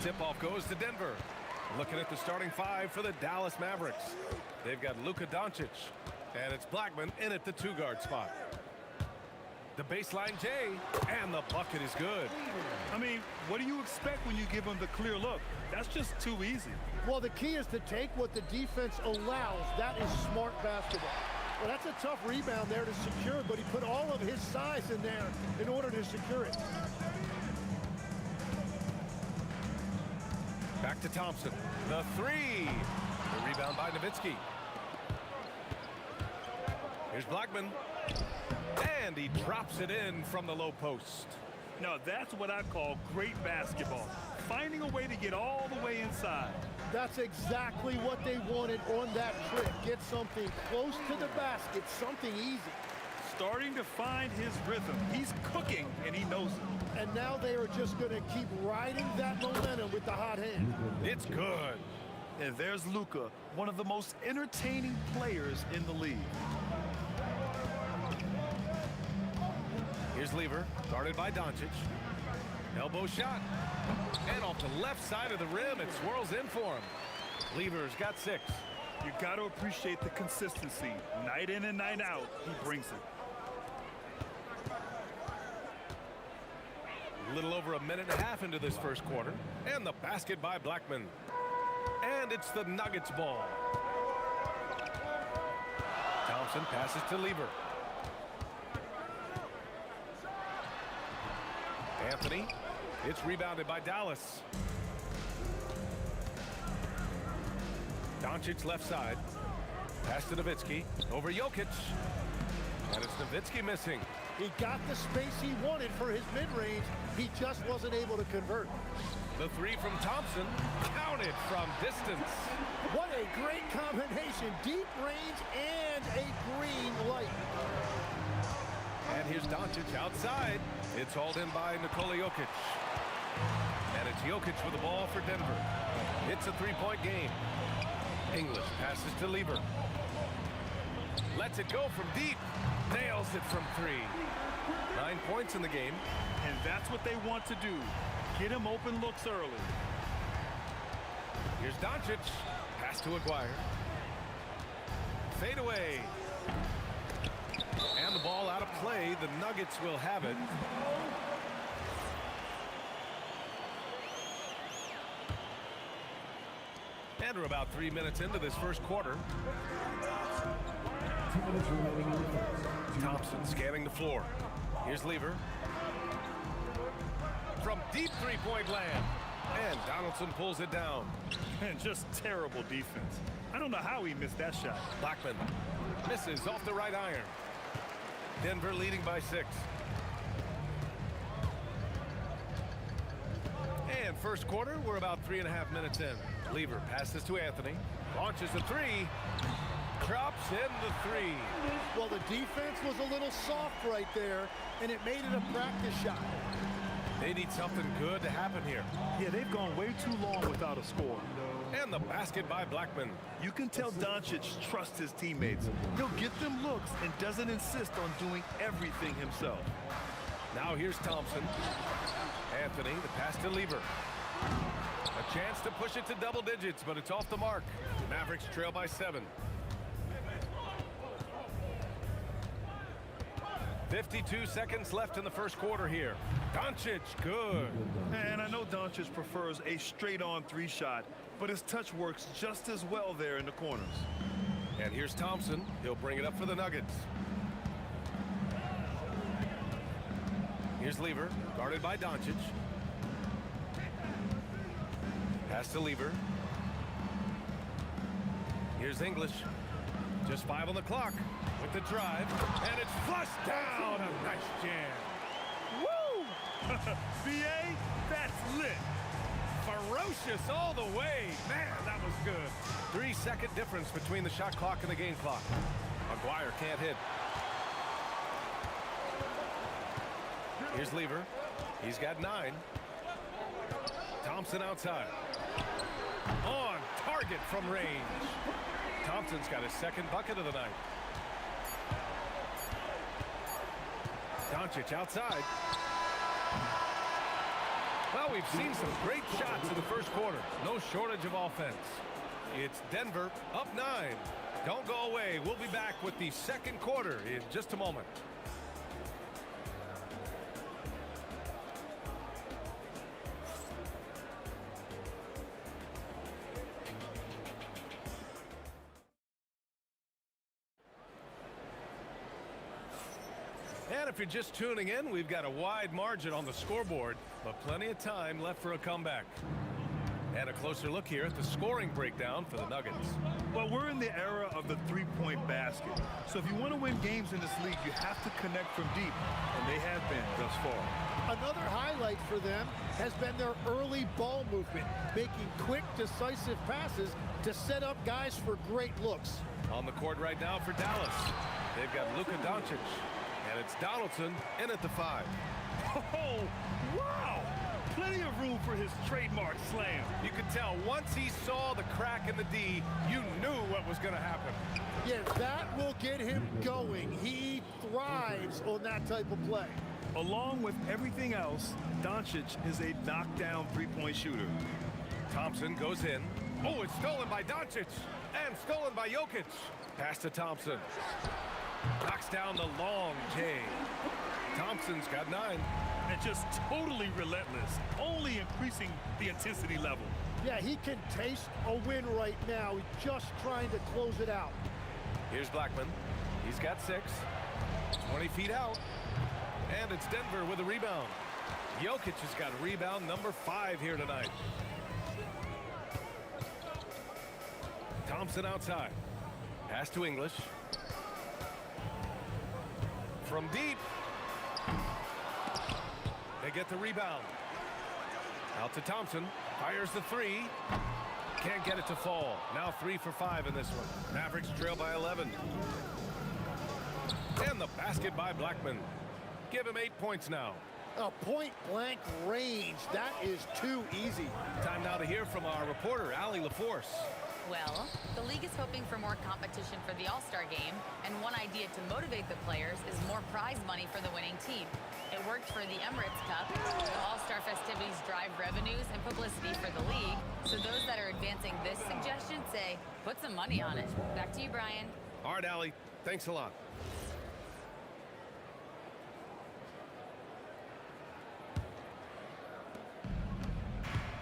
[SPEAKER 3] Tip-off goes to Denver. Looking at the starting five for the Dallas Mavericks. They've got Luka Doncic, and it's Blackman in at the two-guard spot. The baseline J, and the bucket is good.
[SPEAKER 5] I mean, what do you expect when you give them the clear look? That's just too easy.
[SPEAKER 13] Well, the key is to take what the defense allows. That is smart basketball. Well, that's a tough rebound there to secure, but he put all of his size in there in order to secure it.
[SPEAKER 3] Back to Thompson. The three. The rebound by Nowitzki. Here's Blackman. And he drops it in from the low post.
[SPEAKER 5] Now, that's what I call great basketball. Finding a way to get all the way inside.
[SPEAKER 13] That's exactly what they wanted on that trick. Get something close to the basket, something easy.
[SPEAKER 5] Starting to find his rhythm. He's cooking, and he knows it.
[SPEAKER 13] And now they are just going to keep riding that momentum with the hot hand.
[SPEAKER 3] It's good.
[SPEAKER 5] And there's Luka, one of the most entertaining players in the league.
[SPEAKER 3] Here's Lever, guarded by Doncic. Elbow shot. And off the left side of the rim, it swirls in for him. Lever's got 6.
[SPEAKER 5] You got to appreciate the consistency. Night in and night out, he brings it.
[SPEAKER 3] A little over a minute and a half into this first quarter. And the basket by Blackman. And it's the Nuggets ball. Thompson passes to Lever. Anthony. It's rebounded by Dallas. Doncic left side. Pass to Nowitzki. Over Jokic. And it's Nowitzki missing.
[SPEAKER 13] He got the space he wanted for his mid-range. He just wasn't able to convert.
[SPEAKER 3] The three from Thompson. Counted from distance.
[SPEAKER 13] What a great combination. Deep range and a green light.
[SPEAKER 3] And here's Doncic outside. It's hauled in by Nikola Jokic. And it's Jokic with the ball for Denver. It's a three-point game. English passes to Lieber. Lets it go from deep. Nails it from 3. 9 points in the game.
[SPEAKER 5] And that's what they want to do. Get him open looks early.
[SPEAKER 3] Here's Doncic. Pass to Aguirre. Fade away. And the ball out of play. The Nuggets will have it. And we're about 3 minutes into this first quarter. Thompson scanning the floor. Here's Lieber. From deep three-point land. And Donaldson pulls it down.
[SPEAKER 5] And just terrible defense. I don't know how he missed that shot.
[SPEAKER 3] Blackman misses off the right iron. Denver leading by 6. And first quarter, we're about 3.5 minutes in. Lieber passes to Anthony. Launches the 3. Drops in the 3.
[SPEAKER 13] Well, the defense was a little soft right there, and it made it a practice shot.
[SPEAKER 3] They need something good to happen here.
[SPEAKER 5] Yeah, they've gone way too long without a score.
[SPEAKER 3] And the basket by Blackman.
[SPEAKER 5] You can tell Doncic trusts his teammates. He'll get them looks and doesn't insist on doing everything himself.
[SPEAKER 3] Now here's Thompson. Anthony, the pass to Lieber. A chance to push it to double digits, but it's off the mark. Mavericks trail by 7. 52 seconds left in the first quarter here. Doncic, good.
[SPEAKER 5] And I know Doncic prefers a straight-on 3 shot, but his touch works just as well there in the corners.
[SPEAKER 3] And here's Thompson. He'll bring it up for the Nuggets. Here's Lieber, guarded by Doncic. Pass to Lieber. Here's English. Just 5 on the clock with the drive. And it's flushed down. A nice jam.
[SPEAKER 5] Woo! BA, that's lit.
[SPEAKER 3] Ferocious all the way. Man, that was good. 3-second difference between the shot clock and the game clock. Aguirre can't hit. Here's Lieber. He's got 9. Thompson outside. On target from range. Thompson's got his second bucket of the night. Doncic outside. Well, we've seen some great shots in the first quarter. No shortage of offense. It's Denver up 9. Don't go away. We'll be back with the second quarter in just a moment. And if you're just tuning in, we've got a wide margin on the scoreboard, but plenty of time left for a comeback. And a closer look here at the scoring breakdown for the Nuggets.
[SPEAKER 5] Well, we're in the era of the three-point basket. So if you want to win games in this league, you have to connect from deep, and they have been thus far.
[SPEAKER 13] Another highlight for them has been their early ball movement, making quick, decisive passes to set up guys for great looks.
[SPEAKER 3] On the court right now for Dallas, they've got Luka Doncic. And it's Donaldson in at the 5.
[SPEAKER 5] Oh, wow! Plenty of room for his trademark slam.
[SPEAKER 3] You could tell once he saw the crack in the D, you knew what was going to happen.
[SPEAKER 13] Yeah, that will get him going. He thrives on that type of play.
[SPEAKER 5] Along with everything else, Doncic is a knockdown three-point shooter.
[SPEAKER 3] Thompson goes in. Oh, it's stolen by Doncic. And stolen by Jokic. Pass to Thompson. Knocks down the long J. Thompson's got 9.
[SPEAKER 5] And just totally relentless, only increasing the intensity level.
[SPEAKER 13] Yeah, he can taste a win right now. He's just trying to close it out.
[SPEAKER 3] Here's Blackman. He's got 6. 20 feet out. And it's Denver with a rebound. Jokic has got rebound number 5 here tonight. Thompson outside. Pass to English. From deep. They get the rebound. Out to Thompson. Fires the 3. Can't get it to fall. Now 3 for 5 in this one. Mavericks trail by 11. And the basket by Blackman. Give him 8 points now.
[SPEAKER 13] A point-blank range. That is too easy.
[SPEAKER 3] Time now to hear from our reporter, Allie LaForce.
[SPEAKER 6] Well, the league is hoping for more competition for the All-Star game, and one idea to motivate the players is more prize money for the winning team. It worked for the Emirates Cup. The All-Star festivities drive revenues and publicity for the league, so those that are advancing this suggestion say, put some money on it. Back to you, Brian.
[SPEAKER 3] All right, Allie. Thanks a lot.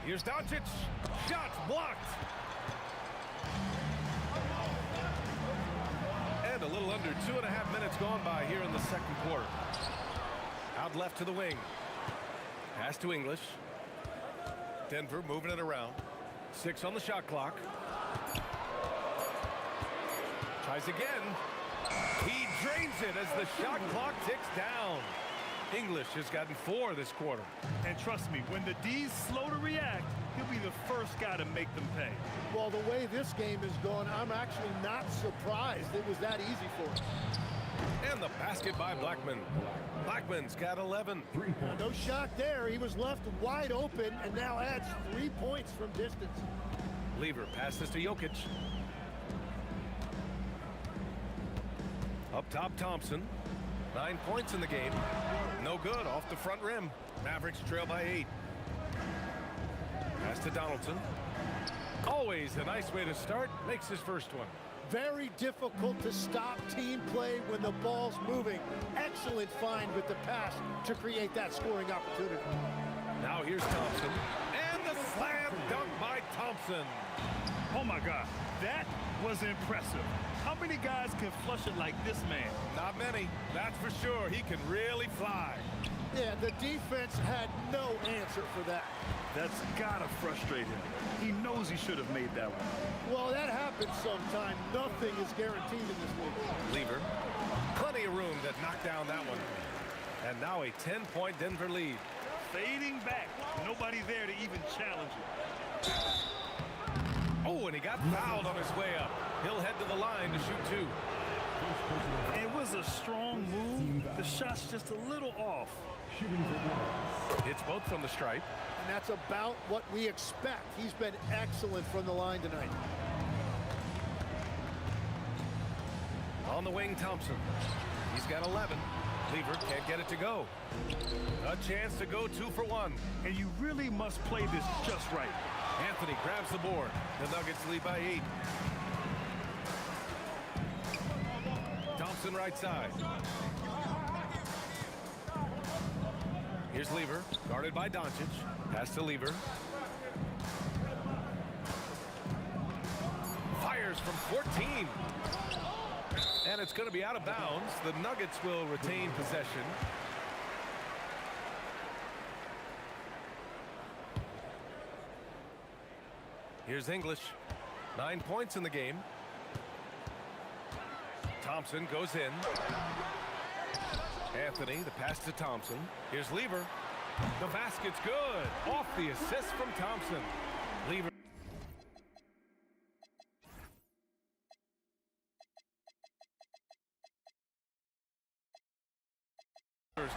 [SPEAKER 3] Here's Doncic. Shot blocked. And a little under 2.5 minutes gone by here in the second quarter. Out left to the wing. Pass to English. Denver moving it around. 6 on the shot clock. Tries again. He drains it as the shot clock ticks down. English has gotten 4 this quarter.
[SPEAKER 5] And trust me, when the D's slow to react, he'll be the first guy to make them pay.
[SPEAKER 13] Well, the way this game is going, I'm actually not surprised it was that easy for him.
[SPEAKER 3] And the basket by Blackman. Blackman's got 11.
[SPEAKER 13] No shot there. He was left wide open and now adds 3 points from distance.
[SPEAKER 3] Lever passes to Jokic. Up top, Thompson. 9 points in the game. No good off the front rim. Mavericks trail by 8. Pass to Donaldson. Always a nice way to start. Makes his first one.
[SPEAKER 13] Very difficult to stop team play when the ball's moving. Excellent find with the pass to create that scoring opportunity.
[SPEAKER 3] Now here's Thompson. And the slam dunk by Thompson.
[SPEAKER 5] Oh my God, that was impressive. How many guys can flush it like this man?
[SPEAKER 3] Not many, that's for sure. He can really fly.
[SPEAKER 13] Yeah, the defense had no answer for that.
[SPEAKER 5] That's gotta frustrate him. He knows he should have made that one.
[SPEAKER 13] Well, that happens sometime. Nothing is guaranteed in this league.
[SPEAKER 3] Lever. Plenty of room to knock down that one. And now a 10-point Denver lead.
[SPEAKER 5] Fading back. Nobody there to even challenge it.
[SPEAKER 3] Oh, and he got fouled on his way up. He'll head to the line to shoot 2.
[SPEAKER 5] It was a strong move. The shot's just a little off.
[SPEAKER 3] It's both from the stripe.
[SPEAKER 13] And that's about what we expect. He's been excellent from the line tonight.
[SPEAKER 3] On the wing, Thompson. He's got 11. Lever can't get it to go. A chance to go 2 for 1.
[SPEAKER 5] And you really must play this just right.
[SPEAKER 3] Anthony grabs the board. The Nuggets lead by 8. Thompson right side. Here's Lever, guarded by Doncic. Pass to Lever. Fires from 14. And it's going to be out of bounds. The Nuggets will retain possession. Here's English. 9 points in the game. Thompson goes in. Anthony, the pass to Thompson. Here's Lever. The basket's good. Off the assist from Thompson. Lever.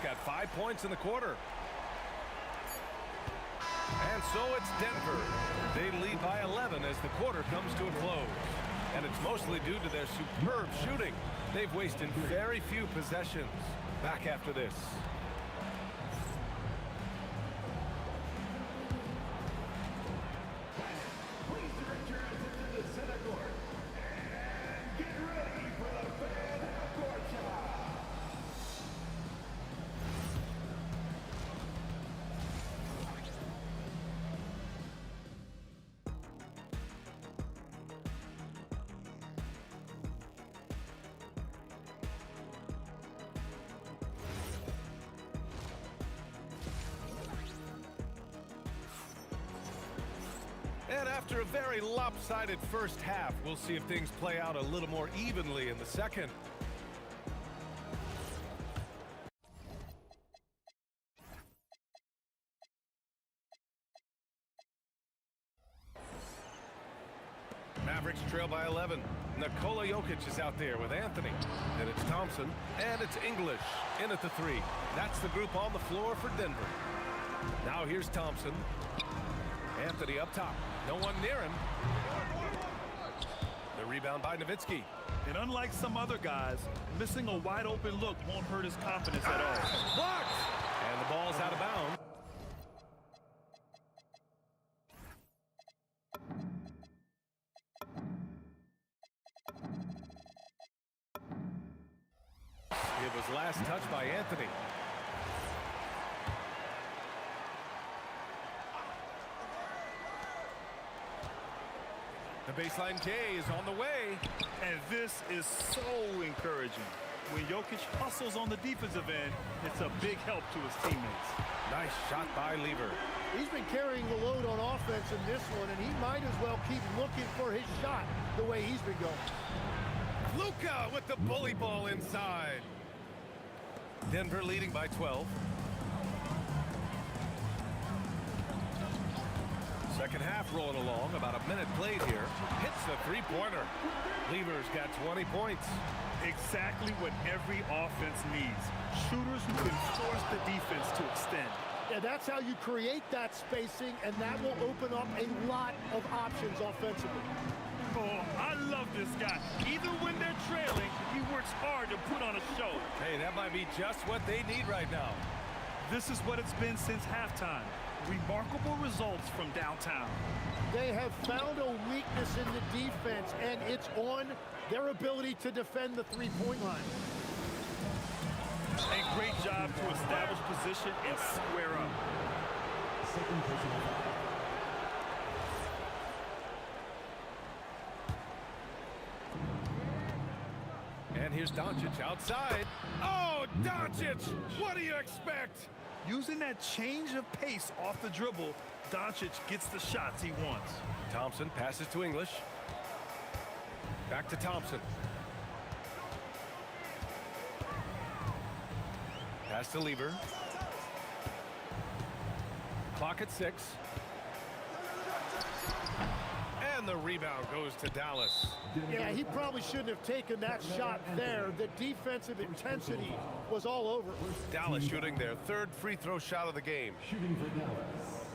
[SPEAKER 3] Got 5 points in the quarter. And so it's Denver. They lead by 11 as the quarter comes to a close. And it's mostly due to their superb shooting. They've wasted very few possessions. Back after this.
[SPEAKER 7] Please direct your attention to the center court. And get ready for the fan half-court shot.
[SPEAKER 3] And after a very lopsided first half, we'll see if things play out a little more evenly in the second. Mavericks Mavericks trail by 11. Nikola Jokic is out there with Anthony. And it's Thompson. And it's English in at the 3. That's the group on the floor for Denver. Now here's Thompson. Anthony up top. No one near him. The rebound by Nowitzki.
[SPEAKER 5] And unlike some other guys, missing a wide open look won't hurt his confidence at all.
[SPEAKER 3] Blocked! And the ball's out of bounds. It was last touched by Anthony. The baseline K is on the way.
[SPEAKER 5] And this is so encouraging. When Jokic hustles on the defensive end, it's a big help to his teammates.
[SPEAKER 3] Nice shot by Lever.
[SPEAKER 17] He's been carrying the load on offense in this one, and he might as well keep looking for his shot the way he's been going.
[SPEAKER 3] Luka with the bully ball inside. Denver leading by 12. Second half rolling along, about a minute played here. Hits the three-pointer. Lever's got 20 points.
[SPEAKER 5] Exactly what every offense needs. Shooters who can force the defense to extend.
[SPEAKER 17] Yeah, that's how you create that spacing, and that will open up a lot of options offensively.
[SPEAKER 5] Oh, I love this guy. Even when they're trailing, he works hard to put on a show.
[SPEAKER 3] Hey, that might be just what they need right now.
[SPEAKER 5] This is what it's been since halftime. Remarkable results from downtown.
[SPEAKER 17] They have found a weakness in the defense, and it's on their ability to defend the three-point line.
[SPEAKER 5] A great job to establish position and square up.
[SPEAKER 3] And here's Doncic outside. Oh, Doncic! What do you expect?
[SPEAKER 5] Using that change of pace off the dribble, Doncic gets the shots he wants.
[SPEAKER 3] Thompson passes to English. Back to Thompson. Pass to Lever. Clock at 6. And the rebound goes to Dallas.
[SPEAKER 17] Yeah, he probably shouldn't have taken that shot there. The defensive intensity was all over.
[SPEAKER 3] Dallas shooting their third free throw shot of the game.
[SPEAKER 7] Shooting for Dallas.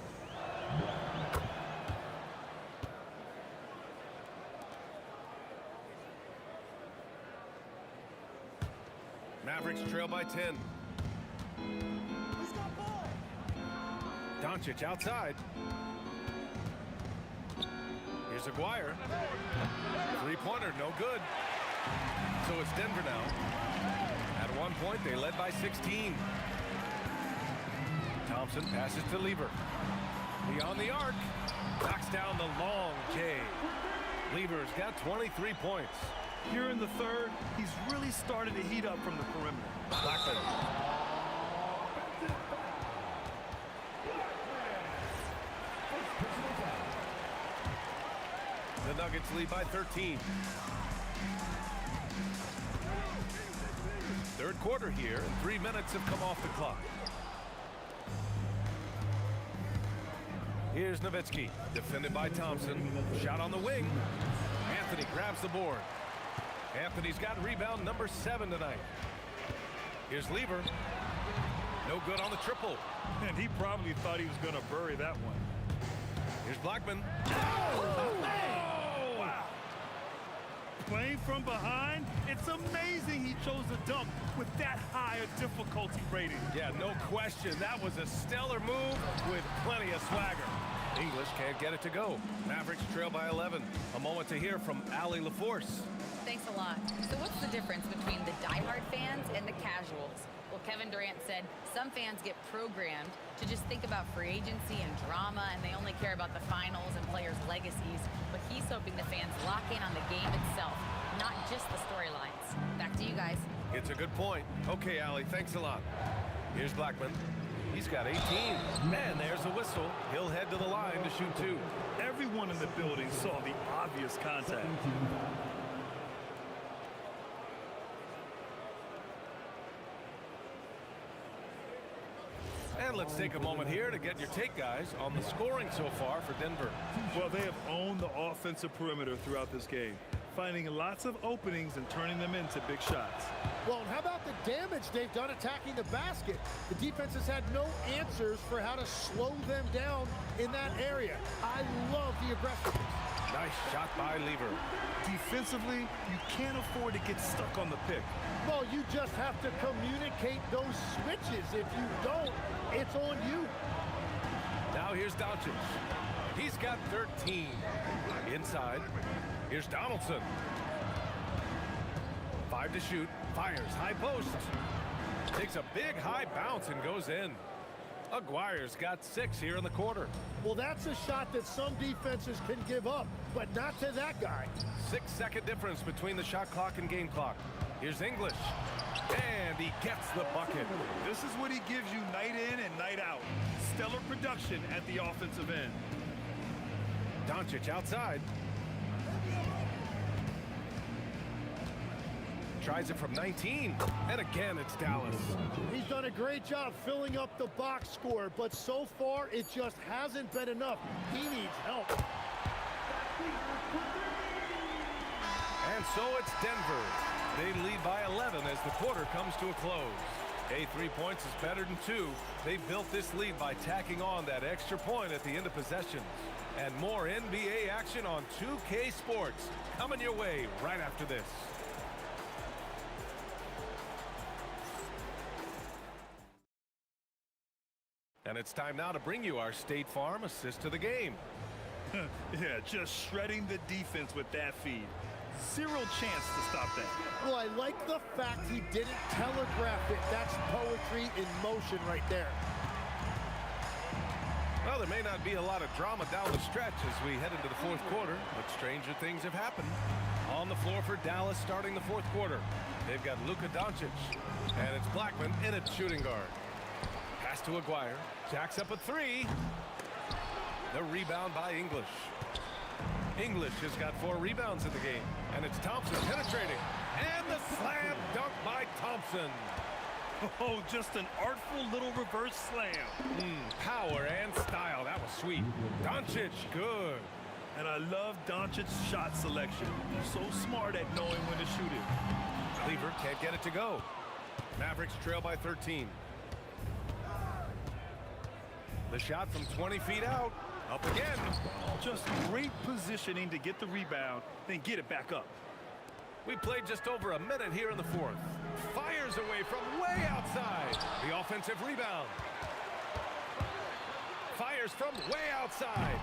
[SPEAKER 3] Mavericks trail by 10. Doncic outside. Here's Aguirre. Three-pointer, no good. So it's Denver now. At one point, they led by 16. Thompson passes to Lever. Beyond the arc. Knocks down the long K. Lever's got 23 points.
[SPEAKER 5] Here in the third, he's really started to heat up from the perimeter.
[SPEAKER 3] Blackman. The Nuggets lead by 13. Third quarter here, and 3 minutes have come off the clock. Here's Nowitzki, defended by Thompson. Shot on the wing. Anthony grabs the board. Anthony's got rebound number 7 tonight. Here's Lever. No good on the triple.
[SPEAKER 5] And he probably thought he was going to bury that one.
[SPEAKER 3] Here's Blackman.
[SPEAKER 5] Oh, wow. Playing from behind, it's amazing he chose to dunk with that high a difficulty rating.
[SPEAKER 3] Yeah, no question. That was a stellar move with plenty of swagger. English can't get it to go. Mavericks trail by 11. A moment to hear from Allie LaForce.
[SPEAKER 6] Thanks a lot. So what's the difference between the diehard fans and the casuals? Well, Kevin Durant said some fans get programmed to just think about free agency and drama, and they only care about the finals and players' legacies. But he's hoping the fans lock in on the game itself, not just the storylines. Back to you guys.
[SPEAKER 3] It's a good point. Okay, Allie, thanks a lot. Here's Blackman. He's got 18. And there's a whistle. He'll head to the line to shoot 2.
[SPEAKER 5] Everyone in the building saw the obvious contact.
[SPEAKER 3] And let's take a moment here to get your take, guys, on the scoring so far for Denver.
[SPEAKER 5] Well, they have owned the offensive perimeter throughout this game, finding lots of openings and turning them into big shots.
[SPEAKER 17] Well, and how about the damage they've done attacking the basket? The defense has had no answers for how to slow them down in that area. I love the aggressiveness.
[SPEAKER 3] Nice shot by Lever.
[SPEAKER 5] Defensively, you can't afford to get stuck on the pick.
[SPEAKER 17] Well, you just have to communicate those switches. If you don't, it's on you.
[SPEAKER 3] Now here's Doncic. He's got 13. Inside, here's Donaldson. 5 to shoot, fires, high post. Takes a big high bounce and goes in. Aguirre's got 6 here in the quarter.
[SPEAKER 17] Well, that's a shot that some defenses can give up, but not to that guy.
[SPEAKER 3] 6-second difference between the shot clock and game clock. Here's English, and he gets the bucket.
[SPEAKER 5] This is what he gives you night in and night out. Stellar production at the offensive end.
[SPEAKER 3] Doncic outside. Tries it from 19, and again it's Dallas.
[SPEAKER 17] He's done a great job filling up the box score, but so far it just hasn't been enough. He needs help.
[SPEAKER 3] And so it's Denver. They lead by 11 as the quarter comes to a close. 3 points is better than 2. They built this lead by tacking on that extra point at the end of possessions. And more NBA action on 2K Sports coming your way right after this. And it's time now to bring you our State Farm assist of the game.
[SPEAKER 5] Yeah, just shredding the defense with that feed. Zero chance to stop that.
[SPEAKER 17] Well, I like the fact he didn't telegraph it. That's poetry in motion right there.
[SPEAKER 3] Well, there may not be a lot of drama down the stretch as we head into the fourth quarter, but stranger things have happened. On the floor for Dallas starting the fourth quarter. They've got Luka Doncic, and it's Blackman in at shooting guard. Pass to Aguirre. Jacks up a 3. The rebound by English. English has got 4 rebounds in the game, and it's Thompson penetrating. And the slam dunk by Thompson.
[SPEAKER 5] Oh, just an artful little reverse slam.
[SPEAKER 3] Power and style. That was sweet. Doncic, good.
[SPEAKER 5] And I love Doncic's shot selection. He's so smart at knowing when to shoot it.
[SPEAKER 3] Lever can't get it to go. Mavericks trail by 13. The shot from 20 feet out. Up again.
[SPEAKER 5] Just great positioning to get the rebound, then get it back up.
[SPEAKER 3] We played just over a minute here in the fourth. Fires away from way outside. The offensive rebound. Fires from way outside.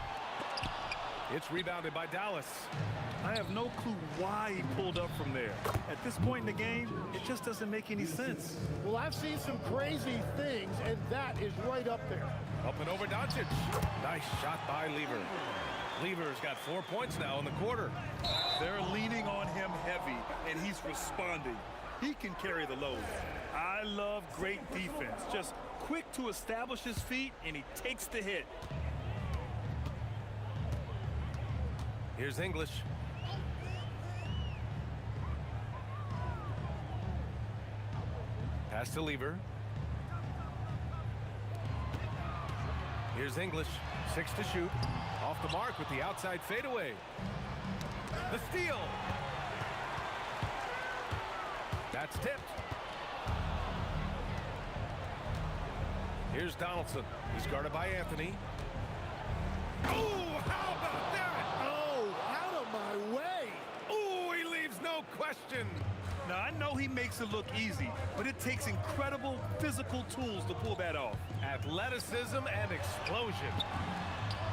[SPEAKER 3] It's rebounded by Dallas.
[SPEAKER 5] I have no clue why he pulled up from there. At this point in the game, it just doesn't make any sense.
[SPEAKER 17] Well, I've seen some crazy things, and that is right up there.
[SPEAKER 3] Up and over Doncic. Nice shot by Lever. Lever's got 4 points now in the quarter.
[SPEAKER 5] They're leaning on him heavy, and he's responding. He can carry the load. I love great defense. Just quick to establish his feet, and he takes the hit.
[SPEAKER 3] Here's English. Pass to Lever. Here's English. 6 to shoot. Off the mark with the outside fadeaway. The steal. That's tipped. Here's Donaldson. He's guarded by Anthony. Oh, how about that?
[SPEAKER 17] Oh, out of my way.
[SPEAKER 3] Oh, he leaves no question.
[SPEAKER 5] Now, I know he makes it look easy, but it takes incredible physical tools to pull that off.
[SPEAKER 3] Athleticism and explosion.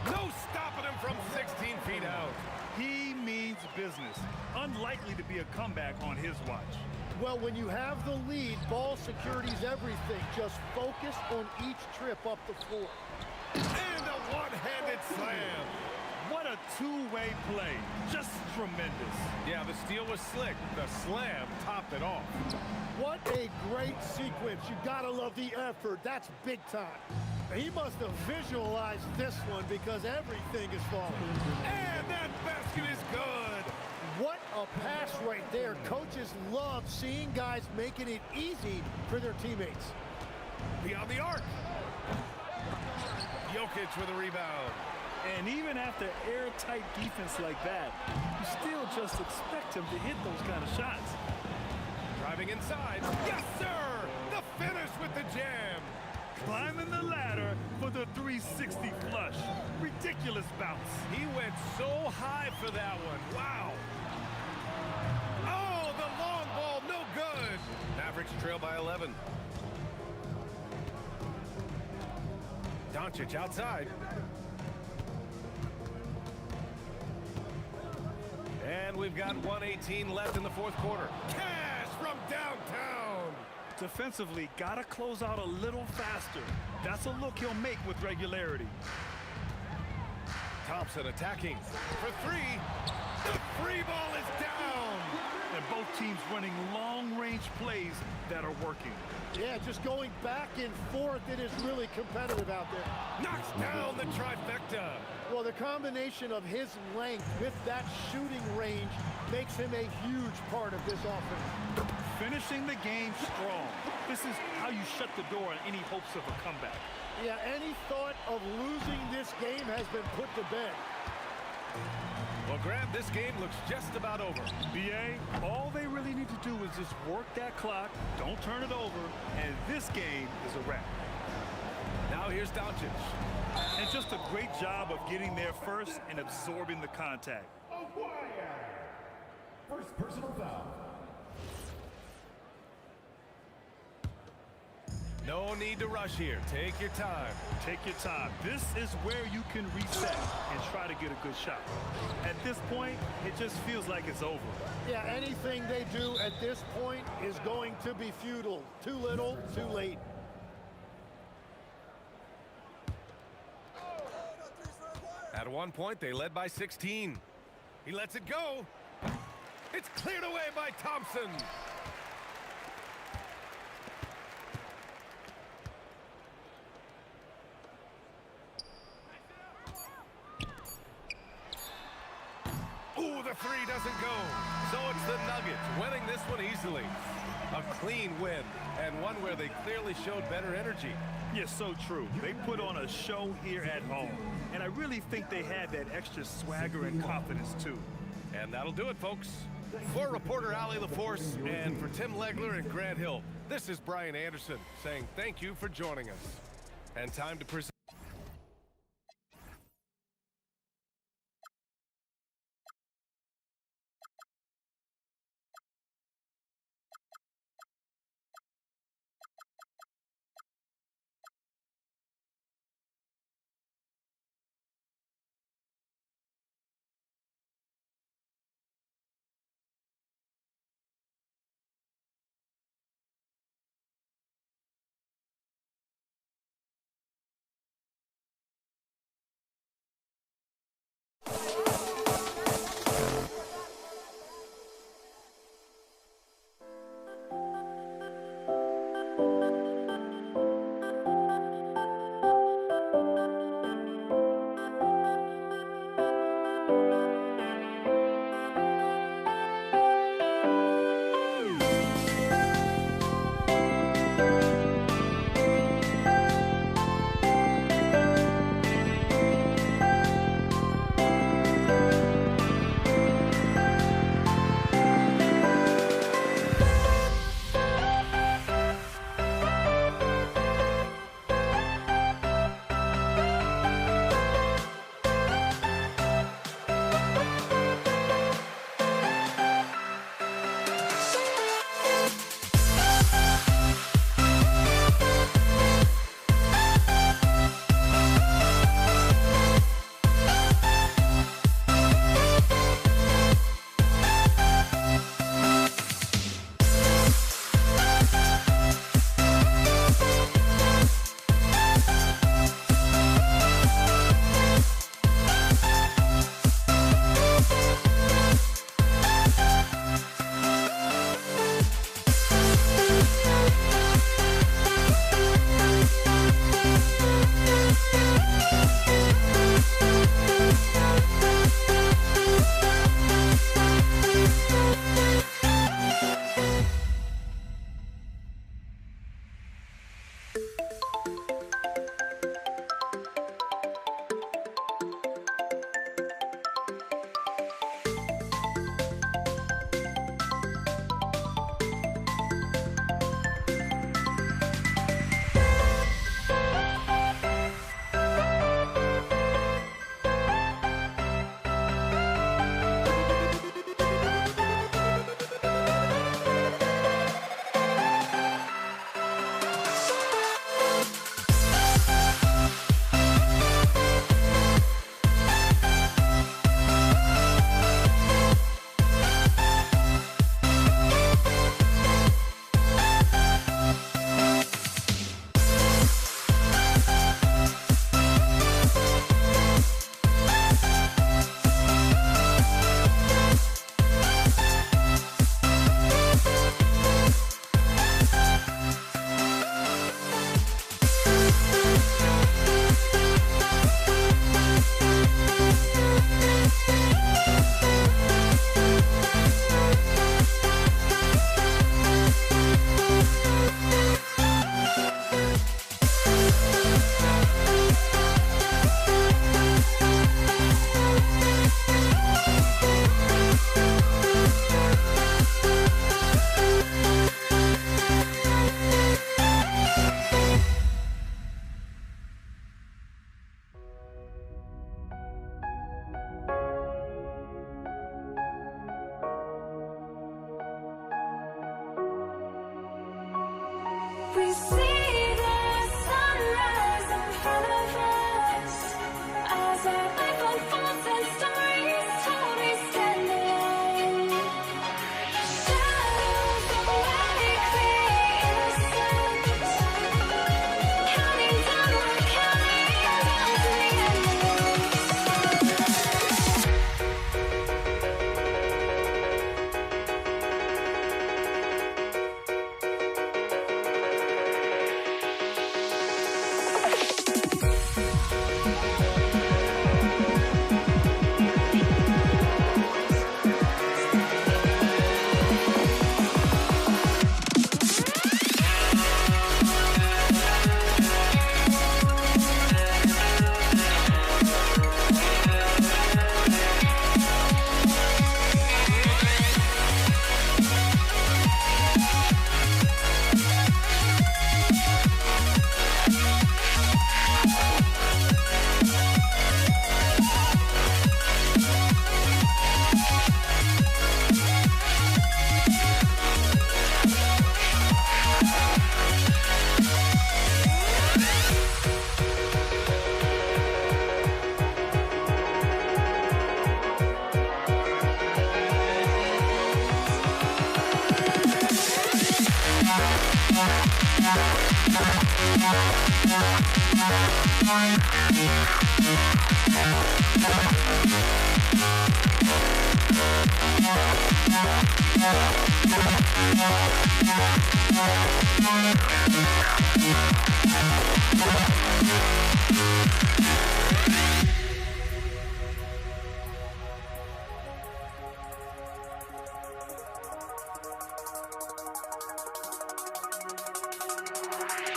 [SPEAKER 3] No stopping him from 16 feet out.
[SPEAKER 5] He means business. Unlikely to be a comeback on his watch.
[SPEAKER 17] Well, when you have the lead, ball security's everything. Just focus on each trip up the floor.
[SPEAKER 3] And a one-handed slam.
[SPEAKER 5] What a two-way play. Just tremendous.
[SPEAKER 3] Yeah, the steal was slick. The slam topped it off.
[SPEAKER 17] What a great sequence. You gotta love the effort. That's big time. He must have visualized this one because everything is falling.
[SPEAKER 3] And that basket is good.
[SPEAKER 17] What a pass right there. Coaches love seeing guys making it easy for their teammates.
[SPEAKER 3] Beyond the arc. Jokic with a rebound.
[SPEAKER 5] And even after airtight defense like that, you still just expect him to hit those kind of shots.
[SPEAKER 3] Driving inside. Yes, sir! The finish with the jam.
[SPEAKER 5] Climbing the ladder for the 360 flush. Ridiculous bounce.
[SPEAKER 3] He went so high for that one. Wow. Oh, the long ball, no good. Mavericks trail by 11. Doncic outside. And we've got 1:18 left in the fourth quarter. Cash from downtown.
[SPEAKER 5] Defensively, gotta close out a little faster. That's a look he'll make with regularity.
[SPEAKER 3] Thompson attacking for three. The free ball is down.
[SPEAKER 5] And both teams running long-range plays that are working.
[SPEAKER 17] Yeah, just going back and forth, it is really competitive out there.
[SPEAKER 3] Knocks down the trifecta.
[SPEAKER 17] Well, the combination of his length with that shooting range makes him a huge part of this offense.
[SPEAKER 5] Finishing the game strong. This is how you shut the door on any hopes of a comeback.
[SPEAKER 17] Yeah, any thought of losing this game has been put to bed.
[SPEAKER 3] Well, Graham, this game looks just about over.
[SPEAKER 5] BA, all they really need to do is just work that clock, don't turn it over, and this game is a wrap.
[SPEAKER 3] Now here's Doncic.
[SPEAKER 5] And just a great job of getting there first and absorbing the contact.
[SPEAKER 7] First personal foul.
[SPEAKER 3] No need to rush here. Take your time.
[SPEAKER 5] Take your time. This is where you can reset and try to get a good shot. At this point, it just feels like it's over.
[SPEAKER 17] Yeah, anything they do at this point is going to be futile. Too little, too late.
[SPEAKER 3] At one point, they led by 16. He lets it go. It's cleared away by Thompson. Ooh, the three doesn't go. So it's the Nuggets winning this one easily. A clean win, and one where they clearly showed better energy.
[SPEAKER 5] Yes, so true. They put on a show here at home, and I really think they had that extra swagger and confidence, too.
[SPEAKER 3] And that'll do it, folks. For reporter Allie LaForce and for Tim Legler and Grant Hill, this is Brian Anderson saying thank you for joining us. And time to present.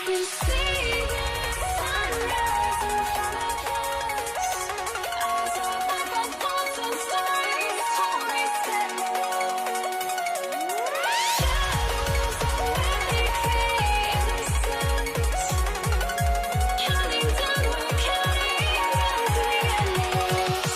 [SPEAKER 1] We see the sunrise in front of us. Eyes open for thoughts and stories always stand alone. Shadows already fade in the sun. Counting down, we're counting down to the endless.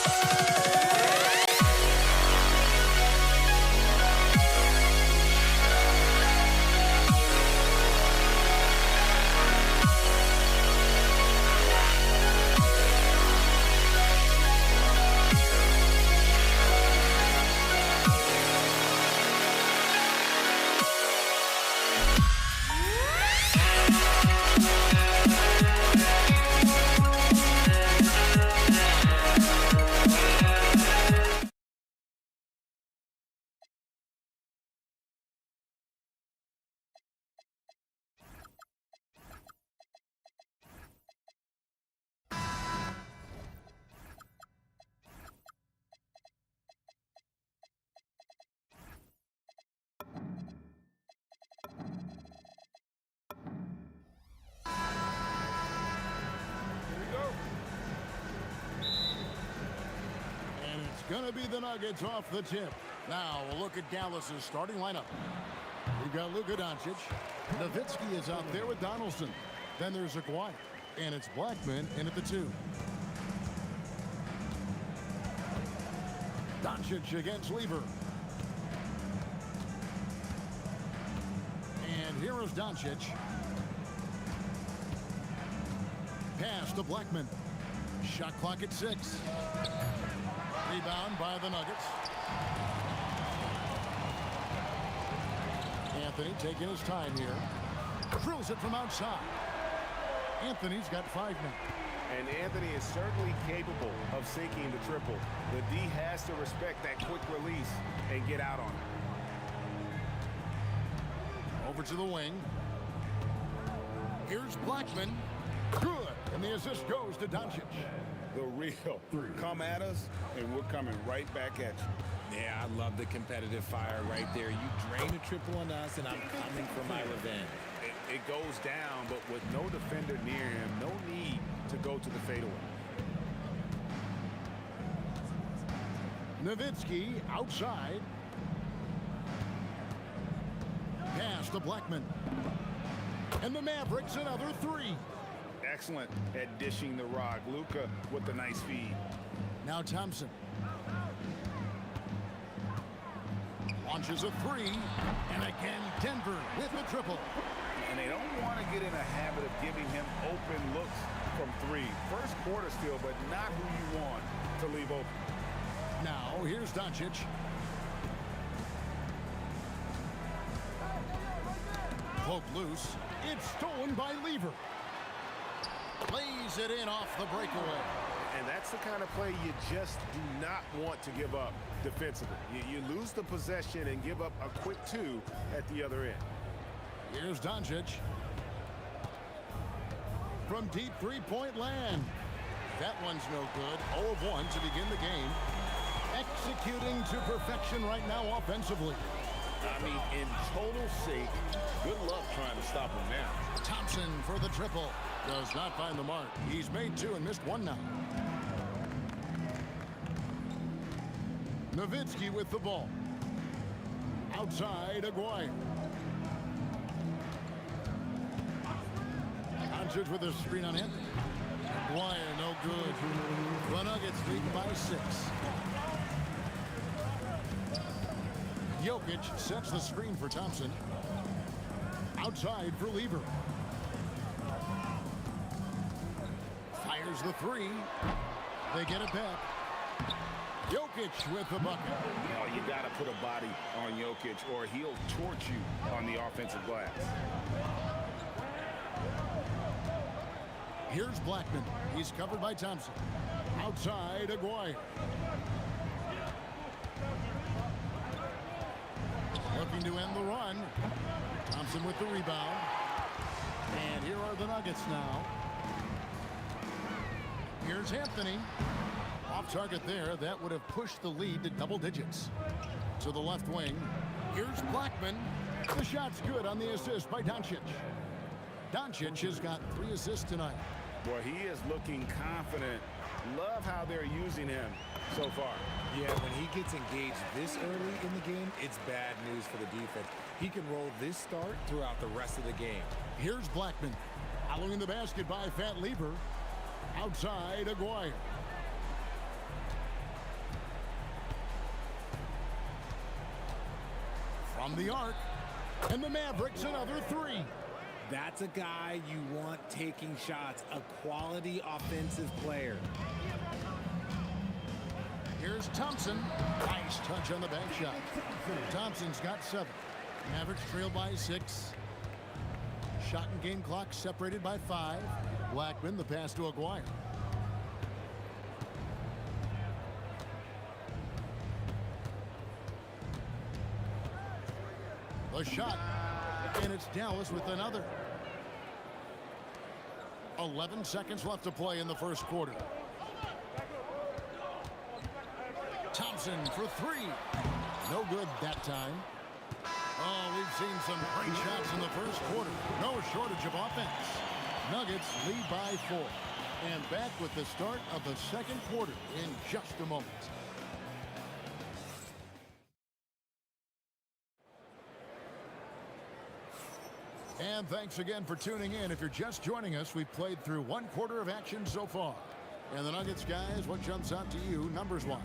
[SPEAKER 8] And it's going to be the Nuggets off the tip. Now we'll look at Dallas's starting lineup. We've got Luka Doncic. Nowitzki is out there with Donaldson. Then there's Aguirre. And it's Blackman in at the 2. Doncic against Lever. And here is Doncic. Pass to Blackman. Shot clock at 6. Rebound by the Nuggets. Anthony taking his time here. Drills it from outside. Anthony's got 5 now.
[SPEAKER 10] And Anthony is certainly capable of sinking the triple. The D has to respect that quick release and get out on it.
[SPEAKER 8] Over to the wing. Here's Blackman. Good. And the assist goes to Doncic.
[SPEAKER 10] The real. Come at us, and we're coming right back at you.
[SPEAKER 4] Yeah, I love the competitive fire right there. You drain a triple on us, and I'm coming for my revenge.
[SPEAKER 10] It goes down, but with no defender near him, no need to go to the fadeaway.
[SPEAKER 8] Nowitzki outside. Pass to Blackman. And the Mavericks another 3.
[SPEAKER 10] Excellent at dishing the rock. Luka with the nice feed.
[SPEAKER 8] Now Thompson. Launches a 3. And again, Denver with the triple.
[SPEAKER 10] And they don't want to get in a habit of giving him open looks from 3. First quarter still, but not who you want to leave open.
[SPEAKER 8] Now, here's Doncic. Poke loose. It's stolen by Lever. Lays it in off the breakaway.
[SPEAKER 10] And that's the kind of play you just do not want to give up defensively. You lose the possession and give up a quick 2 at the other end.
[SPEAKER 8] Here's Doncic. From deep three-point land. That one's no good. 0 of 1 to begin the game. Executing to perfection right now offensively.
[SPEAKER 10] I mean, in total sake, good luck trying to stop him now.
[SPEAKER 8] Thompson for the triple. Does not find the mark. He's made 2 and missed 1 now. Nowitzki with the ball. Outside, Aguirre. Doncic with a screen on him. Aguirre, no good. The Nuggets lead by 6. Jokic sets the screen for Thompson. Outside for Lever. Fires the 3. They get it back. Jokic with the bucket.
[SPEAKER 10] Oh, you got to put a body on Jokic or he'll torch you on the offensive glass.
[SPEAKER 8] Here's Blackman. He's covered by Thompson. Outside, Aguirre. Looking to end the run. Thompson with the rebound. And here are the Nuggets now. Here's Anthony. Off target there. That would have pushed the lead to double digits. To the left wing. Here's Blackman. The shot's good on the assist by Doncic. Doncic has got 3 assists tonight.
[SPEAKER 10] Boy, he is looking confident. Love how they're using him so far.
[SPEAKER 4] Yeah, when he gets engaged this early in the game, it's bad news for the defense. He can roll this start throughout the rest of the game.
[SPEAKER 8] Here's Blackman. Following the basket by Fat Lever. Outside, Aguirre. From the arc. And the Mavericks another 3.
[SPEAKER 4] That's a guy you want taking shots, a quality offensive player.
[SPEAKER 8] Here's Thompson. Nice touch on the bank shot. Thompson's got 7. Mavericks trail by 6. Shot and game clock separated by 5. Blackman, the pass to Aguirre. The shot. And it's Dallas with another. 11 seconds left to play in the first quarter. Thompson for 3. No good that time. Oh, we've seen some great shots in the first quarter. No shortage of offense. Nuggets lead by 4. And back with the start of the second quarter in just a moment. And thanks again for tuning in. If you're just joining us, we've played through 1 quarter of action so far. And the Nuggets, guys, what jumps out to you numbers-wise?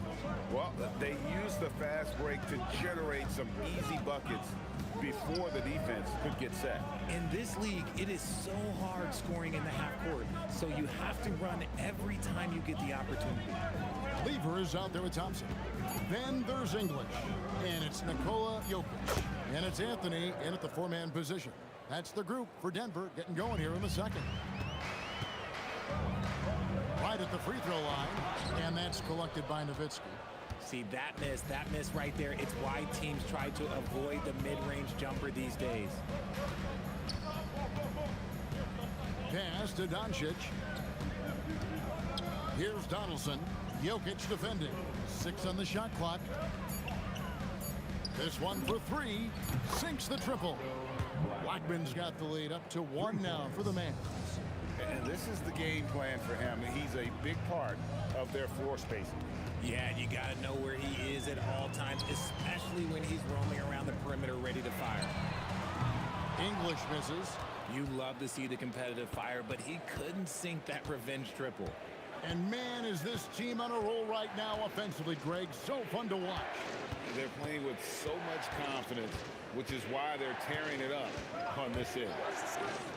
[SPEAKER 10] Well, they used the fast break to generate some easy buckets before the defense could get set.
[SPEAKER 4] In this league, it is so hard scoring in the half court, so you have to run every time you get the opportunity.
[SPEAKER 8] Lever is out there with Thompson. Then there's English. And it's Nikola Jokic. And it's Anthony in at the 4-man position. That's the group for Denver getting going here in the second. Right at the free throw line. And that's collected by Nowitzki.
[SPEAKER 4] See, that miss right there, it's why teams try to avoid the mid-range jumper these days.
[SPEAKER 8] Pass to Doncic. Here's Donaldson. Jokic defending. 6 on the shot clock. This one for 3. Sinks the triple. Blackman's got the lead up to 1 now for the Mavs.
[SPEAKER 10] And this is the game plan for him. He's a big part of their floor spacing.
[SPEAKER 4] Yeah, you got to know where he is at all times, especially when he's roaming around the perimeter ready to fire.
[SPEAKER 8] English misses.
[SPEAKER 4] You love to see the competitive fire, but he couldn't sink that revenge triple.
[SPEAKER 8] And man, is this team on a roll right now offensively, Greg. So fun to watch.
[SPEAKER 10] They're playing with so much confidence, which is why they're tearing it up on this end.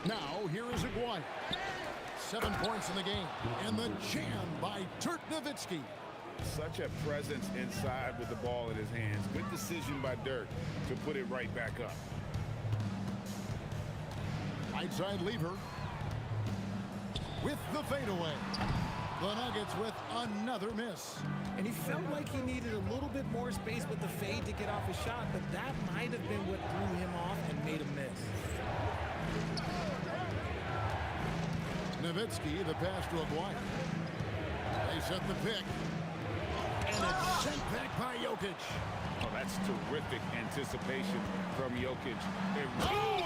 [SPEAKER 8] Now, here is Aguirre. 7 points in the game. And the jam by Dirk Nowitzki.
[SPEAKER 10] Such a presence inside with the ball in his hands. Good decision by Dirk to put it right back up.
[SPEAKER 8] Right side Lever. With the fadeaway. The Nuggets with another miss.
[SPEAKER 4] And he felt like he needed a little bit more space with the fade to get off his shot, but that might have been what threw him off and made him miss.
[SPEAKER 8] Nowitzki, the pass to Aguirre. They set the pick. And it's sent back by Jokic.
[SPEAKER 10] Oh, that's terrific anticipation from Jokic.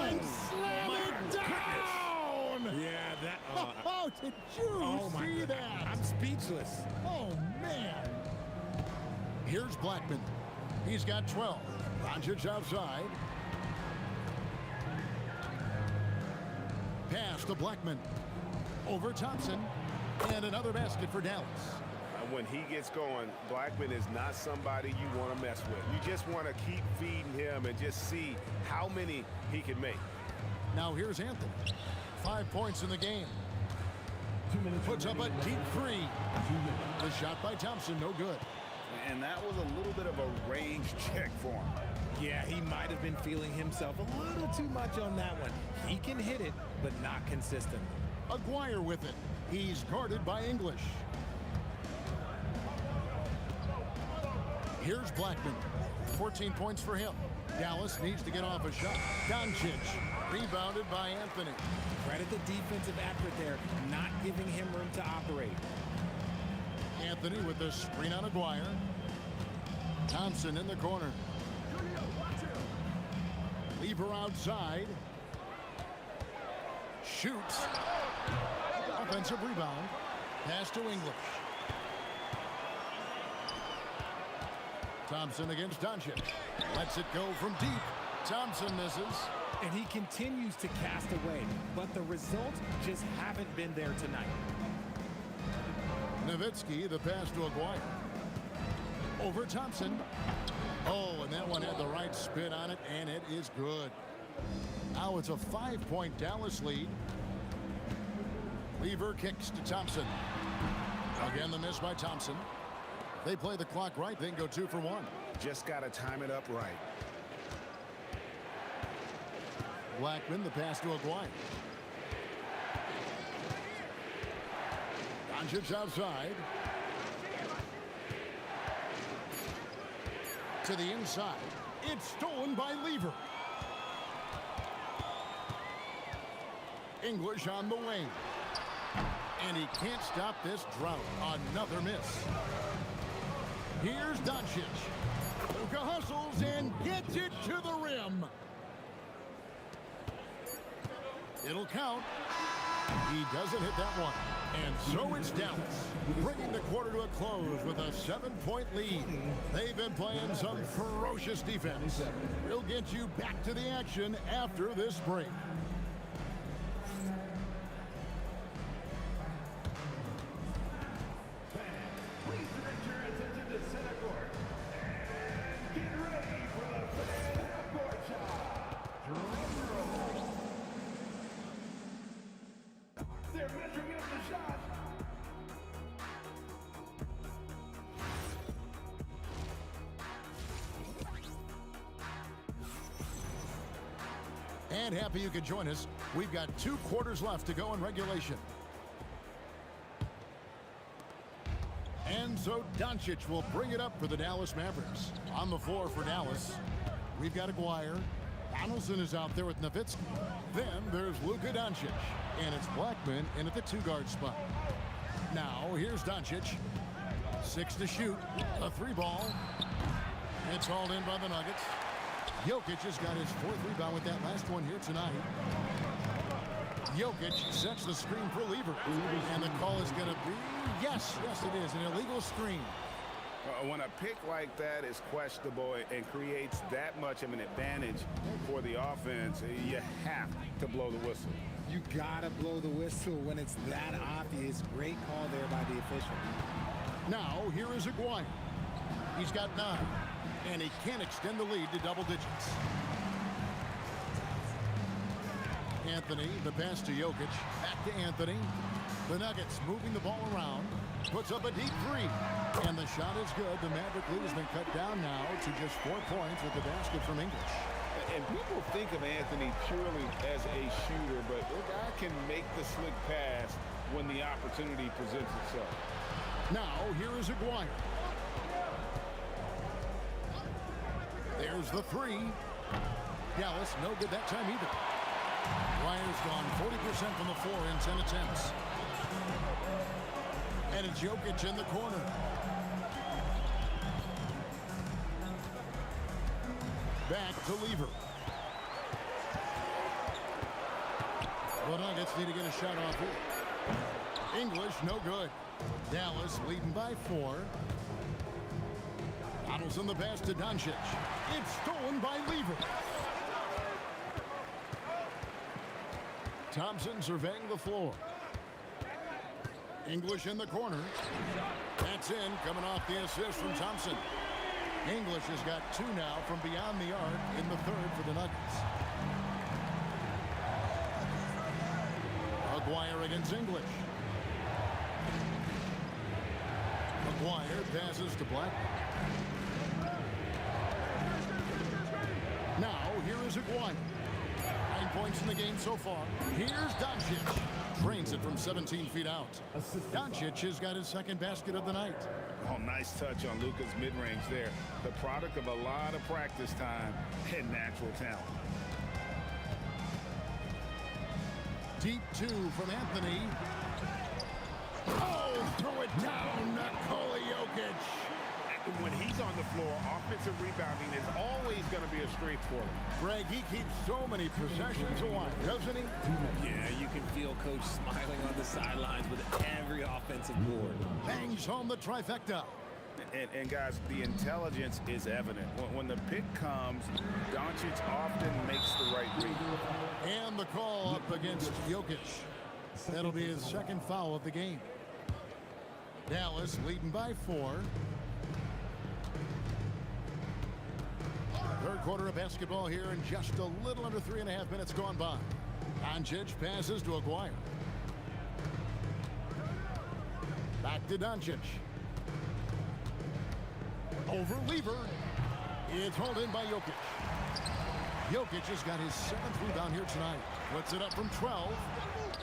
[SPEAKER 8] And slam it down!
[SPEAKER 4] Yeah, that...
[SPEAKER 8] Oh, did you see that?
[SPEAKER 4] I'm speechless.
[SPEAKER 8] Oh, man. Here's Blackman. He's got 12. Doncic outside. Pass to Blackman. Over Thompson. And another basket for Dallas.
[SPEAKER 10] When he gets going, Blackman is not somebody you want to mess with. You just want to keep feeding him and just see how many he can make.
[SPEAKER 8] Now here's Anthony. 5 points in the game. Puts up a deep 3. The shot by Thompson, no good.
[SPEAKER 10] And that was a little bit of a range check for him.
[SPEAKER 4] Yeah, he might have been feeling himself a little too much on that one. He can hit it, but not consistently.
[SPEAKER 8] Aguirre with it. He's guarded by English. Here's Blackman. 14 points for him. Dallas needs to get off a shot. Doncic, rebounded by Anthony.
[SPEAKER 15] Credit the defensive effort there, not giving him room to operate.
[SPEAKER 8] Anthony with the screen on Aguirre. Thompson in the corner. Lever outside. Shoots. Offensive rebound. Pass to English. Thompson against Doncic. Lets it go from deep. Thompson misses.
[SPEAKER 15] And he continues to cast away, but the results just haven't been there tonight.
[SPEAKER 8] Nowitzki, the pass to Aguirre. Over Thompson. Oh, and that one had the right spin on it, and it is good. Now it's a 5-point Dallas lead. Lever kicks to Thompson. Again, the miss by Thompson. They play the clock right, then go 2 for 1.
[SPEAKER 10] Just got to time it up right.
[SPEAKER 8] Blackman, the pass to Aguirre. Doncic outside. To the inside. It's stolen by Lever. English on the wing. And he can't stop this drought. Another miss. Here's Doncic. Luka hustles and gets it to the rim. It'll count. He doesn't hit that one. And so it's Dallas, bringing the quarter to a close with a 7-point lead. They've been playing some ferocious defense. We'll get you back to the action after this break.
[SPEAKER 7] Please direct your attention to center court. And get ready for the fan half-court shot. Drum roll. They're measuring up the shot.
[SPEAKER 8] And happy you could join us. We've got 2 quarters left to go in regulation. And so Doncic will bring it up for the Dallas Mavericks. On the floor for Dallas, we've got Aguirre. Donaldson is out there with Nowitzki. Then there's Luka Doncic. And it's Blackman in at the 2-guard spot. Now here's Doncic. 6 to shoot. A 3-ball. It's hauled in by the Nuggets. Jokic has got his 4th rebound with that last one here tonight. Jokic sets the screen for Lever. And the call is going to be, yes, it is, an illegal screen.
[SPEAKER 10] When a pick like that is questionable and creates that much of an advantage for the offense, you have to blow the whistle.
[SPEAKER 15] You gotta blow the whistle when it's that obvious. Great call there by the official.
[SPEAKER 8] Now, here is Aguirre. He's got 9, and he can't extend the lead to double digits. Anthony, the pass to Jokic. Back to Anthony. The Nuggets moving the ball around. Puts up a deep 3. And the shot is good. The Maverick lead has been cut down now to just 4 points with the basket from English.
[SPEAKER 10] And people think of Anthony purely as a shooter, but the guy can make the slick pass when the opportunity presents itself.
[SPEAKER 8] Now, here is Aguirre. There's the 3. Dallas, no good that time either. Aguirre's gone 40% from the floor in 10 attempts. And it's Jokic in the corner. Back to Lever. The Nuggets need to get a shot off here. English, no good. Dallas leading by 4. Donaldson the pass to Doncic. It's stolen by Lever. Thompson surveying the floor. English in the corner. That's in, coming off the assist from Thompson. English has got 2 now from beyond the arc in the 3rd for the Nuggets. Aguirre against English. Aguirre passes to Blackman. Now, here is Aguirre. 9 points in the game so far. Here's Doncic. Drains it from 17 feet out. Doncic has got his second basket of the night.
[SPEAKER 10] Oh, nice touch on Luka's mid-range there. The product of a lot of practice time and natural talent.
[SPEAKER 8] Deep two from Anthony. Oh, throw it down, Nikola Jokic.
[SPEAKER 10] When he's on the floor, offensive rebounding is always going to be a strength for him.
[SPEAKER 8] Greg, he keeps so many possessions alive, doesn't he?
[SPEAKER 4] Yeah, you can feel Coach smiling on the sidelines with every offensive board.
[SPEAKER 8] Bangs home the trifecta.
[SPEAKER 10] And guys, the intelligence is evident. When the pick comes, Doncic often makes the right read.
[SPEAKER 8] And the call up against Jokic. That'll be his second foul of the game. Dallas leading by 4. Third quarter of basketball here, and just a little under 3.5 minutes gone by. Doncic passes to Aguirre. Back to Doncic. Over Lever. It's hauled in by Jokic. Jokic has got his 7th rebound here tonight. Puts it up from 12.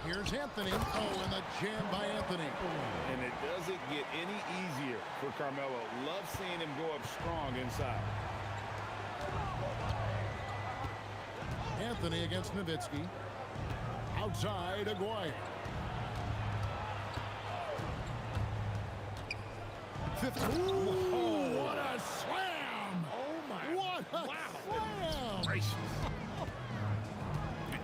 [SPEAKER 8] Here's Anthony. Oh, and the jam by Anthony.
[SPEAKER 10] And it doesn't get any easier for Carmelo. Love seeing him go up strong inside.
[SPEAKER 8] Anthony against Nowitzki. Outside, Aguirre. 50. Ooh, what a slam!
[SPEAKER 4] Oh, my.
[SPEAKER 8] What a slam!
[SPEAKER 10] Gracious.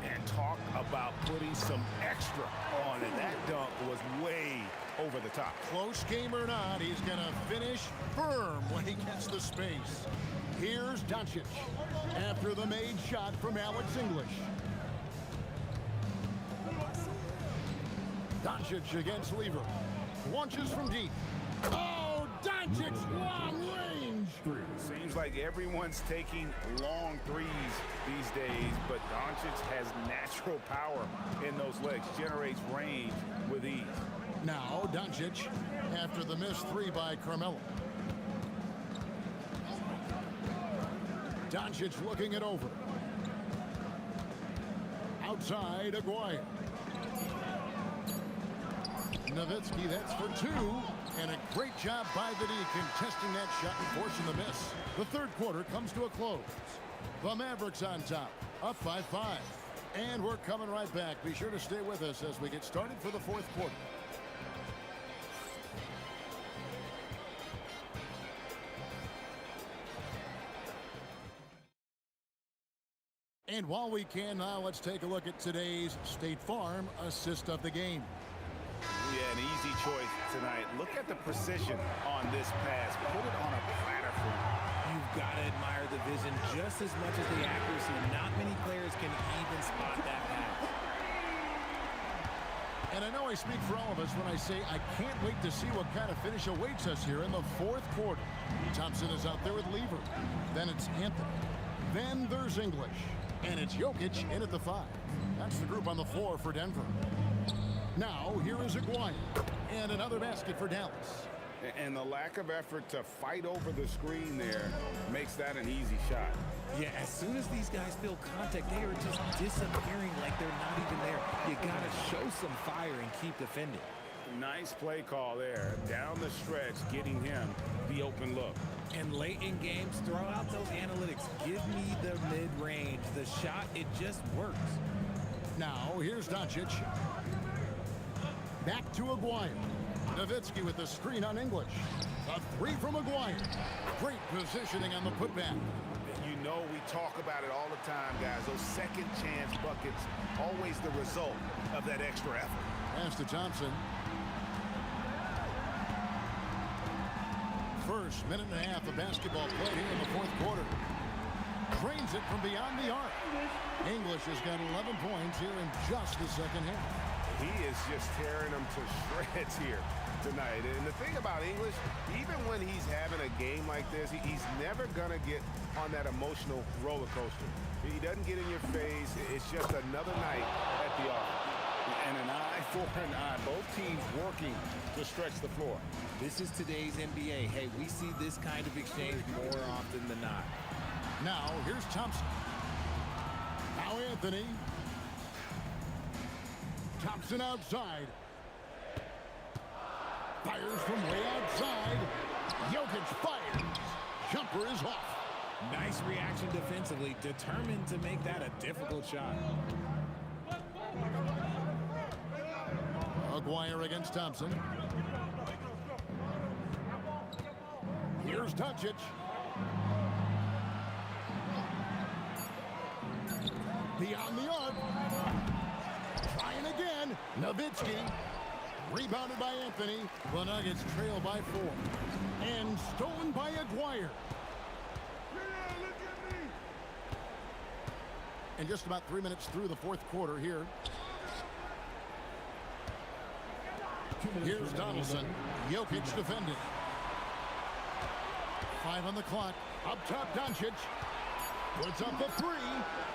[SPEAKER 10] And talk about putting some extra on it. That dunk was way over the top.
[SPEAKER 8] Close game or not, he's going to finish firm when he gets the space. Here's Doncic after the made shot from Alex English. Doncic against Lever. Launches from deep. Oh, Doncic, long range.
[SPEAKER 10] Seems like everyone's taking long threes these days, but Doncic has natural power in those legs, generates range with ease.
[SPEAKER 8] Now Doncic after the missed 3 by Carmelo. Doncic looking it over. Outside, Aguirre. Nowitzki, that's for 2. And a great job by the D contesting that shot and forcing the miss. The third quarter comes to a close. The Mavericks on top, up by 5. And we're coming right back. Be sure to stay with us as we get started for the fourth quarter. And while we can now, let's take a look at today's State Farm assist of the game.
[SPEAKER 10] Yeah, an easy choice tonight. Look at the precision on this pass. Put it on a platter for him.
[SPEAKER 4] You've got to admire the vision just as much as the accuracy. Not many players can even spot that pass.
[SPEAKER 8] And I know I speak for all of us when I say I can't wait to see what kind of finish awaits us here in the fourth quarter. Thompson is out there with Lever. Then it's Anthony. Then there's English. And it's Jokic in at the 5. That's the group on the floor for Denver. Now, here is Aguirre. And another basket for Dallas.
[SPEAKER 10] And the lack of effort to fight over the screen there makes that an easy shot.
[SPEAKER 4] Yeah, as soon as these guys feel contact, they are just disappearing like they're not even there. You got to show some fire and keep defending.
[SPEAKER 10] Nice play call there. Down the stretch, getting him the open look.
[SPEAKER 4] And late in games, throw out those analytics. Give me the mid-range. The shot, it just works.
[SPEAKER 8] Now, here's Doncic. Back to Aguirre. Nowitzki with the screen on English. A 3 from Aguirre. Great positioning on the putback.
[SPEAKER 10] You know we talk about it all the time, guys. Those second chance buckets, always the result of that extra effort.
[SPEAKER 8] Pass to Thompson. First minute and a half of basketball played here in the fourth quarter. Drains it from beyond the arc. English has got 11 points here in just the second half.
[SPEAKER 11] He is just tearing them to shreds here tonight. And the thing about English, even when he's having a game like this, he's never going to get on that emotional roller coaster. He doesn't get in your face. It's just another night at the office.
[SPEAKER 10] And an eye for an eye. Both teams working to stretch the floor.
[SPEAKER 4] This is today's NBA. Hey, we see this kind of exchange more often than not.
[SPEAKER 8] Now, here's Thompson. Now Anthony. Thompson outside. Fires from way outside. Jokic fires. Jumper is off.
[SPEAKER 4] Nice reaction defensively, determined to make that a difficult shot.
[SPEAKER 8] Aguirre against Thompson. Here's Doncic. Beyond the arc. Trying again. Nowitzki. Rebounded by Anthony. The Nuggets trail by 4. And stolen by Aguirre. And just about 3 minutes through the fourth quarter here. Here's Donaldson. Jokic defending. 5 on the clock. Up top, Doncic. Puts up the 3.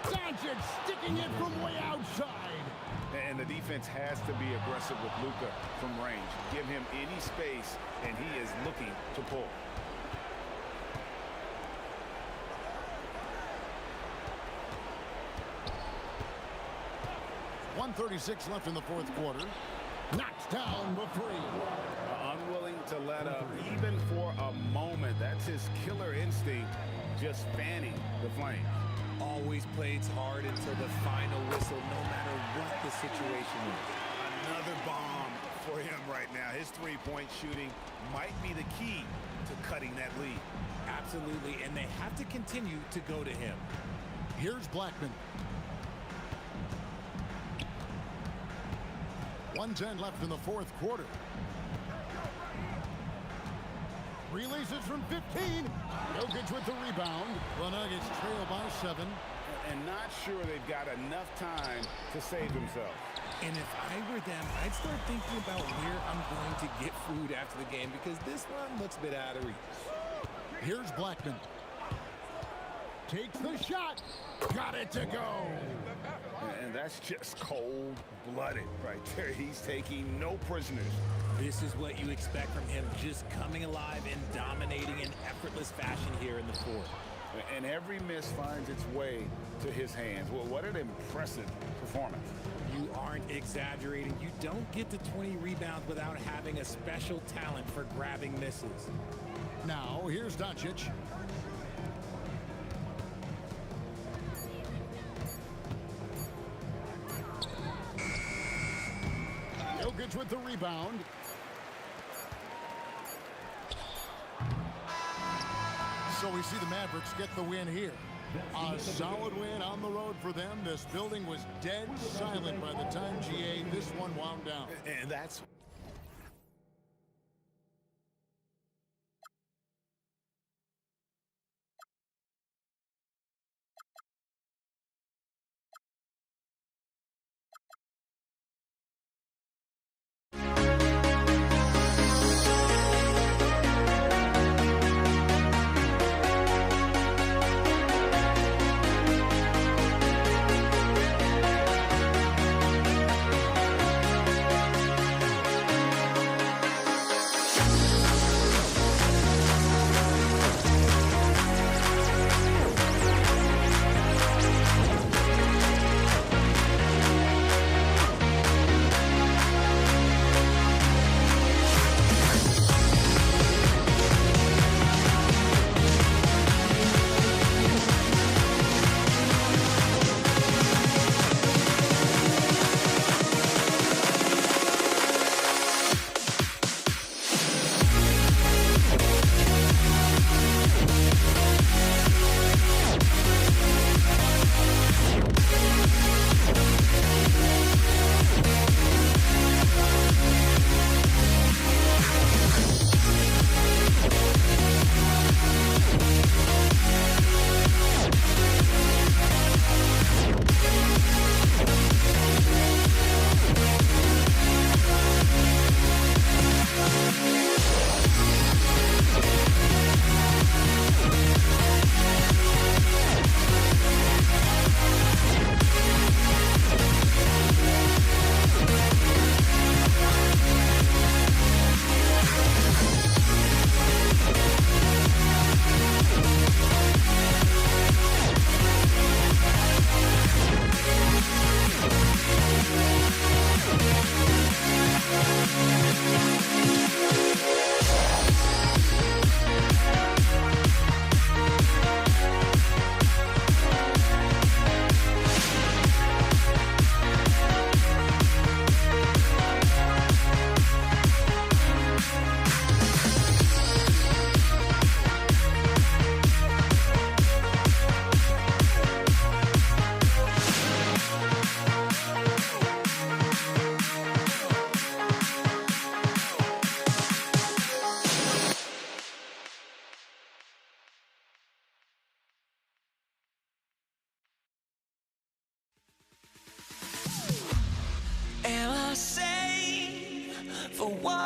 [SPEAKER 8] Doncic sticking it from way outside.
[SPEAKER 10] And the defense has to be aggressive with Luka from range. Give him any space, and he is looking to pull.
[SPEAKER 8] .136 left in the fourth quarter. Knocks down the 3.
[SPEAKER 10] Unwilling to let up, even for a moment. That's his killer instinct, just fanning the flame.
[SPEAKER 4] Always plays hard until the final whistle, no matter what the situation is.
[SPEAKER 10] Another bomb for him right now. His three-point shooting might be the key to cutting that lead.
[SPEAKER 4] Absolutely, and they have to continue to go to him.
[SPEAKER 8] Here's Blackman. 1:10 left in the fourth quarter. Releases from 15. Jokic with the rebound. The Nuggets trail by 7.
[SPEAKER 10] And not sure they've got enough time to save themselves.
[SPEAKER 4] And if I were them, I'd start thinking about where I'm going to get food after the game, because this one looks a bit out of reach.
[SPEAKER 8] Here's Blackman. Takes the shot. Got it to go.
[SPEAKER 10] And that's just cold-blooded right there. He's taking no prisoners.
[SPEAKER 4] This is what you expect from him, just coming alive and dominating in effortless fashion here in the fourth.
[SPEAKER 10] And every miss finds its way to his hands. Well, what an impressive performance.
[SPEAKER 4] You aren't exaggerating. You don't get to 20 rebounds without having a special talent for grabbing misses.
[SPEAKER 8] Now, here's Doncic. Jokic with the rebound. So we see the Mavericks get the win here. A solid win on the road for them. This building was dead silent by the time GA this one wound down.
[SPEAKER 10] And that's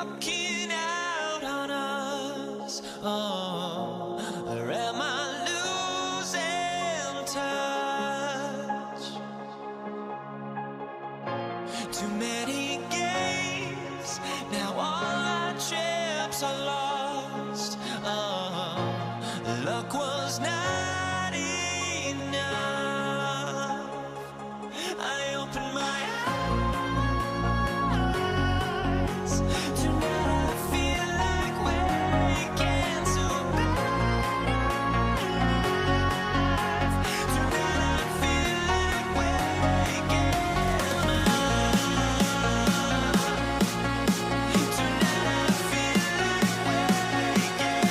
[SPEAKER 12] walking out on us? Oh, or am I losing touch? Too many games, now all our chips are lost. Oh, luck was not enough. I opened my eyes. Tonight I feel like waking to life. Tonight I feel like waking up. Tonight I feel like waking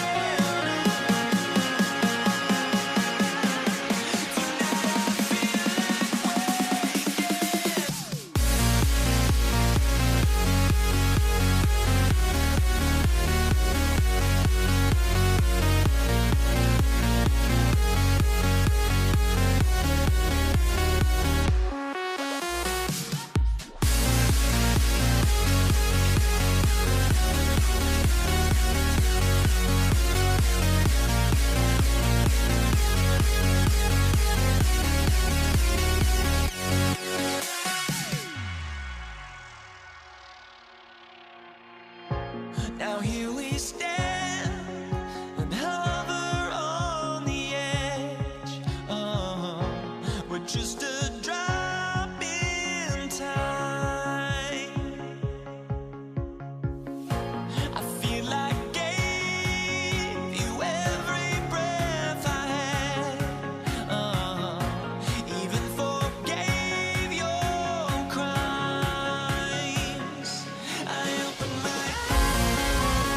[SPEAKER 12] Now here we stand and hover on the edge. Oh, we're just a drop in time. I feel like I gave you every breath I had. Even forgave your crimes. I opened my eyes.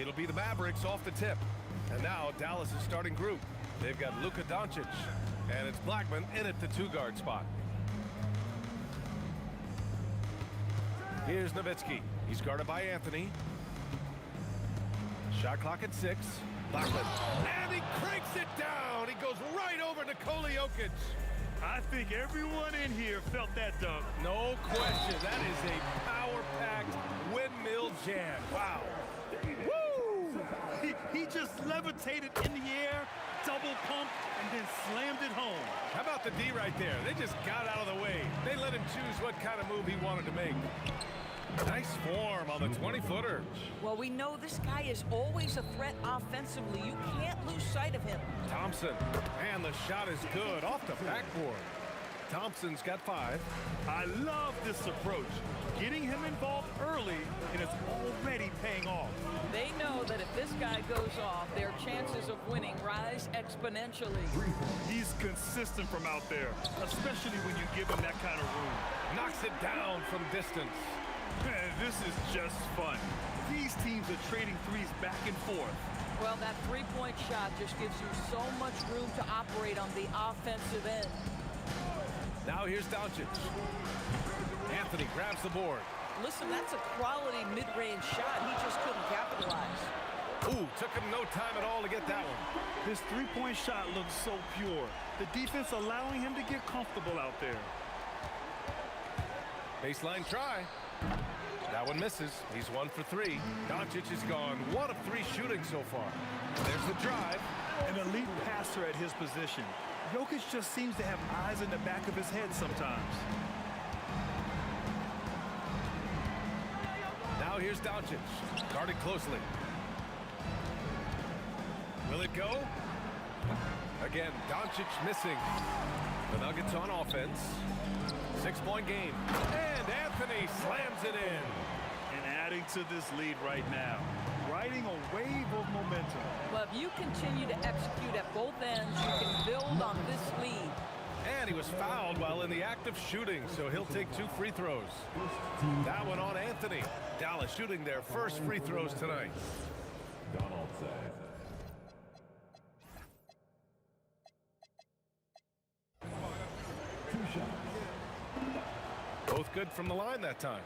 [SPEAKER 3] It'll be the Mavericks off the tip. And now Dallas' starting group. They've got Luka Doncic, and it's Blackman in at the 2-guard spot. Here's Nowitzki. He's guarded by Anthony. Shot clock at 6. Blackman. And he cranks it down. He goes right over Nikola Jokic.
[SPEAKER 5] I think everyone in here felt that dunk.
[SPEAKER 3] No question. That is a power-packed windmill jam. Wow.
[SPEAKER 5] Woo! He just levitated in the air, double pumped, and then slammed it home.
[SPEAKER 3] How about the D right there? They just got out of the way. They let him choose what kind of move he wanted to make. Nice form on the 20-footer.
[SPEAKER 9] Well, we know this guy is always a threat offensively. You can't lose sight of him.
[SPEAKER 3] Thompson. And the shot is good off the backboard. Thompson's got 5.
[SPEAKER 5] I love this approach. Getting him involved early, and it's already paying off.
[SPEAKER 9] They know that if this guy goes off, their chances of winning rise exponentially.
[SPEAKER 5] He's consistent from out there, especially when you give him that kind of room.
[SPEAKER 3] Knocks it down from distance.
[SPEAKER 5] Man, this is just fun. These teams are trading threes back and forth.
[SPEAKER 9] Well, that three-point shot just gives you so much room to operate on the offensive end.
[SPEAKER 3] Now here's Doncic. Anthony grabs the board.
[SPEAKER 9] Listen, that's a quality mid-range shot. He just couldn't capitalize.
[SPEAKER 3] Ooh, took him no time at all to get that one.
[SPEAKER 5] His three-point shot looks so pure. The defense allowing him to get comfortable out there.
[SPEAKER 3] Baseline try. That one misses. He's 1 for 3. Doncic is gone 1 of 3 shooting so far. There's the drive.
[SPEAKER 5] An elite passer at his position. Jokic just seems to have eyes in the back of his head sometimes.
[SPEAKER 3] Now here's Doncic. Guarded closely. Will it go? Again, Doncic missing. The Nuggets on offense. 6-point game. And Anthony slams it in.
[SPEAKER 5] And adding to this lead right now. Riding a wave of momentum.
[SPEAKER 9] But if you continue to execute at both ends, you can build on this lead.
[SPEAKER 3] And he was fouled while in the act of shooting, so he'll take 2 free throws. That one on Anthony. Dallas shooting their first free throws tonight. Both good from the line that time.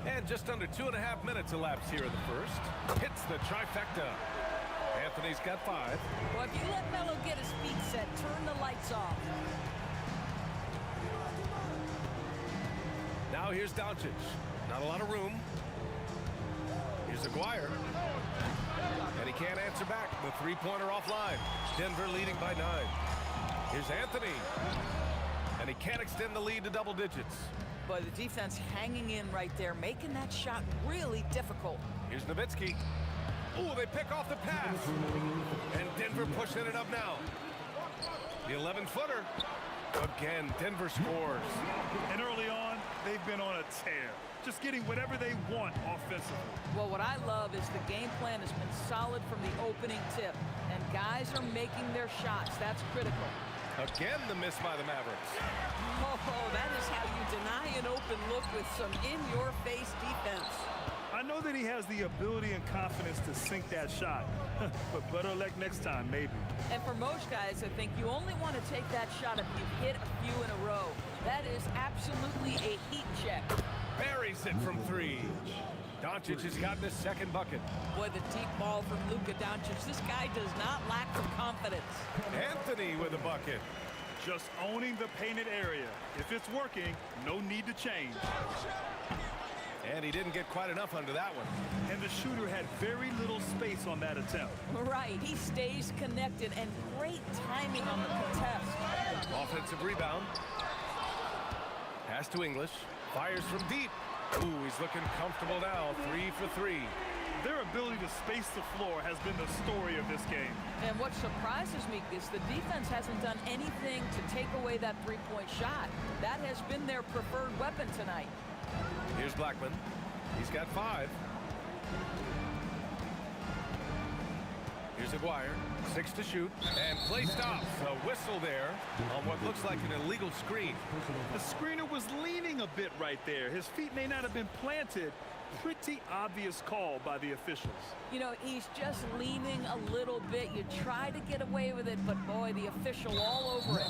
[SPEAKER 3] And just under 2.5 minutes elapsed here in the first. Hits the trifecta. Anthony's got 5.
[SPEAKER 9] Well, if you let Melo get his feet set, turn the lights off.
[SPEAKER 3] Now here's Doncic. Not a lot of room. Here's Aguirre. And he can't answer back. The three-pointer offline. Denver leading by 9. Here's Anthony. And he can't extend the lead to double digits.
[SPEAKER 9] But the defense hanging in right there, making that shot really difficult.
[SPEAKER 3] Here's Nowitzki. Ooh, they pick off the pass. And Denver pushing it up now. The 11-footer. Again, Denver scores.
[SPEAKER 5] And early on, they've been on a tear. Just getting whatever they want offensively.
[SPEAKER 9] Well, what I love is the game plan has been solid from the opening tip. And guys are making their shots. That's critical.
[SPEAKER 3] Again, the miss by the Mavericks.
[SPEAKER 9] Oh, that is how you deny an open look with some in-your-face defense.
[SPEAKER 5] I know that he has the ability and confidence to sink that shot, but better luck next time, maybe.
[SPEAKER 9] And for most guys, I think you only want to take that shot if you've hit a few in a row. That is absolutely a heat check.
[SPEAKER 3] Buries it from 3. Doncic has gotten his second bucket.
[SPEAKER 9] Boy, the deep ball from Luka Doncic. This guy does not lack for confidence.
[SPEAKER 3] Anthony with a bucket.
[SPEAKER 5] Just owning the painted area. If it's working, no need to change.
[SPEAKER 3] And he didn't get quite enough under that one.
[SPEAKER 5] And the shooter had very little space on that attempt.
[SPEAKER 9] Right, he stays connected, and great timing on the contest.
[SPEAKER 3] Offensive rebound. Pass to English. Fires from deep. Ooh, he's looking comfortable now. 3 for 3.
[SPEAKER 5] Their ability to space the floor has been the story of this game.
[SPEAKER 9] And what surprises me is the defense hasn't done anything to take away that three-point shot. That has been their preferred weapon tonight.
[SPEAKER 3] Here's Blackman. He's got 5. Here's Aguirre. 6 to shoot. And play stops. A whistle there on what looks like an illegal screen.
[SPEAKER 5] The screener was leaning a bit right there. His feet may not have been planted, pretty obvious call by the officials.
[SPEAKER 9] You know, he's just leaning a little bit. You try to get away with it, but boy, the official all over it.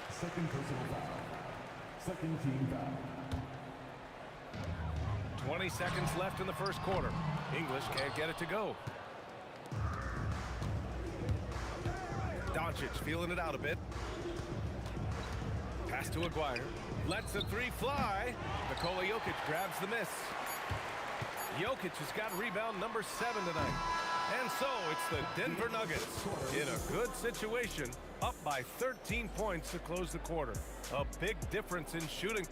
[SPEAKER 7] Second personal foul. Second team foul.
[SPEAKER 3] 20 seconds left in the first quarter. English can't get it to go. Doncic feeling it out a bit. Pass to Aguirre. Lets the three fly. Nikola Jokic grabs the miss. Jokic has got rebound number 7 tonight. And so it's the Denver Nuggets in a good situation, up by 13 points to close the quarter. A big difference in shooting.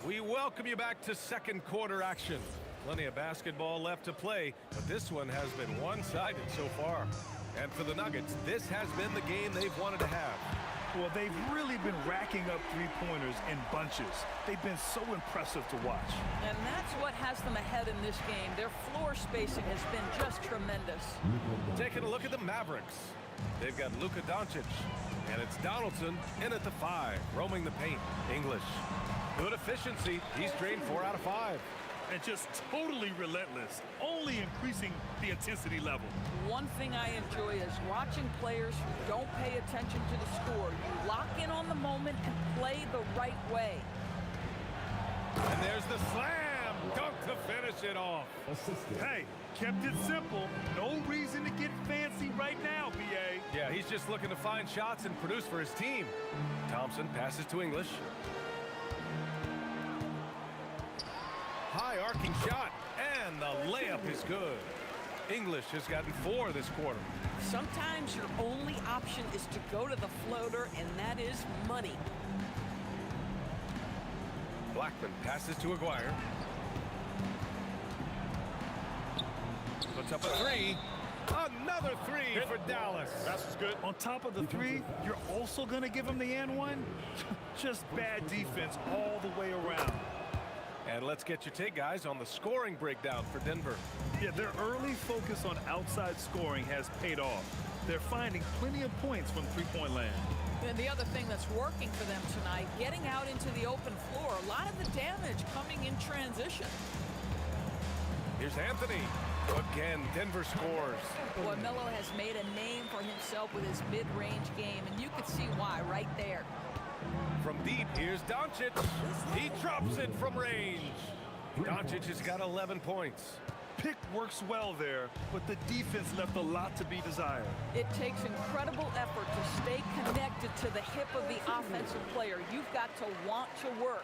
[SPEAKER 3] We welcome you back to second quarter action. Plenty of basketball left to play, but this one has been one-sided so far. And for the Nuggets, this has been the game they've wanted to have.
[SPEAKER 5] Well, they've really been racking up three-pointers in bunches. They've been so impressive to watch.
[SPEAKER 9] And that's what has them ahead in this game. Their floor spacing has been just tremendous.
[SPEAKER 3] Taking a look at the Mavericks. They've got Luka Doncic, and it's Donaldson in at the 5, roaming the paint. English. Good efficiency. He's drained 4 out of 5.
[SPEAKER 5] And just totally relentless, only increasing the intensity level.
[SPEAKER 9] One thing I enjoy is watching players who don't pay attention to the score. You lock in on the moment and play the right way.
[SPEAKER 3] And there's the slam dunk to finish it off.
[SPEAKER 5] Hey, kept it simple. No reason to get fancy right now, B.A.
[SPEAKER 3] Yeah, he's just looking to find shots and produce for his team. Thompson passes to English. High arcing shot, and the layup is good. English has gotten 4 this quarter.
[SPEAKER 9] Sometimes your only option is to go to the floater, and that is money.
[SPEAKER 3] Blackman passes to Aguirre. Puts up a 3. Another 3 for Dallas.
[SPEAKER 5] That's good. On top of the 3, you're also going to give him the and one? Just bad defense all the way around.
[SPEAKER 3] And let's get your take, guys, on the scoring breakdown for Denver.
[SPEAKER 5] Yeah, their early focus on outside scoring has paid off. They're finding plenty of points from three-point land.
[SPEAKER 9] And the other thing that's working for them tonight, getting out into the open floor, a lot of the damage coming in transition.
[SPEAKER 3] Here's Anthony. Again, Denver scores.
[SPEAKER 9] Boy, Melo has made a name for himself with his mid-range game, and you could see why right there.
[SPEAKER 3] From deep, here's Doncic. He drops it from range. Doncic has got 11 points.
[SPEAKER 5] Pick works well there, but the defense left a lot to be desired.
[SPEAKER 9] It takes incredible effort to stay connected to the hip of the offensive player. You've got to want to work.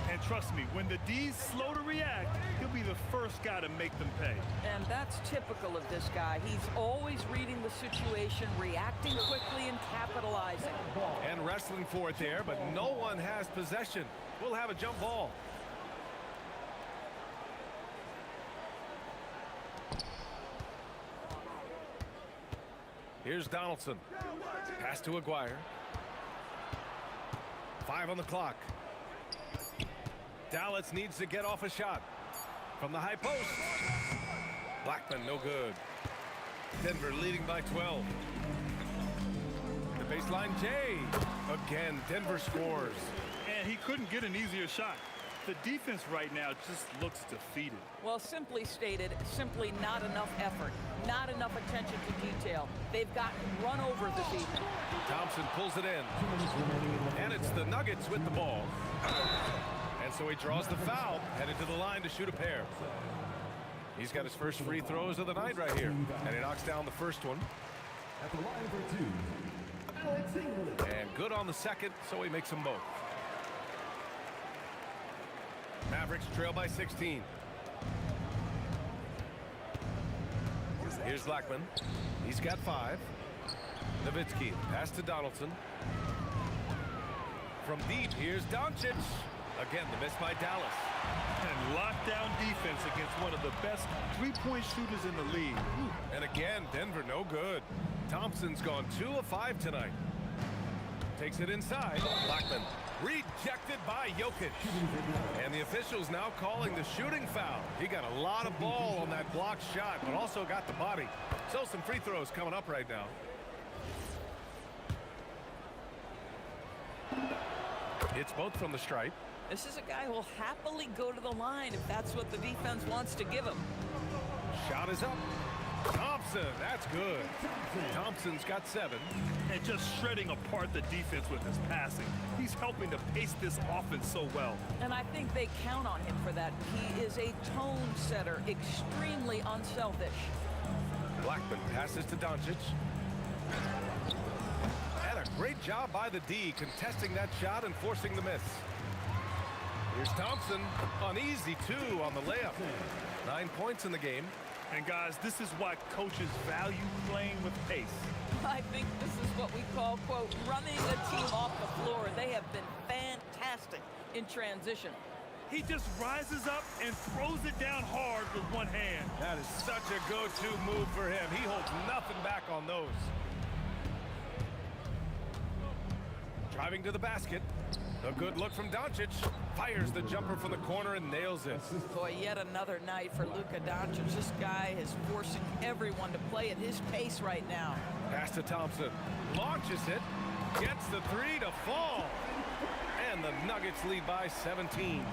[SPEAKER 5] And trust me, when the D's slow to react, he'll be the first guy to make them pay.
[SPEAKER 9] And that's typical of this guy. He's always reading the situation, reacting quickly, and capitalizing.
[SPEAKER 3] And wrestling for it there, but no one has possession. We'll have a jump ball. Here's Donaldson. Pass to Aguirre. 5 on the clock. Dallas needs to get off a shot. From the high post. Blackman, no good. Denver leading by 12. The baseline, Jay. Again, Denver scores.
[SPEAKER 5] And he couldn't get an easier shot. The defense right now just looks defeated.
[SPEAKER 9] Well, simply stated, simply not enough effort, not enough attention to detail. They've gotten run over this evening.
[SPEAKER 3] Thompson pulls it in. And it's the Nuggets with the ball. And so he draws the foul, headed to the line to shoot a pair. He's got his first free throws of the night right here. And he knocks down the first one.
[SPEAKER 7] At the line for 2,
[SPEAKER 3] and good on the second, so he makes them both. Mavericks trail by 16. Here's Blackman. He's got 5. Nowitzki, pass to Donaldson. From deep, here's Doncic. Again, the miss by Dallas.
[SPEAKER 5] And lockdown defense against one of the best three-point shooters in the league.
[SPEAKER 3] And again, Denver no good. Thompson's gone 2 of 5 tonight. Takes it inside. Blackman rejected by Jokic. And the officials now calling the shooting foul. He got a lot of ball on that blocked shot, but also got the body. So some free throws coming up right now. It's both from the stripe.
[SPEAKER 9] This is a guy who will happily go to the line if that's what the defense wants to give him.
[SPEAKER 3] Shot is up. Thompson, that's good. Thompson's got 7.
[SPEAKER 5] And just shredding apart the defense with his passing. He's helping to pace this offense so well.
[SPEAKER 9] And I think they count on him for that. He is a tone setter, extremely unselfish.
[SPEAKER 3] Blackman passes to Doncic. And a great job by the D contesting that shot and forcing the miss. Here's Thompson on easy 2 on the layup. 9 points in the game.
[SPEAKER 5] And guys, this is why coaches value playing with pace.
[SPEAKER 9] I think this is what we call, quote, running a team off the floor. They have been fantastic in transition.
[SPEAKER 5] He just rises up and throws it down hard with one hand.
[SPEAKER 3] That is such a go-to move for him. He holds nothing back on those. Driving to the basket. A good look from Doncic. Fires the jumper from the corner and nails it.
[SPEAKER 9] Boy, yet another night for Luka Doncic. This guy is forcing everyone to play at his pace right now.
[SPEAKER 3] Pass to Thompson. Launches it. Gets the 3 to fall. And the Nuggets lead by 17.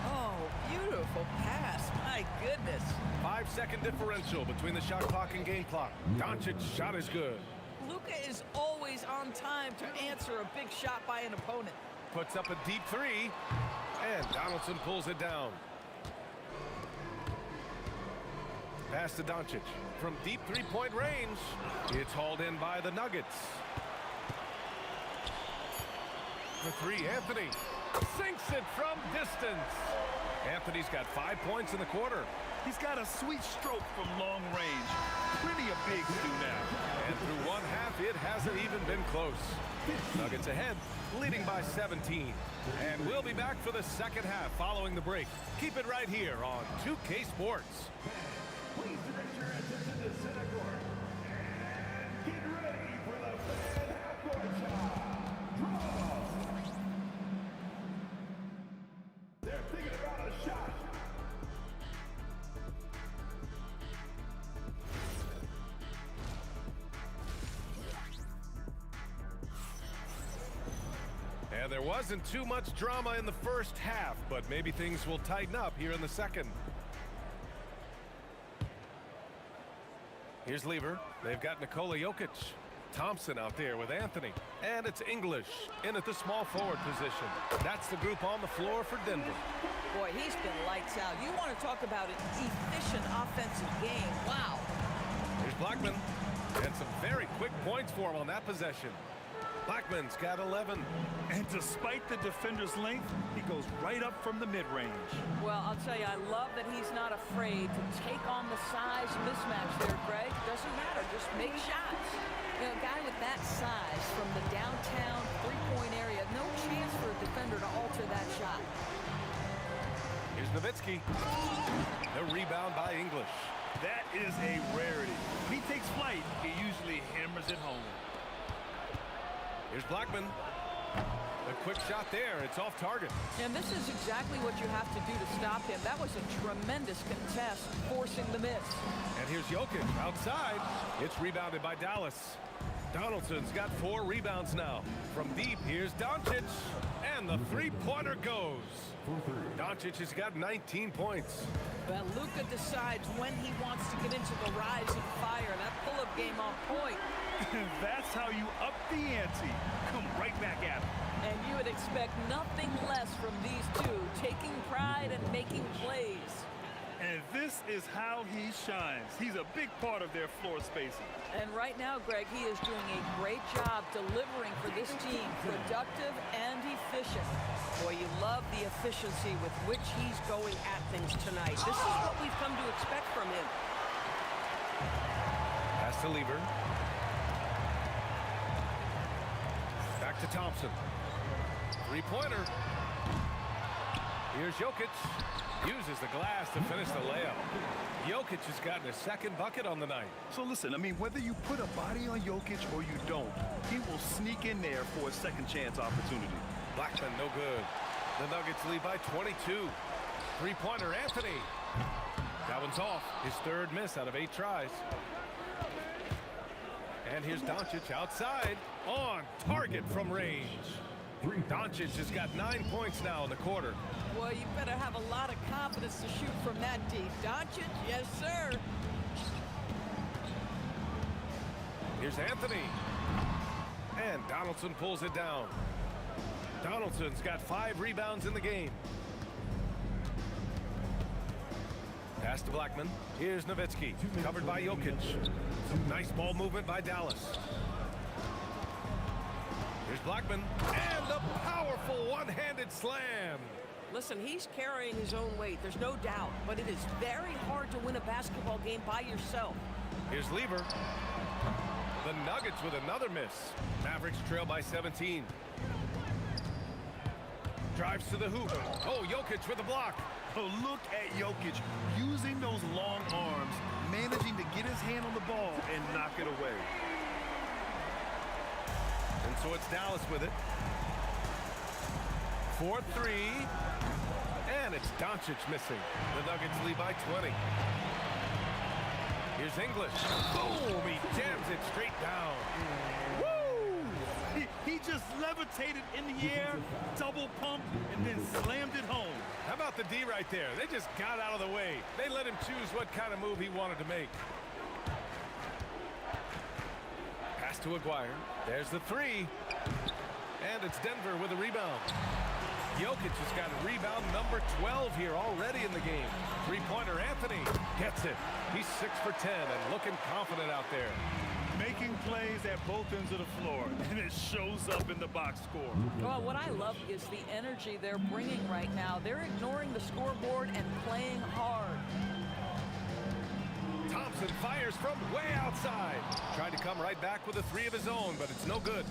[SPEAKER 9] Oh, beautiful pass. My goodness.
[SPEAKER 3] 5-second differential between the shot clock and game clock. Doncic's shot is good.
[SPEAKER 9] Luka is always on time to answer a big shot by an opponent.
[SPEAKER 3] Puts up a deep 3. And Donaldson pulls it down. Pass to Doncic. From deep 3-point range. It's hauled in by the Nuggets. For 3, Anthony. Sinks it from distance. Anthony's got 5 points in the quarter.
[SPEAKER 5] He's got a sweet stroke from long range. Plenty of bigs do now.
[SPEAKER 3] And through one half, it hasn't even been close. Nuggets ahead, leading by 17. And we'll be back for the second half following the break. Keep it right here on 2K Sports.
[SPEAKER 7] Please direct your attention to center court. And get ready for the fan half-court shot. Draw. They're thinking about a shot.
[SPEAKER 3] And there wasn't too much drama in the first half, but maybe things will tighten up here in the second. Here's Lever. They've got Nikola Jokic. Thompson out there with Anthony. And it's English in at the small forward position. That's the group on the floor for Denver.
[SPEAKER 9] Boy, he's been lights out. You want to talk about an efficient offensive game. Wow.
[SPEAKER 3] Here's Blackman. And some very quick points for him on that possession. Blackman's got 11.
[SPEAKER 5] And despite the defender's length, he goes right up from the mid-range.
[SPEAKER 9] Well, I'll tell you, I love that he's not afraid to take on the size mismatch there, Greg. Doesn't matter, just make shots. You know, a guy with that size from the downtown three-point area, no chance for a defender to alter that shot.
[SPEAKER 3] Here's Nowitzki. The rebound by English.
[SPEAKER 5] That is a rarity. When he takes flight, he usually hammers it home.
[SPEAKER 3] Here's Blackman. A quick shot there. It's off target.
[SPEAKER 9] And this is exactly what you have to do to stop him. That was a tremendous contest, forcing the miss.
[SPEAKER 3] And here's Jokic outside. It's rebounded by Dallas. Donaldson's got 4 rebounds now. From deep, here's Doncic. And the three-pointer goes. Doncic has got 19 points.
[SPEAKER 9] But Luka decides when he wants to get into the rising fire. That pull-up game on point.
[SPEAKER 5] That's how you up the ante. Come right back at him.
[SPEAKER 9] And you would expect nothing less from these two, taking pride and making plays.
[SPEAKER 5] And this is how he shines. He's a big part of their floor spacing.
[SPEAKER 9] And right now, Greg, he is doing a great job delivering for this team, productive and efficient. Boy, you love the efficiency with which he's going at things tonight. This is what we've come to expect from him.
[SPEAKER 3] Pass to Lever. Back to Thompson. Three-pointer. Here's Jokic. Uses the glass to finish the layup. Jokic has gotten a second bucket on the night.
[SPEAKER 5] So listen, I mean, whether you put a body on Jokic or you don't, he will sneak in there for a second chance opportunity.
[SPEAKER 3] Blackman, no good. The Nuggets lead by 22. Three-pointer, Anthony. That one's off. His third miss out of 8 tries. And here's Doncic outside. On target from range. Doncic has got 9 points now in the quarter.
[SPEAKER 9] Well, you better have a lot of confidence to shoot from that deep. Doncic, yes, sir.
[SPEAKER 3] Here's Anthony. And Donaldson pulls it down. Donaldson's got 5 rebounds in the game. Pass to Blackman. Here's Nowitzki, covered by Jokic. Some nice ball movement by Dallas. Here's Blackman, and a powerful one-handed slam.
[SPEAKER 9] Listen, he's carrying his own weight, there's no doubt, but it is very hard to win a basketball game by yourself.
[SPEAKER 3] Here's Lever. The Nuggets with another miss. Mavericks trail by 17. Drives to the hoop. Oh, Jokic with a block.
[SPEAKER 5] Oh, look at Jokic using those long arms, managing to get his hand on the ball and knock it away.
[SPEAKER 3] And so it's Dallas with it. 4-3. And it's Doncic missing. The Nuggets lead by 20. Here's English. Boom! He jams it straight down.
[SPEAKER 5] Woo! He just levitated in the air, double pumped, and then slammed it home.
[SPEAKER 3] How about the D right there? They just got out of the way. They let him choose what kind of move he wanted to make. Pass to Aguirre. There's the 3. And it's Denver with a rebound. Jokic has got rebound number 12 here already in the game. Three-pointer Anthony gets it. He's 6 for 10 and looking confident out there.
[SPEAKER 5] Making plays at both ends of the floor, and it shows up in the box score.
[SPEAKER 9] Well, what I love is the energy they're bringing right now. They're ignoring the scoreboard and playing hard.
[SPEAKER 3] Thompson fires from way outside. Tried to come right back with a 3 of his own, but it's no good.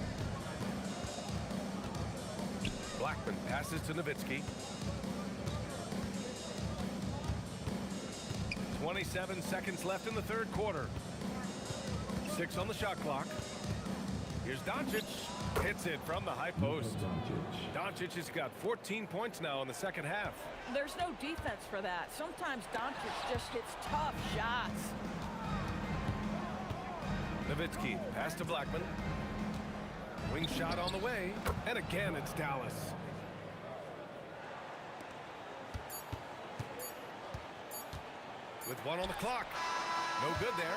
[SPEAKER 3] Blackman passes to Nowitzki. 27 seconds left in the third quarter. 6 on the shot clock. Here's Doncic. Hits it from the high post. Doncic has got 14 points now in the second half.
[SPEAKER 9] There's no defense for that. Sometimes Doncic just hits tough shots.
[SPEAKER 3] Nowitzki, pass to Blackman. Wing shot on the way, and again it's Dallas. With 1 on the clock. No good there.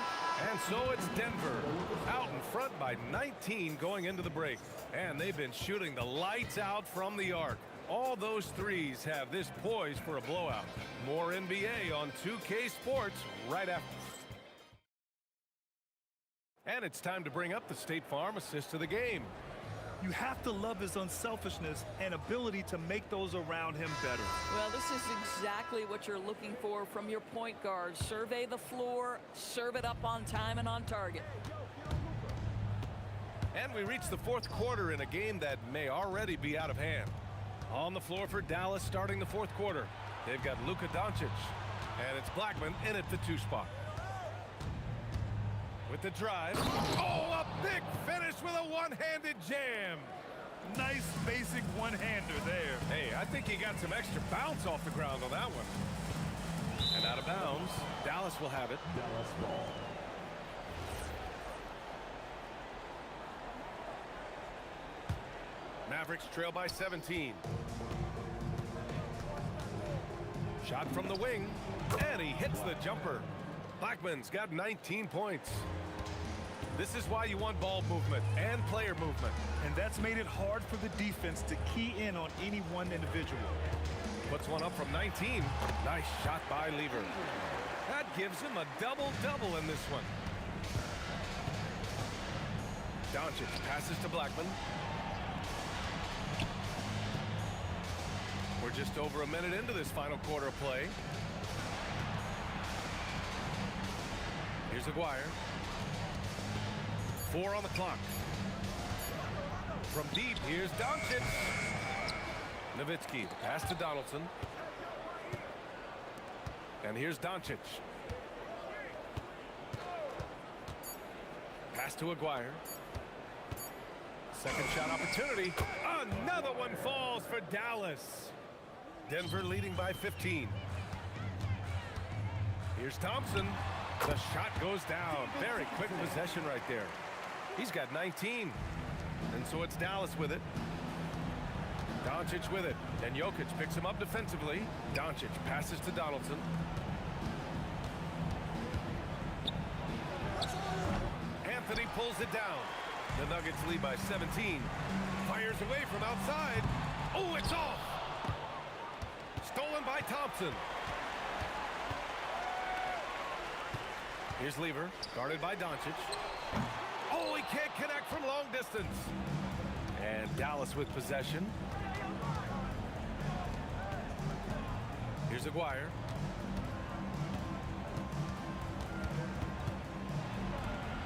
[SPEAKER 3] And so it's Denver out in front by 19 going into the break. And they've been shooting the lights out from the arc. All those threes have this poised for a blowout. More NBA on 2K Sports right after. And it's time to bring up the State Farm assist of the game.
[SPEAKER 5] You have to love his unselfishness and ability to make those around him better.
[SPEAKER 9] Well, this is exactly what you're looking for from your point guard. Survey the floor, serve it up on time and on target.
[SPEAKER 3] And we reach the fourth quarter in a game that may already be out of hand. On the floor for Dallas starting the fourth quarter. They've got Luka Doncic. And it's Blackman in at the 2 spot. With the drive. Oh, a big finish with a one-handed jam.
[SPEAKER 5] Nice basic one-hander there.
[SPEAKER 3] Hey, I think he got some extra bounce off the ground on that one. And out of bounds. Dallas will have it.
[SPEAKER 7] Dallas ball.
[SPEAKER 3] Mavericks trail by 17. Shot from the wing. And he hits the jumper. Blackman's got 19 points. This is why you want ball movement and player movement.
[SPEAKER 5] And that's made it hard for the defense to key in on any one individual.
[SPEAKER 3] Puts one up from 19. Nice shot by Lever. That gives him a double-double in this one. Doncic passes to Blackman. We're just over a minute into this final quarter of play. Here's Aguirre. 4 on the clock. From deep, here's Doncic. Nowitzki, pass to Donaldson. And here's Doncic. Pass to Aguirre. Second shot opportunity. Another one falls for Dallas. Denver leading by 15. Here's Thompson. The shot goes down. Very quick possession right there. He's got 19. And so it's Dallas with it. Doncic with it. And Jokic picks him up defensively. Doncic passes to Donaldson. Anthony pulls it down. The Nuggets lead by 17. Fires away from outside. Oh, it's off. Stolen by Thompson. Here's Lever, guarded by Doncic. Oh, he can't connect from long distance. And Dallas with possession. Here's Aguirre.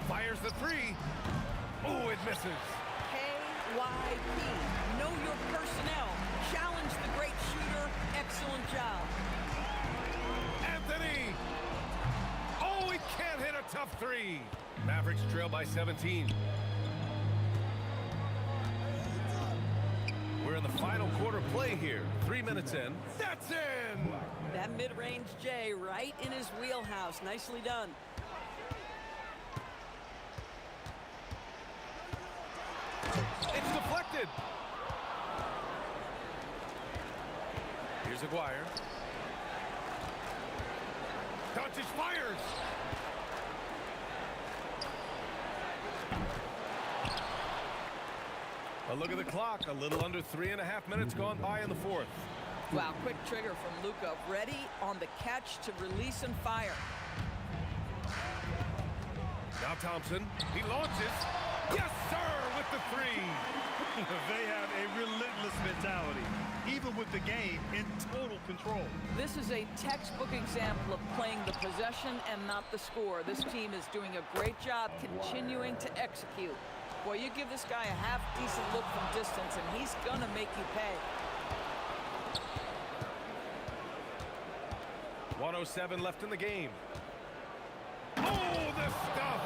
[SPEAKER 3] Fires the three. Oh, it misses.
[SPEAKER 9] KYP. Know your personnel. Challenge the great shooter. Excellent job.
[SPEAKER 3] Anthony. Oh, he can't hit a tough three. Mavericks trail by 17. We're in the final quarter play here. 3 minutes in. That's in!
[SPEAKER 9] That mid-range J right in his wheelhouse. Nicely done.
[SPEAKER 3] It's deflected. Here's Aguirre. Doncic fires. A look at the clock. A little under 3.5 minutes gone by in the fourth.
[SPEAKER 9] Wow, quick trigger from Luka. Ready on the catch to release and fire.
[SPEAKER 3] Now Thompson. He launches. Yes, sir, with the three.
[SPEAKER 5] They have a relentless mentality, even with the game in total control.
[SPEAKER 9] This is a textbook example of playing the possession and not the score. This team is doing a great job continuing to execute. Boy, you give this guy a half-decent look from distance, and he's gonna make you pay.
[SPEAKER 3] 1:07 left in the game. Oh, the stuff!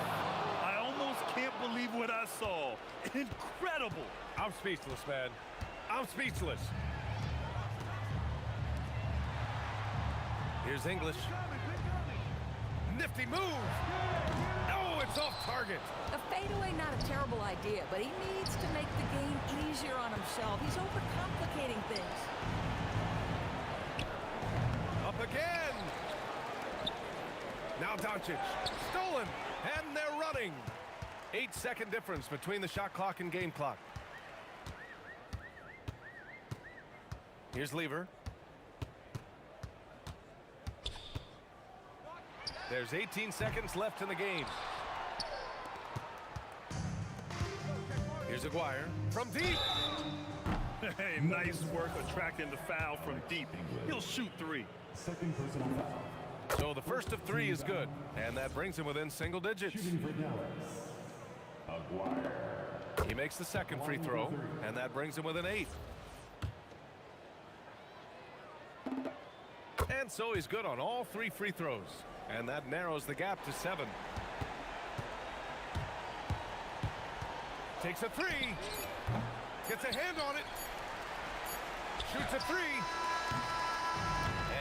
[SPEAKER 5] I almost can't believe what I saw. Incredible!
[SPEAKER 3] I'm speechless, man. I'm speechless. Here's English. Nifty move! Oh, it's off target.
[SPEAKER 18] A fadeaway, not a terrible idea, but he needs to make the game easier on himself. He's overcomplicating things.
[SPEAKER 3] Up again! Now Doncic. Stolen! And they're running. 8-second difference between the shot clock and game clock. Here's Lever. There's 18 seconds left in the game. Here's Aguirre from deep.
[SPEAKER 5] Hey, nice work attracting the foul from deep. He'll shoot three.
[SPEAKER 7] Second personal foul.
[SPEAKER 3] So the first of three is good, and that brings him within single digits.
[SPEAKER 7] Shooting for Dallas. Aguirre.
[SPEAKER 3] He makes the second free throw, and that brings him within 8. And so he's good on all 3 free throws, and that narrows the gap to 7. Takes a 3. Gets a hand on it. Shoots a 3.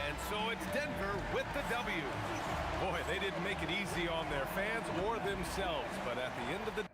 [SPEAKER 3] And so it's Denver with the W. Boy, they didn't make it easy on their fans or themselves, but at the end of the